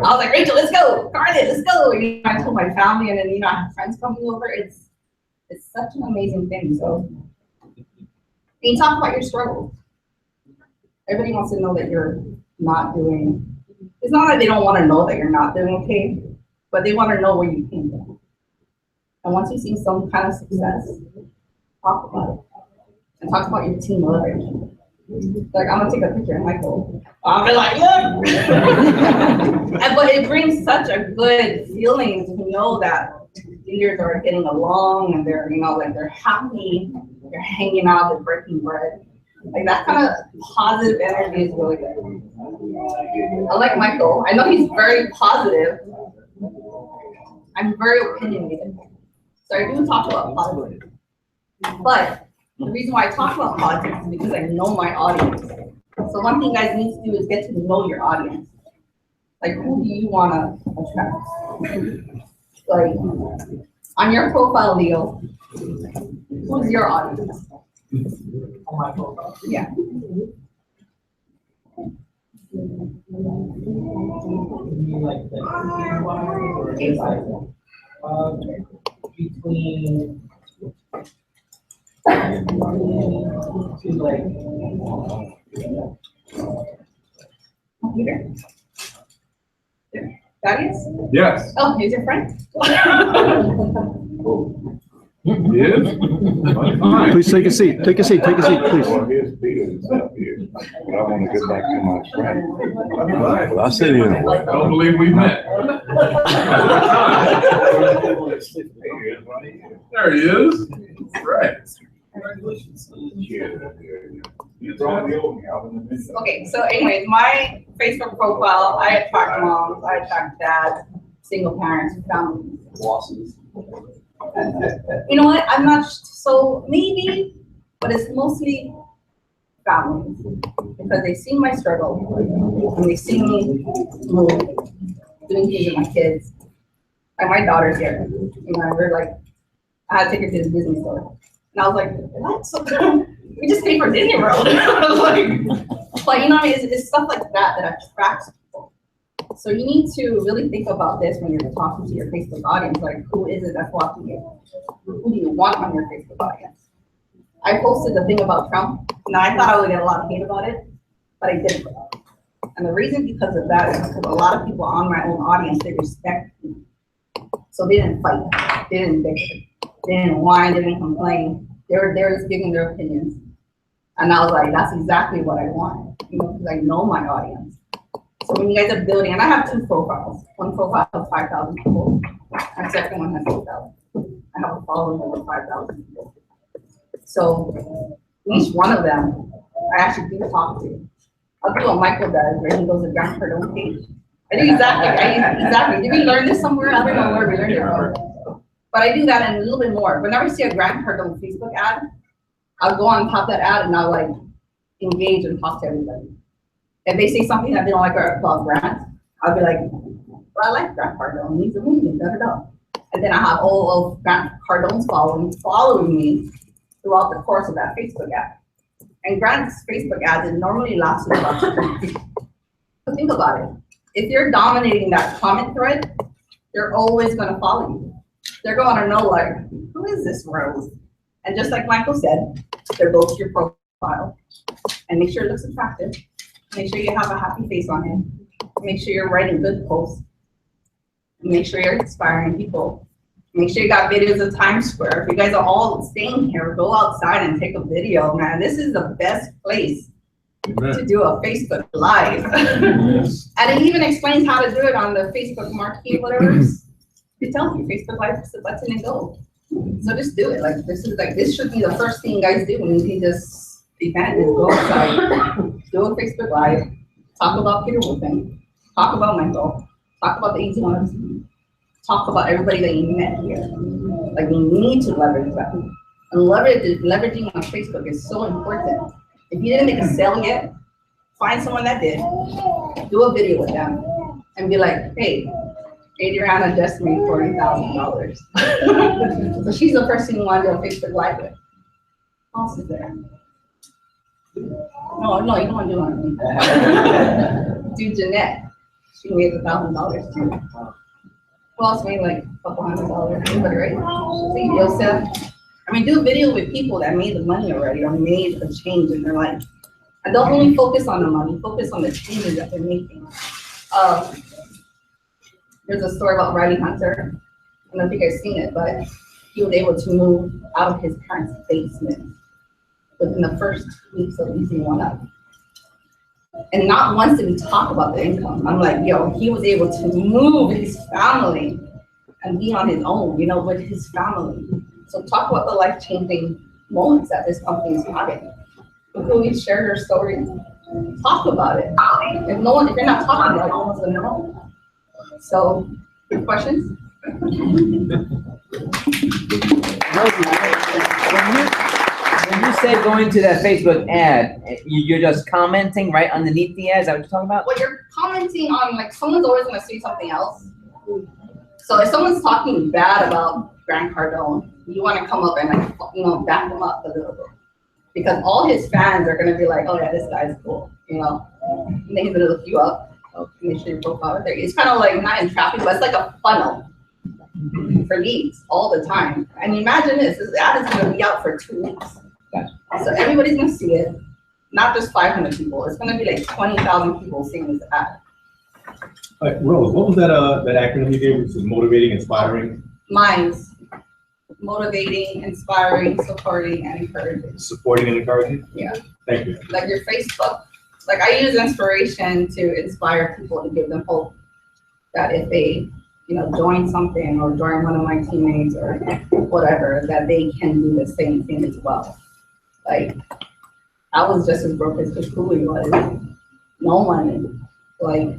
was like, Rachel, let's go. Carly, let's go. I told my family, and then, I have friends coming over. It's such an amazing thing. So, you talk about your struggles. Everybody wants to know that you're not doing. It's not that they don't want to know that you're not doing okay, but they want to know where you came from. And once you see some kind of success, talk about it. And talk about your team motivation. Like, I'm gonna take a picture of Michael. I'll be like, look! But it brings such a good feeling to know that leaders are getting along and they're, they're happy, they're hanging out, they're breaking bread. Like, that kind of positive energy is really good. Unlike Michael, I know he's very positive. I'm very opinionated. So I do talk about politics. But the reason why I talk about politics is because I know my audience. So one thing you guys need to do is get to know your audience. Like, who do you want to attract? Like, on your profile, Leo, who's your audience? On my profile? Yeah. Between Peter. Thaddeus? Yes. Oh, he's your friend? Yes. Please take a seat. Take a seat. Take a seat, please. Well, here's Peter himself here, but I want to get back to my friend. Well, I sit here. Don't believe we met. There he is. Right. Okay, so anyways, my Facebook profile, I attract moms, I attract dads, single parents, families. Losses. You know what? I'm not so maybe, but it's mostly families because they see my struggle and they see me move, doing things with my kids. Like, my daughter's here. We're like, I had to take her to the Disney store. And I was like, what? So we just paid for Disney World. But it's stuff like that attracts people. So you need to really think about this when you're talking to your Facebook audience. Like, who is it that's watching you? Who do you want on your Facebook audience? I posted the thing about Trump. Now, I thought I would get a lot of hate about it, but I didn't. And the reason because of that is because a lot of people on my own audience, they respect me. So they didn't fight, they didn't bitch, they didn't whine, they didn't complain. They were just giving their opinions. And I was like, that's exactly what I want, because I know my audience. So when you guys are building, and I have two profiles. One profile has 5,000 people, and the second one has 8,000. I have a following of 5,000 people. So each one of them, I actually do talk to. I'll do what Michael does, where he goes to Grant Cardone page. I do exactly. Did we learn this somewhere? I don't know where we learned it from. But I do that and a little bit more. Whenever I see a Grant Cardone Facebook ad, I'll go on top of that ad and I'll like engage and talk to everybody. If they say something that they don't like about Grant, I'll be like, well, I like Grant Cardone. He's amazing, da. And then I have all of Grant Cardone's following me throughout the course of that Facebook ad. And granted, Facebook ads, it normally lasts about 2 weeks. So think about it. If you're dominating that comment thread, they're always gonna follow you. They're gonna know like, who is this Rose? And just like Michael said, they'll go to your profile and make sure it looks attractive. Make sure you have a happy face on it. Make sure you're writing good posts. Make sure you're inspiring people. Make sure you got videos of Times Square. If you guys are all staying here, go outside and take a video, man. This is the best place to do a Facebook Live. And it even explains how to do it on the Facebook marquee, whatever. It tells you Facebook Live, press the button and go. So just do it. Like this should be the first thing you guys do when you just event is go outside, do a Facebook Live, talk about Peter Wolfen, talk about Michael, talk about the Easy1Up, talk about everybody that you met here. Like we need to leverage that. And leveraging on Facebook is so important. If you didn't make a sale yet, find someone that did, do a video with them, and be like, hey, Adriana just made $40,000. So she's the person you want to do a Facebook Live with. Who else is there? No, you don't want to do one. Do Jeanette. She made $1,000 too. Who else made like a couple $100? Anybody, right? See, Yosef. I mean, do a video with people that made the money already or made a change in their life. And don't only focus on the money, focus on the changes that they're making. There's a story about Riley Hunter. I don't know if you guys seen it, but he was able to move out of his parents' basement within the first 2 weeks of Easy1Up. And not once did we talk about the income. I'm like, yo, he was able to move his family and be on his own, you know, with his family. So talk about the life-changing moments that this company is having. Before we share your story, talk about it. If you're not talking about it, no one's gonna know. So, good questions? When you say going to that Facebook ad, you're just commenting right underneath the ad? Is that what you're talking about? Well, you're commenting on, like, someone's always gonna say something else. So if someone's talking bad about Grant Cardone, you wanna come up and, like, you know, back them up a little bit. Because all his fans are gonna be like, oh yeah, this guy's cool, you know? And they're gonna look you up. Make sure your profile is there. It's kind of like not entrapping, but it's like a funnel for leads all the time. And imagine this ad is going to be out for 2 weeks. So everybody's going to see it, not just 500 people. It's going to be like 20,000 people seeing this ad. Rose, what was that acronym you gave? Which is motivating, inspiring? Mine's motivating, inspiring, supporting, and encouraging. Supporting and encouraging? Yeah. Thank you. Like your Facebook. Like I use inspiration to inspire people to give them hope that if they, you know, join something or join one of my teammates or whatever, that they can do the same thing as well. Like I was just as broke as Kuli was. No one, like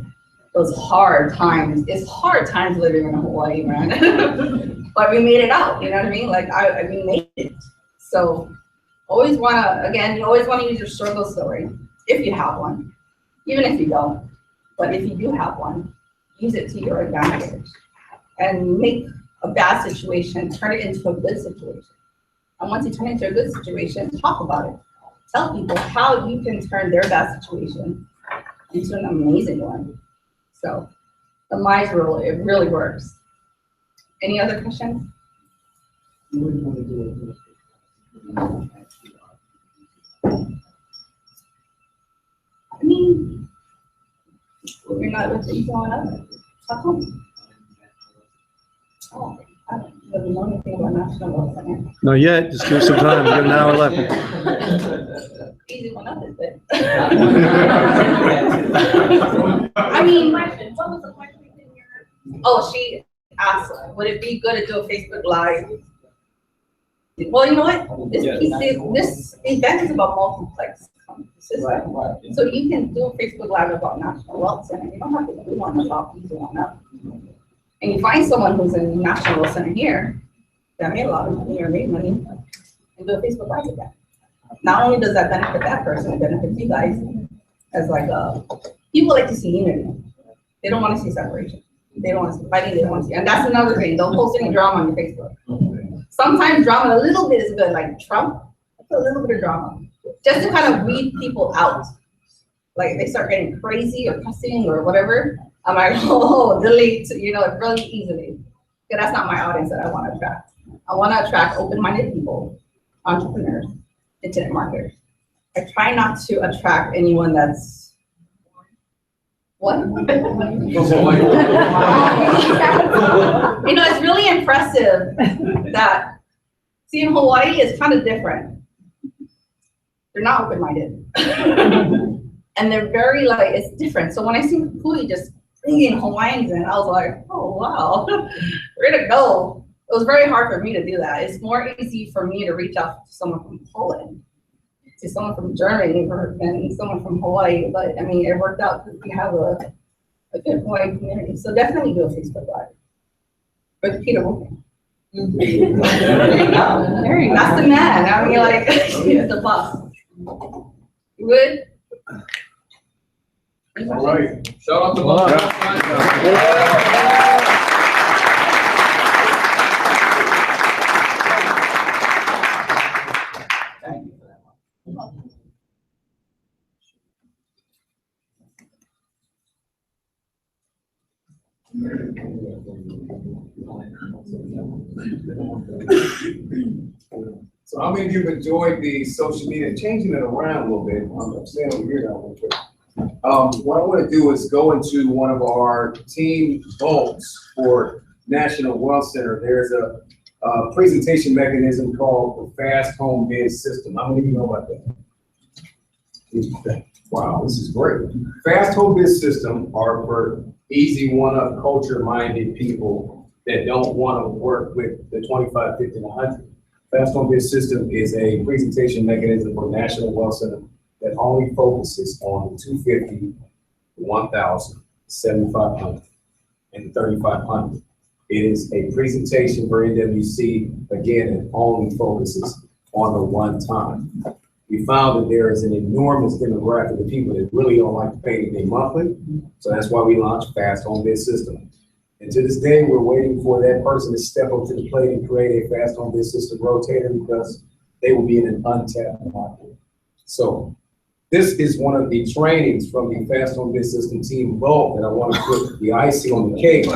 those hard times. It's hard times living in Hawaii, man. But we made it out. You know what I mean? Like we made it. So always you always wanna use your struggle story. If you have one, even if you don't, but if you do have one, use it to your advantage and make a bad situation, turn it into a good situation. And once you turn it into a good situation, talk about it. Tell people how you can turn their bad situation into an amazing one. So the MICE rule, it really works. Any other questions? I mean, you're not with Easy1Up? How come? Oh, I don't know anything about National Wealth Center. Not yet, just give us some time, we got an hour left. Easy1Up is it? I mean, what was the question? Oh, she asked, would it be good to do a Facebook Live? Well, you know what? This event is about multiplex. So you can do a Facebook Live about National Wealth Center. You don't have to do one about Easy1Up. And you find someone who's in National Wealth Center here that made a lot of money or made money and do a Facebook Live with that. Not only does that benefit that person, it benefits you guys as like people like to see unity. They don't want to see separation. They don't want to see fighting, they don't want to see, and that's another thing. Don't post any drama on your Facebook. Sometimes drama, a little bit is good, like Trump, a little bit of drama. just to kind of weed people out. Like they start getting crazy or cussing or whatever, I'm like, oh, delete, you know, really easily. Because that's not my audience that I want to attract. I want to attract open-minded people, entrepreneurs, internet marketers. I try not to attract anyone that's, what? You know, it's really impressive that, see, in Hawaii is kind of different. They're not open-minded. And they're very like, it's different. So when I see Pui just bringing Hawaiians in, I was like, oh, wow, way to go. It was very hard for me to do that. It's more easy for me to reach out to someone from Poland, to someone from Germany, and someone from Hawaii. But I mean, it worked out because we have a good Hawaii community. So definitely do a Facebook Live. With Peter Wolfgang. There you go. That's the man. I mean, like, he's the boss. You would? All right. Shout out to Multiplex. So how many of you have enjoyed the social media, changing it around a little bit? I'm staying over here now a little bit. What I want to do is go into one of our team vaults for National Wealth Center. There's a presentation mechanism called the Fast Home Biz System. How many of you know about that? Wow, this is great. Fast Home Biz System are for Easy1Up culture-minded people that don't want to work with the 25, 50, and 100. Fast Home Biz System is a presentation mechanism for National Wealth Center that only focuses on the 250, 1,000, 7,500, and 3,500. It is a presentation for NWC, again, it only focuses on the one time. We found that there is an enormous demographic of people that really don't like to pay anything monthly, so that's why we launched Fast Home Biz System. And to this day, we're waiting for that person to step up to the plate and create a Fast Home Biz System rotator because they will be in an untapped market. So this is one of the trainings from the Fast Home Biz System team vault that I want to put the icing on the cake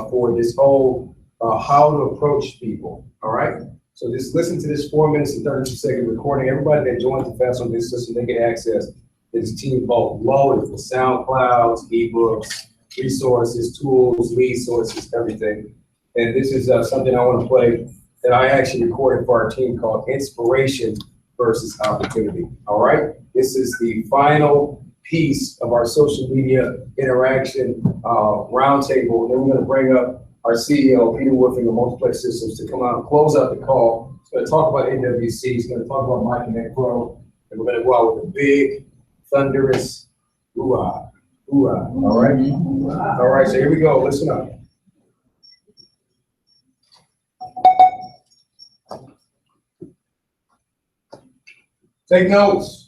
for this whole how to approach people. All right. So just listen to this 4 minutes and 32-second recording. Everybody that joins the Fast Home Biz System, they get access to this team vault loaded with SoundClouds, ebooks, resources, tools, lead sources, everything. And this is something I want to play that I actually recorded for our team called Inspiration versus Opportunity. All right. This is the final piece of our social media interaction roundtable. And then we're going to bring up our CEO, Peter Wolfgang of Multiplex Systems, to come out and close out the call. He's going to talk about NWC. He's going to talk about My Connect Pro. And we're going to go out with a big, thunderous hoorah. Hoorah. All right. All right. So here we go. Listen up. Take notes.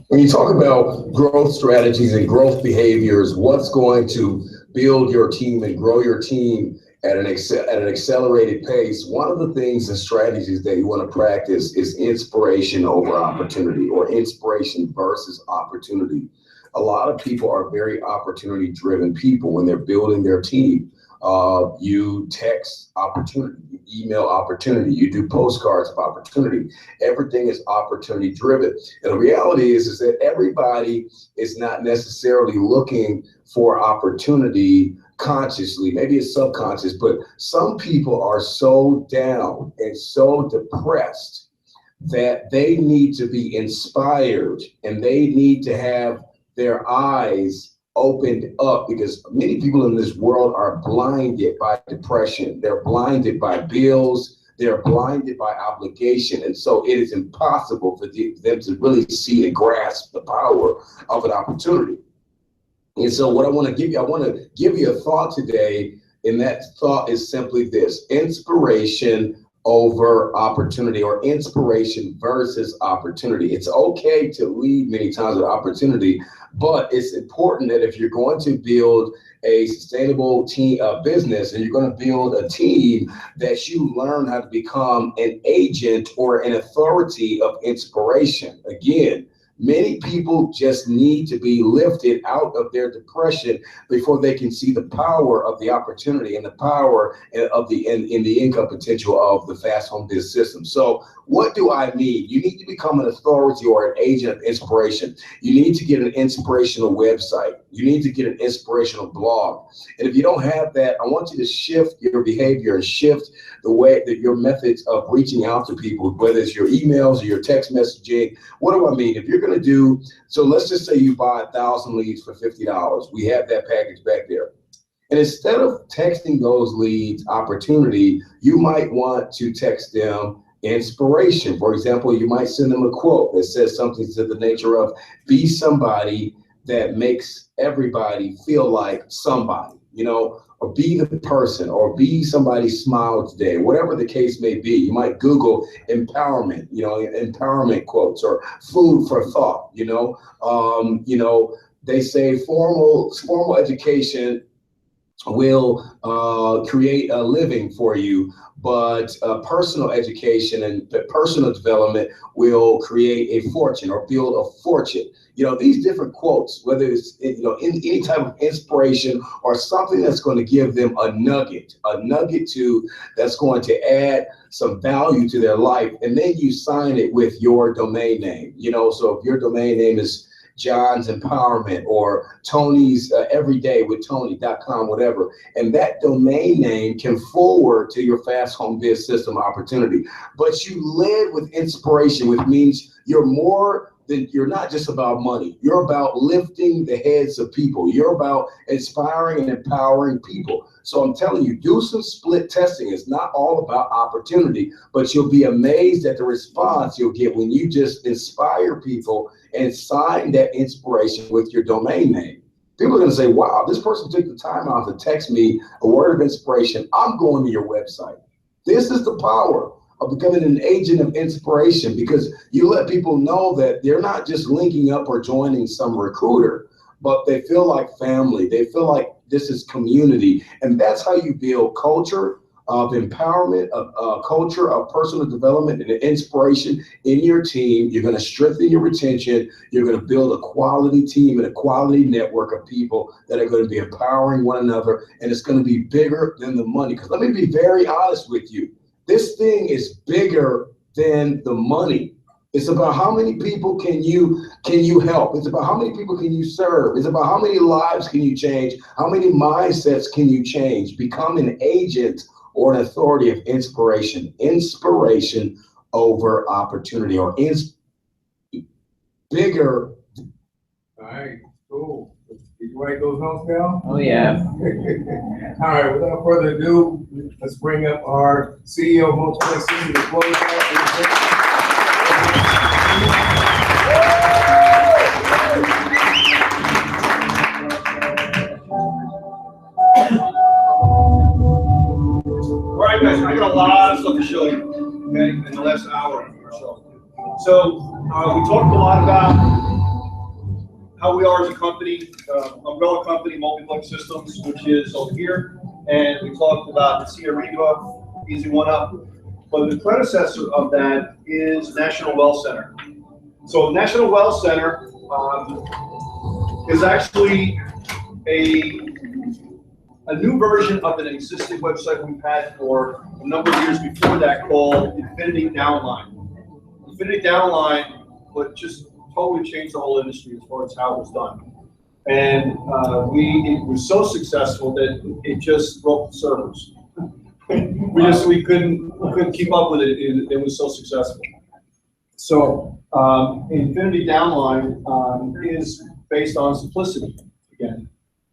When you talk about growth strategies and growth behaviors, what's going to build your team and grow your team at an accelerated pace, one of the things and strategies that you want to practice is inspiration over opportunity, or inspiration versus opportunity. A lot of people are very opportunity-driven people when they're building their team. You text opportunity, you email opportunity, you do postcards of opportunity. Everything is opportunity driven. And the reality is that everybody is not necessarily looking for opportunity consciously. Maybe it's subconscious, but some people are so down and so depressed that they need to be inspired and they need to have their eyes opened up, because many people in this world are blinded by depression. They're blinded by bills. They're blinded by obligation. And so it is impossible for them to really see and grasp the power of an opportunity. And so what I want to give you a thought today, and that thought is simply this: inspiration over opportunity, or inspiration versus opportunity. It's okay to lead many times with opportunity, but it's important that if you're going to build a sustainable team business, and you're going to build a team, that you learn how to become an agent or an authority of inspiration. Again, many people just need to be lifted out of their depression before they can see the power of the opportunity and the power of the in the income potential of the fast home business system. So what do I mean? You need to become an authority or an agent of inspiration. You need to get an inspirational website. You need to get an inspirational blog. And if you don't have that, I want you to shift your behavior and shift the way that your methods of reaching out to people, whether it's your emails or your text messaging. What do I mean? If you're going to do, so let's just say you buy 1,000 leads for $50. We have that package back there. And instead of texting those leads opportunity, you might want to text them inspiration. For example, you might send them a quote that says something to the nature of, be somebody that makes everybody feel like somebody, you know, or be the person, or be somebody's smile today, whatever the case may be. You might Google empowerment, you know, empowerment quotes, or food for thought, you know. They say formal education will create a living for you, but personal education and personal development will create a fortune, or build a fortune. You know, these different quotes, whether it's, you know, in any type of inspiration or something that's going to give them a nugget that's going to add some value to their life, and then you sign it with your domain name. You know, so if your domain name is John's Empowerment, or Tony's Everyday with Tony.com, whatever, and that domain name can forward to your fast home biz system opportunity. But you led with inspiration, which means you're not just about money. You're about lifting the heads of people. You're about inspiring and empowering people. So I'm telling you, do some split testing. It's not all about opportunity, but you'll be amazed at the response you'll get when you just inspire people and sign that inspiration with your domain name. People are going to say, wow, this person took the time out to text me a word of inspiration. I'm going to your website. This is the power of becoming an agent of inspiration, because you let people know that they're not just linking up or joining some recruiter, but they feel like family. They feel like this is community. And that's how you build culture of empowerment, of culture of personal development and inspiration in your team. You're going to strengthen your retention. You're going to build a quality team and a quality network of people that are going to be empowering one another. And it's going to be bigger than the money. Because let me be very honest with you. This thing is bigger than the money. It's about how many people can you help. It's about how many people can you serve. It's about how many lives can you change. How many mindsets can you change? Become an agent or an authority of inspiration. Inspiration over opportunity, or bigger. All right, cool. Did you write those notes down? Oh, yeah. All right, without further ado, let's bring up our CEO of Multiplex to close out. All right, guys, I got a lot of stuff to show you, okay, in the last hour or so. So we talked a lot about how we are as a company, umbrella company, Multiplex Systems, which is over here, and we talked about the Easy1Up, Easy1Up. But the predecessor of that is National Well Center. So National Well Center is actually a new version of an existing website we've had for a number of years before that, called Infinity Downline. Infinity Downline would just totally changed the whole industry as far as how it was done. And it was so successful that it just broke the servers. we couldn't keep up with it. It was so successful. So Infinity Downline is based on simplicity again.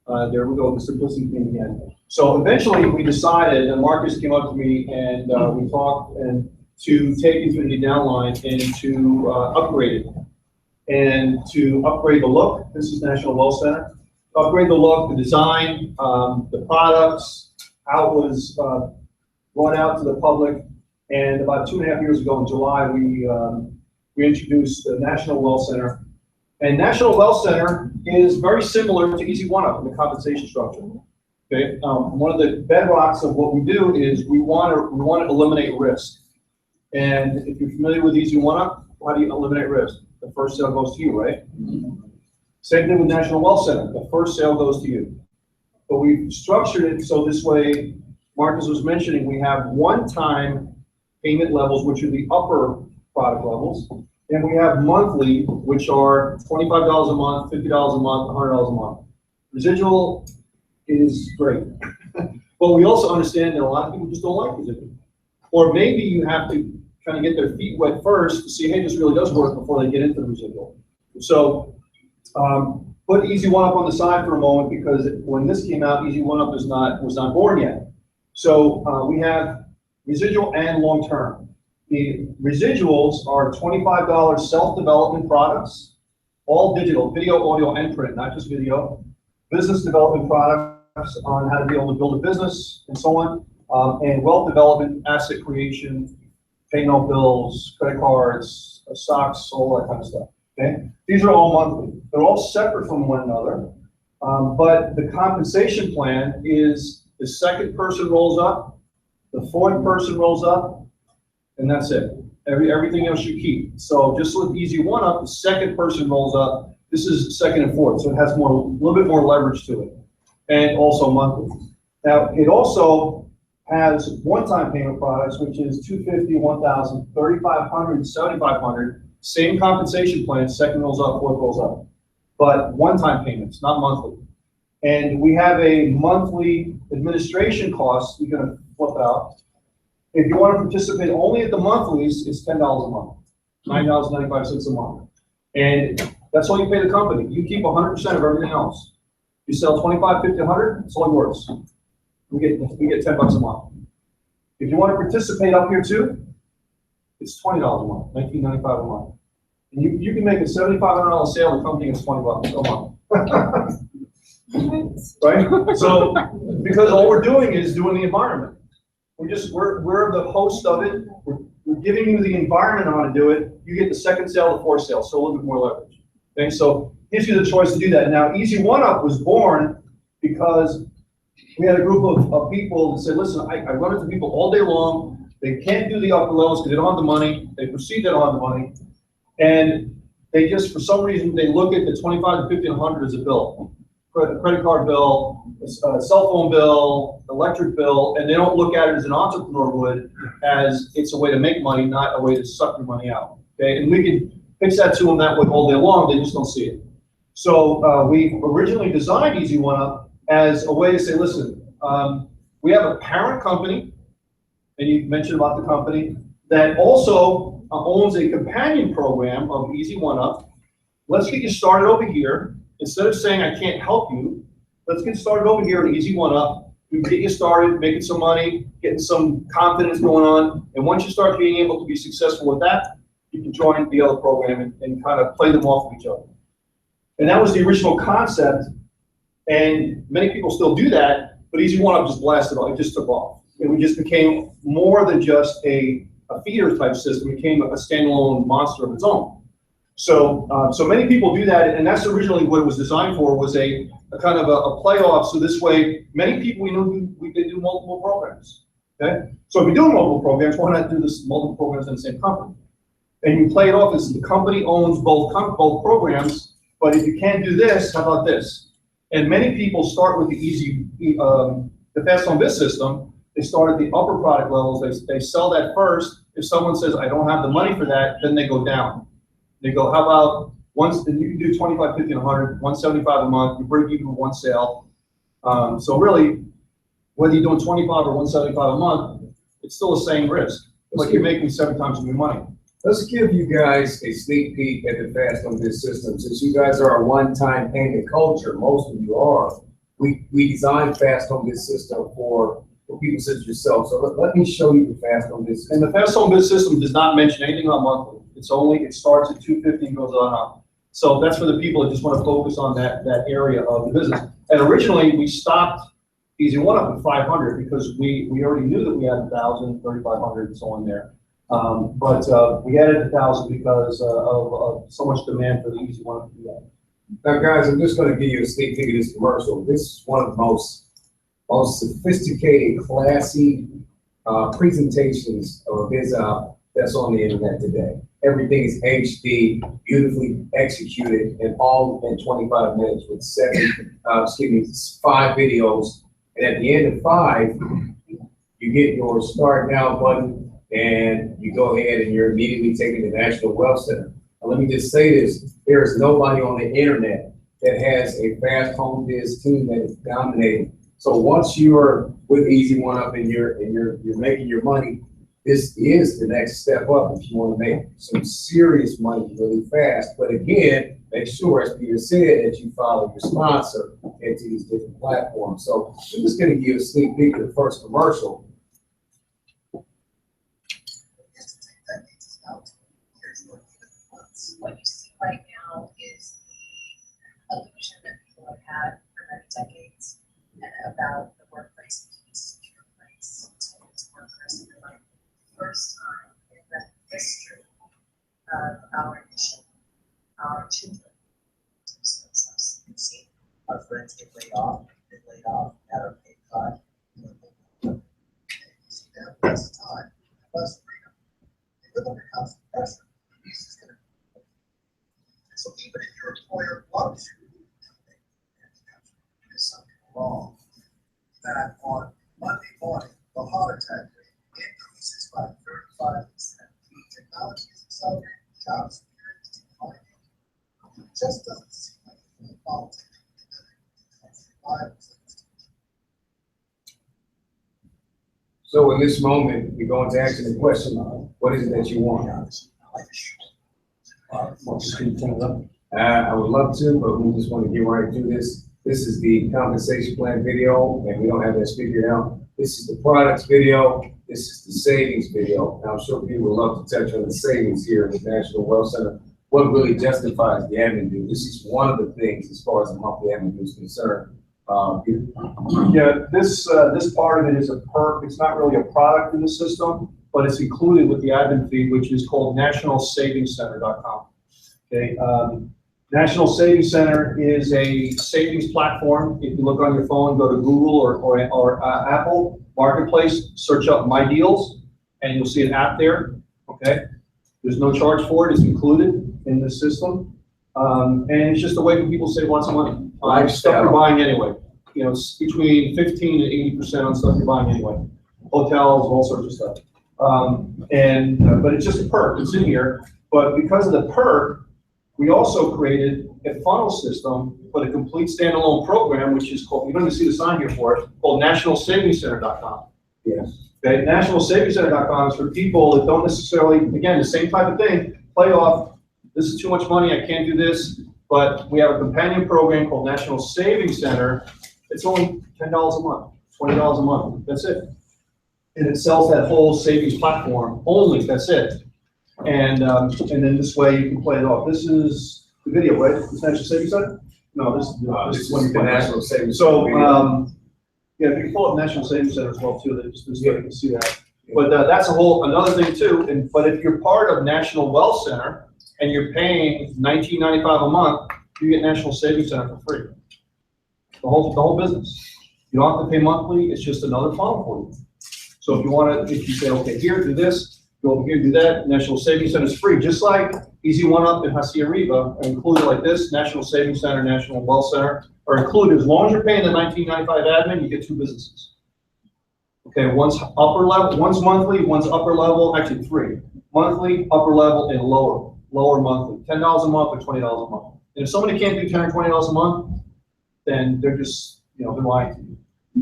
There we go, the simplicity thing again. So eventually we decided, and Marcus came up to me and we talked, and to take Infinity Downline and to upgrade it. And to upgrade the look. This is National Well Center. Upgrade the look, the design, the products, how it was brought out to the public, And about 2.5 years ago in July, we introduced the National Wealth Center. And National Wealth Center is very similar to Easy1Up in the compensation structure. Okay, one of the bedrocks of what we do is we want to eliminate risk. And if you're familiar with Easy1Up, how do you eliminate risk? The first sale goes to you, right? Same thing with National Wealth Center. The first sale goes to you. But we've structured it so this way, Marcus was mentioning, we have one-time payment levels, which are the upper product levels, and we have monthly, which are $25 a month, $50 a month, $100 a month. Residual is great. But we also understand that a lot of people just don't like residual. Or maybe you have to kind of get their feet wet first to see, hey, this really does work before they get into the residual. So put Easy1Up on the side for a moment, because when this came out, Easy1Up was not born yet. So we have residual and long-term. The residuals are $25 self-development products, all digital, video, audio, and print, not just video. Business development products on how to be able to build a business and so on. And wealth development, asset creation, pay no bills, credit cards, stocks, all that kind of stuff. Okay, these are all monthly. They're all separate from one another, but the compensation plan is the second person rolls up, the fourth person rolls up, and that's it. Everything else you keep. So just with Easy1Up, the second person rolls up. This is second and fourth, so it has a little bit more leverage to it, and also monthly. Now it also has one-time payment products, which is $250, $1,000, $3,500, $7,500. Same compensation plan, second rolls up, fourth rolls up, but one-time payments, not monthly. And we have a monthly administration cost we're going to flip out. If you want to participate only at the monthlies, it's $10 a month, $9.95 a month. And that's all you pay the company. You keep 100% of everything else. You sell 25, 50, 100, it's all yours. We get $10 a month. If you want to participate up here too, it's $20 a month, $19.95 a month. And you can make a $7,500 sale, the company gets $20 a month. Right? So, because all we're doing is doing the environment. We're the host of it. We're giving you the environment on how to do it. You get the second sale, the fourth sale, so a little bit more leverage. Okay, so it gives you the choice to do that. Now, Easy1Up was born because we had a group of people that said, listen, I run into people all day long. They can't do the upper levels because they don't have the money. They perceive they don't have the money. And they just, for some reason, they look at the 25 to 50 and 100 as a bill. Credit card bill, a cell phone bill, electric bill, and they don't look at it as an entrepreneur would, as it's a way to make money, not a way to suck your money out. Okay, and we can fix that to them that way all day long, they just don't see it. So we originally designed Easy1Up as a way to say, listen, we have a parent company, and you mentioned about the company, that also owns a companion program of Easy1Up. Let's get you started over here. Instead of saying, I can't help you, let's get started over here at Easy1Up. We can get you started, making some money, getting some confidence going on. And once you start being able to be successful with that, you can join the other program and kind of play them off of each other. And that was the original concept. And many people still do that, but Easy1Up just blasted off. It just took off. And we just became more than just a feeder type system. It became a standalone monster of its own. So many people do that, and that's originally what it was designed for, was a kind of a playoff. So this way, many people we know they do multiple programs. Okay, so if you're doing multiple programs, why not do this multiple programs in the same company? And you play it off as the company owns both programs. But if you can't do this, how about this? And many people start with the Fast Home Biz system. They start at the upper product levels. They sell that first. If someone says, I don't have the money for that, then they go down. They go, how about you can do 25, 50, and 100, 175 a month, you break even with one sale. So really, whether you're doing 25 or 175 a month, it's still the same risk. Like you're making 7 times your money. Let's give you guys a sneak peek at the Fast Home Biz system. Since you guys are a one-time payment culture, most of you are, we designed Fast Home Biz system for people such as yourself. So let me show you the Fast Home Biz system. And the Fast Home Biz system does not mention anything about monthly. It starts at $250 and goes on up. So that's for the people that just want to focus on that area of the business. And originally we stopped Easy1Up at 500 because we already knew that we had 1,000, 3,500 and so on there. But we added 1,000 because of so much demand for the Easy1Up. Now, guys, I'm just going to give you a sneak peek of this commercial. This is one of the most sophisticated, classy presentations of a biz op that's on the internet today. Everything is HD, beautifully executed, and all within 25 minutes with 5 videos. And at the end of 5, you get your start now button, and you go ahead and you're immediately taken to the National Wealth Center. Now, let me just say this, there is nobody on the internet that has a fast home biz team that is dominating. So once you're with Easy1Up and you're making your money, this is the next step up if you want to make some serious money really fast. But again, make sure, as Peter said, that you follow your sponsor into these different platforms. So I'm just going to give you a sneak peek of the first commercial. What you see right now is the illusion that people have had for many decades about the workplace being a secure place to work for us. First time in the history of our nation, our children to displace us. You see, our friends get laid off, at our pay cut. You see them less time, less freedom. They live under constant pressure. So even if your employer loves you, there's something wrong. That on Monday morning, the heart attack rate increases by 35%. Technology is accelerating, job security is declining. It just doesn't seem like it's politics. So in this moment, we go into asking the question, what is it that you want? I would love to, but we just want to get right through this. This is the compensation plan video, and we don't have that figured out. This is the products video. This is the savings video. Now, I'm sure people would love to touch on the savings here at the National Wealth Center. What really justifies the admin due? This is one of the things as far as the monthly admin due is concerned. Yeah, this part of it is a perk. It's not really a product in the system, but it's included with the admin fee, which is called nationalsavingscenter.com. Okay, National Savings Center is a savings platform. If you look on your phone, go to Google or Apple Marketplace, search up My Deals, and you'll see an app there. Okay, there's no charge for it. It's included in the system, and it's just a way for people to save lots of money on stuff you're buying anyway. You know, it's between 15 and 80% on stuff you're buying anyway, hotels, all sorts of stuff. But it's just a perk. It's in here. But because of the perk, we also created a funnel system for the complete standalone program, which is called, you don't even see the sign here for it, called nationalsavingscenter.com. Yes. Okay, nationalsavingscenter.com is for people that don't necessarily, again, the same type of thing, play off, this is too much money, I can't do this, but we have a companion program called National Savings Center. It's only $10 a month, $20 a month, that's it. And it sells that whole savings platform only, that's it. And then this way you can play it off. This is the video, right? This National Savings Center? No, this is one you can National Savings Center. So, video. yeah, if you can pull up National Savings Center as well too, so you can see that. But that's another thing too. But if you're part of National Wealth Center and you're paying $19.95 a month, you get National Savings Center for free. The whole business. You don't have to pay monthly. It's just another funnel for you. So if you want to, if you say, okay, here, do this. Go over here, do that. National Savings Center is free, just like Easy1Up and Hacia Riva are included like this. National Savings Center, National Wealth Center are included. As long as you're paying the $19.95 admin, you get 2 businesses. Okay, one's upper level, one's monthly, one's upper level, actually 3. Monthly, upper level, and lower monthly. $10 a month or $20 a month. And if somebody can't do $10 or $20 a month, then they're just, they're lying to you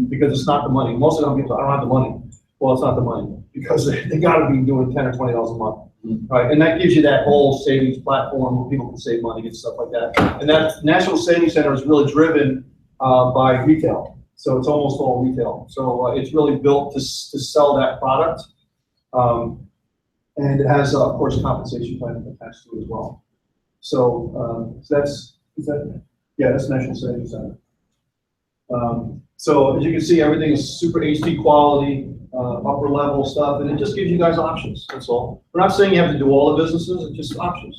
because it's not the money. Most of them people, I don't have the money. Well, it's not the money because they got to be doing $10 or $20 a month, right? And that gives you that whole savings platform where people can save money and stuff like that. And that National Savings Center is really driven by retail, so it's almost all retail. So it's really built to sell that product, and it has, of course, a compensation plan attached to it as well. So, that's National Savings Center. So as you can see, everything is super HD quality, upper level stuff, and it just gives you guys options, that's all. We're not saying you have to do all the businesses, it's just options.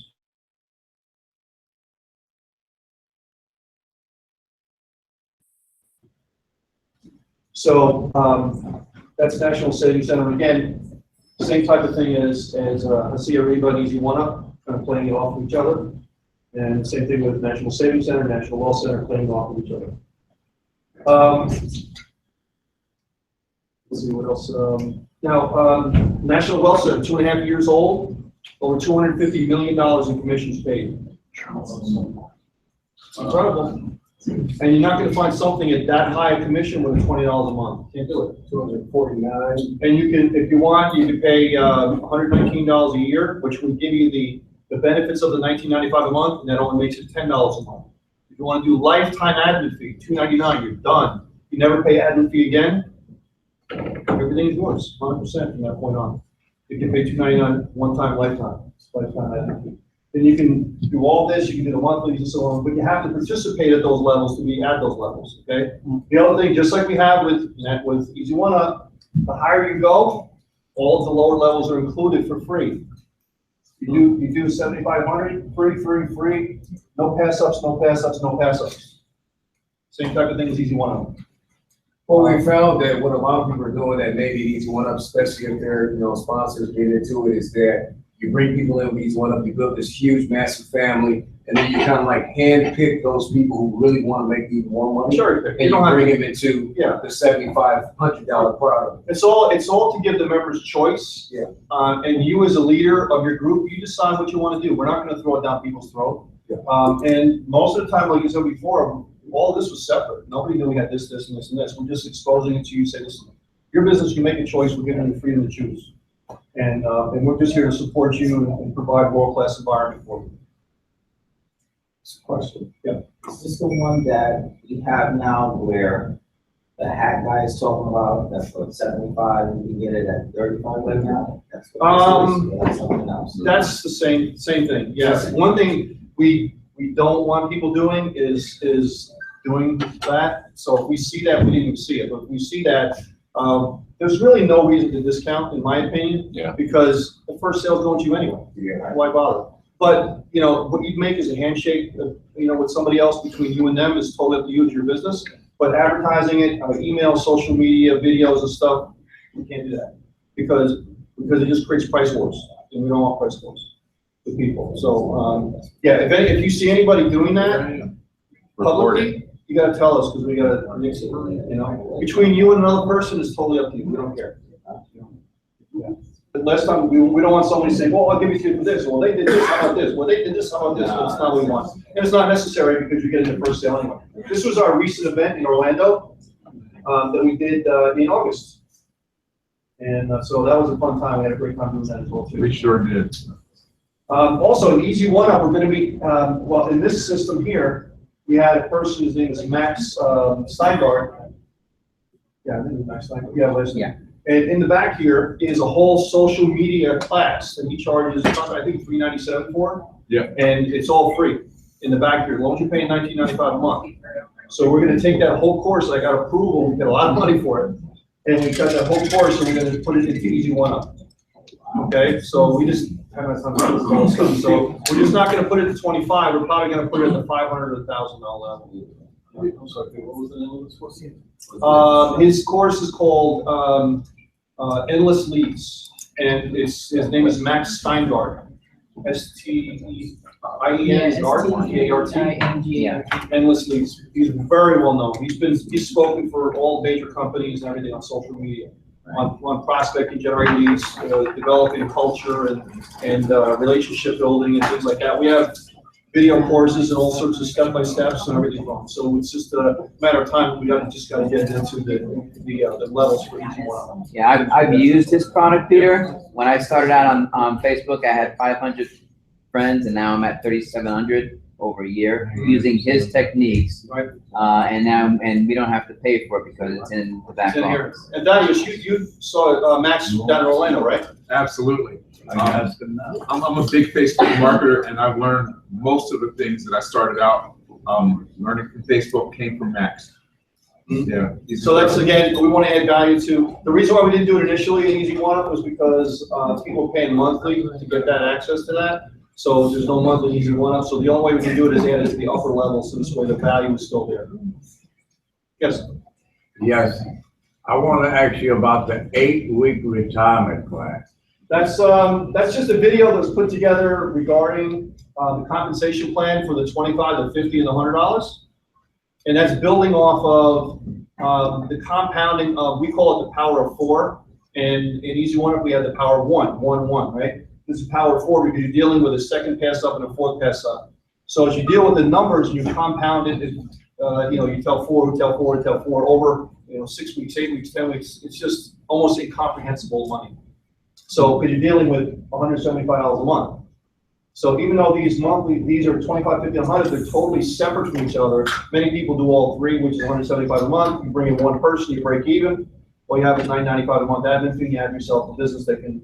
So that's National Savings Center. Again, same type of thing as I see everybody Easy1Up, kind of playing it off of each other. And same thing with National Savings Center, National Wealth Center, playing off of each other. Let's see what else. Now, National Wealth Center, 2.5 years old, over $250 million in commissions paid. It's incredible. And you're not going to find something at that high a commission with $20 a month. Can't do it. 249. And you can, if you want, you can pay $119 a year, which would give you the benefits of the $19.95 a month, and that only makes it $10 a month. If you want to do lifetime admin fee, $299, you're done. You never pay admin fee again. Everything is yours, 100% from that point on. You can pay $299 one time, lifetime admin fee. Then you can do all this, you can do the monthlies and so on, but you have to participate at those levels to be at those levels, okay? The other thing, just like we have with Easy1Up, the higher you go, all of the lower levels are included for free. You do 7,500, free, no pass-ups, no pass-ups, no pass-ups. Same type of thing as Easy1Up. Well, we found that what a lot of people are doing that maybe Easy1Up, especially if they're, sponsors get into it, is that you bring people in with Easy1Up, you build this huge, massive family, and then you kind of like hand-pick those people who really want to make even more money. Sure. And you bring them into the $7,500 product. It's all to give the members choice. Yeah. And you as a leader of your group, you decide what you want to do. We're not going to throw it down people's throat. Yeah. And most of the time, like you said before, all this was separate. Nobody knew we had this, and this, and this. We're just exposing it to you. Say, listen, your business, you make a choice. We're giving you the freedom to choose. And we're just here to support you and provide world-class environment for you. Question. Yeah. Is this the one that you have now where the hat guy is talking about, that's for 75, you can get it at 35 right now? That's what this is, something else. That's the same thing. Yes. One thing we don't want people doing is doing that. So if we see that, we didn't even see it. But if we see that, there's really no reason to discount, in my opinion, because the first sale's going to you anyway. Yeah. Why bother? But what you'd make is a handshake, with somebody else between you and them is totally up to you, it's your business. But advertising it, email, social media, videos and stuff, you can't do that because it just creates price wars, and we don't want price wars with people. So if you see anybody doing that publicly, you gotta tell us because we gotta mix it. Between you and another person is totally up to you. We don't care. Yeah. But last time we don't want somebody saying, "Well, I'll give you two for this." Well, they did this. How about this? Well, they did this. How about this? But it's not what we want, and it's not necessary because you get in the first sale anyway. This was our recent event in Orlando that we did in August, and so that was a fun time. We had a great time doing that as well too. We sure did. Also, in Easy1Up, we're going to be in this system here. We had a person whose name is Max Steingart. Yeah, I think it's Max Steingart. Yeah, listen. Yeah. And in the back here is a whole social media class that he charges, I think, $397 for. Yeah. And it's all free in the back here, as long as you're paying $19.95 a month. So we're going to take that whole course. I got approval. We got a lot of money for it, and we got that whole course, and we're going to put it into Easy1Up. Okay, so we just so we're just not going to put it to 25. We're probably going to put it at the $500 or $1,000 level. I'm sorry, what was the name of this course? His course is called Endless Leads, and his name is Max Steingart. STEIEN G-A-R-T. Endless Leads. He's very well known. He's spoken for all major companies and everything on social media. On prospecting, generating leads, developing culture and relationship building and things like that. We have video courses and all sorts of step-by-steps and everything from. So it's just a matter of time. We just got to get into the levels for Easy1Up. Yeah, I've used his product, Peter. When I started out on Facebook, I had 500 friends, and now I'm at 3,700 over a year using his techniques. Right. And we don't have to pay for it because it's in the back office. And Darius, you saw Max down in Orlando, right? Absolutely. I'm a big Facebook marketer, and I've learned most of the things that I started out learning from Facebook came from Max. Yeah. So that's, again, we want to add value to, the reason why we didn't do it initially in Easy1Up was because people are paying monthly to get that access to that. So there's no monthly Easy1Up. So the only way we can do it is add it to the upper level, so this way the value is still there. Yes? Yes. I want to ask you about the 8-week retirement plan. That's just a video that was put together regarding the compensation plan for the 25, the 50, and the $100. And that's building off of the compounding of, we call it the power of 4. And in Easy1Up, we have the power of 1, 1, 1, right? This is power of 4 because you're dealing with a second pass up and a fourth pass up. So as you deal with the numbers, you compound it, you tell 4, tell 4, tell 4 over, 6 weeks, 8 weeks, 10 weeks. It's just almost incomprehensible money. So, because you're dealing with $175 a month. So even though these are 25, 50, 100, they're totally separate from each other. Many people do all three, which is $175 a month. You bring in one person, you break even. All you have is $9.95 a month admin fee. You have yourself a business that can,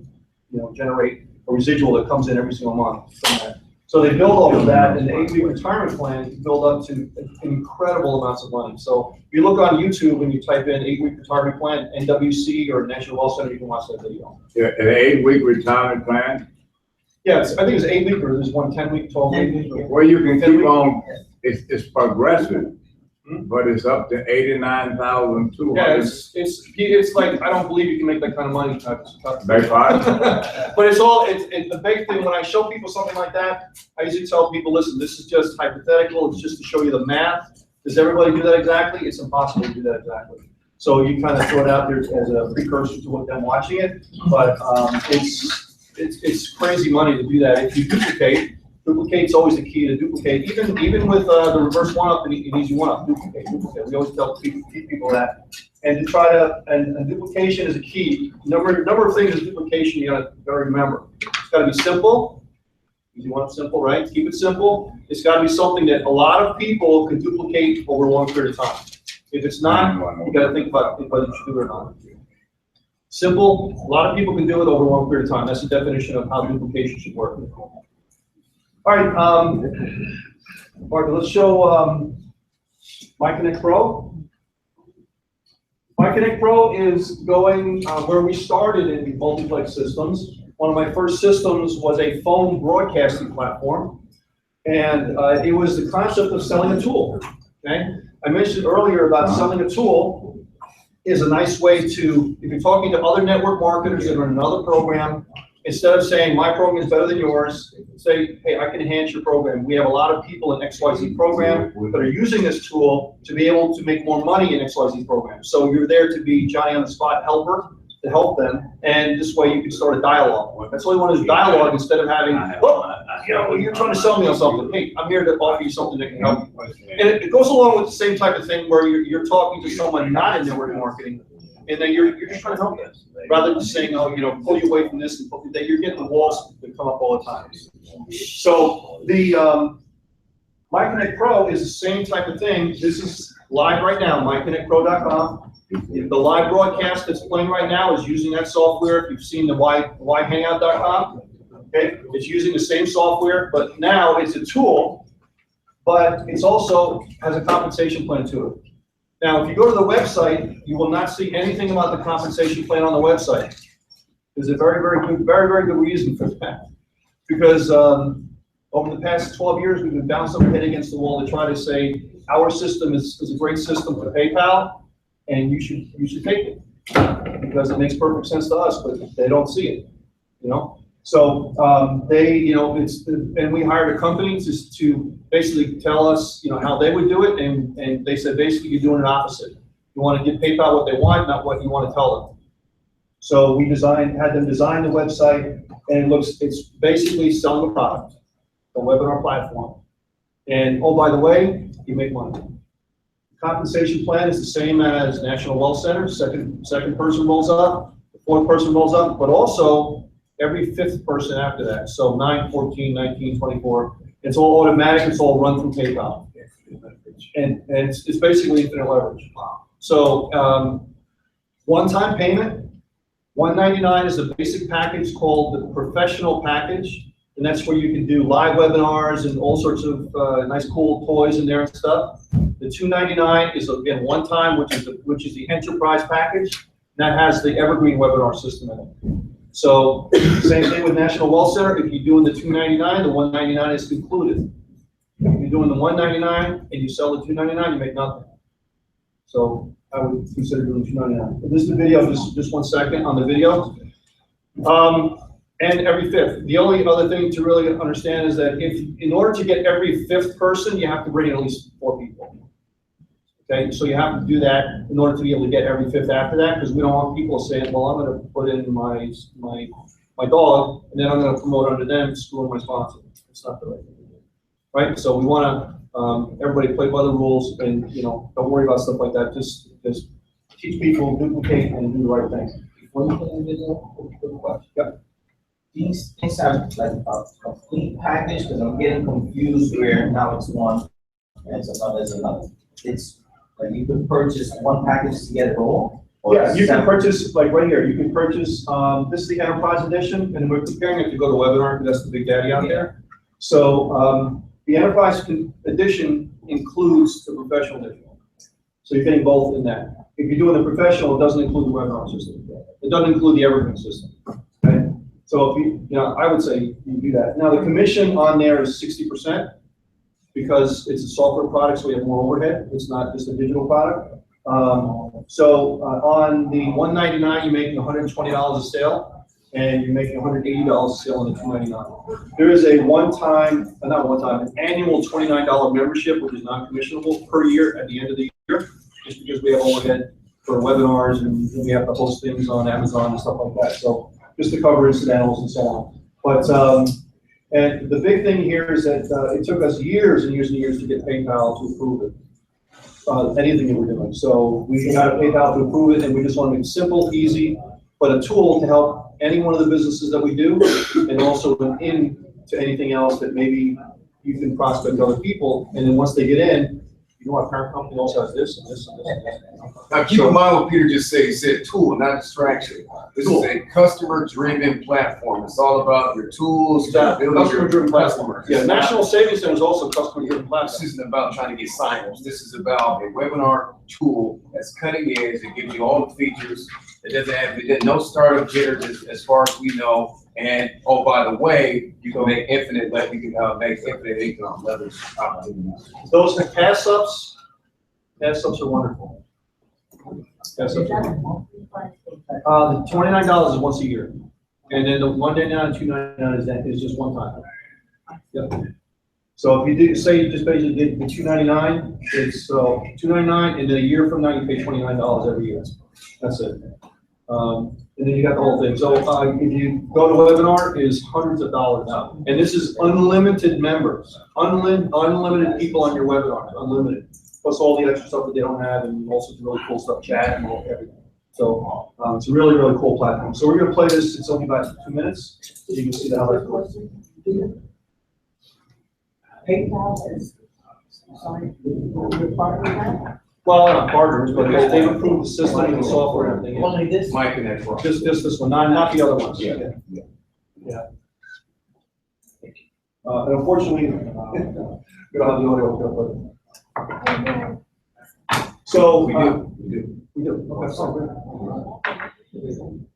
generate a residual that comes in every single month from that. So they build off of that, and the 8-week retirement plan can build up to incredible amounts of money. So if you look on YouTube and you type in 8-week retirement plan, NWC or National Wealth Center, you can watch that video. Yeah, an 8-week retirement plan? Yeah, I think it's 8 week or there's one 10-week, 12-week. Where you can keep on, it's progressive, but it's up to 89,200. Yeah, it's like, I don't believe you can make that kind of money. That's right. But it's the big thing, when I show people something like that, I usually tell people, listen, this is just hypothetical, it's just to show you the math. Does everybody do that exactly? It's impossible to do that exactly. So you kind of throw it out there as a precursor to what them watching it, but it's crazy money to do that. If you duplicate's always the key to duplicate. Even with the reverse 1-up and Easy1Up, duplicate. We always tell people that. And to try to, and duplication is a key. Number of things is duplication you gotta remember. It's gotta be simple. Easy1Up simple, right? Keep it simple. It's gotta be something that a lot of people can duplicate over a long period of time. If it's not, you gotta think about whether you should do it or not. Simple, a lot of people can do it over a long period of time. That's the definition of how duplication should work. All right, let's show MyConnect Pro. MyConnect Pro is going where we started in multiplex systems. One of my first systems was a phone broadcasting platform, and it was the concept of selling a tool. Okay, I mentioned earlier about selling a tool is a nice way to, if you're talking to other network marketers that are in another program, instead of saying my program is better than yours, say, hey, I can enhance your program. We have a lot of people in XYZ program that are using this tool to be able to make more money in XYZ program. So you're there to be Johnny on the spot helper to help them, and this way you can start a dialogue. That's all you want is dialogue instead of having, you're trying to sell me on something. Hey, I'm here to offer you something that can help you. And it goes along with the same type of thing where you're talking to someone not in network marketing, and then you're just trying to help them. Rather than saying, pull you away from this, and that you're getting the walls that come up all the time. So the MyConnect Pro is the same type of thing. This is live right now, myconnectpro.com. The live broadcast that's playing right now is using that software. If you've seen the yhangout.com, okay, it's using the same software, but now it's a tool, but it's also has a compensation plan to it. Now, if you go to the website, you will not see anything about the compensation plan on the website. There's a very, very good reason for that. Because over the past 12 years, we've been bouncing our head against the wall to try to say, our system is a great system for PayPal, and you should take it. Because it makes perfect sense to us, but they don't see it, So and we hired a company to basically tell us, how they would do it, and they said basically you're doing it opposite. You want to give PayPal what they want, not what you want to tell them. So we had them design the website, and it's basically selling a product, a webinar platform. And oh, by the way, you make money. The compensation plan is the same as National Wealth Center. Second person rolls up, the fourth person rolls up, but also every fifth person after that. So 9, 14, 19, 24. It's all automatic. It's all run through PayPal. And it's basically infinite leverage. So one-time payment, $199 is the basic package called the professional package. And that's where you can do live webinars and all sorts of nice cool toys in there and stuff. The The $299 is again one time, which is the enterprise package. That has the evergreen webinar system in it. So same thing with National Wealth Center. If you're doing the $299, the $199 is included. If you're doing the $199 and you sell the $299, you make nothing. So I would consider doing $299. This is the video. Just 1 second on the video. And every fifth. The only other thing to really understand is that in order to get every fifth person, you have to bring in at least 4 people. Okay, so you have to do that in order to be able to get every fifth after that, because we don't want people saying, well, I'm going to put in my dog, and then I'm going to promote under them, screw my sponsor. It's not the right thing to do. Right? So we want to everybody play by the rules, and don't worry about stuff like that. Just teach people, duplicate, and do the right thing. Yep. These things are like a complete package, because I'm getting confused where now it's one and it's another. It's like you could purchase one package to get it all? Yeah, you can purchase, like right here, you can purchase, this is the Enterprise Edition, and we're preparing it to go to webinar, because that's the big daddy out there. So the Enterprise Edition includes the Professional Edition. So you're getting both in that. If you're doing the Professional, it doesn't include the webinar system. It doesn't include the evergreen system. Okay? So if I would say you do that. Now the commission on there is 60%. Because it's a software product, so we have more overhead. It's not just a digital product. So on the $199, you're making $120 a sale, and you're making $180 a sale on the $299. There is a an annual $29 membership, which is non-commissionable per year at the end of the year, just because we have overhead for webinars and we have to host things on Amazon and stuff like that. So just to cover incidentals and so on. But and the big thing here is that it took us years and years and years to get PayPal to approve it. Anything that we're doing. So we got PayPal to approve it, and we just want to make it simple, easy, but a tool to help any one of the businesses that we do, and also into anything else that maybe you can prospect other people. And then once they get in, our parent company also has this and this and this. Now keep in mind what Peter just said. He said tool, not distraction. This is a customer-driven platform. It's all about your tools, customer-driven platform. Yeah, National Savings Center is also customer-driven platform. This isn't about trying to get sign-ups. This is about a webinar tool that's cutting edge. It gives you all the features. It doesn't no startup jitters as far as we know. And oh, by the way, you can make infinite income leverage opportunities. Those pass-ups are wonderful. Pass-ups are wonderful. The $29 is once a year, and then the $199 and $299 is just one time. Yep. So if you say you just basically did the $299, it's $299, and then a year from now you pay $29 every year. That's it. And then you got the whole thing. So if you go to webinar, is hundreds of dollars now. And this is unlimited members, unlimited people on your webinar, unlimited. Plus all the extra stuff that they don't have, and also the really cool stuff, chat and everything. So it's a really, really cool platform. So we're going to play this. It's only about 2 minutes. So you can see how that works. PayPal is, sorry, you're part of that? Well, not partners, but they've improved the system and the software and everything. Only this? My connection. Just this one, not the other ones. Yeah. And unfortunately, we don't have the audio. So we do. Okay, so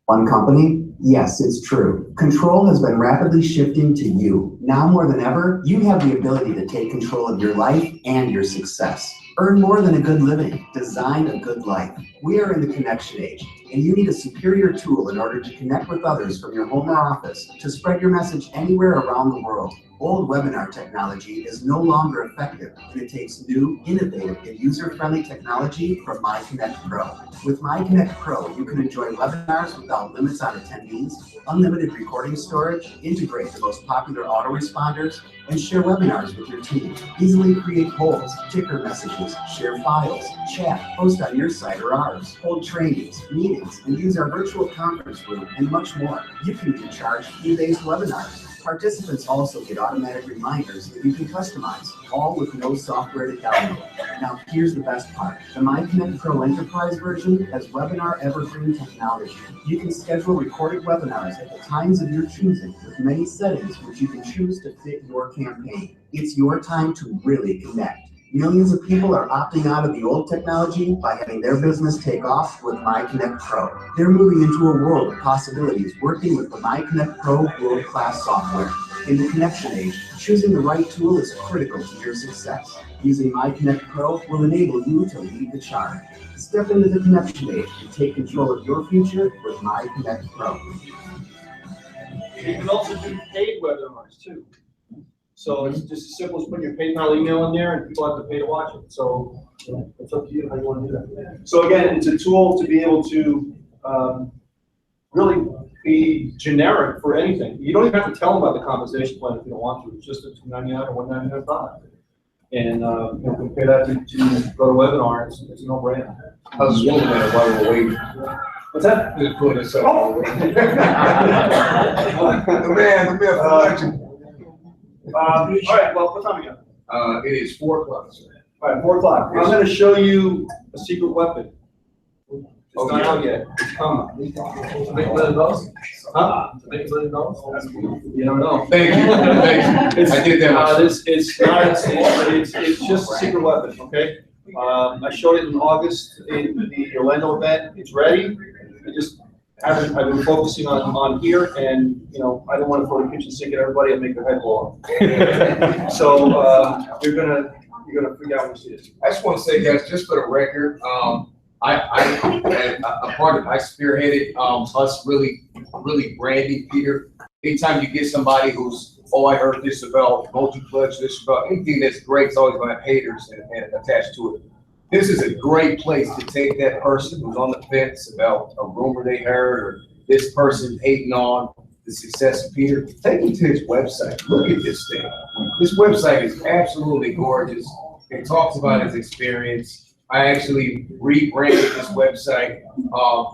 One company? Yes, it's true. Control has been rapidly shifting to you. Now more than ever, you have the ability to take control of your life and your success. Earn more than a good living. Design a good life. We are in the connection age, and you need a superior tool in order to connect with others from your home or office to spread your message anywhere around the world. Old webinar technology is no longer effective, and it takes new, innovative, and user-friendly technology from MyConnect Pro. With MyConnect Pro, you can enjoy webinars without limits on attendees, unlimited recording storage, integrate the most popular autoresponders, and share webinars with your team. Easily create polls, ticker messages, share files, chat, post on your site or ours, hold trainings, meetings, and use our virtual conference room, and much more. You can even charge fee-based webinars. Participants also get automatic reminders that you can customize, all with no software to download. Now here's the best part. The MyConnect Pro Enterprise version has webinar evergreen technology. You can schedule recorded webinars at the times of your choosing with many settings which you can choose to fit your campaign. It's your time to really connect. Millions of people are opting out of the old technology by having their business take off with MyConnect Pro. They're moving into a world of possibilities working with the MyConnect Pro world-class software. In the connection age, choosing the right tool is critical to your success. Using MyConnect Pro will enable you to lead the charge. Step into the connection age and take control of your future with MyConnect Pro. You can also do paid webinars too. So it's just as simple as putting your PayPal email in there and people have to pay to watch it. So it's up to you how you want to do that. So again, it's a tool to be able to really be generic for anything. You don't even have to tell them about the compensation plan if you don't want to. It's just a $299 or $199 product. And you know, compare that to go to webinar, it's a no-brainer. I was just wondering while we're waiting. What's that? Just put this up. Oh. the man for legend. All right, well, what time we got? It is 4 o'clock. All right, 4 o'clock. I'm going to show you a secret weapon. It's not out yet. It's coming. To make $1 million? Huh? To make $1 million? You don't know. Thank you. Thanks. I did that. It's just a secret weapon, okay? I showed it in August in the Orlando event. It's ready. I've been focusing on here, and you know, I don't want to throw the kitchen sink at everybody and make their head blow off. So you're gonna figure out when you see it. I just want to say, guys, just for the record, I spearheaded us really branding Peter. Anytime you get somebody who's, oh, I heard this about Multiplex, this about anything that's great, it's always going to have haters and attached to it. This is a great place to take that person who's on the fence about a rumor they heard or this person hating on the success of Peter. Take them to his website. Look at this thing. This website is absolutely gorgeous. It talks about his experience. I actually rebranded this website.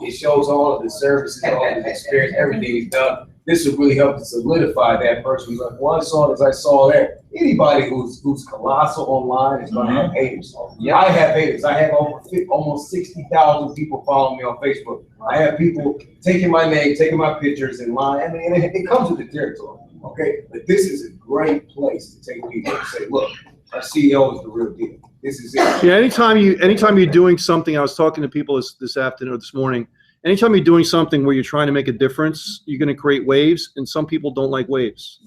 It shows all of the services, all of his experience, everything he's done. This will really help to solidify that person. Who's like, well, I saw this, I saw that. Anybody who's colossal online is going to have haters. Yeah, I have haters. I have almost 60,000 people following me on Facebook. I have people taking my name, taking my pictures and lying. I mean, it comes with the territory. Okay, but this is a great place to take people and say, look, our CEO is the real deal. This is it. Yeah, anytime you're doing something, I was talking to people this afternoon or this morning. Anytime you're doing something where you're trying to make a difference, you're going to create waves, and some people don't like waves,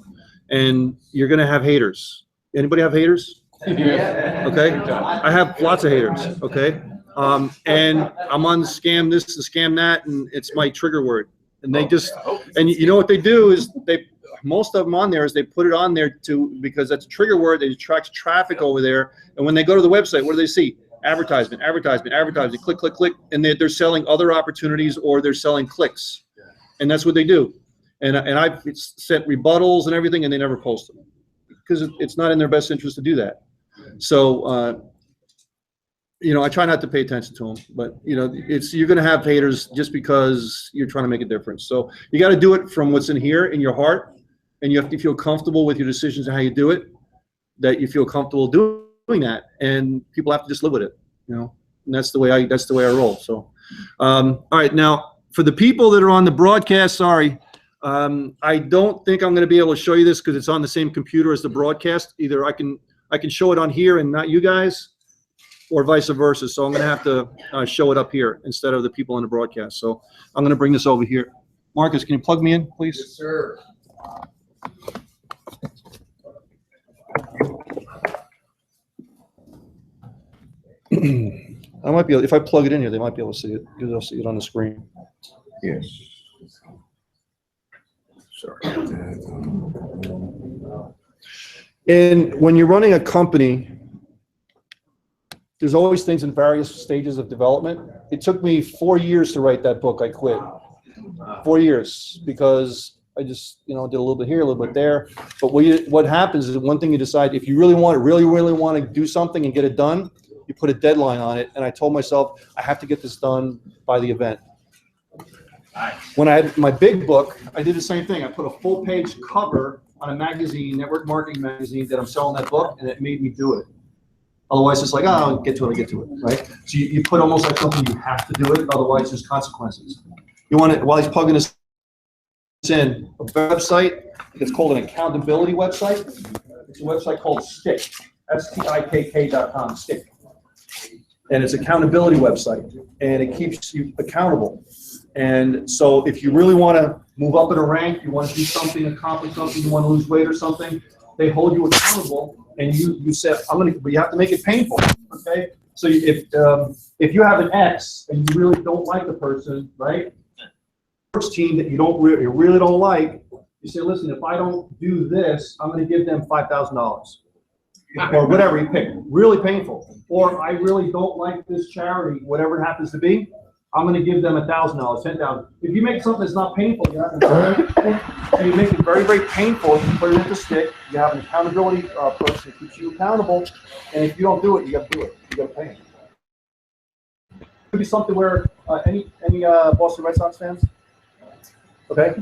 and you're going to have haters. Anybody have haters? Okay, I have lots of haters. Okay, and I'm on scam this and scam that, and it's my trigger word. And they just, and you know what they do is most of them on there is they put it on there because that's a trigger word. It attracts traffic over there, and when they go to the website, what do they see? Advertisement, advertisement, advertisement, click, click, click, and they're selling other opportunities or they're selling clicks, and that's what they do. And I've sent rebuttals and everything, and they never post them because it's not in their best interest to do that. So, you know, I try not to pay attention to them, but you know, you're going to have haters just because you're trying to make a difference. So you got to do it from what's in here in your heart, and you have to feel comfortable with your decisions and how you do it. That you feel comfortable doing that, and people have to just live with it, you know. And that's the way I roll. So, all right, now for the people that are on the broadcast, sorry, I don't think I'm going to be able to show you this because it's on the same computer as the broadcast. Either I can show it on here and not you guys, or vice versa. So I'm going to have to show it up here instead of the people on the broadcast. So I'm going to bring this over here. Marcus, can you plug me in, please? Yes, sir. I might be able, if I plug it in here, they might be able to see it because they'll see it on the screen. Yes. Sorry. And when you're running a company, there's always things in various stages of development. It took me 4 years to write that book. I quit. 4 years because I just, you know, did a little bit here, a little bit there. But what happens is one thing you decide, if you really want to do something and get it done, you put a deadline on it. And I told myself, I have to get this done by the event. When I had my big book, I did the same thing. I put a full page cover on a magazine, network marketing magazine, that I'm selling that book, and it made me do it. Otherwise, it's like, oh, I'll get to it, right? So you put almost like something you have to do it, otherwise there's consequences. You want it, while he's plugging this in, a website, it's called an accountability website. It's a website called Stick. STIKK.com, stick. And it's accountability website, and it keeps you accountable. And so if you really want to move up in a rank, you want to do something, accomplish something, you want to lose weight or something, they hold you accountable, and you say, but you have to make it painful, okay? So if you have an ex and you really don't like the person, right? First team that you really don't like, you say, listen, if I don't do this, I'm going to give them $5,000. Or whatever you pick, really painful. Or I really don't like this charity, whatever it happens to be, I'm gonna give them $1,000, $10,000. If you make something that's not painful, you have so you make it very, very painful. If you put it into stick, you have an accountability person that keeps you accountable. And if you don't do it, you gotta do it. You gotta pay. It could be something where any Boston Red Sox fans? Okay.